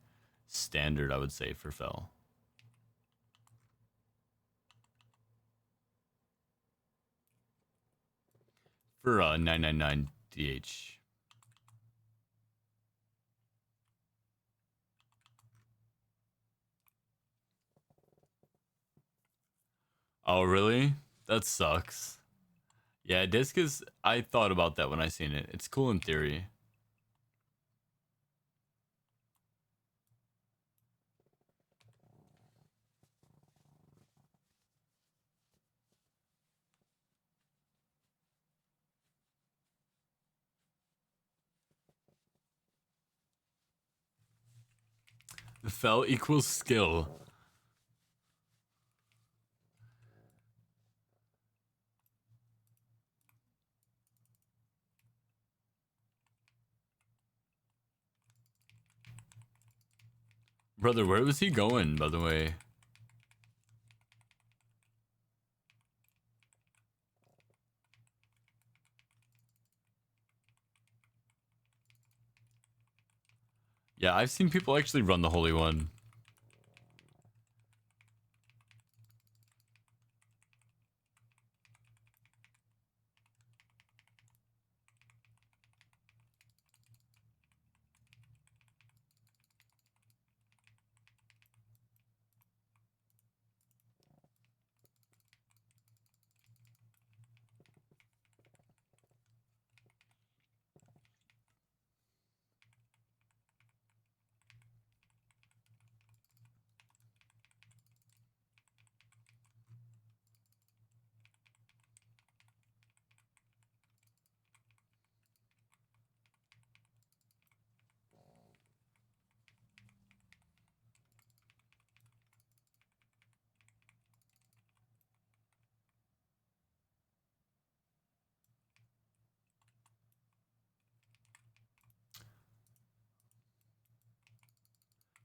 standard, I would say, for Fel. For 999 DH. Oh, really? That sucks. Yeah, disc is... I thought about that when I seen it. It's cool in theory. Fell equals skill. Brother, where was he going, by the way? Yeah, I've seen people actually run the Holy One.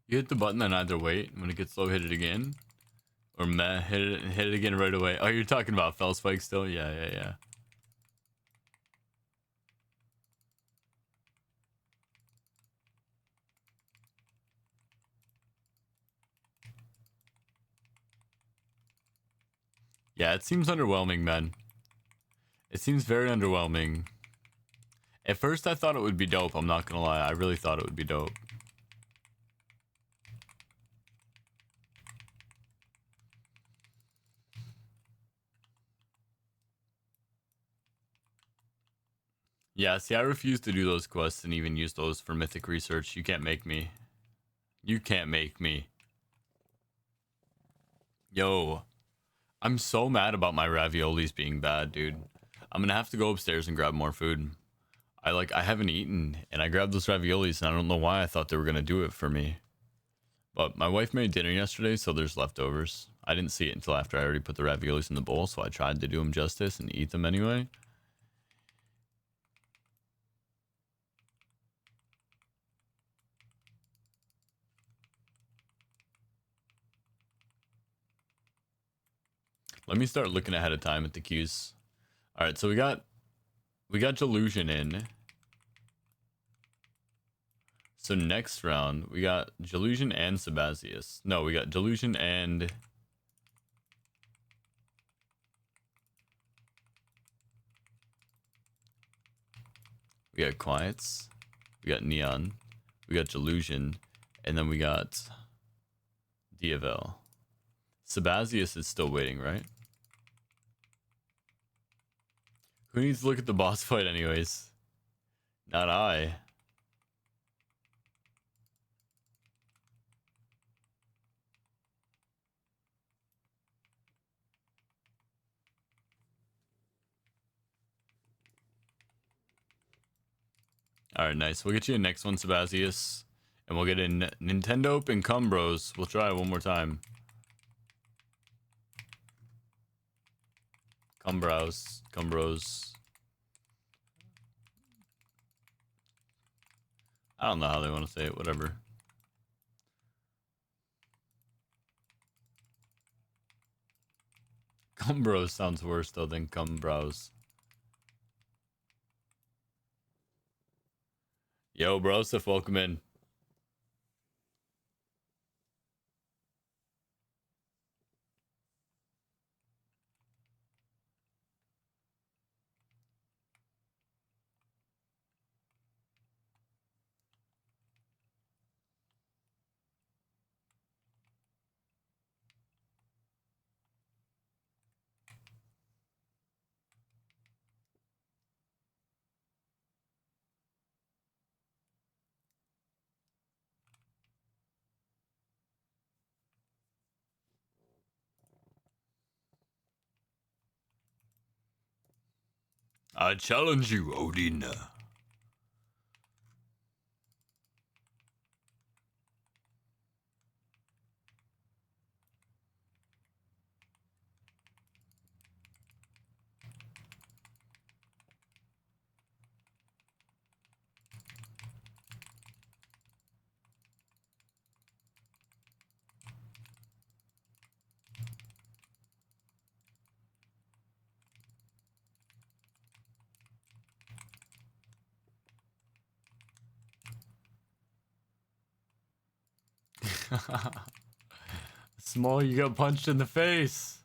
You hit the button and either wait. When it gets low, hit it again. Or meh, hit it again right away. Oh, you're talking about Fell Spike still? Yeah. Yeah, it seems underwhelming, man. It seems very underwhelming. At first, I thought it would be dope. I'm not gonna lie. I really thought it would be dope. Yeah, see, I refuse to do those quests and even use those for mythic research. You can't make me. You can't make me. Yo, I'm so mad about my raviolis being bad, dude. I'm gonna have to go upstairs and grab more food. I haven't eaten, and I grabbed those raviolis, and I don't know why I thought they were gonna do it for me. But my wife made dinner yesterday, so there's leftovers. I didn't see it until after I already put the raviolis in the bowl, so I tried to do them justice and eat them anyway. Let me start looking ahead of time at the queues. All right, so we got Delusion in. So next round, we got Delusion and Sabazius. No, we got Delusion and... We got Quiets. We got Neon. We got Delusion. And then we got Diavel. Sabazius is still waiting, right? Who needs to look at the boss fight anyways? Not I. Alright, nice. We'll get you a next one, Sabazius. And we'll get in Nintendo and Cumbros. We'll try it one more time. Cumbros. I don't know how they want to say it, whatever. Cumbros sounds worse though than Cumbrows. Yo, Broseph, welcome in. I challenge you, Odin. Small, you got punched in the face.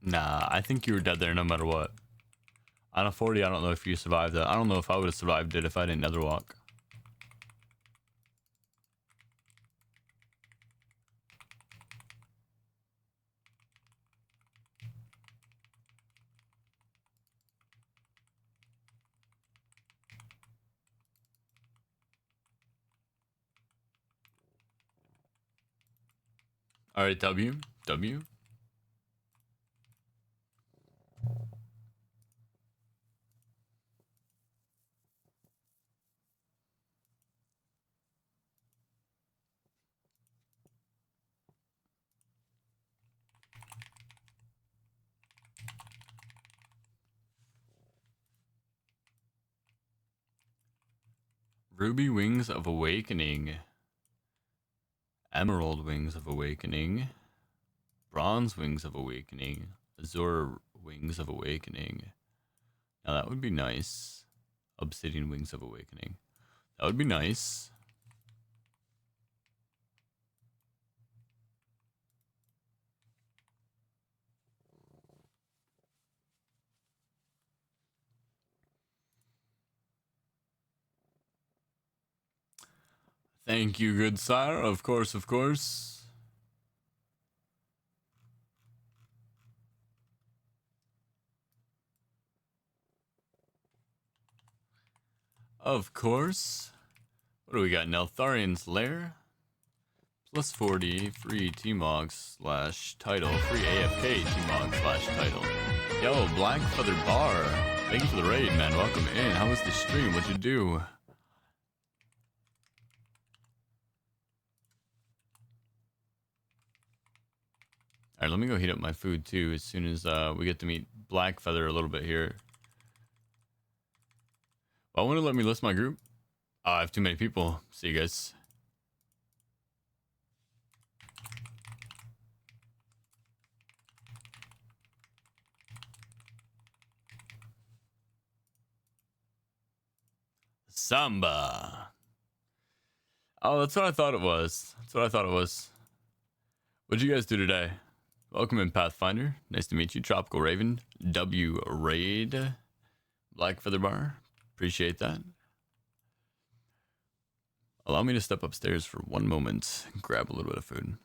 Nah, I think you were dead there no matter what. On a 40, I don't know if you survived that. I don't know if I would have survived it if I didn't nether walk. Alright, W. W. Ruby Wings of Awakening. Emerald Wings of Awakening. Bronze Wings of Awakening. Azure Wings of Awakening. Now that would be nice. Obsidian Wings of Awakening. That would be nice. Thank you, good sire. Of course, of course. Of course. What do we got? Neltharian's Lair. Plus 40, free T-Mog / title. Free AFK T-Mog / title. Yo, Black Feather Bar. Thank you for the raid, man. Welcome in. How was the stream? What'd you do? Alright, let me go heat up my food too as soon as we get to meet Black Feather a little bit here. Well, I want to let me list my group. I have too many people. See you guys. Samba. Oh, that's what I thought it was. That's what I thought it was. What'd you guys do today? Welcome in, Pathfinder. Nice to meet you. Tropical Raven. W Raid. Black Feather Bar. Appreciate that. Allow me to step upstairs for one moment and grab a little bit of food.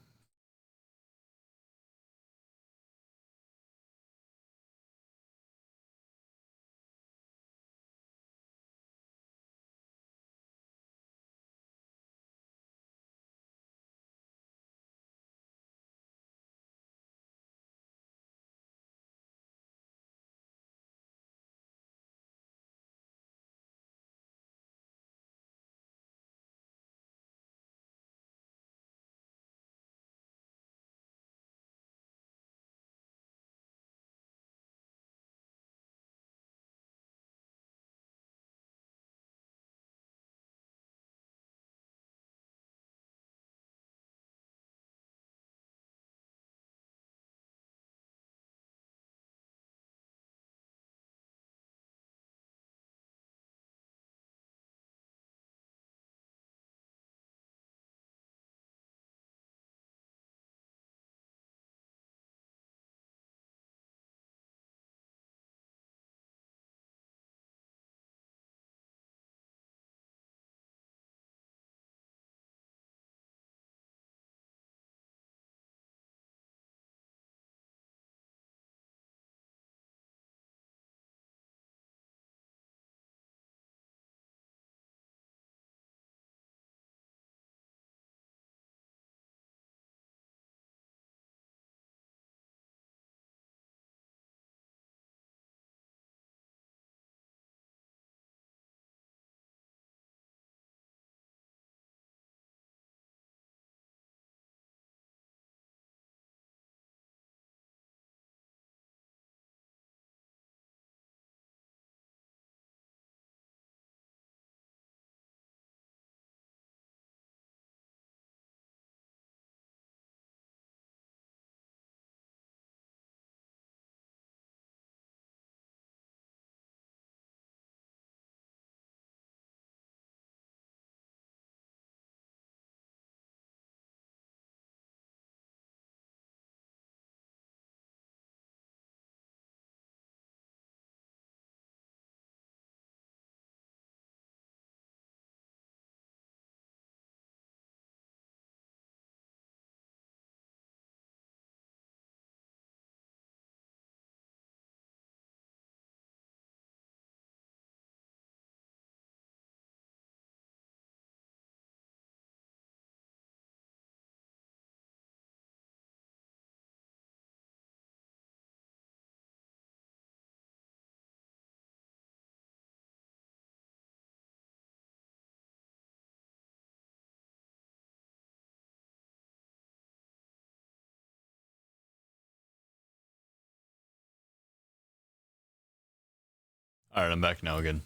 Alright, I'm back now again.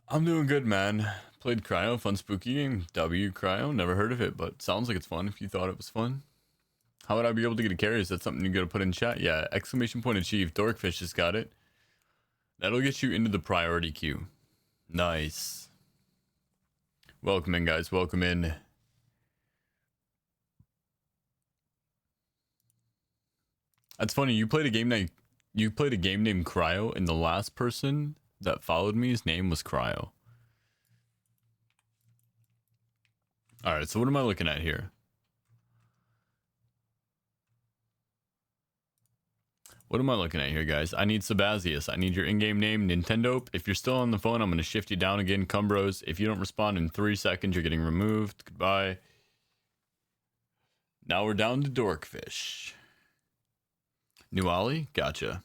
I'm doing good, man. Played Cryo, fun spooky game. W Cryo, never heard of it, but sounds like it's fun if you thought it was fun. How would I be able to get a carry? Is that something you gotta put in chat? Yeah, exclamation point achieved. Dorkfish has got it. That'll get you into the priority queue. Nice. Welcome in, guys. Welcome in. That's funny. You played a game named Cryo, and the last person that followed me, his name was Cryo. All right. So what am I looking at here? What am I looking at here, guys? I need Sabazius. I need your in-game name, Nintendo. If you're still on the phone, I'm going to shift you down again, Cumbros. If you don't respond in 3 seconds, you're getting removed. Goodbye. Now we're down to Dorkfish. New Ollie? Gotcha.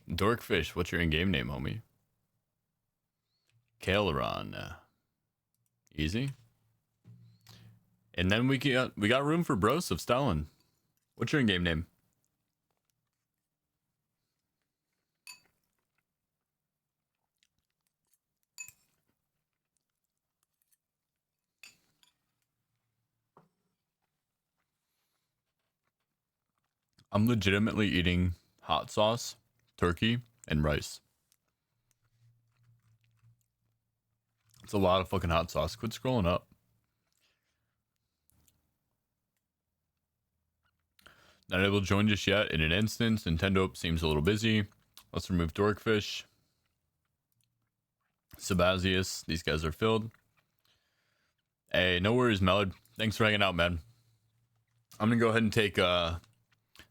Dorkfish, what's your in-game name, homie? Kaleron. Easy. And then we got room for Bros of Stalin. What's your in-game name? I'm legitimately eating hot sauce, turkey, and rice. It's a lot of fucking hot sauce. Quit scrolling up. Not able to join just yet. In an instance, Nintendo seems a little busy. Let's remove Dorkfish. Sabazius. These guys are filled. Hey, no worries, Mellard. Thanks for hanging out, man. I'm going to go ahead and take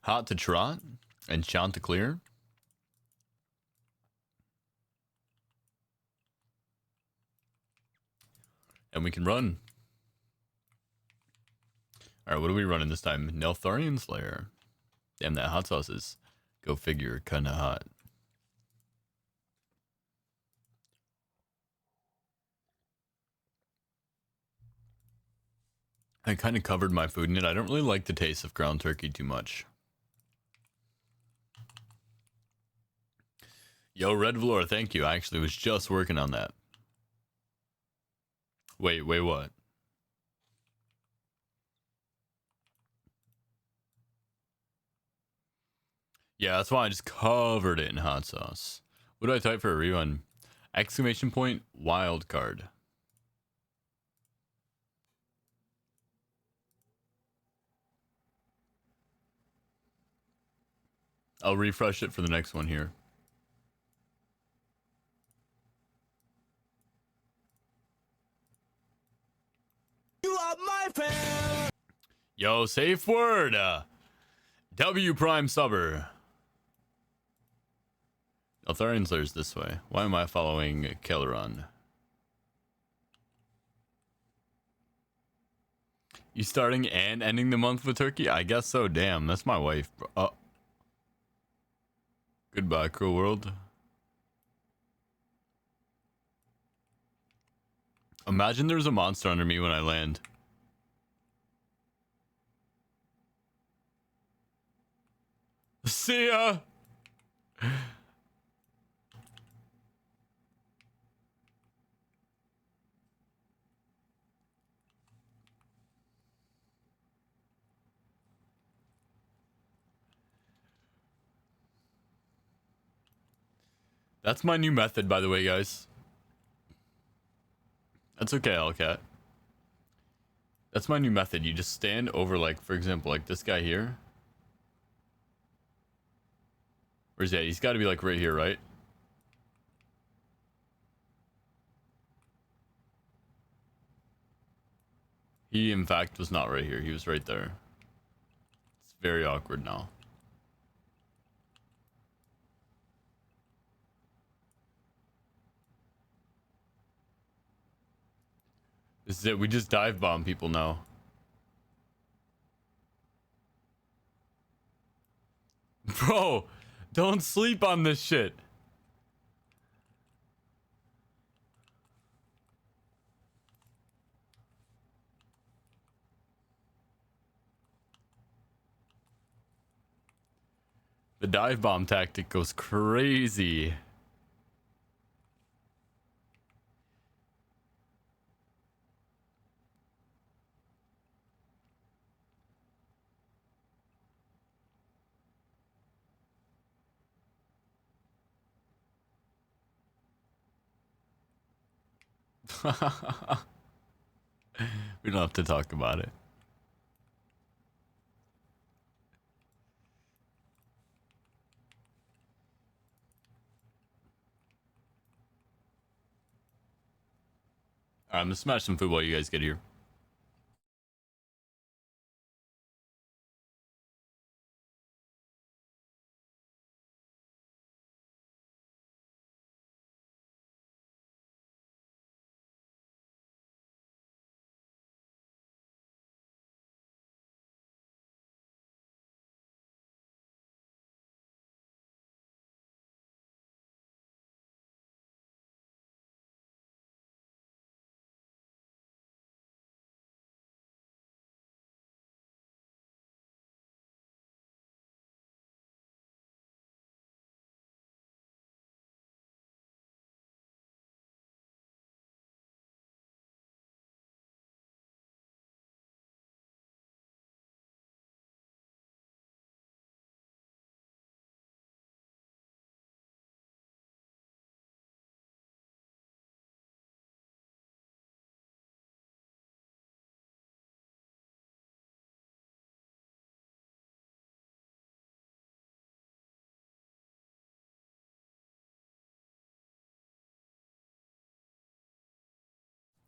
Hot to Trot and Chanticleer. And we can run. Alright, what are we running this time? Neltharion Slayer. Damn, that hot sauce is, go figure, kinda hot. I kind of covered my food in it. I don't really like the taste of ground turkey too much. Yo, Red Velour, thank you. I actually was just working on that. Wait, what? Yeah, that's why I just covered it in hot sauce. What do I type for a rerun? Exclamation point, wild card. I'll refresh it for the next one here. You are my friend. Yo, safe word. W Prime Subber. Eltharion Slayer's this way. Why am I following Kaleron? You starting and ending the month with turkey? I guess so. Damn, that's my wife. Goodbye, cruel world. Imagine there's a monster under me when I land. See ya! That's my new method, by the way, guys. That's okay, Hellcat. That's my new method. You just stand over, like, for example, like this guy here. Where's he at? He's got to be, like, right here, right? He, in fact, was not right here. He was right there. It's very awkward now. This is it. We just dive bomb people now. Bro, don't sleep on this shit. The dive bomb tactic goes crazy. We don't have to talk about it. Alright, I'm gonna smash some food while you guys get here.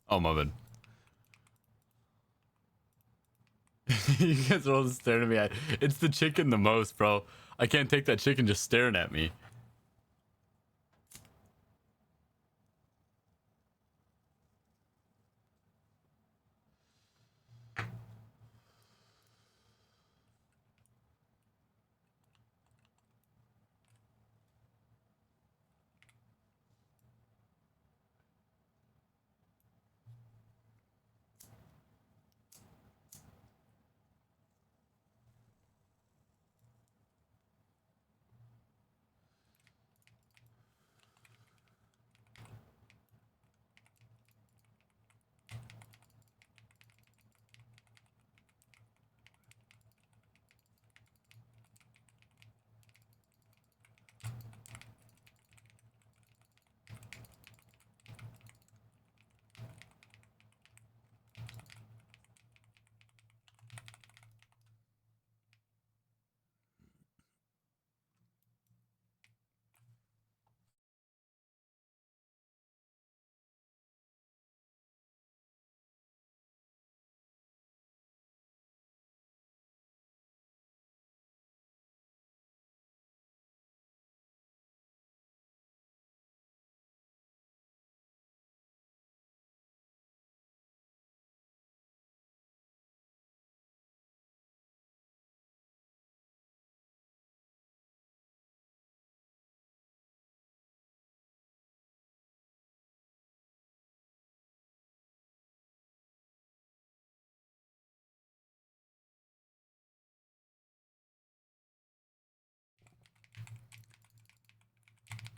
Oh, my bad. You guys are all just staring at me. It's the chicken the most, bro. I can't take that chicken just staring at me.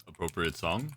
Appropriate song.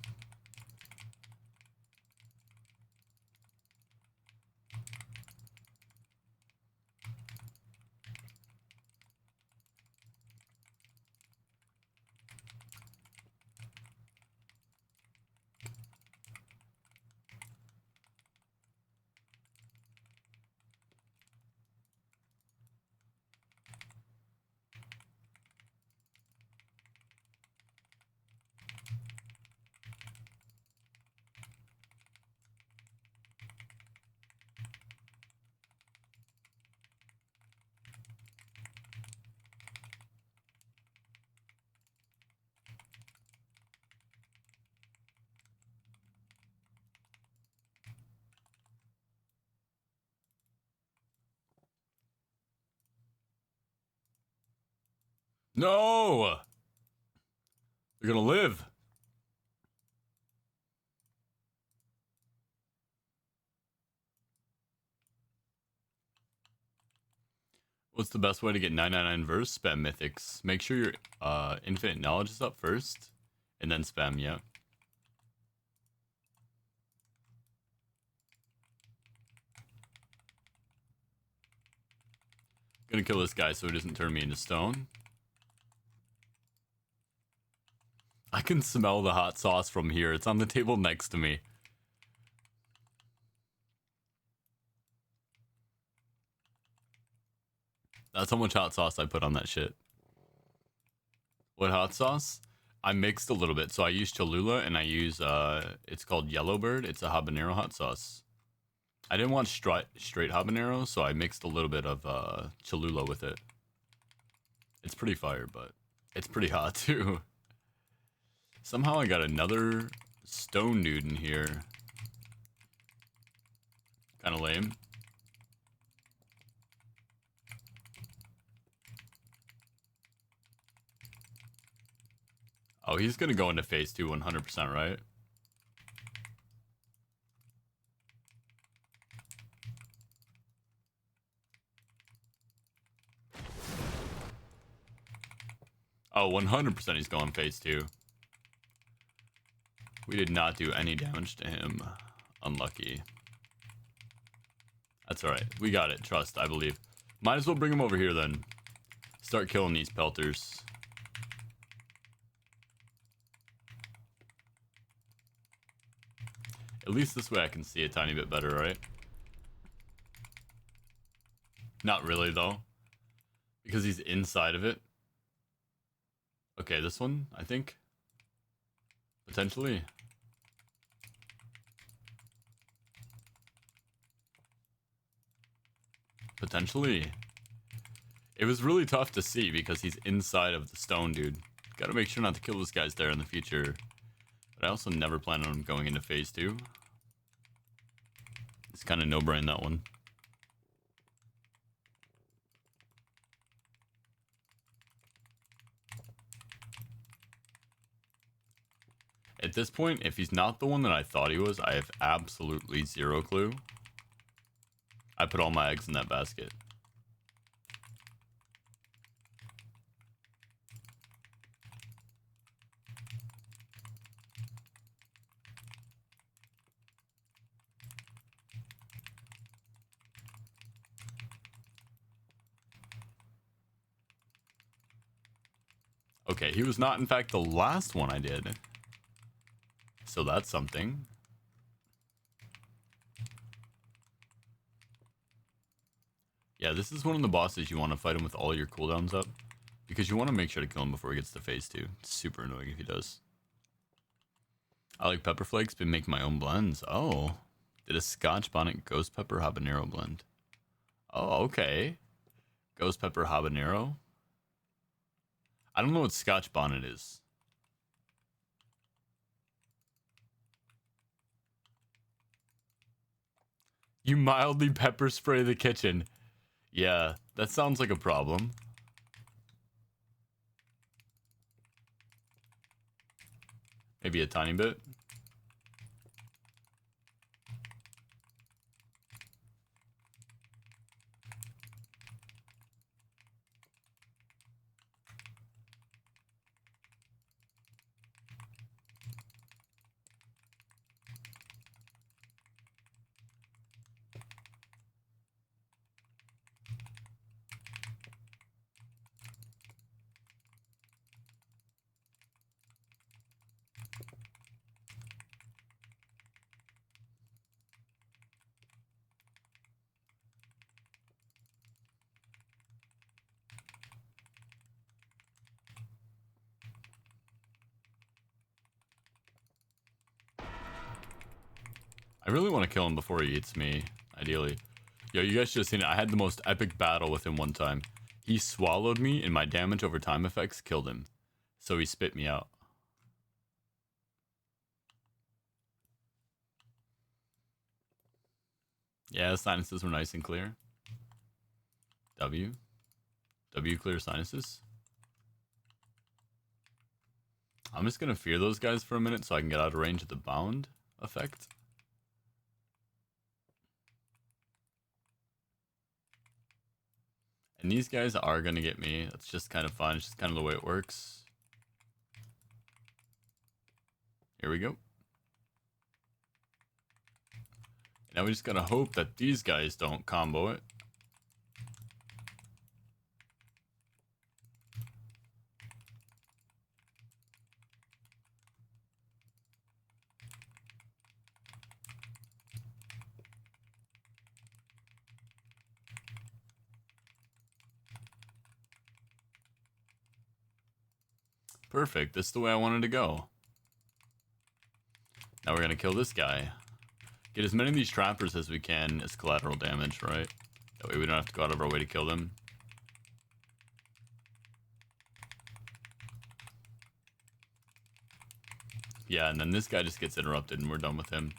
No! They're gonna live. What's the best way to get 999 verse? Spam mythics. Make sure your infinite knowledge is up first, and then spam, yeah. Gonna kill this guy so he doesn't turn me into stone. I can smell the hot sauce from here. It's on the table next to me. That's how much hot sauce I put on that shit. What hot sauce? I mixed a little bit. So I use Cholula and I use, it's called Yellowbird. It's a habanero hot sauce. I didn't want straight habanero, so I mixed a little bit of Cholula with it. It's pretty fire, but it's pretty hot too. Somehow I got another stone dude in here. Kind of lame. Oh, he's gonna go into phase 2 100%, right? Oh, 100% he's going phase 2. We did not do any damage to him. Unlucky. That's alright. We got it. Trust, I believe. Might as well bring him over here then. Start killing these pelters. At least this way I can see a tiny bit better, right? Not really, though. Because he's inside of it. Okay, this one, I think. Potentially. Potentially. It was really tough to see because he's inside of the stone, dude. Gotta make sure not to kill those guys there in the future. But I also never plan on going into phase 2. It's kind of no-brain, that one. At this point, if he's not the one that I thought he was, I have absolutely zero clue. I put all my eggs in that basket. Okay, he was not, in fact, the last one I did. So that's something. Yeah, this is one of the bosses you want to fight him with all your cooldowns up. Because you want to make sure to kill him before he gets to phase 2. It's super annoying if he does. I like pepper flakes, but make my own blends. Oh. Did a Scotch Bonnet Ghost Pepper Habanero blend. Oh, okay. Ghost Pepper Habanero. I don't know what Scotch Bonnet is. You mildly pepper spray the kitchen. Yeah, that sounds like a problem. Maybe a tiny bit. I really want to kill him before he eats me, ideally. Yo, you guys should have seen it. I had the most epic battle with him one time. He swallowed me, and my damage over time effects killed him. So he spit me out. Yeah, the sinuses were nice and clear. W clear sinuses. I'm just gonna fear those guys for a minute so I can get out of range of the bound effect. And these guys are going to get me. That's just kind of fun. It's just kind of the way it works. Here we go. Now we just got to hope that these guys don't combo it. Perfect. This is the way I wanted to go. Now we're going to kill this guy. Get as many of these trappers as we can as collateral damage, right? That way we don't have to go out of our way to kill them. Yeah, and then this guy just gets interrupted and we're done with him.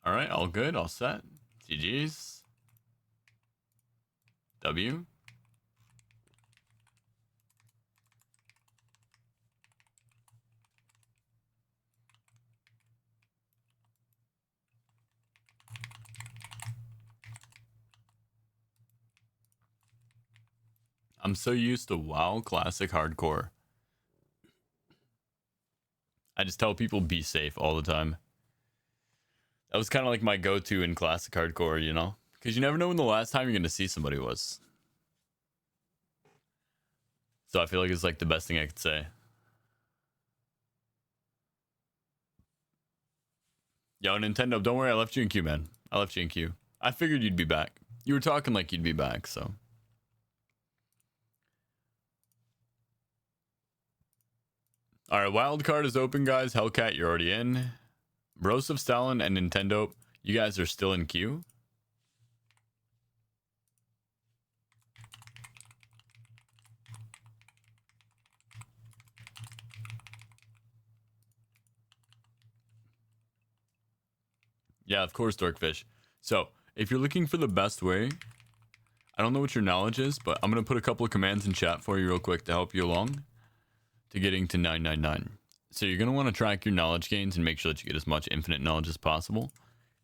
All right, all good, all set. GG's. W. I'm so used to WoW Classic Hardcore. I just tell people be safe all the time. That was kind of like my go-to in Classic Hardcore, you know? Because you never know when the last time you're going to see somebody was. So I feel like it's like the best thing I could say. Yo, Nintendo, don't worry, I left you in queue, man. I left you in queue. I figured you'd be back. You were talking like you'd be back, so. Alright, wild card is open, guys. Hellcat, you're already in. Broseph, Stalin, and Nintendo, you guys are still in queue. Yeah, of course, Dorkfish. So, if you're looking for the best way, I don't know what your knowledge is, but I'm going to put a couple of commands in chat for you real quick to help you along to getting to 999. So you're going to want to track your knowledge gains and make sure that you get as much infinite knowledge as possible.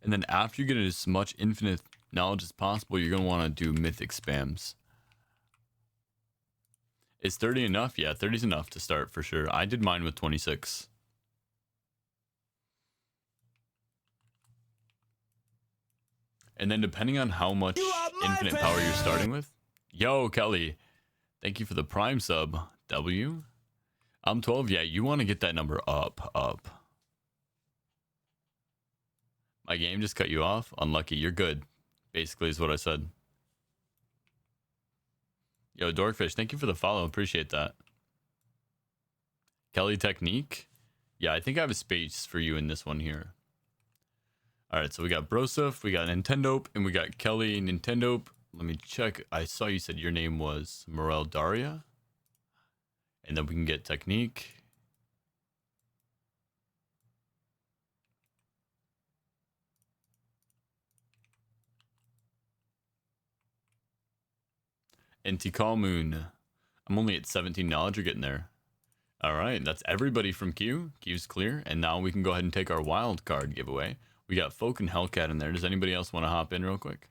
And then after you get as much infinite knowledge as possible, you're going to want to do mythic spams. Is 30 enough? Yeah, 30 is enough to start for sure. I did mine with 26. And then depending on how much infinite power you're starting with. Yo, Kelly. Thank you for the Prime sub. W. I'm 12. Yeah, you want to get that number up. My game just cut you off. Unlucky. You're good. Basically is what I said. Yo, Dorkfish, thank you for the follow. Appreciate that. Kelly Technique. Yeah, I think I have a space for you in this one here. All right, so we got Broseph, we got Nintendo, and we got Kelly Nintendo. Let me check. I saw you said your name was Morel Daria. And then we can get Technique. And Tikal Moon. I'm only at 17 knowledge. You're getting there. All right, that's everybody from Q. Q's clear. And now we can go ahead and take our wild card giveaway. We got Folk and Hellcat in there. Does anybody else want to hop in real quick?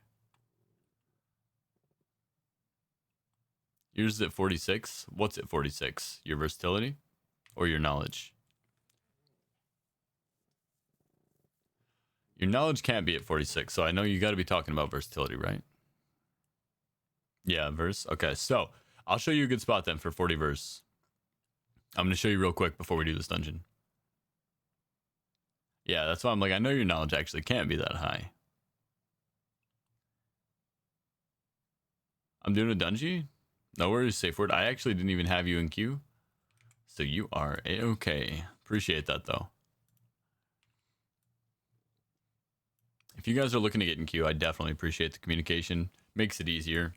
Yours is at 46. What's at 46? Your versatility or your knowledge? Your knowledge can't be at 46, so I know you got to be talking about versatility, right? Yeah, verse. Okay, so I'll show you a good spot then for 40 verse. I'm going to show you real quick before we do this dungeon. Yeah, that's why I'm like, I know your knowledge actually can't be that high. I'm doing a dungeon? No worries, safe word. I actually didn't even have you in queue. So you are A-okay. Appreciate that, though. If you guys are looking to get in queue, I definitely appreciate the communication. Makes it easier.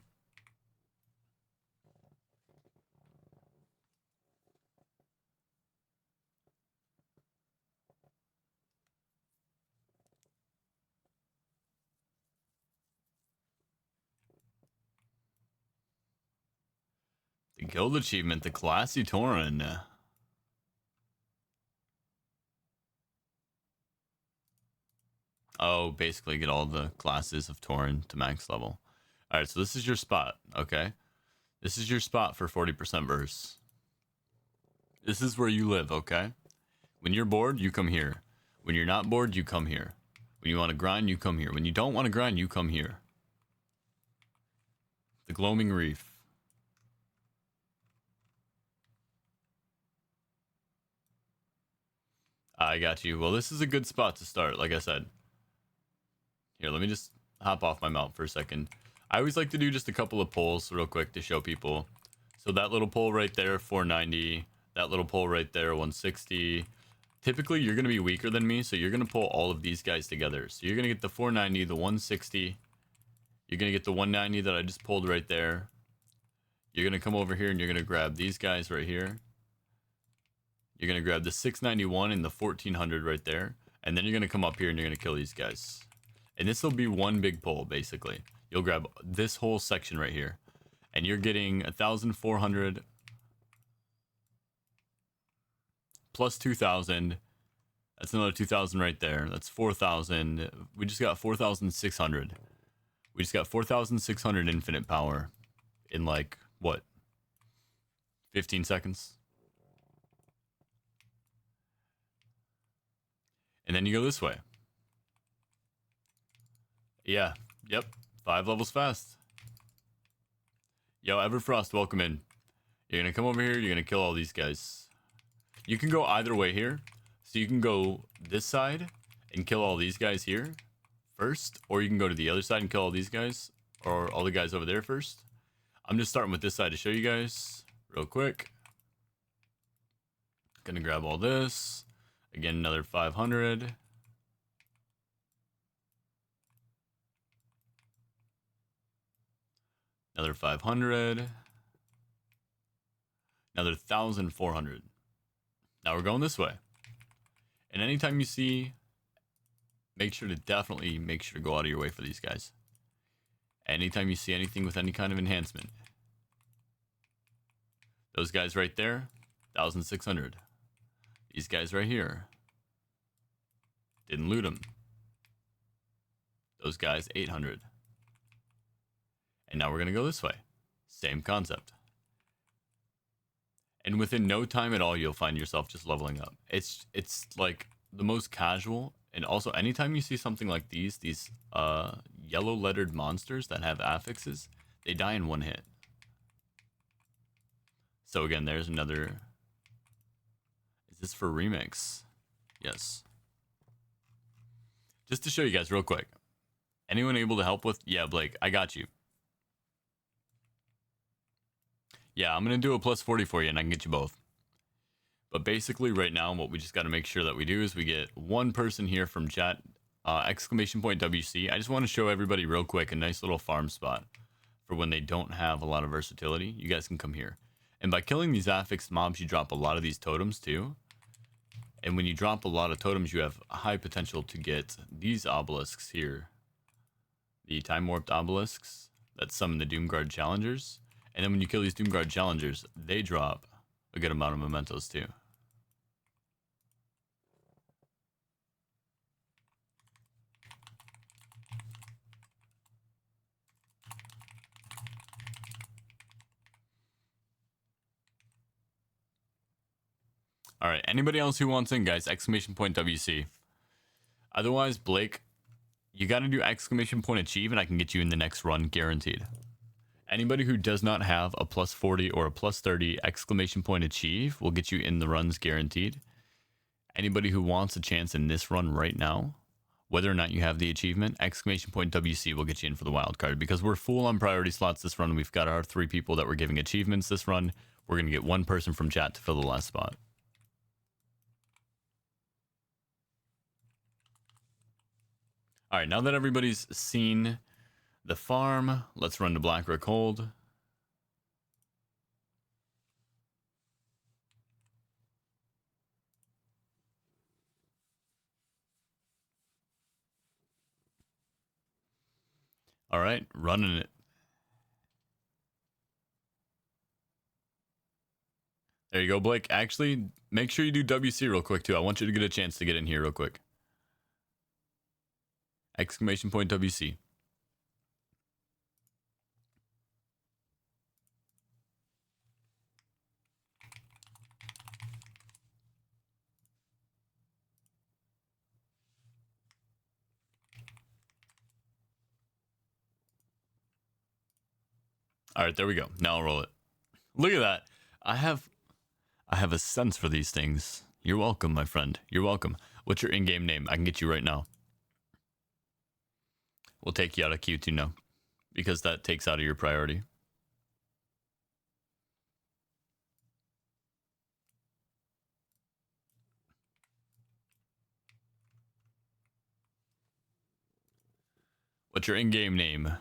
The guild achievement, the classy Tauren. Oh, basically get all the classes of Tauren to max level. All right, so this is your spot, okay? This is your spot for 40% verse. This is where you live, okay? When you're bored, you come here. When you're not bored, you come here. When you want to grind, you come here. When you don't want to grind, you come here. The Gloaming Reef. I got you. Well, this is a good spot to start, like I said. Here, let me just hop off my mount for a second. I always like to do just a couple of polls real quick to show people. So that little poll right there, 490. That little poll right there, 160. Typically, you're going to be weaker than me, so you're going to pull all of these guys together. So you're going to get the 490, the 160. You're going to get the 190 that I just pulled right there. You're going to come over here and you're going to grab these guys right here. You're going to grab the 691 and the 1400 right there. And then you're going to come up here and you're going to kill these guys. And this will be one big pull, basically. You'll grab this whole section right here. And you're getting 1,400 plus 2,000. That's another 2,000 right there. That's 4,000. We just got 4,600. We just got 4,600 infinite power in like, what? 15 seconds? And then you go this way. Yeah. Yep. 5 levels fast. Yo, Everfrost, welcome in. You're going to come over here. You're going to kill all these guys. You can go either way here. So you can go this side and kill all these guys here first. Or you can go to the other side and kill all these guys. Or all the guys over there first. I'm just starting with this side to show you guys real quick. Gonna grab all this. Again, another 500. Another 500. Another 1,400. Now we're going this way. And anytime you see, make sure to go out of your way for these guys. Anytime you see anything with any kind of enhancement. Those guys right there, 1,600. These guys right here. Didn't loot them. Those guys, 800. And now we're going to go this way. Same concept. And within no time at all, you'll find yourself just leveling up. It's like the most casual. And also, anytime you see something like these yellow lettered monsters that have affixes, they die in one hit. So again, there's another. Is this for remix? Yes. Just to show you guys real quick. Anyone able to help with? Yeah, Blake, I got you. Yeah, I'm going to do a plus 40 for you and I can get you both. But basically right now, what we just got to make sure that we do is we get one person here from chat, exclamation point WC. I just want to show everybody real quick a nice little farm spot for when they don't have a lot of versatility. You guys can come here. And by killing these affixed mobs, you drop a lot of these totems too. And when you drop a lot of totems, you have a high potential to get these obelisks here. The time warped obelisks that summon the Doomguard challengers. And then when you kill these Doomguard challengers, they drop a good amount of mementos too. All right, anybody else who wants in, guys, exclamation point WC. Otherwise, Blake, you got to do exclamation point achieve and I can get you in the next run guaranteed. Anybody who does not have a plus 40 or a plus 30 exclamation point achieve will get you in the runs guaranteed. Anybody who wants a chance in this run right now, whether or not you have the achievement, exclamation point WC will get you in for the wild card because we're full on priority slots this run. We've got our 3 people that we're giving achievements this run. We're going to get 1 person from chat to fill the last spot. All right, now that everybody's seen The farm. Let's run to Blackrock Hold. All right, running it. There you go, Blake. Actually, make sure you do WC real quick, too. I want you to get a chance to get in here real quick. Exclamation point WC. All right, there we go. Now I'll roll it. Look at that. I have a sense for these things. You're welcome, my friend. You're welcome. What's your in-game name? I can get you right now. We'll take you out of Q2 now, because that takes out of your priority. What's your in-game name?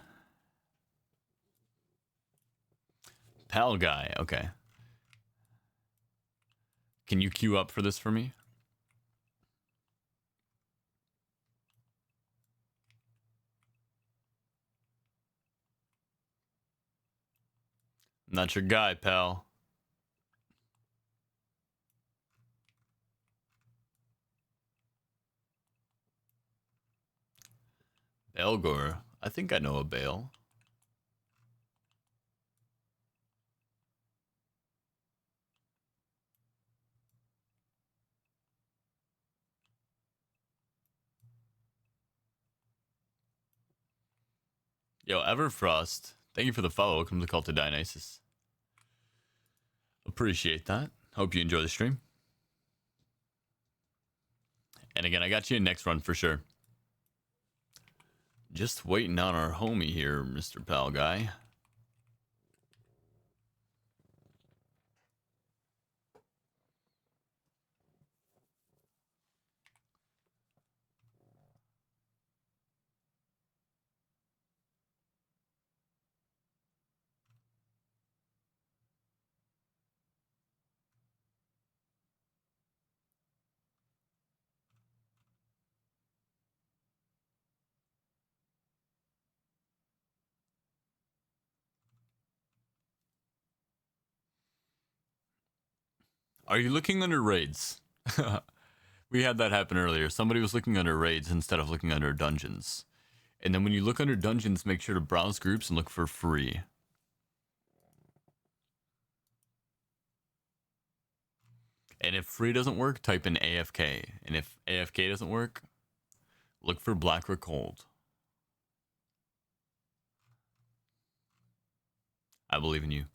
Pal Guy. Okay. Can you queue up for this for me? Not your guy, pal. Belgor. I think I know a Bale. Yo, Everfrost. Thank you for the follow. Welcome to the Cult of Dionysus. Appreciate that. Hope you enjoy the stream. And again, I got you in next run for sure. Just waiting on our homie here, Mr. Pal Guy. Are you looking under raids? We had that happen earlier. Somebody was looking under raids instead of looking under dungeons. And then when you look under dungeons, make sure to browse groups and look for free. And if free doesn't work, type in AFK. And if AFK doesn't work, look for Blackrock Hold. I believe in you.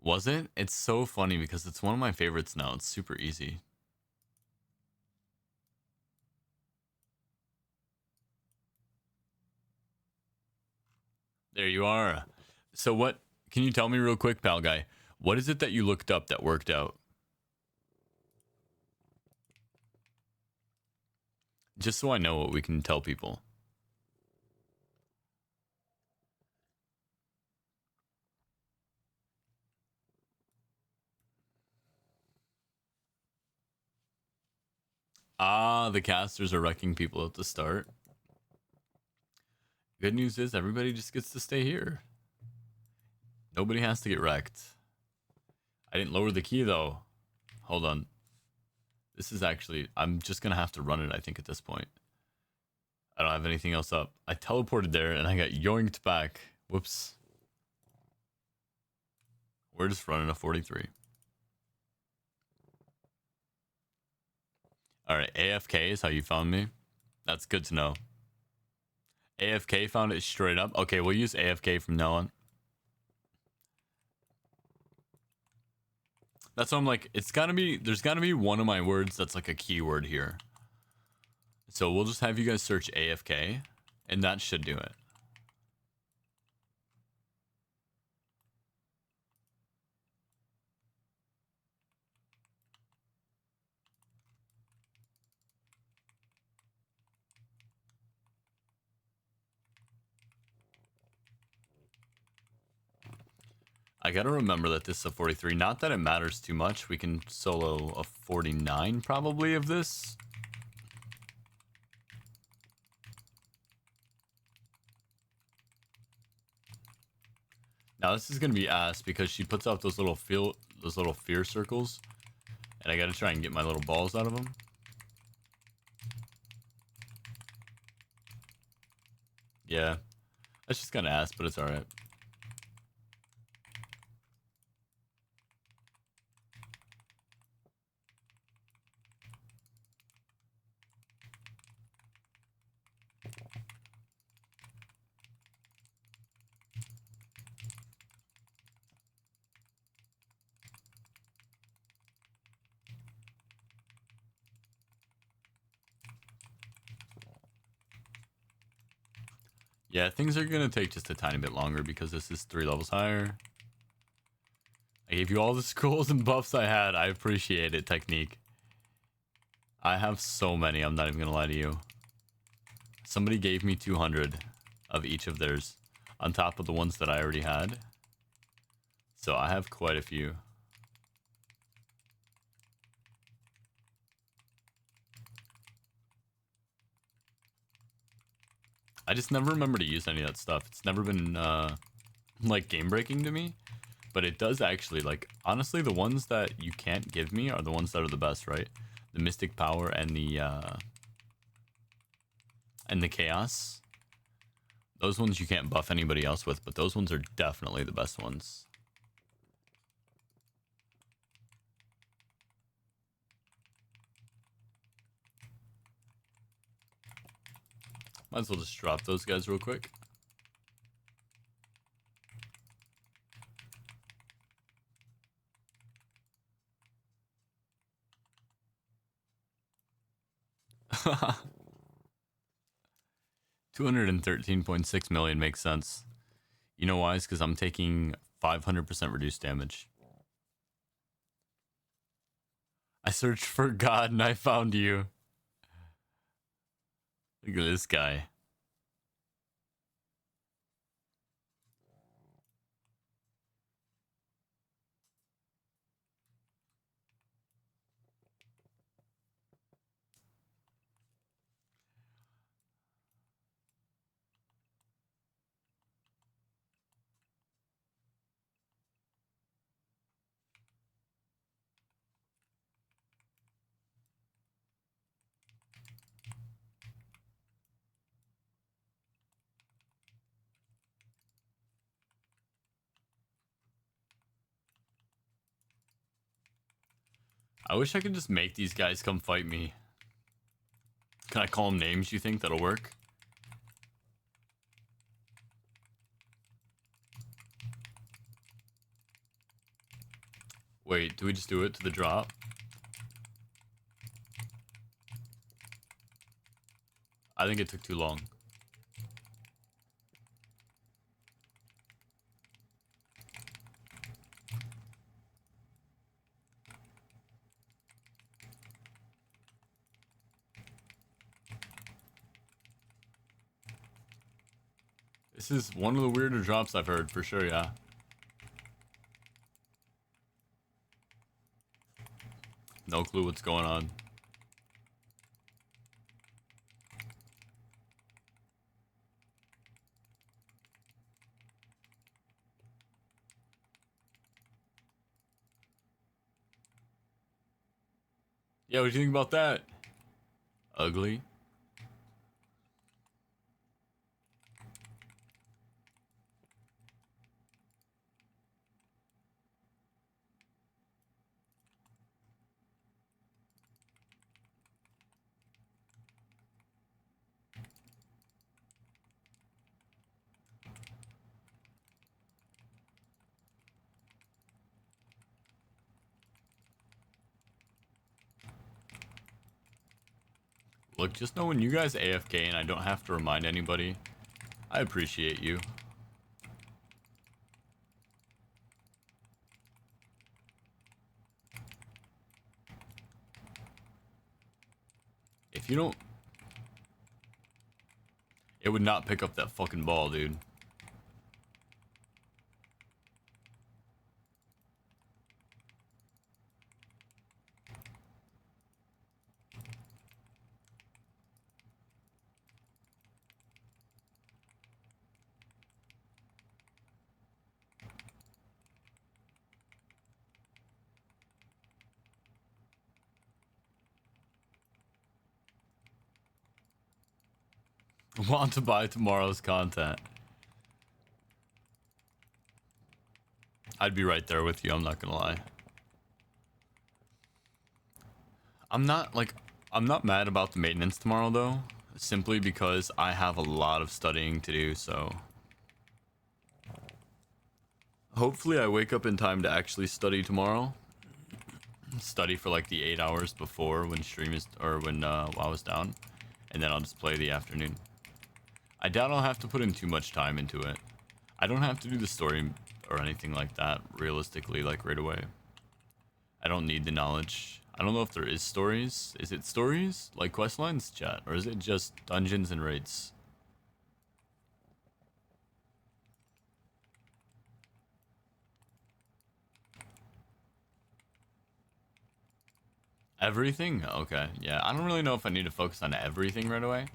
Was it? It's so funny because it's one of my favorites now. It's super easy. There you are. So what, can you tell me real quick, Pal Guy, what is it that you looked up that worked out? Just so I know what we can tell people. Ah, the casters are wrecking people at the start. Good news is everybody just gets to stay here. Nobody has to get wrecked. I didn't lower the key though. Hold on. This is actually, I'm just gonna have to run it, I think, at this point. I don't have anything else up. I teleported there and I got yoinked back. Whoops. We're just running a 43. Alright, AFK is how you found me. That's good to know. AFK found it straight up. Okay, we'll use AFK from now on. That's what I'm like, it's gotta be, there's gotta be one of my words that's like a keyword here. So we'll just have you guys search AFK, and that should do it. I gotta remember that this is a 43. Not that it matters too much. We can solo a 49 probably of this. Now this is gonna be ass because she puts out those little fear circles, and I gotta try and get my little balls out of them. Yeah, that's just kind of ass, but it's all right. Yeah, things are gonna take just a tiny bit longer because this is 3 levels higher. I gave you all the scrolls and buffs I had. I appreciate it, Technique. I have so many, I'm not even gonna lie to you. Somebody gave me 200 of each of theirs on top of the ones that I already had. So I have quite a few. I just never remember to use any of that stuff. It's never been like game breaking to me, but it does actually. Like honestly, the ones that you can't give me are the ones that are the best, right? The Mystic Power and the Chaos. Those ones you can't buff anybody else with, but those ones are definitely the best ones. Might as well just drop those guys real quick. $213.6 million makes sense. You know why? It's because I'm taking 500% reduced damage. I searched for God and I found you. Look at this guy. I wish I could just make these guys come fight me. Can I call them names, you think? That'll work? Wait, do we just do it to the drop? I think it took too long. This is one of the weirder drops I've heard, for sure, yeah. No clue what's going on. Yeah, what do you think about that? Ugly. Look, just know when you guys AFK and I don't have to remind anybody, I appreciate you. If you don't... It would not pick up that fucking ball, dude. Want to buy tomorrow's content. I'd be right there with you, I'm not gonna lie. I'm not mad about the maintenance tomorrow though, simply because I have a lot of studying to do, so hopefully I wake up in time to actually study tomorrow. Study for like the 8 hours before when stream is, or when WoW is down, and then I'll just play the afternoon. I doubt I'll have to put in too much time into it. I don't have to do the story or anything like that realistically, like right away. I don't need the knowledge. I don't know if there is stories. Is it stories like quest lines, chat, or is it just dungeons and raids? Everything? Okay, yeah. I don't really know if I need to focus on everything right away.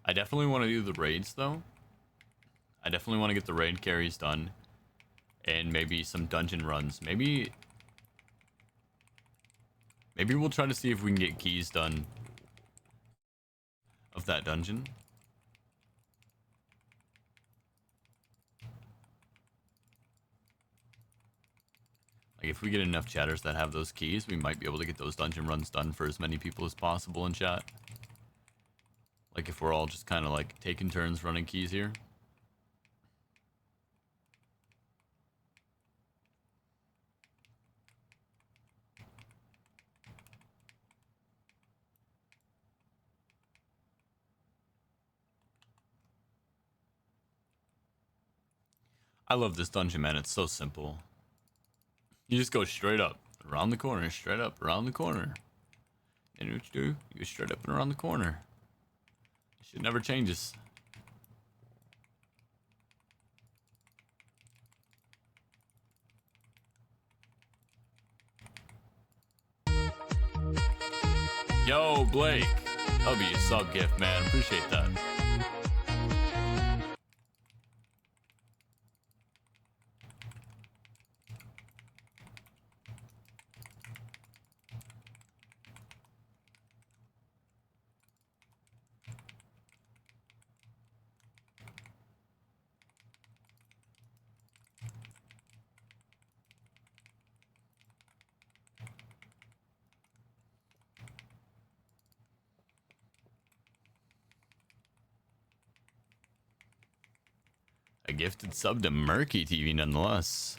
I definitely want to do the raids though. I definitely want to get the raid carries done, and maybe some dungeon runs. Maybe we'll try to see if we can get keys done of that dungeon. Like if we get enough chatters that have those keys, we might be able to get those dungeon runs done for as many people as possible in chat. Like if we're all just kind of like taking turns running keys here. I love this dungeon, man. It's so simple. You just go straight up, around the corner, straight up, around the corner. And what you do, you go straight up and around the corner. Shit never changes. Yo, Blake. That'll be a sub gift, man. Appreciate that. A gifted sub to Murky TV, nonetheless.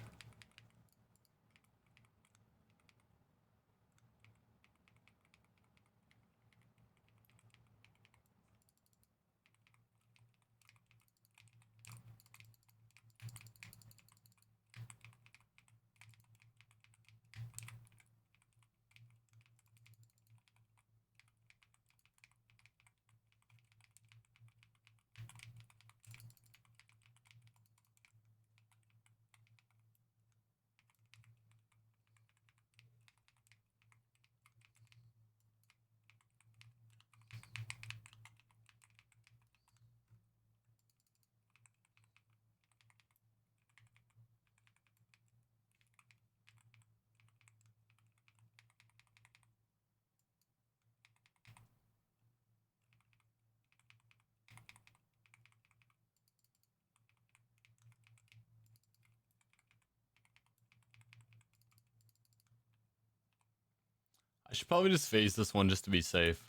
I should probably just phase this one just to be safe.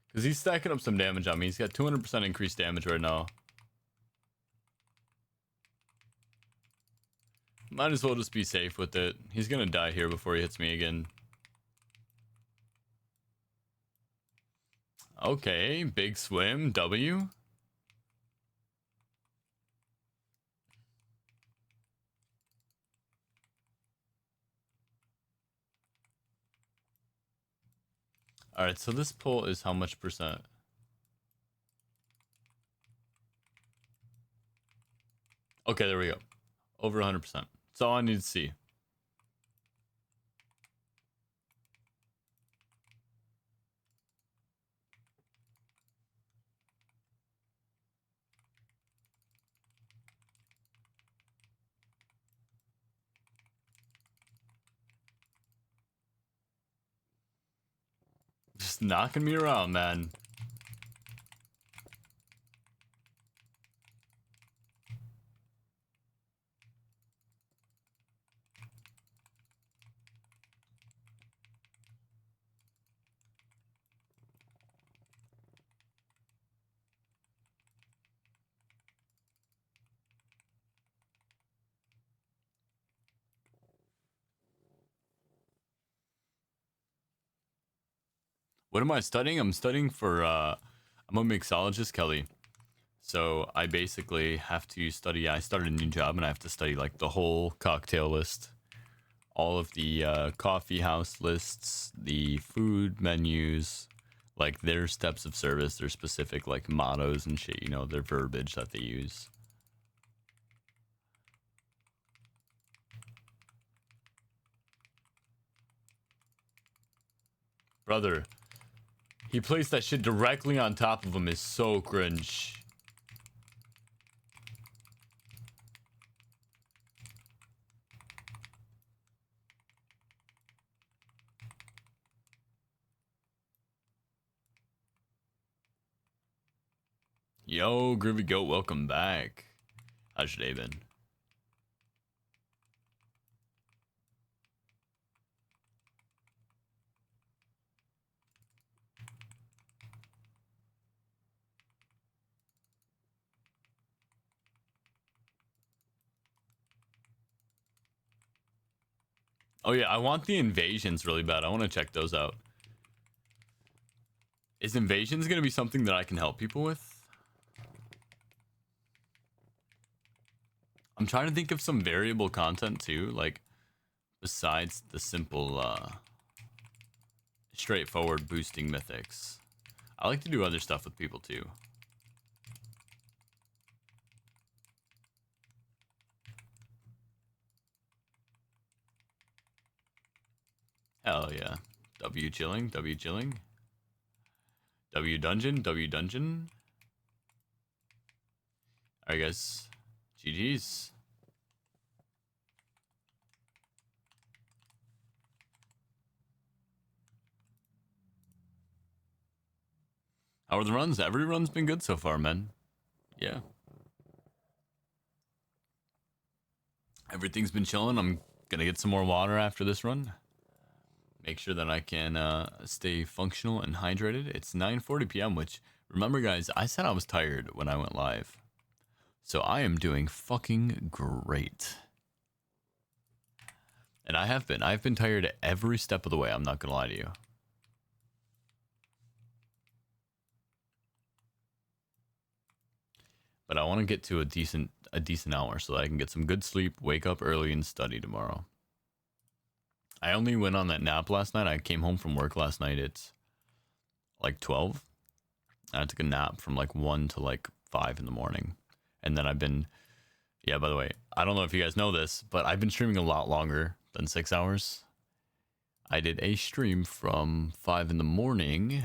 Because he's stacking up some damage on me. He's got 200% increased damage right now. Might as well just be safe with it. He's gonna die here before he hits me again. Okay, big swim, W. Alright, so this pull is how much percent? Okay, there we go. Over 100%. That's all I need to see. Just knocking me around, man. What am I studying? I'm studying for, I'm a mixologist, Kelly. So I basically have to study, I started a new job and I have to study like the whole cocktail list. All of the coffee house lists, the food menus, like their steps of service, their specific like mottos and shit, you know, their verbiage that they use. Brother, he placed that shit directly on top of him is so cringe. Yo, Groovy Goat, welcome back. How's your day been? Oh yeah, I want the invasions really bad. I want to check those out. Is invasions going to be something that I can help people with? I'm trying to think of some variable content too, like besides the simple, straightforward boosting mythics. I like to do other stuff with people too. Hell yeah. W chilling, W chilling. W dungeon, W dungeon. Alright guys. GG's. How are the runs? Every run's been good so far, man. Yeah. Everything's been chilling. I'm gonna get some more water after this run. Make sure that I can stay functional and hydrated. It's 9:40 p.m., which, remember guys, I said I was tired when I went live. So I am doing fucking great. And I have been. I've been tired every step of the way, I'm not gonna lie to you. But I want to get to a decent hour so that I can get some good sleep, wake up early, and study tomorrow. I only went on that nap last night. I came home from work last night at like 12. And I took a nap from like 1 to like 5 in the morning. And then I've been, yeah, by the way, I don't know if you guys know this, but I've been streaming a lot longer than 6 hours. I did a stream from 5 in the morning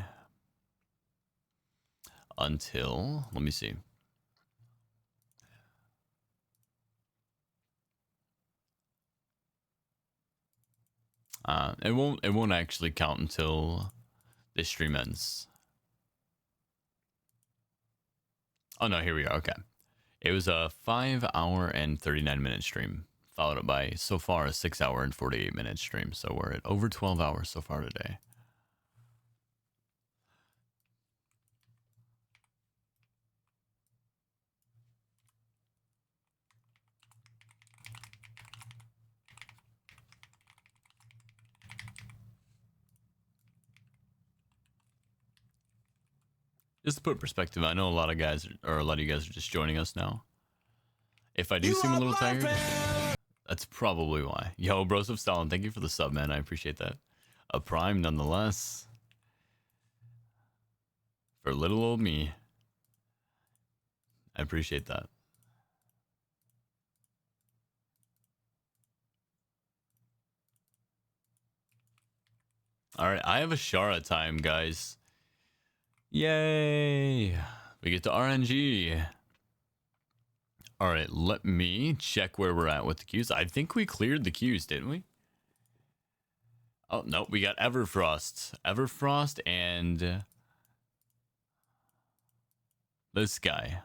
until, let me see. It won't actually count until this stream ends. Oh no, here we are. Okay. It was a 5 hour and 39-minute stream, followed up by so far a 6 hour and 48-minute stream. So we're at over 12 hours so far today. Just to put in perspective, I know a lot of guys, or a lot of you guys are just joining us now. If I do seem a little tired, that's probably why. Yo, Bros of Stalin, thank you for the sub, man. I appreciate that. A prime nonetheless. For little old me. I appreciate that. Alright, I have a Shara time, guys. Yay! We get to RNG. Alright, let me check where we're at with the queues. I think we cleared the queues, didn't we? Oh, no, we got Everfrost. Everfrost and this guy.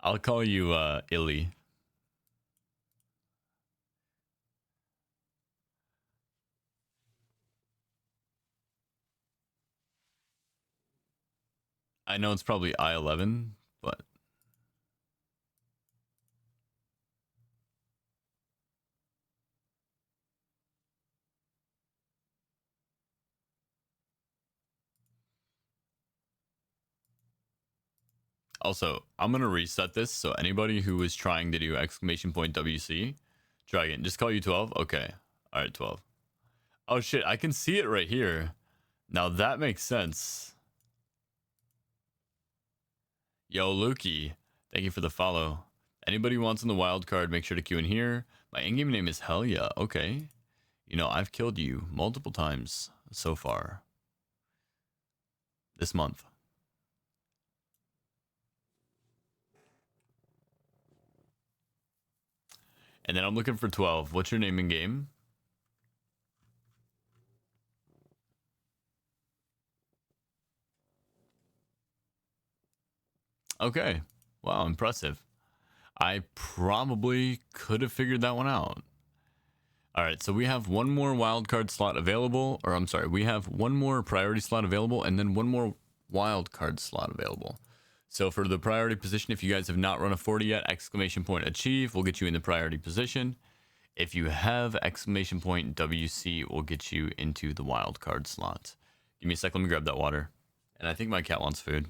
I'll call you Illy. I know it's probably I-11, but Also, I'm gonna reset this, so anybody who is trying to do exclamation point WC, try again. Just call you 12. Okay. All right, 12. Oh shit, I can see it right here. Now that makes sense. Yo, Lukey, thank you for the follow. Anybody who wants in the wild card, make sure to queue in here. My in-game name is Hell Yeah. Okay. You know, I've killed you multiple times so far this month. And then I'm looking for 12. What's your name in game? Okay. Wow, impressive. I probably could have figured that one out. All right, so we have one more wildcard slot available, or I'm sorry, we have one more priority slot available and then one more wildcard slot available. So for the priority position, if you guys have not run a 40 yet, exclamation point achieve will get you in the priority position. If you have exclamation point WC will get you into the wildcard slot. Give me a sec, let me grab that water. And I think my cat wants food.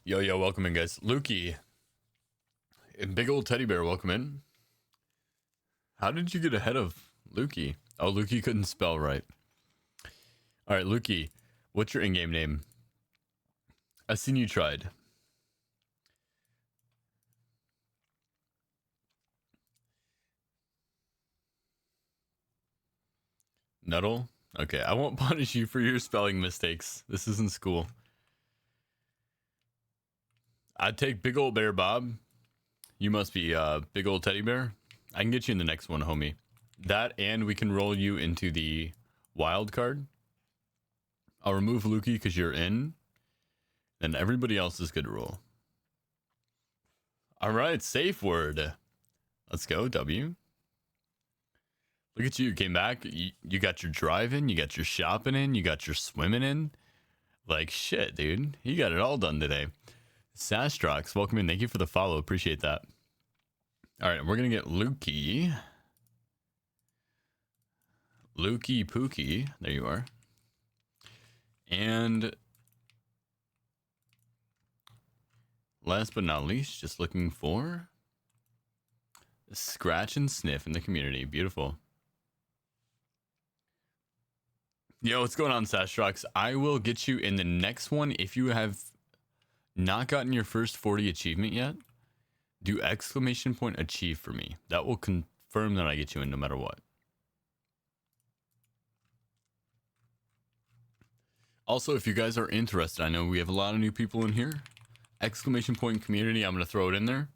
Yo, yo, welcome in, guys. Lukey, big old teddy bear, welcome in. How did you get ahead of Lukey? Oh, Lukey couldn't spell right. All right, Lukey, what's your in-game name? I seen you tried. Nuddle? Okay, I won't punish you for your spelling mistakes. This isn't school. I'd take big old bear Bob. You must be big old teddy bear. I can get you in the next one, homie. That, and we can roll you into the wild card. I'll remove Lukey because you're in. Then everybody else is good to roll. All right, safe word. Let's go, W. Look at you, came back. You got your driving, you got your shopping in, you got your swimming in. Like shit, dude. You got it all done today. Sastrox, welcome in. Thank you for the follow. Appreciate that. All right, we're going to get Lukey. Lukey Pookie. There you are. And last but not least, just looking for Scratch and Sniff in the community. Beautiful. Yo, what's going on, Sastrox? I will get you in the next one. If you have not gotten your first 40 achievement yet, do exclamation point achieve for me. That will confirm that I get you in no matter what. Also, if you guys are interested, I know we have a lot of new people in here. exclamation point community. I'm going to throw it in there.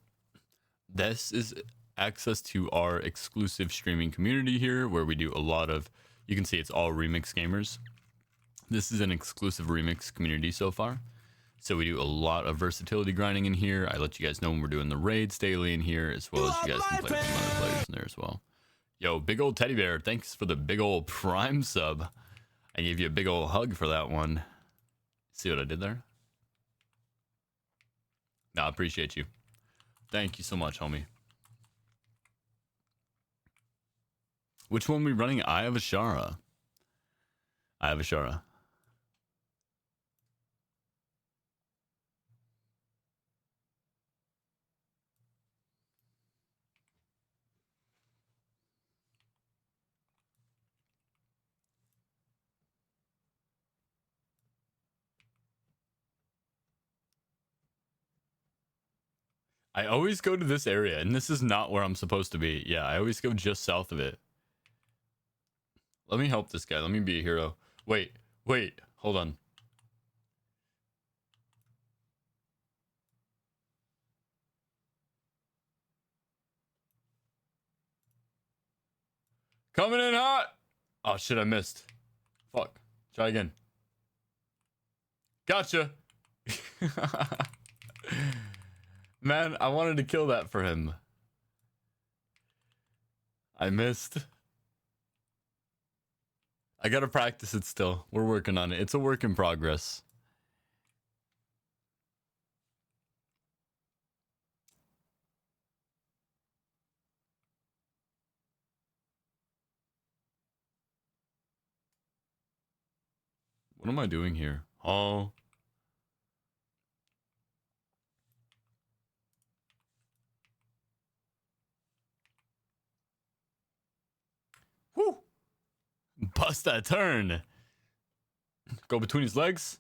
This is access to our exclusive streaming community here where we do a lot of, you can see it's all remix gamers. This is an exclusive remix community so far. So we do a lot of versatility grinding in here. I let you guys know when we're doing the raids daily in here, as well as you guys can play with some other players in there as well. Yo, big old teddy bear, thanks for the big old prime sub. I gave you a big old hug for that one. See what I did there? No, I appreciate you. Thank you so much, homie. Which one are we running? Eye of Ashara. Eye of Ashara. I always go to this area, and this is not where I'm supposed to be. Yeah, I always go just south of it. Let me help this guy. Let me be a hero. Wait, hold on. Coming in hot! Oh shit, I missed. Fuck. Try again. Gotcha! Man, I wanted to kill that for him. I missed. I gotta practice it still. We're working on it. It's a work in progress. What am I doing here? Oh. Woo! Bust that turn. Go between his legs.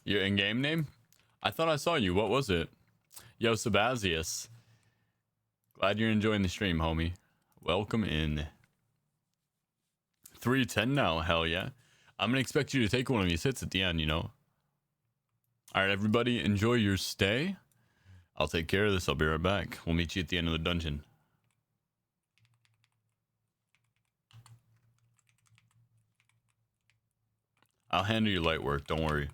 Your in-game name? I thought I saw you. What was it? Yo, Sabazius. Glad you're enjoying the stream, homie. Welcome in. 310 now, hell yeah. I'm gonna expect you to take one of these hits at the end, you know. Alright, everybody, enjoy your stay. I'll take care of this. I'll be right back. We'll meet you at the end of the dungeon. I'll handle your light work, don't worry.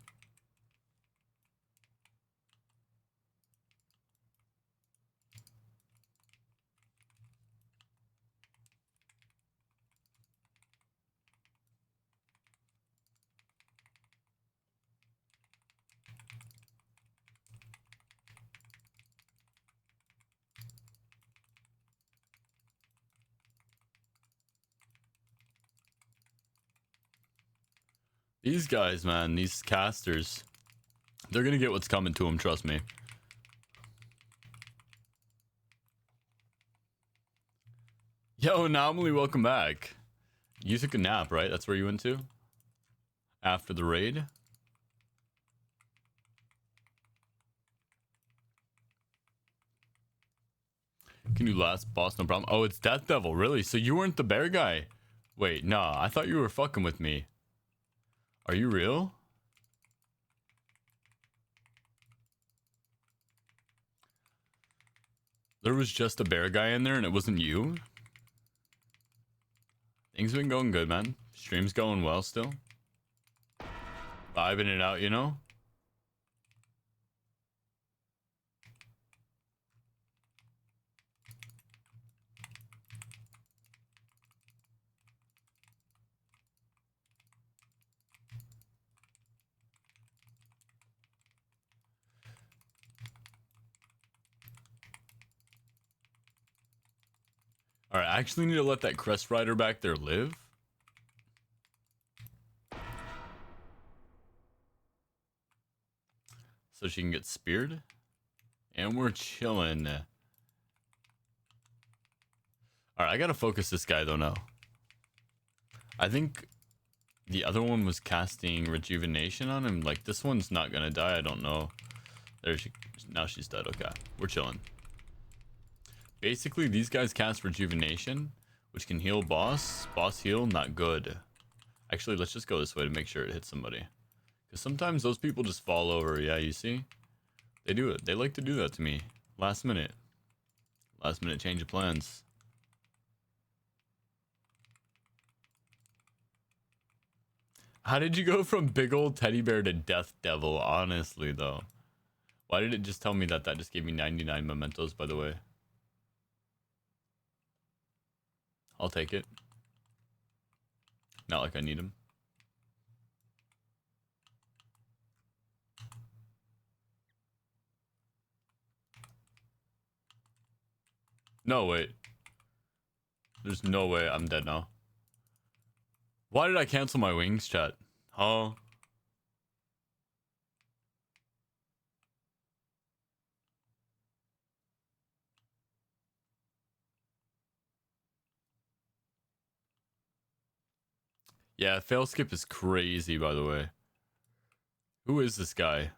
These guys, man, these casters, they're gonna get what's coming to them, trust me. Yo, Anomaly, welcome back. You took a nap, right? That's where you went to? After the raid? Can you last boss, no problem. Oh, it's Death Devil, really? So you weren't the bear guy? Wait, nah, I thought you were fucking with me. Are you real? There was just a bear guy in there and it wasn't you? Things have been going good, man. Stream's going well still. Vibing it out, you know? Alright, I actually need to let that Crest Rider back there live. So she can get speared. And we're chilling. Alright, I gotta focus this guy though now. I think the other one was casting Rejuvenation on him. Like, this one's not gonna die, I don't know. There she... Now she's dead, okay. We're chilling. Basically, these guys cast Rejuvenation which can heal boss. Boss heal, not good. Actually, let's just go this way to make sure it hits somebody. Because sometimes those people just fall over. Yeah, you see? They do it. They like to do that to me. Last minute. Last minute change of plans. How did you go from big old teddy bear to death devil? Honestly, though. Why did it just tell me that? That just gave me 99 mementos, by the way. I'll take it. Not like I need them. No, wait. There's no way I'm dead now. Why did I cancel my wings, chat? Huh? Yeah, fail skip is crazy, by the way. Who is this guy?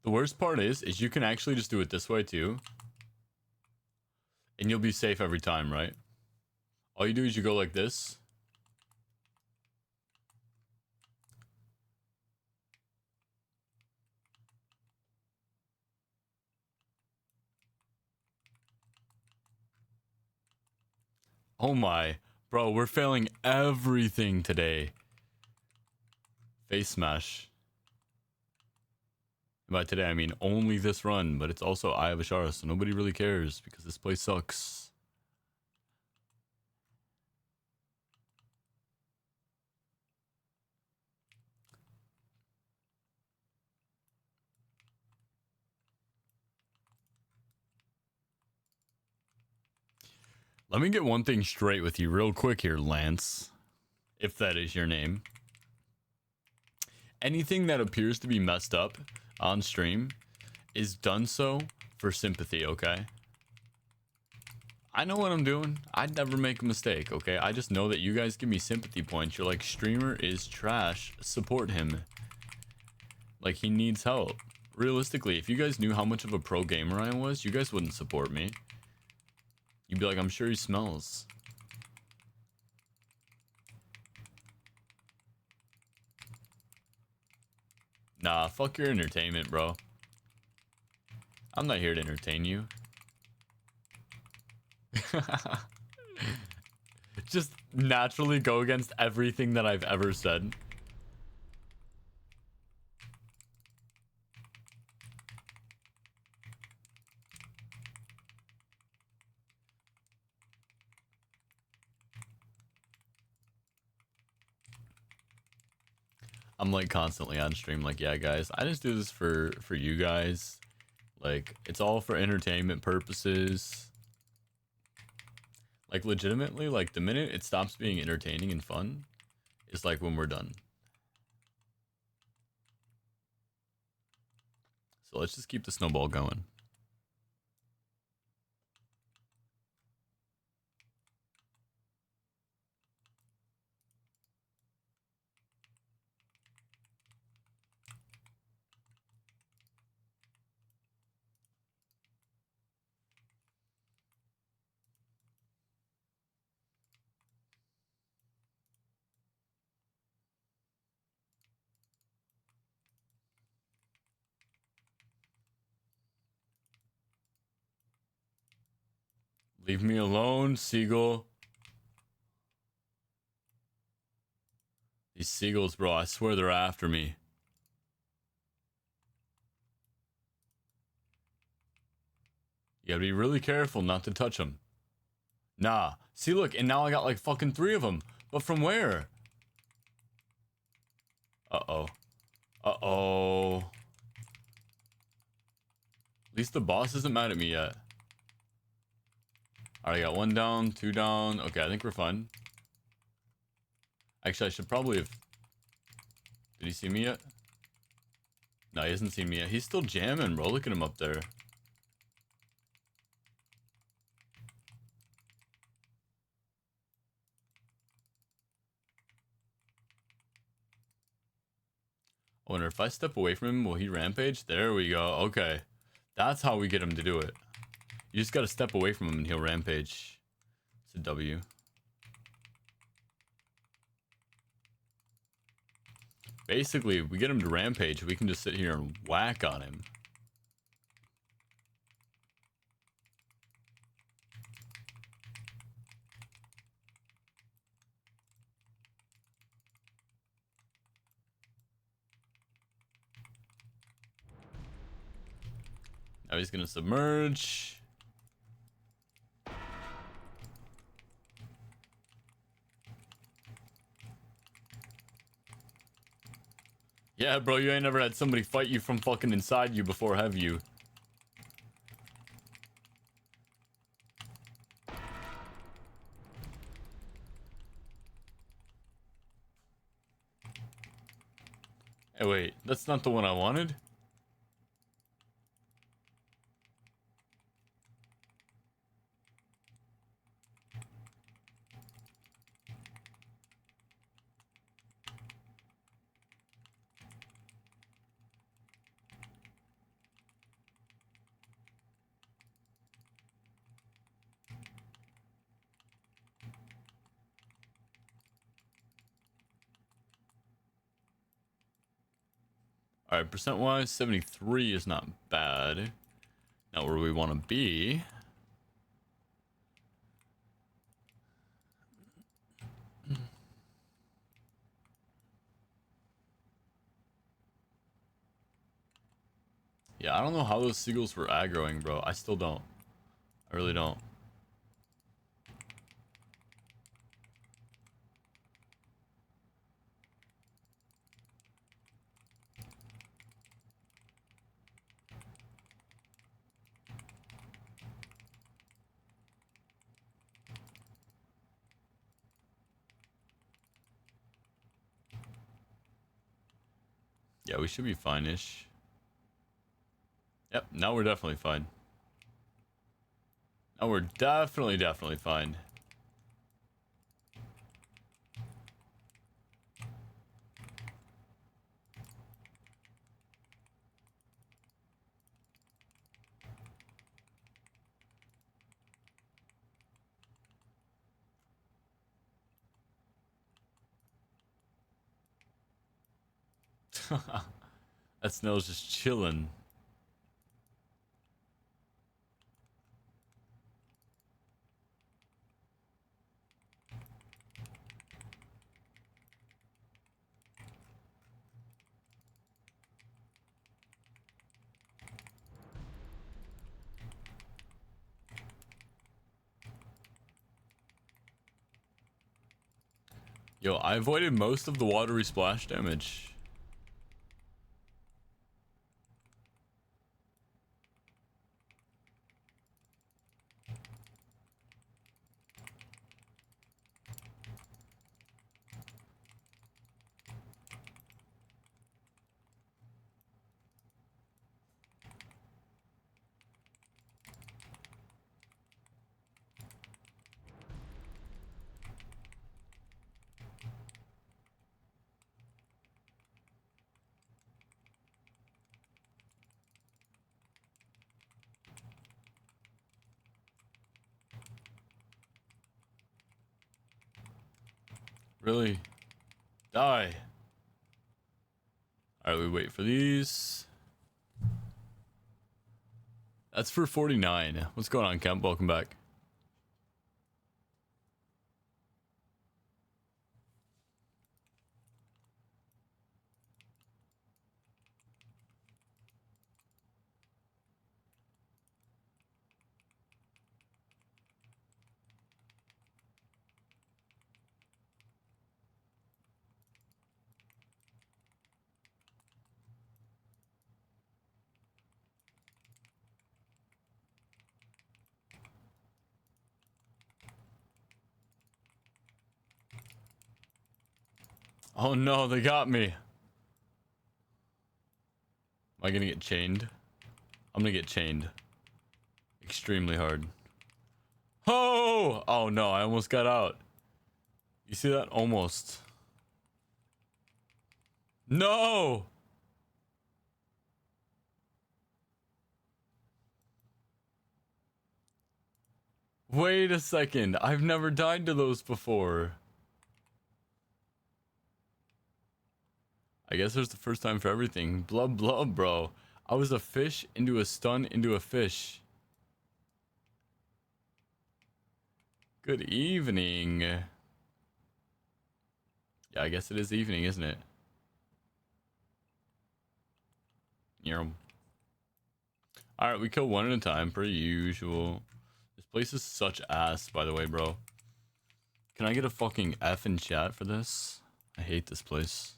The worst part is you can actually just do it this way too. And you'll be safe every time, right? All you do is you go like this. Oh my. Bro, we're failing everything today. Face smash. And by today, I mean only this run, but it's also Eye of Ashara, so nobody really cares because this place sucks. Let me get one thing straight with you real quick here, Lance. If that is your name. Anything that appears to be messed up on stream is done so for sympathy, okay? I know what I'm doing. I'd never make a mistake, okay? I just know that you guys give me sympathy points. You're like, streamer is trash. Support him. Like, he needs help. Realistically, if you guys knew how much of a pro gamer I was, you guys wouldn't support me. You'd be like, I'm sure he smells. Nah, fuck your entertainment, bro. I'm not here to entertain you. Just naturally go against everything that I've ever said. I'm like constantly on stream like, yeah guys, I just do this for you guys. Like, it's all for entertainment purposes. Like, legitimately, like the minute it stops being entertaining and fun is like when we're done. So let's just keep the snowball going. Leave me alone, seagull. These seagulls, bro, I swear they're after me. You gotta be really careful not to touch them. Nah. See, look, and now I got like fucking 3 of them. But from where? Uh-oh. Uh-oh. At least the boss isn't mad at me yet. Alright, I got 1 down, 2 down. Okay, I think we're fine. Actually, I should probably have... Did he see me yet? No, he hasn't seen me yet. He's still jamming, bro. Look at him up there. I wonder if I step away from him, will he rampage? There we go. Okay. That's how we get him to do it. You just gotta step away from him and he'll rampage. It's a W. Basically, if we get him to rampage, we can just sit here and whack on him. Now he's gonna submerge. Yeah, bro, you ain't never had somebody fight you from fucking inside you before, have you? Hey, wait, that's not the one I wanted? Alright, percent wise, 73 is not bad. Not where we want to be. Yeah, I don't know how those seagulls were aggroing, bro. I still don't. I really don't. Yeah, we should be fine-ish. Yep, now we're definitely fine. Now we're definitely fine. That snail's just chilling. Yo, I avoided most of the watery splash damage. Really? Die. Alright, we wait for these. That's for 49. What's going on, Kemp? Welcome back. Oh no, they got me. Am I gonna get chained? I'm gonna get chained. Extremely hard. Oh! Oh no, I almost got out. You see that? Almost. No! Wait a second. I've never died to those before. I guess there's the first time for everything. Blub blub, bro. I was a fish into a stun into a fish. Good evening. Yeah, I guess it is evening, isn't it? Yeah. Alright, we kill one at a time, per usual. This place is such ass, by the way, bro. Can I get a fucking F in chat for this? I hate this place.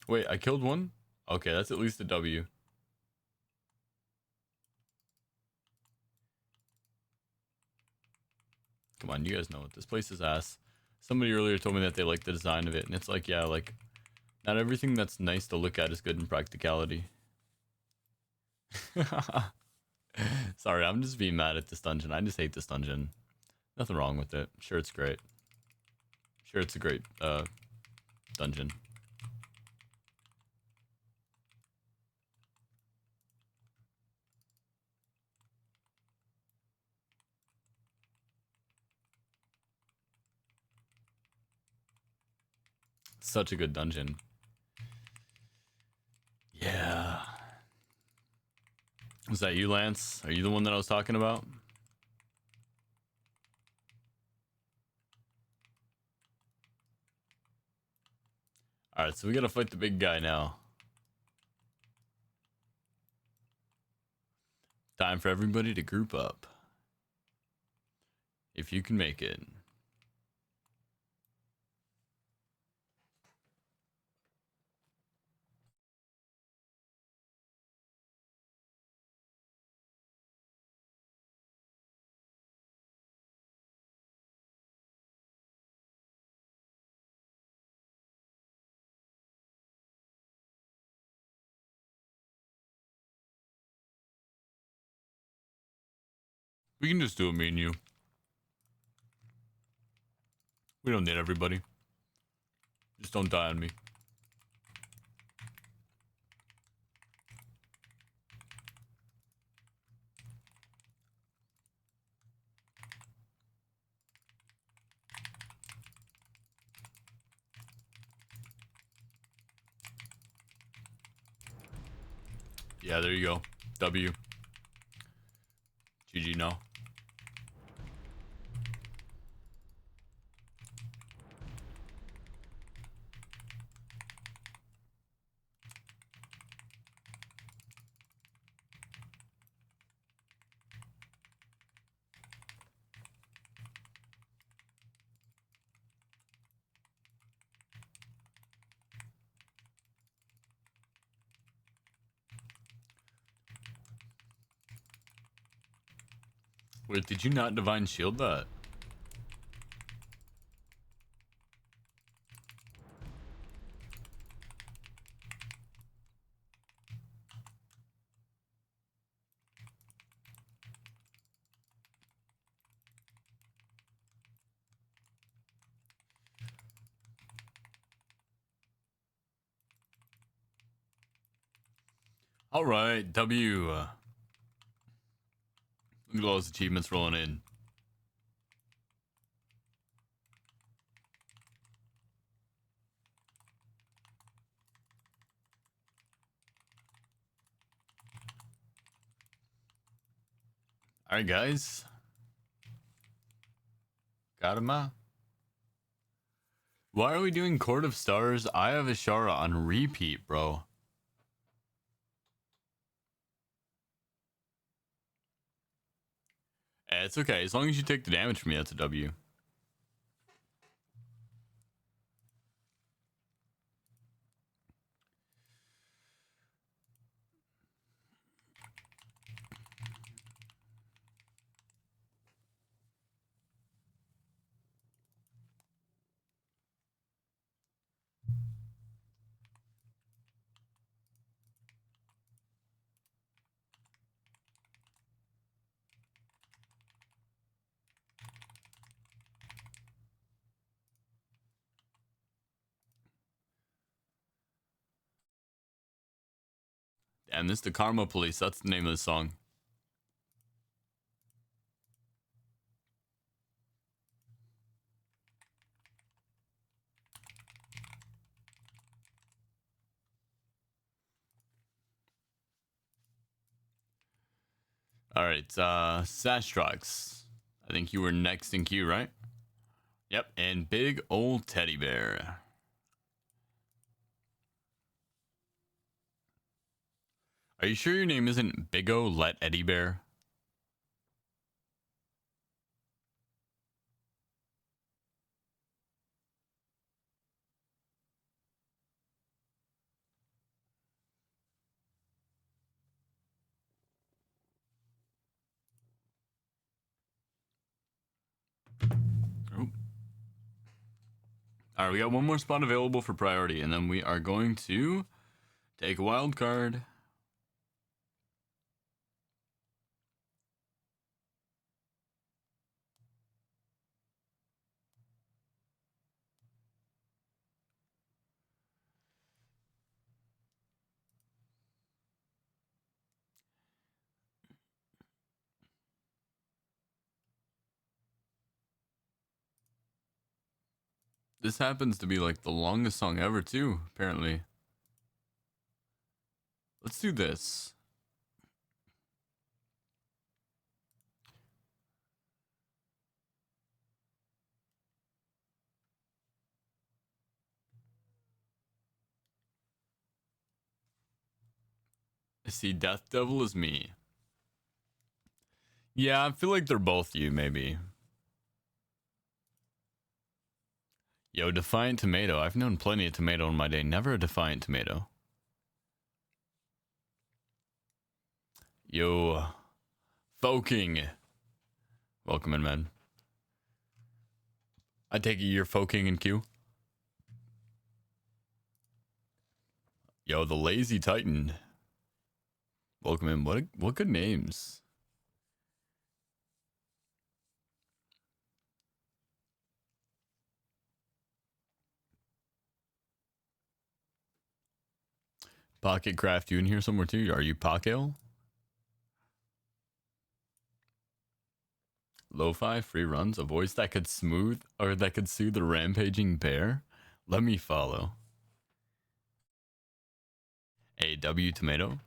Wait, I killed one? Okay, that's at least a W. Come on, you guys know it. This place is ass. Somebody earlier told me that they like the design of it, and it's like, yeah, like, not everything that's nice to look at is good in practicality. Sorry, I'm just being mad at this dungeon. I just hate this dungeon. Nothing wrong with it. Sure, it's great. Sure, it's a great, dungeon. Such a good dungeon. Yeah. Was that you, Lance? Are you the one that I was talking about? Alright, so we gotta fight the big guy now. Time for everybody to group up. If you can make it. We can just do it, me and you. We don't need everybody. Just don't die on me. Yeah, there you go. W. GG, no. Wait, did you not divine shield that? Alright, W. Look at all those achievements rolling in. Alright, guys. Got him out. Why are we doing Court of Stars? I have Ashara on repeat, bro. It's okay. As long as you take the damage from me, that's a W. Damn, this is the Karma Police. That's the name of the song. All right, Sastrox. I think you were next in queue, right? Yep, and Big Old Teddy Bear. Are you sure your name isn't Big O Let Eddie Bear? Oh. All right, we got one more spot available for priority, and then we are going to take a wild card. This happens to be like the longest song ever, too, apparently. Let's do this. I see Death Devil is me. Yeah, I feel like they're both you, maybe. Yo, Defiant Tomato. I've known plenty of tomato in my day. Never a Defiant Tomato. Yo, Foking. Welcome in, man. I take it you're Foking in queue. Yo, the Lazy Titan. Welcome in. What good names. Pocket Craft, you in here somewhere too? Are you Pockale? Lo-fi free runs, a voice that could smooth or that could soothe a rampaging bear. Let me follow. A W Tomato.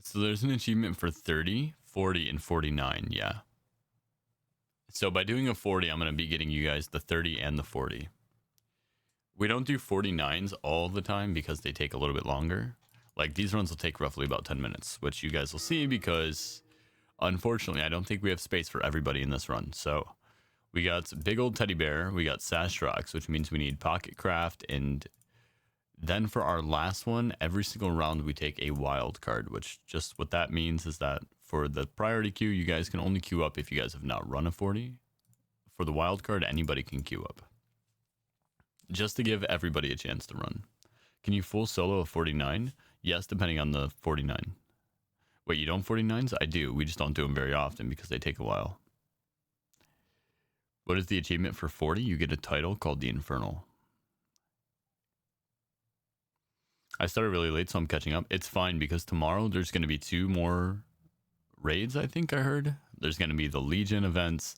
So there's an achievement for 30, 40, and 49. Yeah. So by doing a 40, I'm going to be getting you guys the 30 and the 40. We don't do 49s all the time because they take a little bit longer. Like these runs will take roughly about 10 minutes, which you guys will see because unfortunately, I don't think we have space for everybody in this run. So we got Big Old Teddy Bear, we got Sastrox, which means we need Pocket Craft, and then for our last one, every single round we take a wild card, which just what that means is that for the priority queue, you guys can only queue up if you guys have not run a 40. For the wild card, anybody can queue up. Just to give everybody a chance to run. Can you full solo a 49? Yes, depending on the 49. Wait, you don't 49s? I do. We just don't do them very often because they take a while. What is the achievement for 40? You get a title called the Infernal. I started really late, so I'm catching up. It's fine because tomorrow there's going to be 2 more raids, I think I heard. There's going to be the Legion events.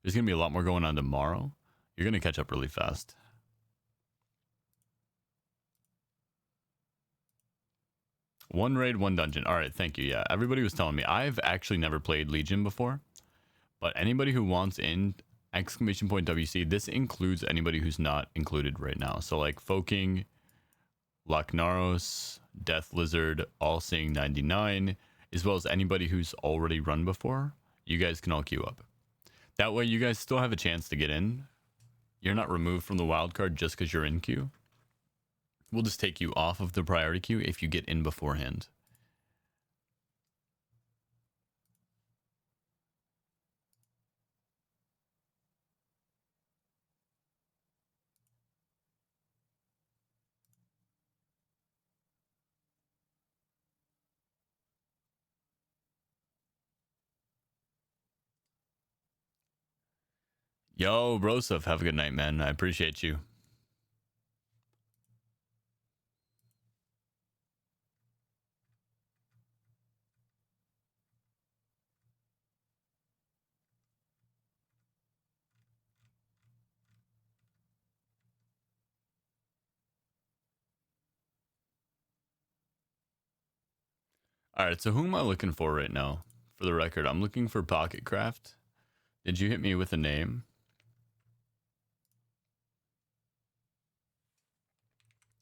There's going to be a lot more going on tomorrow. You're going to catch up really fast. One raid, one dungeon. All right, thank you. Yeah, everybody was telling me. I've actually never played Legion before, but anybody who wants in, exclamation point WC, this includes anybody who's not included right now. So like Foking, Lacnaros, Death Lizard, All Seeing 99, as well as anybody who's already run before. You guys can all queue up. That way you guys still have a chance to get in. You're not removed from the wild card just because you're in queue. We'll just take you off of the priority queue if you get in beforehand. Yo, Broseph, have a good night, man. I appreciate you. All right, so who am I looking for right now? For the record, I'm looking for Pocket Craft. Did you hit me with a name?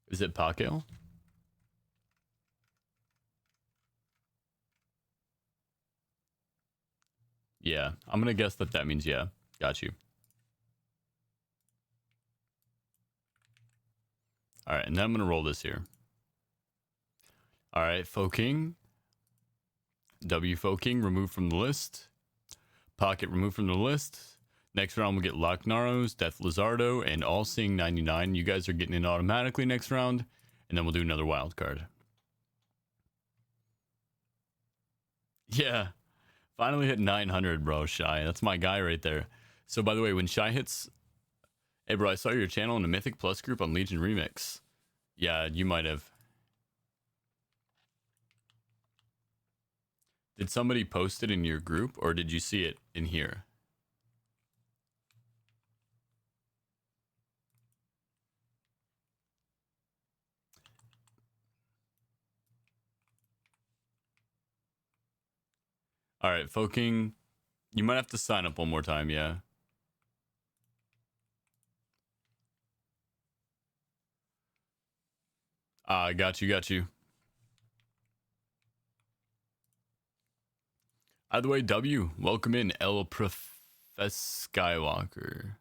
Is it Pocket? Yeah, I'm gonna guess that means yeah. Got you. All right, and then I'm gonna roll this here. All right, Foking. W Foking removed from the list. Pocket removed from the list. Next round we'll get Lochnaros, Death Lizardo, and All Seeing 99. You guys are getting in automatically next round, and then we'll do another wild card. Yeah, finally hit 900, bro. Shy, that's my guy right there. So by the way, when Shy hits, hey bro, I saw your channel in a Mythic Plus group on Legion Remix. Yeah, you might have. Did somebody post it in your group, or did you see it in here? All right, Foking, you might have to sign up one more time, yeah. Got you, got you. Either way, W, welcome in El Prof Skywalker.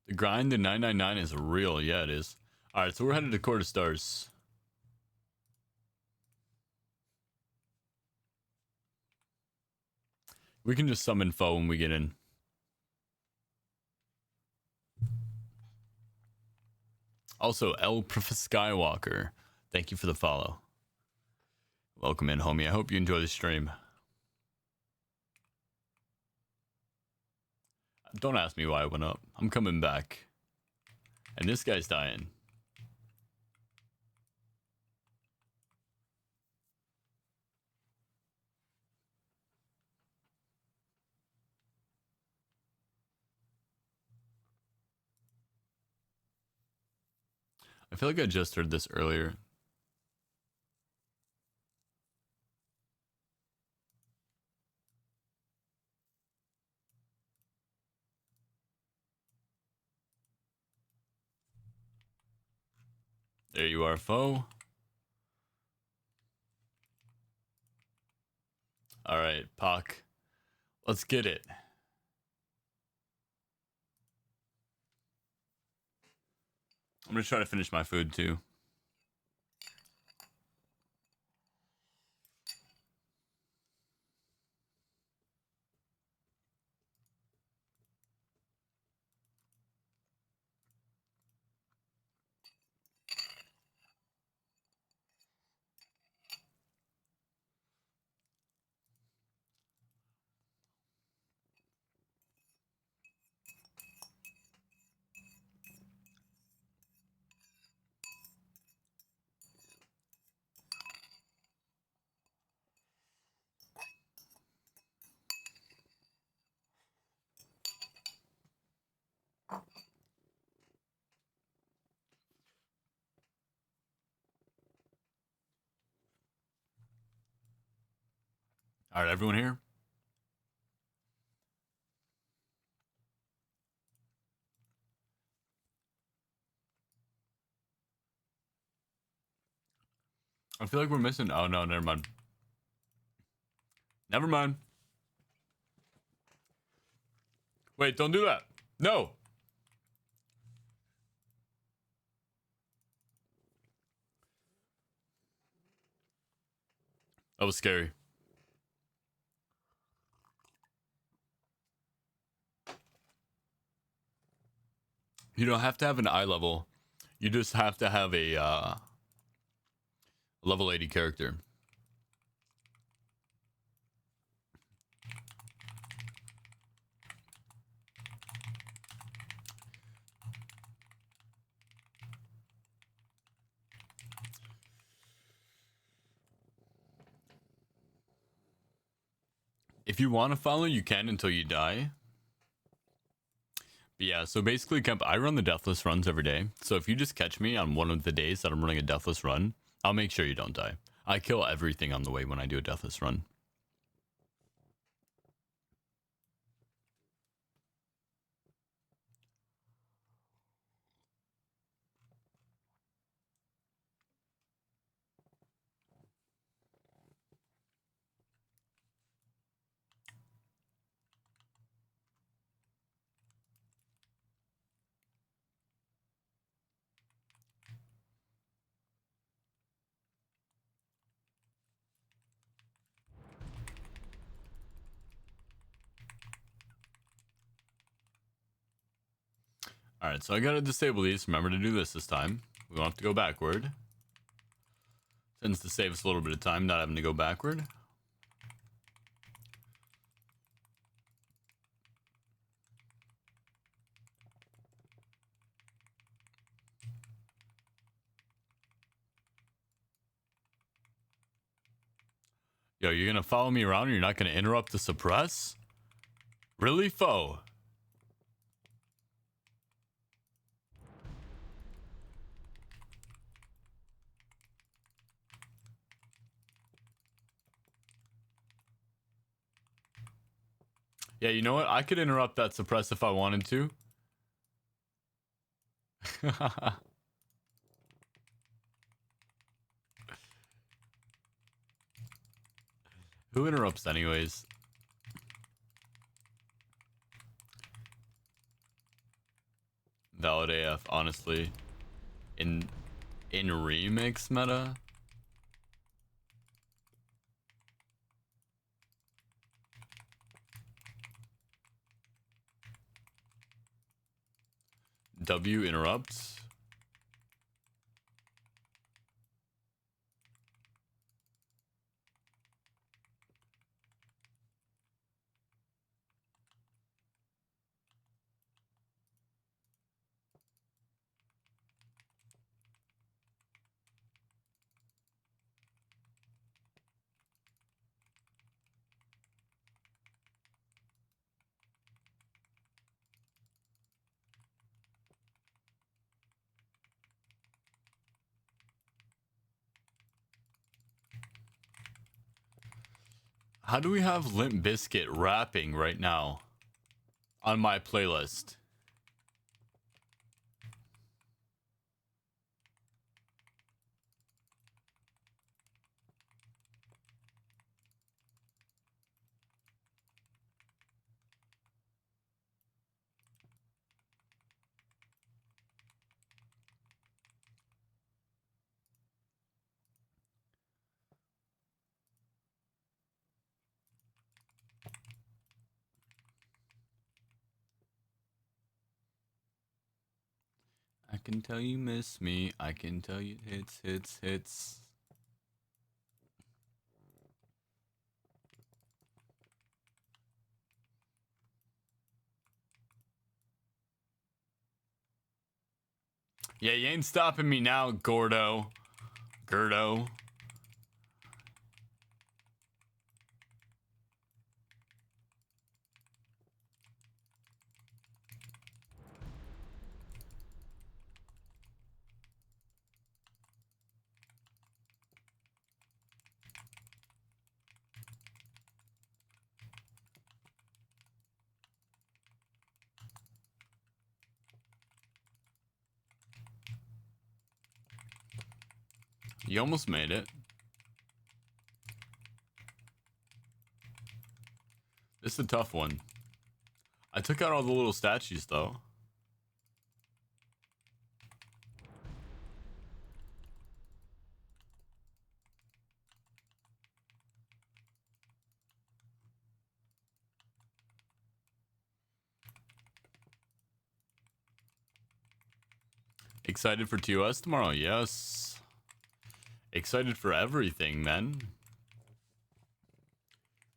The grind to 999 is real. Yeah, it is. All right, so we're headed to Court of Stars. We can just summon foe when we get in. Also, El Prof Skywalker, thank you for the follow. Welcome in, homie. I hope you enjoy the stream. Don't ask me why I went up. I'm coming back. And this guy's dying. I feel like I just heard this earlier. There you are, foe. All right, Pac. Let's get it. I'm going to try to finish my food, too. All right, everyone here? I feel like we're missing... Oh, no, never mind. Never mind. Wait, don't do that. No. That was scary. You don't have to have an eye level. You just have to have a level 80 character. If you want to follow, you can until you die. But yeah, so basically, Kemp, I run the deathless runs every day. So if you just catch me on one of the days that I'm running a deathless run, I'll make sure you don't die. I kill everything on the way when I do a deathless run. Alright, so I gotta disable these. Remember to do this time. We won't have to go backward. Tends to save us a little bit of time not having to go backward. Yo, you're gonna follow me around and you're not gonna interrupt the suppress? Really, foe? Yeah, you know what? I could interrupt that suppress if I wanted to. Who interrupts anyways? Valid AF, honestly. In remix meta? W interrupts. How do we have Limp Bizkit rapping right now on my playlist? I can tell you miss me. I can tell you hits. Yeah, you ain't stopping me now, Gordo. Gerdo. You almost made it. This is a tough one. I took out all the little statues, though. Excited for TOS tomorrow? Yes. Excited for everything, man.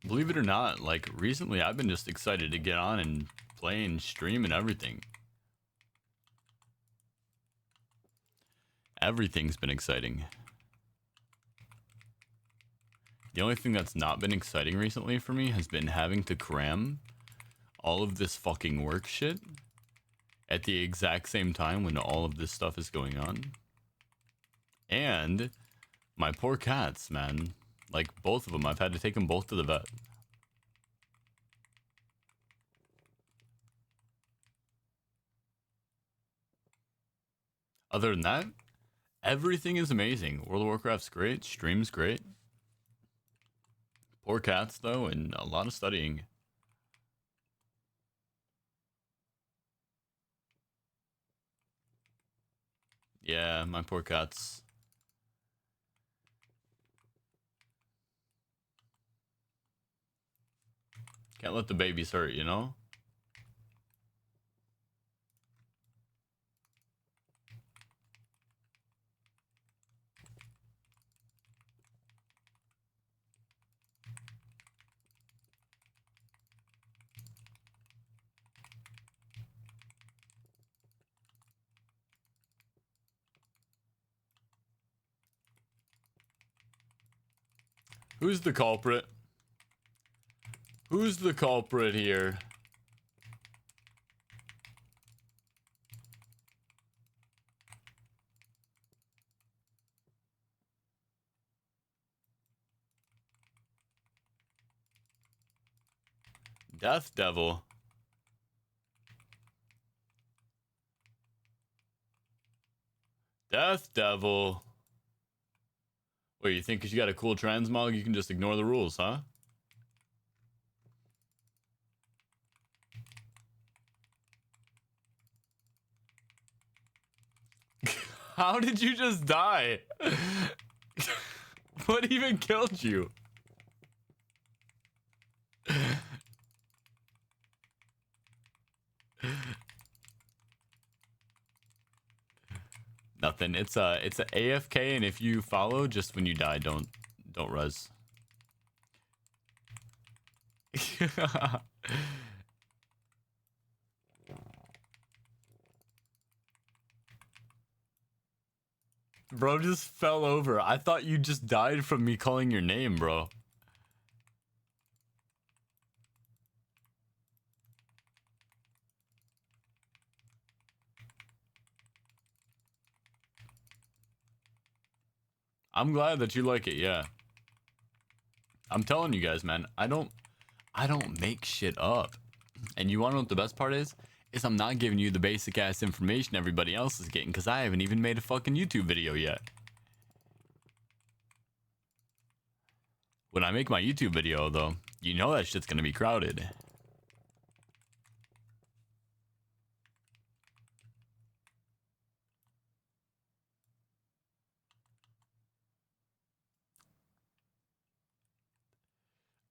Believe it or not, like, recently I've been just excited to get on and play and stream and everything. Everything's been exciting. The only thing that's not been exciting recently for me has been having to cram all of this fucking work shit at the exact same time when all of this stuff is going on. And my poor cats, man. Like, both of them, I've had to take them both to the vet. Other than that, everything is amazing. World of Warcraft's great, stream's great. Poor cats, though, and a lot of studying. Yeah, my poor cats. Can't let the babies hurt, you know? Who's the culprit? Who's the culprit here? Death Devil. Death Devil. Wait, you think because you got a cool transmog, you can just ignore the rules, huh? How did you just die? What even killed you? Nothing. It's a AFK, and if you follow, just when you die, don't res. Bro just fell over. I thought you just died from me calling your name, bro. I'm glad that you like it, yeah. I'm telling you guys, man, I don't make shit up. And you wanna know what the best part is? Is I'm not giving you the basic ass information everybody else is getting, because I haven't even made a fucking YouTube video yet. When I make my YouTube video, though, you know that shit's gonna be crowded.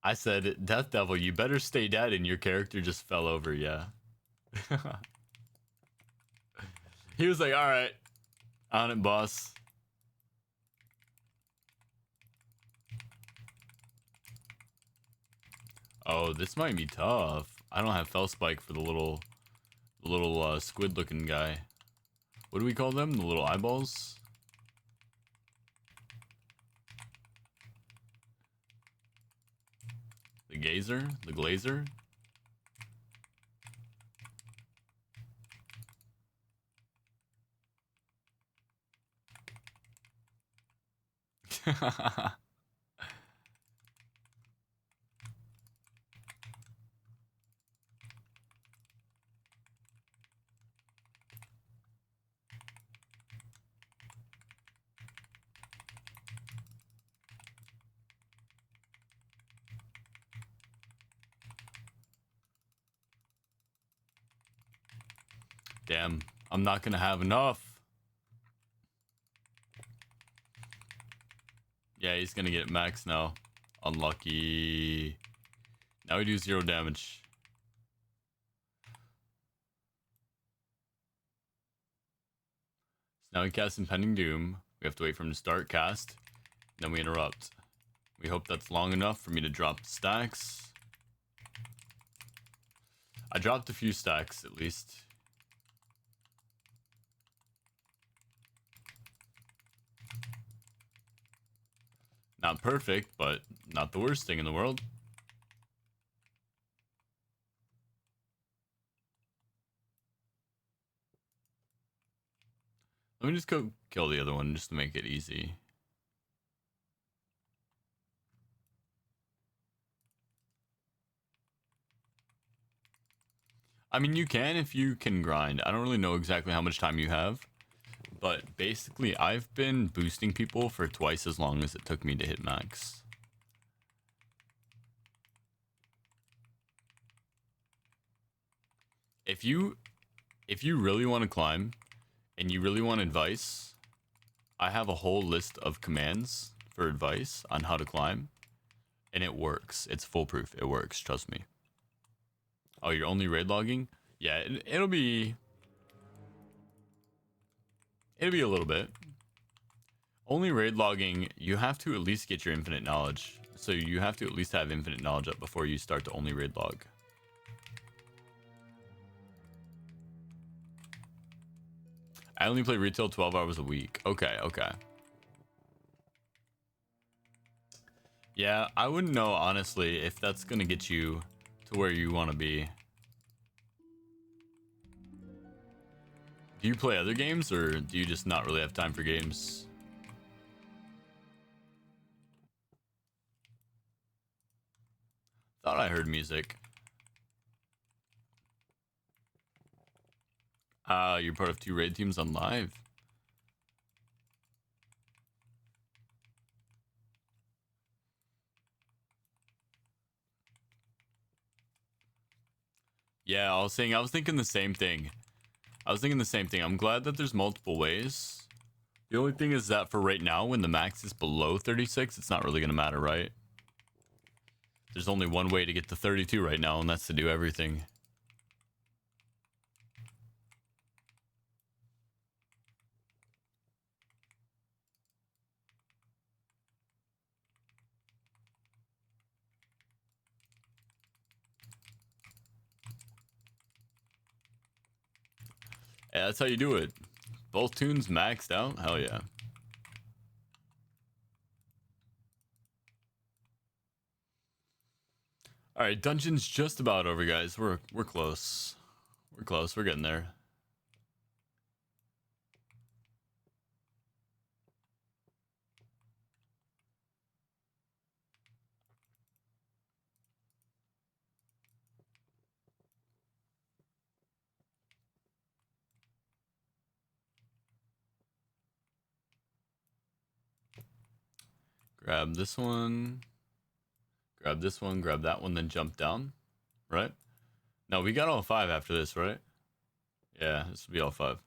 I said, Death Devil, you better stay dead, and your character just fell over, yeah. He was like, alright, on it, boss. Oh, this might be tough. I don't have Felspike for the little squid looking guy. What do we call them? The little eyeballs? The gazer? The glazer? Damn, I'm not gonna have enough. Yeah, he's gonna get max now. Unlucky. Now we do 0 damage. So now we cast Impending Doom. We have to wait for him to start cast. Then we interrupt. We hope that's long enough for me to drop stacks. I dropped a few stacks at least. Not perfect, but not the worst thing in the world. Let me just go kill the other one just to make it easy. I mean, you can if you can grind. I don't really know exactly how much time you have. But basically, I've been boosting people for twice as long as it took me to hit max. If you really want to climb and you really want advice, I have a whole list of commands for advice on how to climb, and it works. It's foolproof. It works, trust me. Oh, you're only raid logging? Yeah, it'll be a little bit. Only raid logging, you have to at least get your infinite knowledge. So you have to at least have infinite knowledge up before you start to only raid log. I only play retail 12 hours a week. Okay, okay. Yeah, I wouldn't know, honestly, if that's going to get you to where you want to be. Do you play other games, or do you just not really have time for games? Thought I heard music. You're part of 2 raid teams on live. Yeah, I was thinking the same thing. I'm glad that there's multiple ways. The only thing is that for right now, when the max is below 36, it's not really going to matter, right? There's only one way to get to 32 right now, and that's to do everything. Yeah, that's how you do it. Both tunes maxed out? Hell yeah. All right, dungeon's just about over, guys. We're close. We're close. We're getting there. Grab this one. Grab this one. Grab that one. Then jump down. Right? No, we got all 5 after this, right? Yeah, this will be all 5.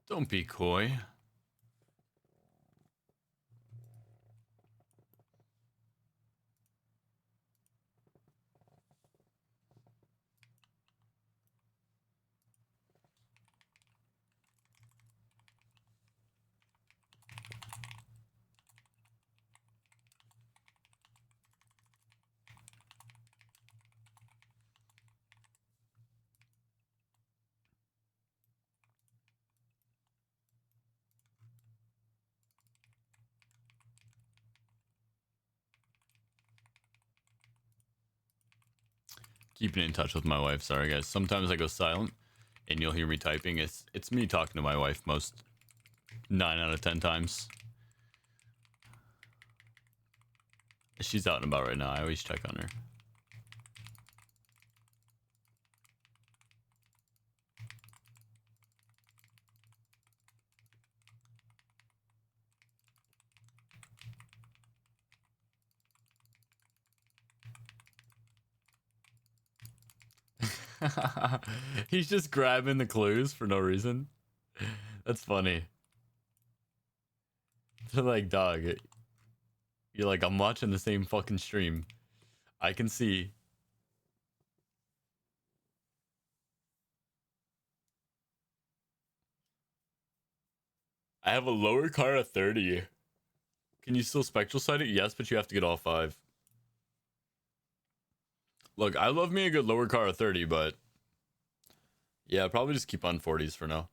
Don't be coy. Keeping in touch with my wife. Sorry, guys. Sometimes I go silent, and you'll hear me typing. It's me talking to my wife most 9 out of 10 times. She's out and about right now. I always check on her. He's just grabbing the clues for no reason. That's funny. They're like, dog, you're like, I'm watching the same fucking stream. I can see. I have a lower car of 30. Can you still spectral sight it? Yes, but you have to get all 5. Look, I love me a good lower car of 30, but Yeah, probably just keep on 40s for now.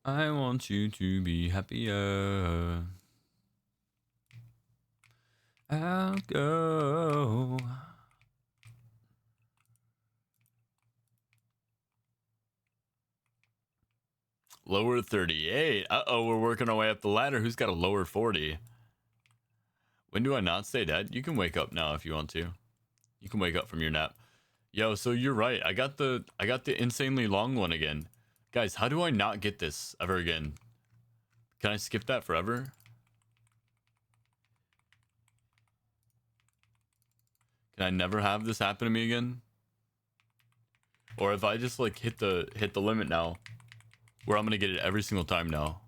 I want you to be happier. I'll go. Lower 38. Uh-oh, we're working our way up the ladder. Who's got a lower 40? When do I not stay dead? You can wake up now if you want to. You can wake up from your nap. Yo, so you're right. I got the insanely long one again. Guys, how do I not get this ever again? Can I skip that forever? Can I never have this happen to me again? Or if I just like hit the limit now, where I'm gonna get it every single time now.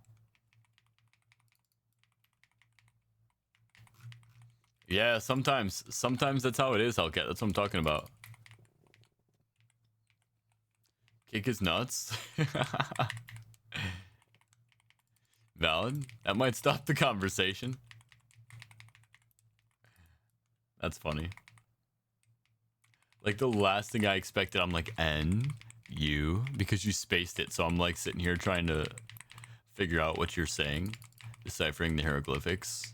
Yeah, sometimes that's how it is, Hellcat. That's what I'm talking about. Kick his nuts. Valid. That might stop the conversation. That's funny. Like the last thing I expected, I'm like, N, U, because you spaced it. So I'm like sitting here trying to figure out what you're saying, deciphering the hieroglyphics.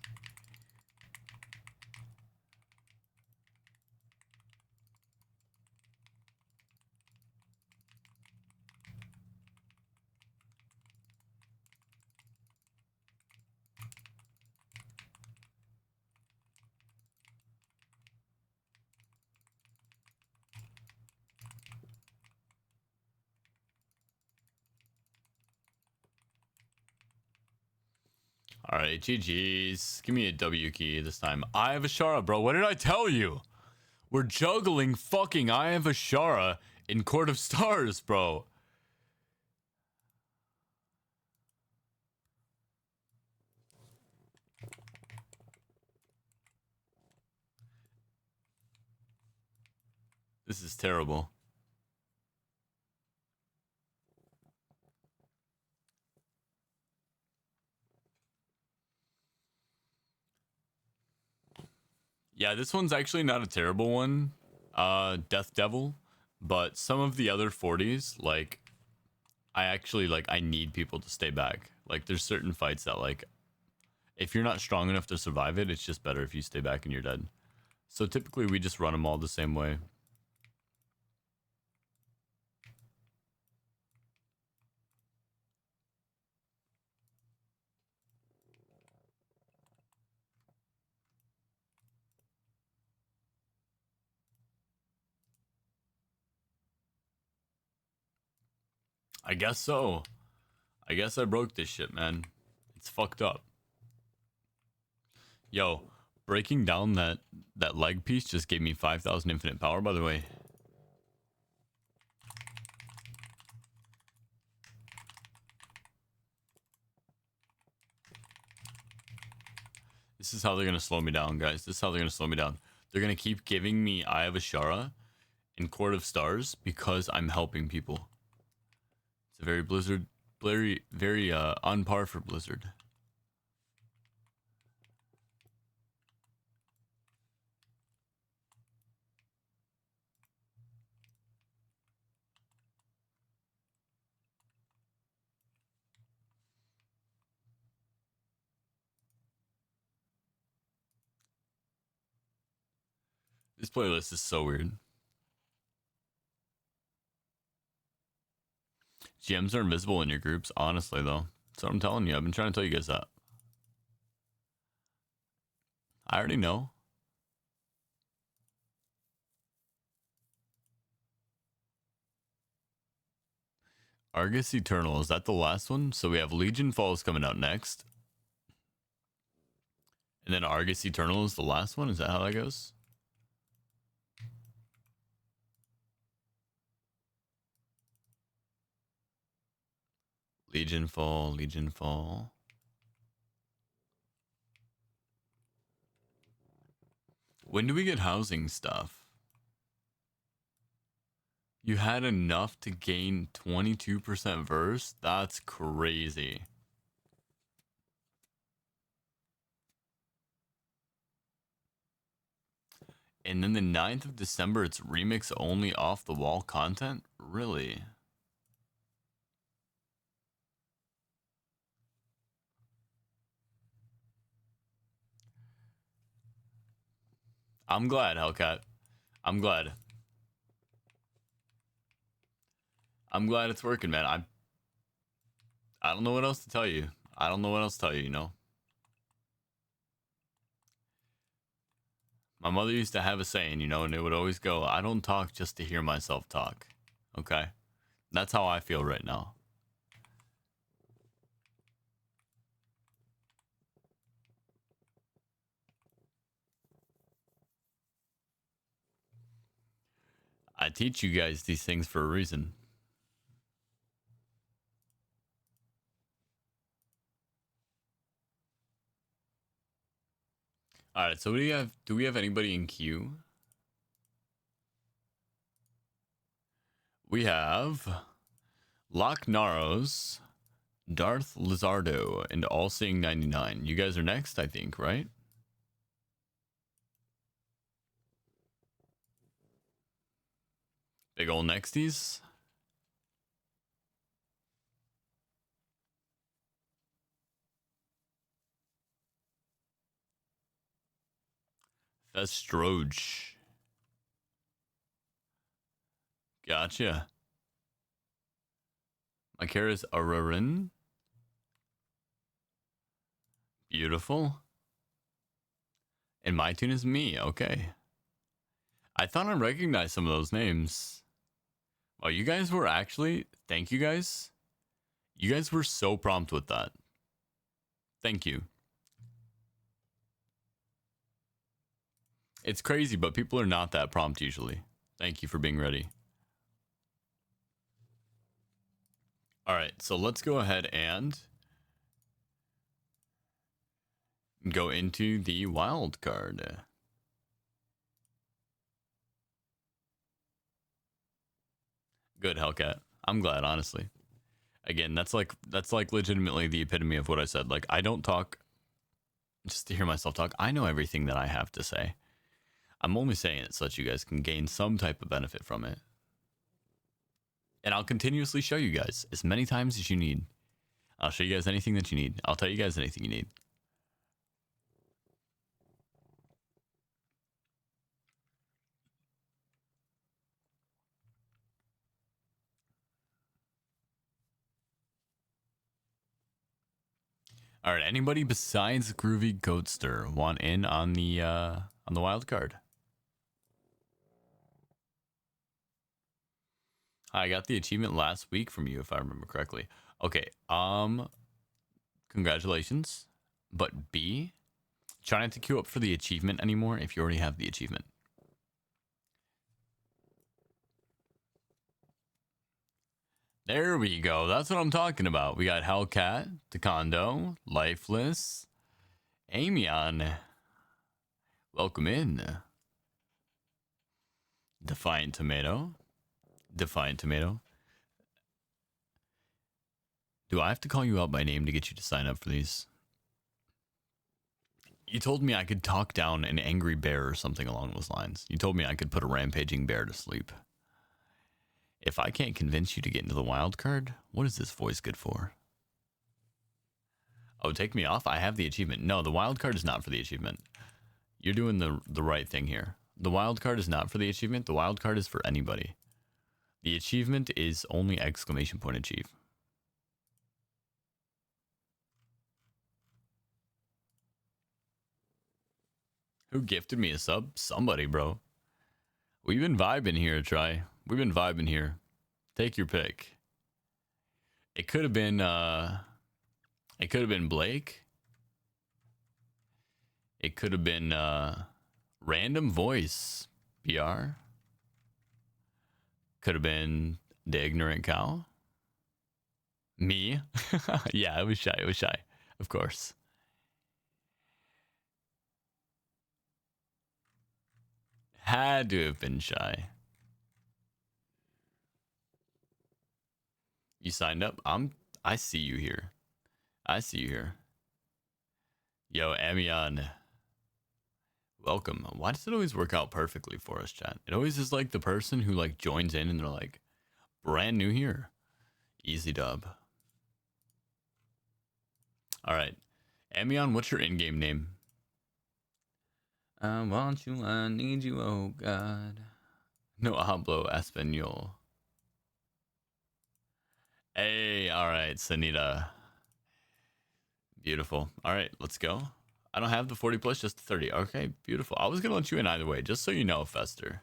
All right, GG's. Give me a W key this time. Eye of Ashara, bro. What did I tell you? We're juggling fucking Eye of Ashara in Court of Stars, bro. This is terrible. Yeah, this one's actually not a terrible one. Death Devil. But some of the other 40s, like, I need people to stay back. Like, there's certain fights that, like, if you're not strong enough to survive it, it's just better if you stay back and you're dead. So typically we just run them all the same way. I guess so. I guess I broke this shit, man. It's fucked up. Yo, breaking down that leg piece just gave me 5,000 infinite power, by the way. This is how they're going to slow me down, guys. This is how they're going to slow me down. They're going to keep giving me Eye of Ashara in Court of Stars because I'm helping people. It's a very Blizzard, very on par for Blizzard. This playlist is so weird. GMs are invisible in your groups, honestly, though. That's what I'm telling you. I've been trying to tell you guys that. I already know. Argus Eternal, is that the last one? So we have Legion Falls coming out next. And then Argus Eternal is the last one? Is that how that goes? Legion Fall, Legion Fall. When do we get housing stuff? You had enough to gain 22% verse? That's crazy. And then the 9th of December, it's remix only off the wall content? Really? I'm glad, Hellcat. I'm glad. I'm glad it's working, man. I don't know what else to tell you. I don't know what else to tell you, you know? My mother used to have a saying, you know, and it would always go, I don't talk just to hear myself talk. Okay? That's how I feel right now. I teach you guys these things for a reason. All right, so what do you have? Do we have anybody in queue? We have Loch Naros, Darth Lizardo, and All Seeing 99. You guys are next, I think, right? Big ol' nexties. Festroge. Gotcha. My care is Ararin. Beautiful. And my tune is me. Okay. I thought I recognized some of those names. Well, you guys were actually. Thank you guys. You guys were so prompt with that. Thank you. It's crazy, but people are not that prompt usually. Thank you for being ready. All right, so let's go ahead and go into the wild card. Good, Hellcat. I'm glad, honestly. Again, that's like legitimately the epitome of what I said. Like, I don't talk just to hear myself talk. I know everything that I have to say. I'm only saying it so that you guys can gain some type of benefit from it. And I'll continuously show you guys as many times as you need. I'll show you guys anything that you need. I'll tell you guys anything you need. All right, anybody besides Groovy Goatster want in on the wild card? I got the achievement last week from you, if I remember correctly. Okay, congratulations. But B, try not to queue up for the achievement anymore if you already have the achievement. There we go. That's what I'm talking about. We got Hellcat, Taekwondo, Lifeless, Amion. Welcome in. Defiant Tomato. Defiant Tomato. Do I have to call you out by name to get you to sign up for these? You told me I could talk down an angry bear or something along those lines. You told me I could put a rampaging bear to sleep. If I can't convince you to get into the wild card, what is this voice good for? Oh, take me off? I have the achievement. No, the wild card is not for the achievement. You're doing the right thing here. The wild card is not for the achievement. The wild card is for anybody. The achievement is only exclamation point achieve. Who gifted me a sub? Somebody, bro. We've been vibing here, Try. We've been vibing here. Take your pick. It could have been Blake. It could have been random voice PR. Could have been the ignorant cow. Me. Yeah, it was shy. It was shy. Of course. Had to have been shy. You signed up? I see you here. I see you here. Yo, Amion. Welcome. Why does it always work out perfectly for us, chat? It always is like the person who like joins in and they're like, brand new here. Easy dub. All right. Amion, what's your in-game name? I want you, I need you, oh God. No hablo español. Hey, all right, Sanita. Beautiful. All right, let's go. I don't have the 40 plus, just the 30. Okay, beautiful. I was going to let you in either way, just so you know, Fester.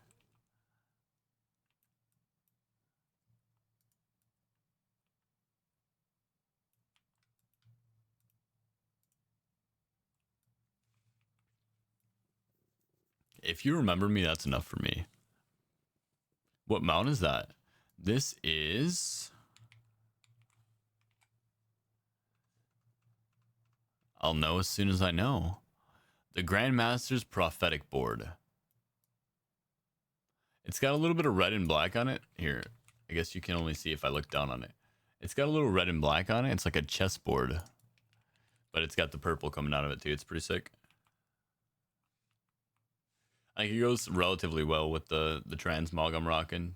If you remember me, that's enough for me. What mount is that? This is... I'll know as soon as I know. The Grandmaster's Prophetic Board. It's got a little bit of red and black on it. Here, I guess you can only see if I look down on it. It's got a little red and black on it. It's like a chessboard. But it's got the purple coming out of it too. It's pretty sick. I think it goes relatively well with the transmog I'm rocking.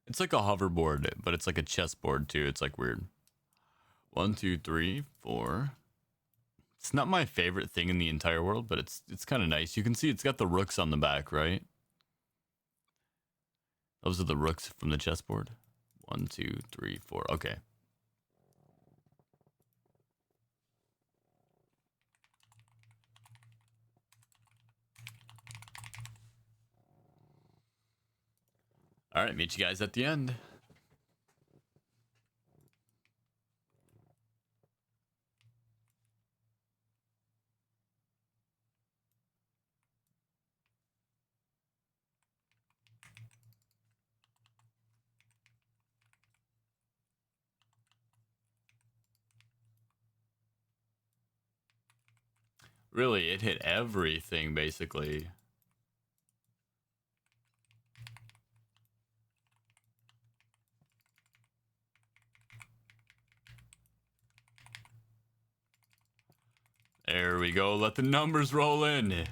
It's like a hoverboard, but it's like a chessboard too. It's like weird. 1, 2, 3, 4. It's not my favorite thing in the entire world, but it's kind of nice. You can see it's got the rooks on the back, right? Those are the rooks from the chessboard. 1, 2, 3, 4. Okay. All right, meet you guys at the end. Really, it hit everything basically. There we go. Let the numbers roll in.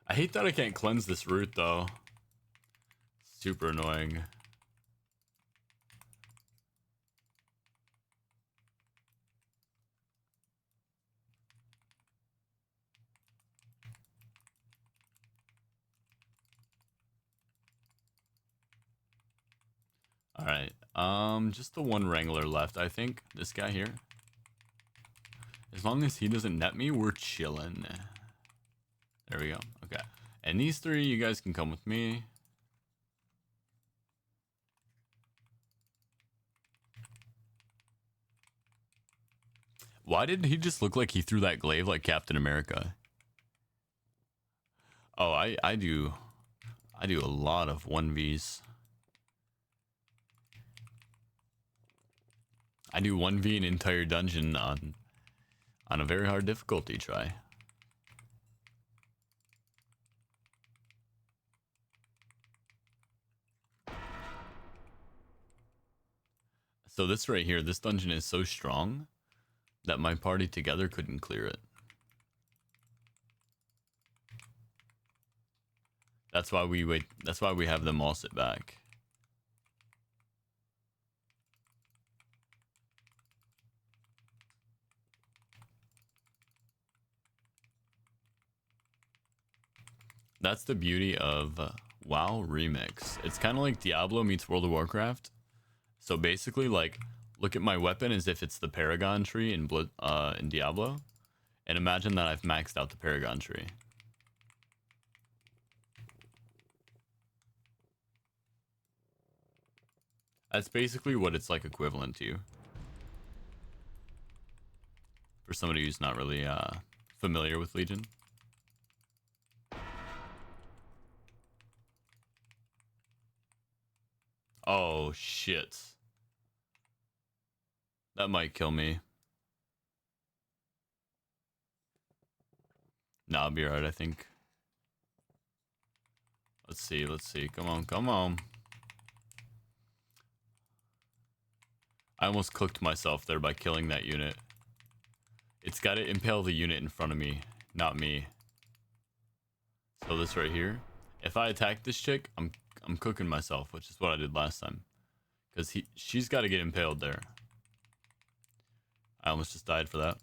I hate that I can't cleanse this root though. Super annoying. All right. Just the one Wrangler left, I think. This guy here. As long as he doesn't net me, we're chilling. There we go. Okay. And these three, you guys can come with me. Why did he just look like he threw that glaive like Captain America? Oh, I do a lot of 1Vs. I do 1V an entire dungeon on a very hard difficulty try. So this right here, this dungeon is so strong that my party together couldn't clear it. That's why we wait. That's why we have them all sit back. That's the beauty of WoW Remix. It's kind of like Diablo meets World of Warcraft. So basically, like, look at my weapon as if it's the Paragon tree in Diablo, and imagine that I've maxed out the Paragon tree. That's basically what it's like equivalent to. For somebody who's not really familiar with Legion. Oh shit. That might kill me. Nah, I'll be alright, I think. Let's see. Come on. I almost cooked myself there by killing that unit. It's got to impale the unit in front of me, not me. So this right here, if I attack this chick, I'm cooking myself, which is what I did last time. Because she's got to get impaled there. I almost just died for that.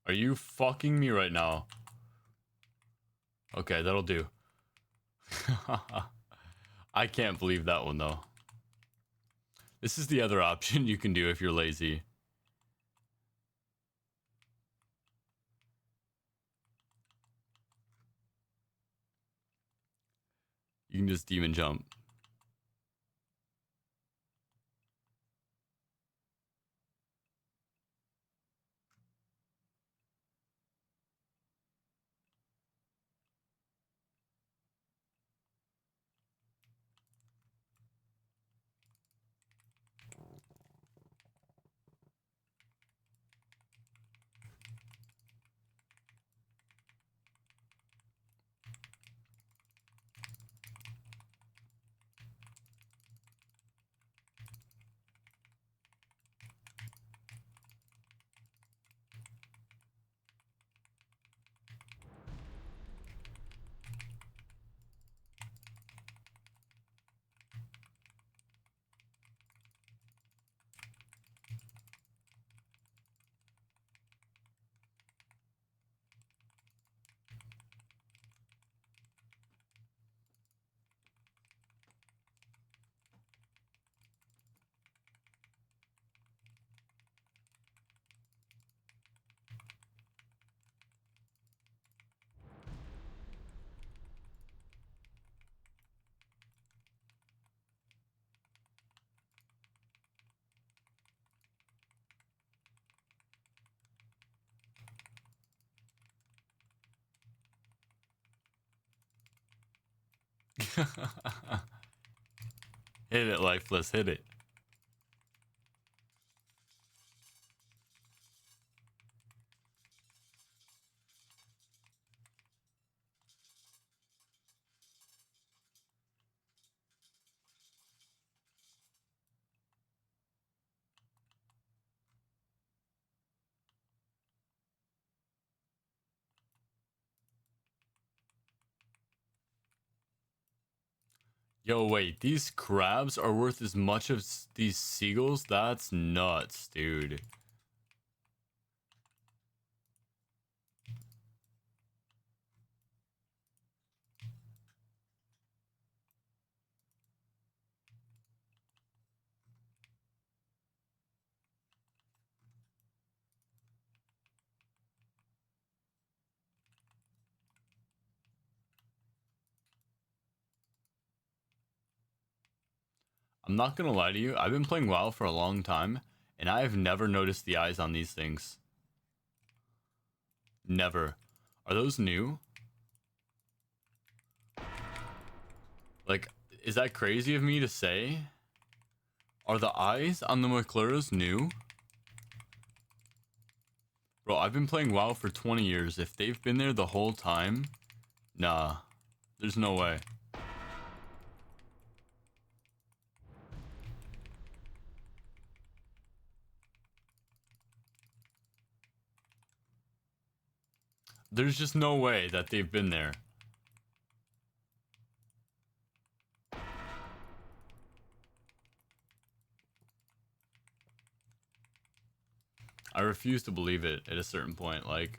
Are you fucking me right now? Okay, that'll do. I can't believe that one though. This is the other option you can do if you're lazy. You can just demon jump. Hit it, Lifeless, hit it. Yo, wait, these crabs are worth as much as these seagulls? That's nuts, dude. I'm not gonna lie to you, I've been playing WoW for a long time, and I have never noticed the eyes on these things. Never. Are those new? Like, is that crazy of me to say? Are the eyes on the McCluras new? Bro, I've been playing WoW for 20 years. If they've been there the whole time, nah. There's no way. There's just no way that they've been there. I refuse to believe it at a certain point, like...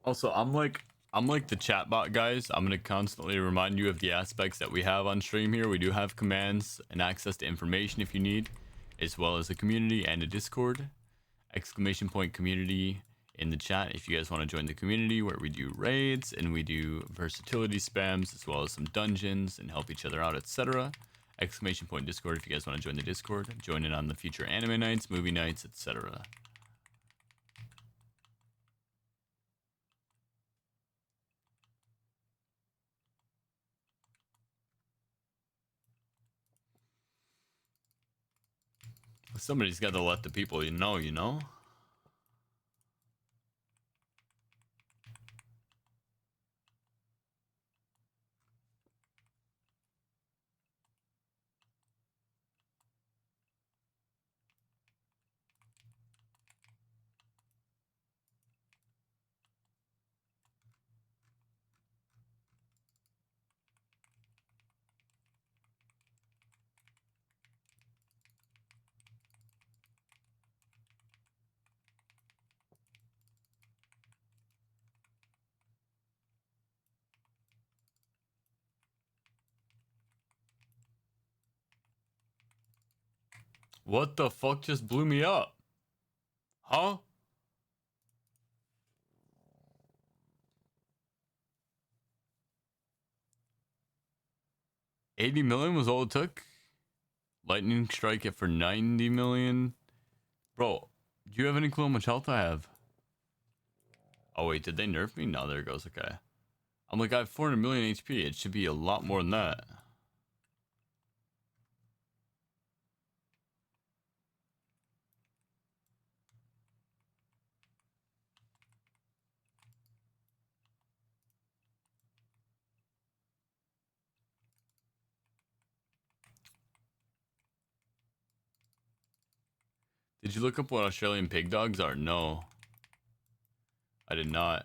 Also, I'm like the chatbot guys. I'm gonna constantly remind you of the aspects that we have on stream here. We do have commands and access to information if you need, as well as a community and a Discord. !community in the chat if you guys want to join the community where we do raids and we do versatility spams as well as some dungeons and help each other out, etc. Exclamation point Discord if you guys want to join the Discord. Join in on the future anime nights, movie nights, etc. Somebody's got to let the people know, you know? What the fuck just blew me up? Huh? $80 million was all it took? Lightning strike it for 90 million? Bro, do you have any clue how much health I have? Oh wait, did they nerf me? No, there it goes, okay. I'm like, I have 400 million HP. It should be a lot more than that. Did you look up what Australian pig dogs are? No. I did not.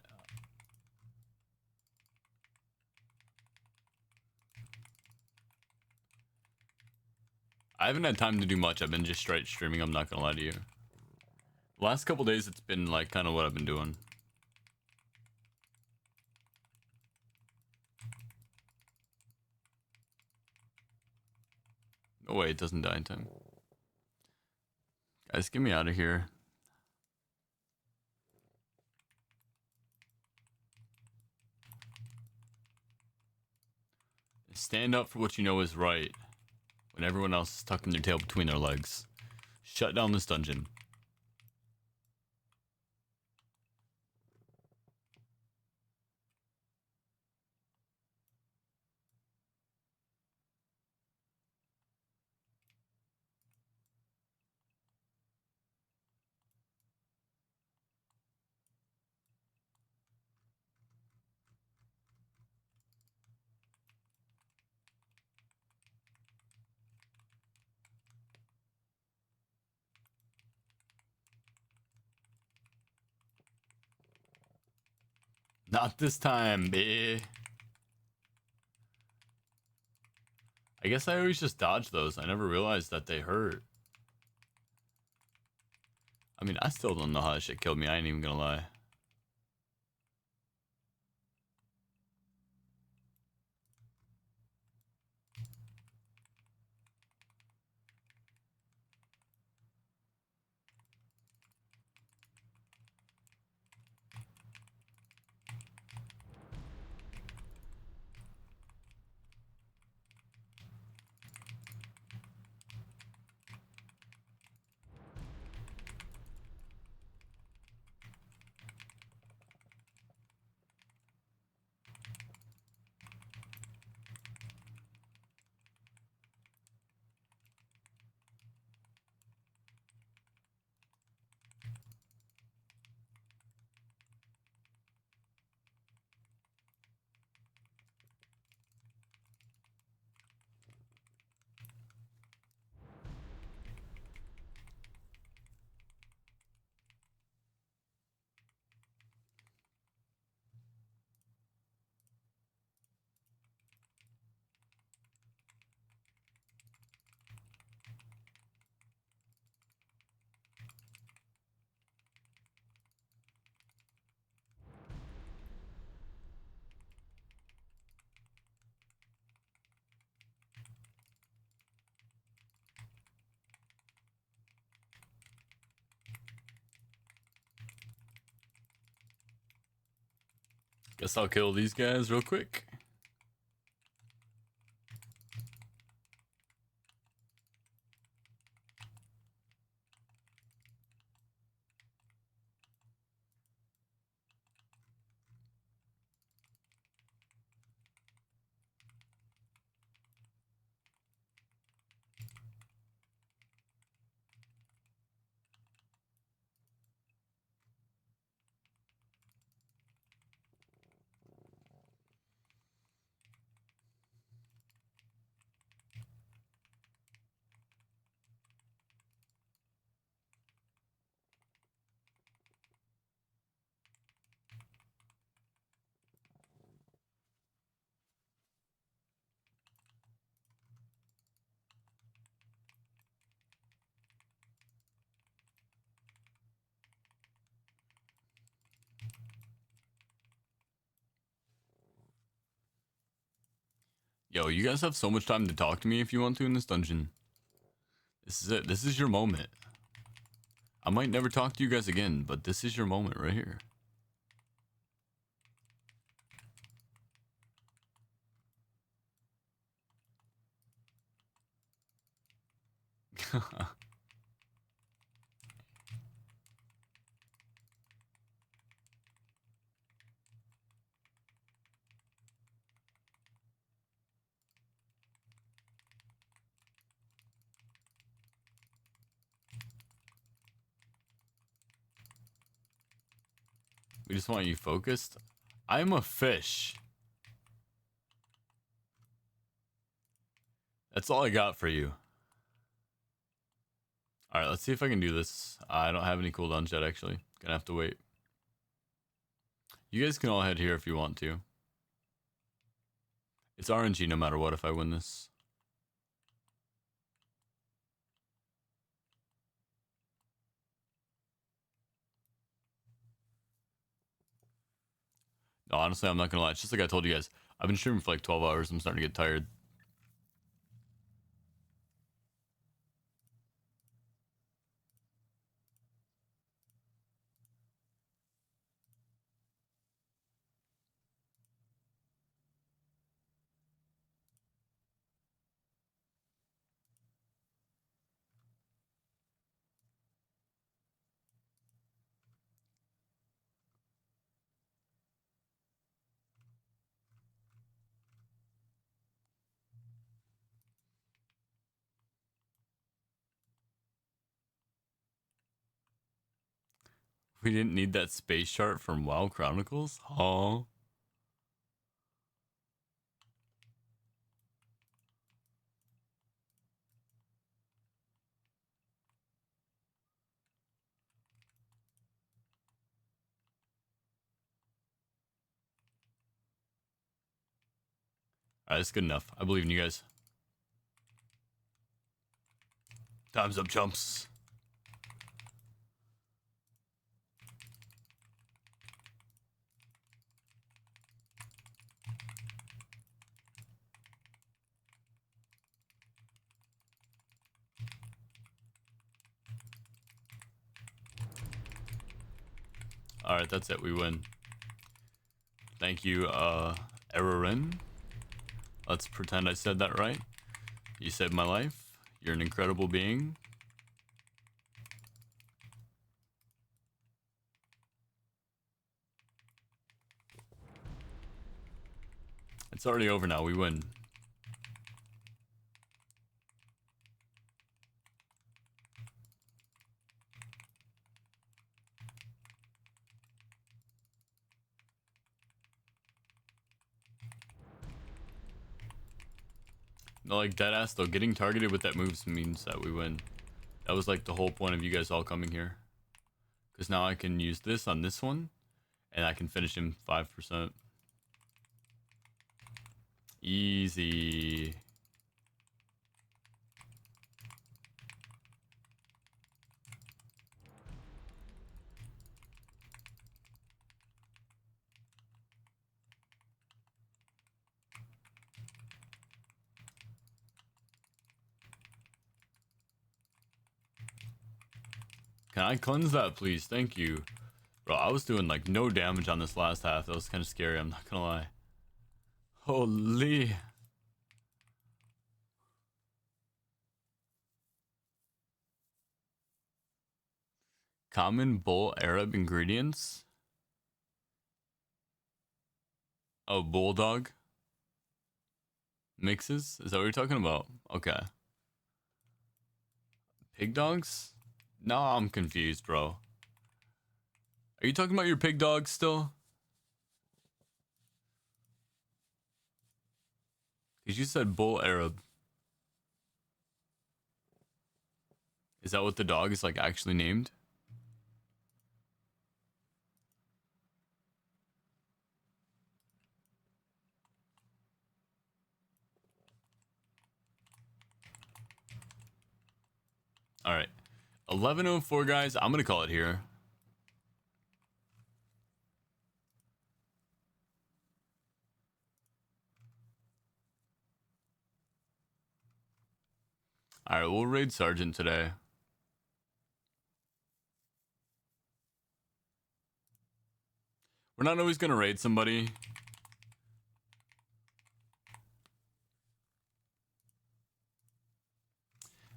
I haven't had time to do much. I've been just straight streaming, I'm not gonna lie to you. The last couple days, it's been like kind of what I've been doing. No way, it doesn't die in time. Guys, get me out of here. Stand up for what you know is right when everyone else is tucking their tail between their legs. Shut down this dungeon. Not this time, bitch. I guess I always just dodge those. I never realized that they hurt. I mean, I still don't know how that shit killed me. I ain't even gonna lie. Guess I'll kill these guys real quick. Yo, you guys have so much time to talk to me if you want to in this dungeon. This is it. This is your moment. I might never talk to you guys again, but this is your moment right here. We just want you focused. I'm a fish. That's all I got for you. Alright, let's see if I can do this. I don't have any cooldowns yet, actually. Gonna have to wait. You guys can all head here if you want to. It's RNG no matter what if I win this. No, honestly, I'm not gonna lie. It's just like I told you guys. I've been streaming for like 12 hours. I'm starting to get tired. We didn't need that space chart from WoW Chronicles? Huh? Alright, that's good enough. I believe in you guys. Time's up, chumps. Alright, that's it. We win. Thank you, Erin. Let's pretend I said that right. You saved my life. You're an incredible being. It's already over now. We win. No, like deadass though, getting targeted with that moves means that we win. That was like the whole point of you guys all coming here. Because now I can use this on this one, and I can finish him 5%. Easy. Can I cleanse that, please? Thank you. Bro, I was doing like no damage on this last half. That was kind of scary, I'm not gonna lie. Holy. Common bull Arab ingredients? Oh, bulldog mixes? Is that what you're talking about? Okay. Pig dogs? No, I'm confused, bro. Are you talking about your pig dogs still? Because you said bull Arab. Is that what the dog is like actually named? All right. 11:04, guys. I'm going to call it here. All right, we'll raid Sergeant today. We're not always going to raid somebody.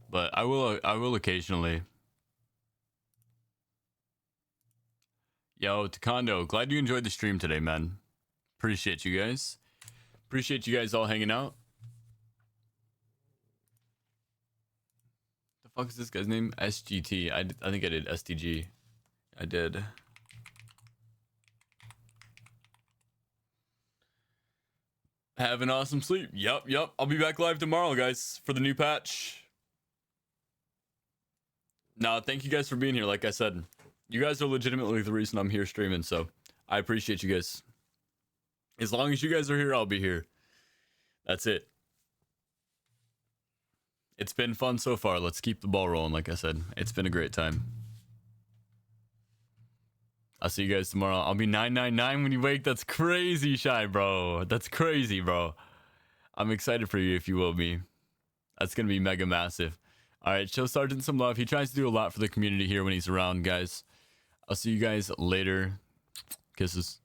But I will occasionally. Yo, Taekwondo, glad you enjoyed the stream today, man. Appreciate you guys. Appreciate you guys all hanging out. The fuck is this guy's name? SGT. I think I did STG. I did. Have an awesome sleep. Yup. I'll be back live tomorrow, guys, for the new patch. Nah, thank you guys for being here. Like I said, you guys are legitimately the reason I'm here streaming, so I appreciate you guys. As long as you guys are here, I'll be here. That's it. It's been fun so far. Let's keep the ball rolling, like I said. It's been a great time. I'll see you guys tomorrow. I'll be 999 when you wake. That's crazy, Shy, bro. That's crazy, bro. I'm excited for you if you will be. That's going to be mega massive. All right, show Sergeant some love. He tries to do a lot for the community here when he's around, guys. I'll see you guys later. Kisses.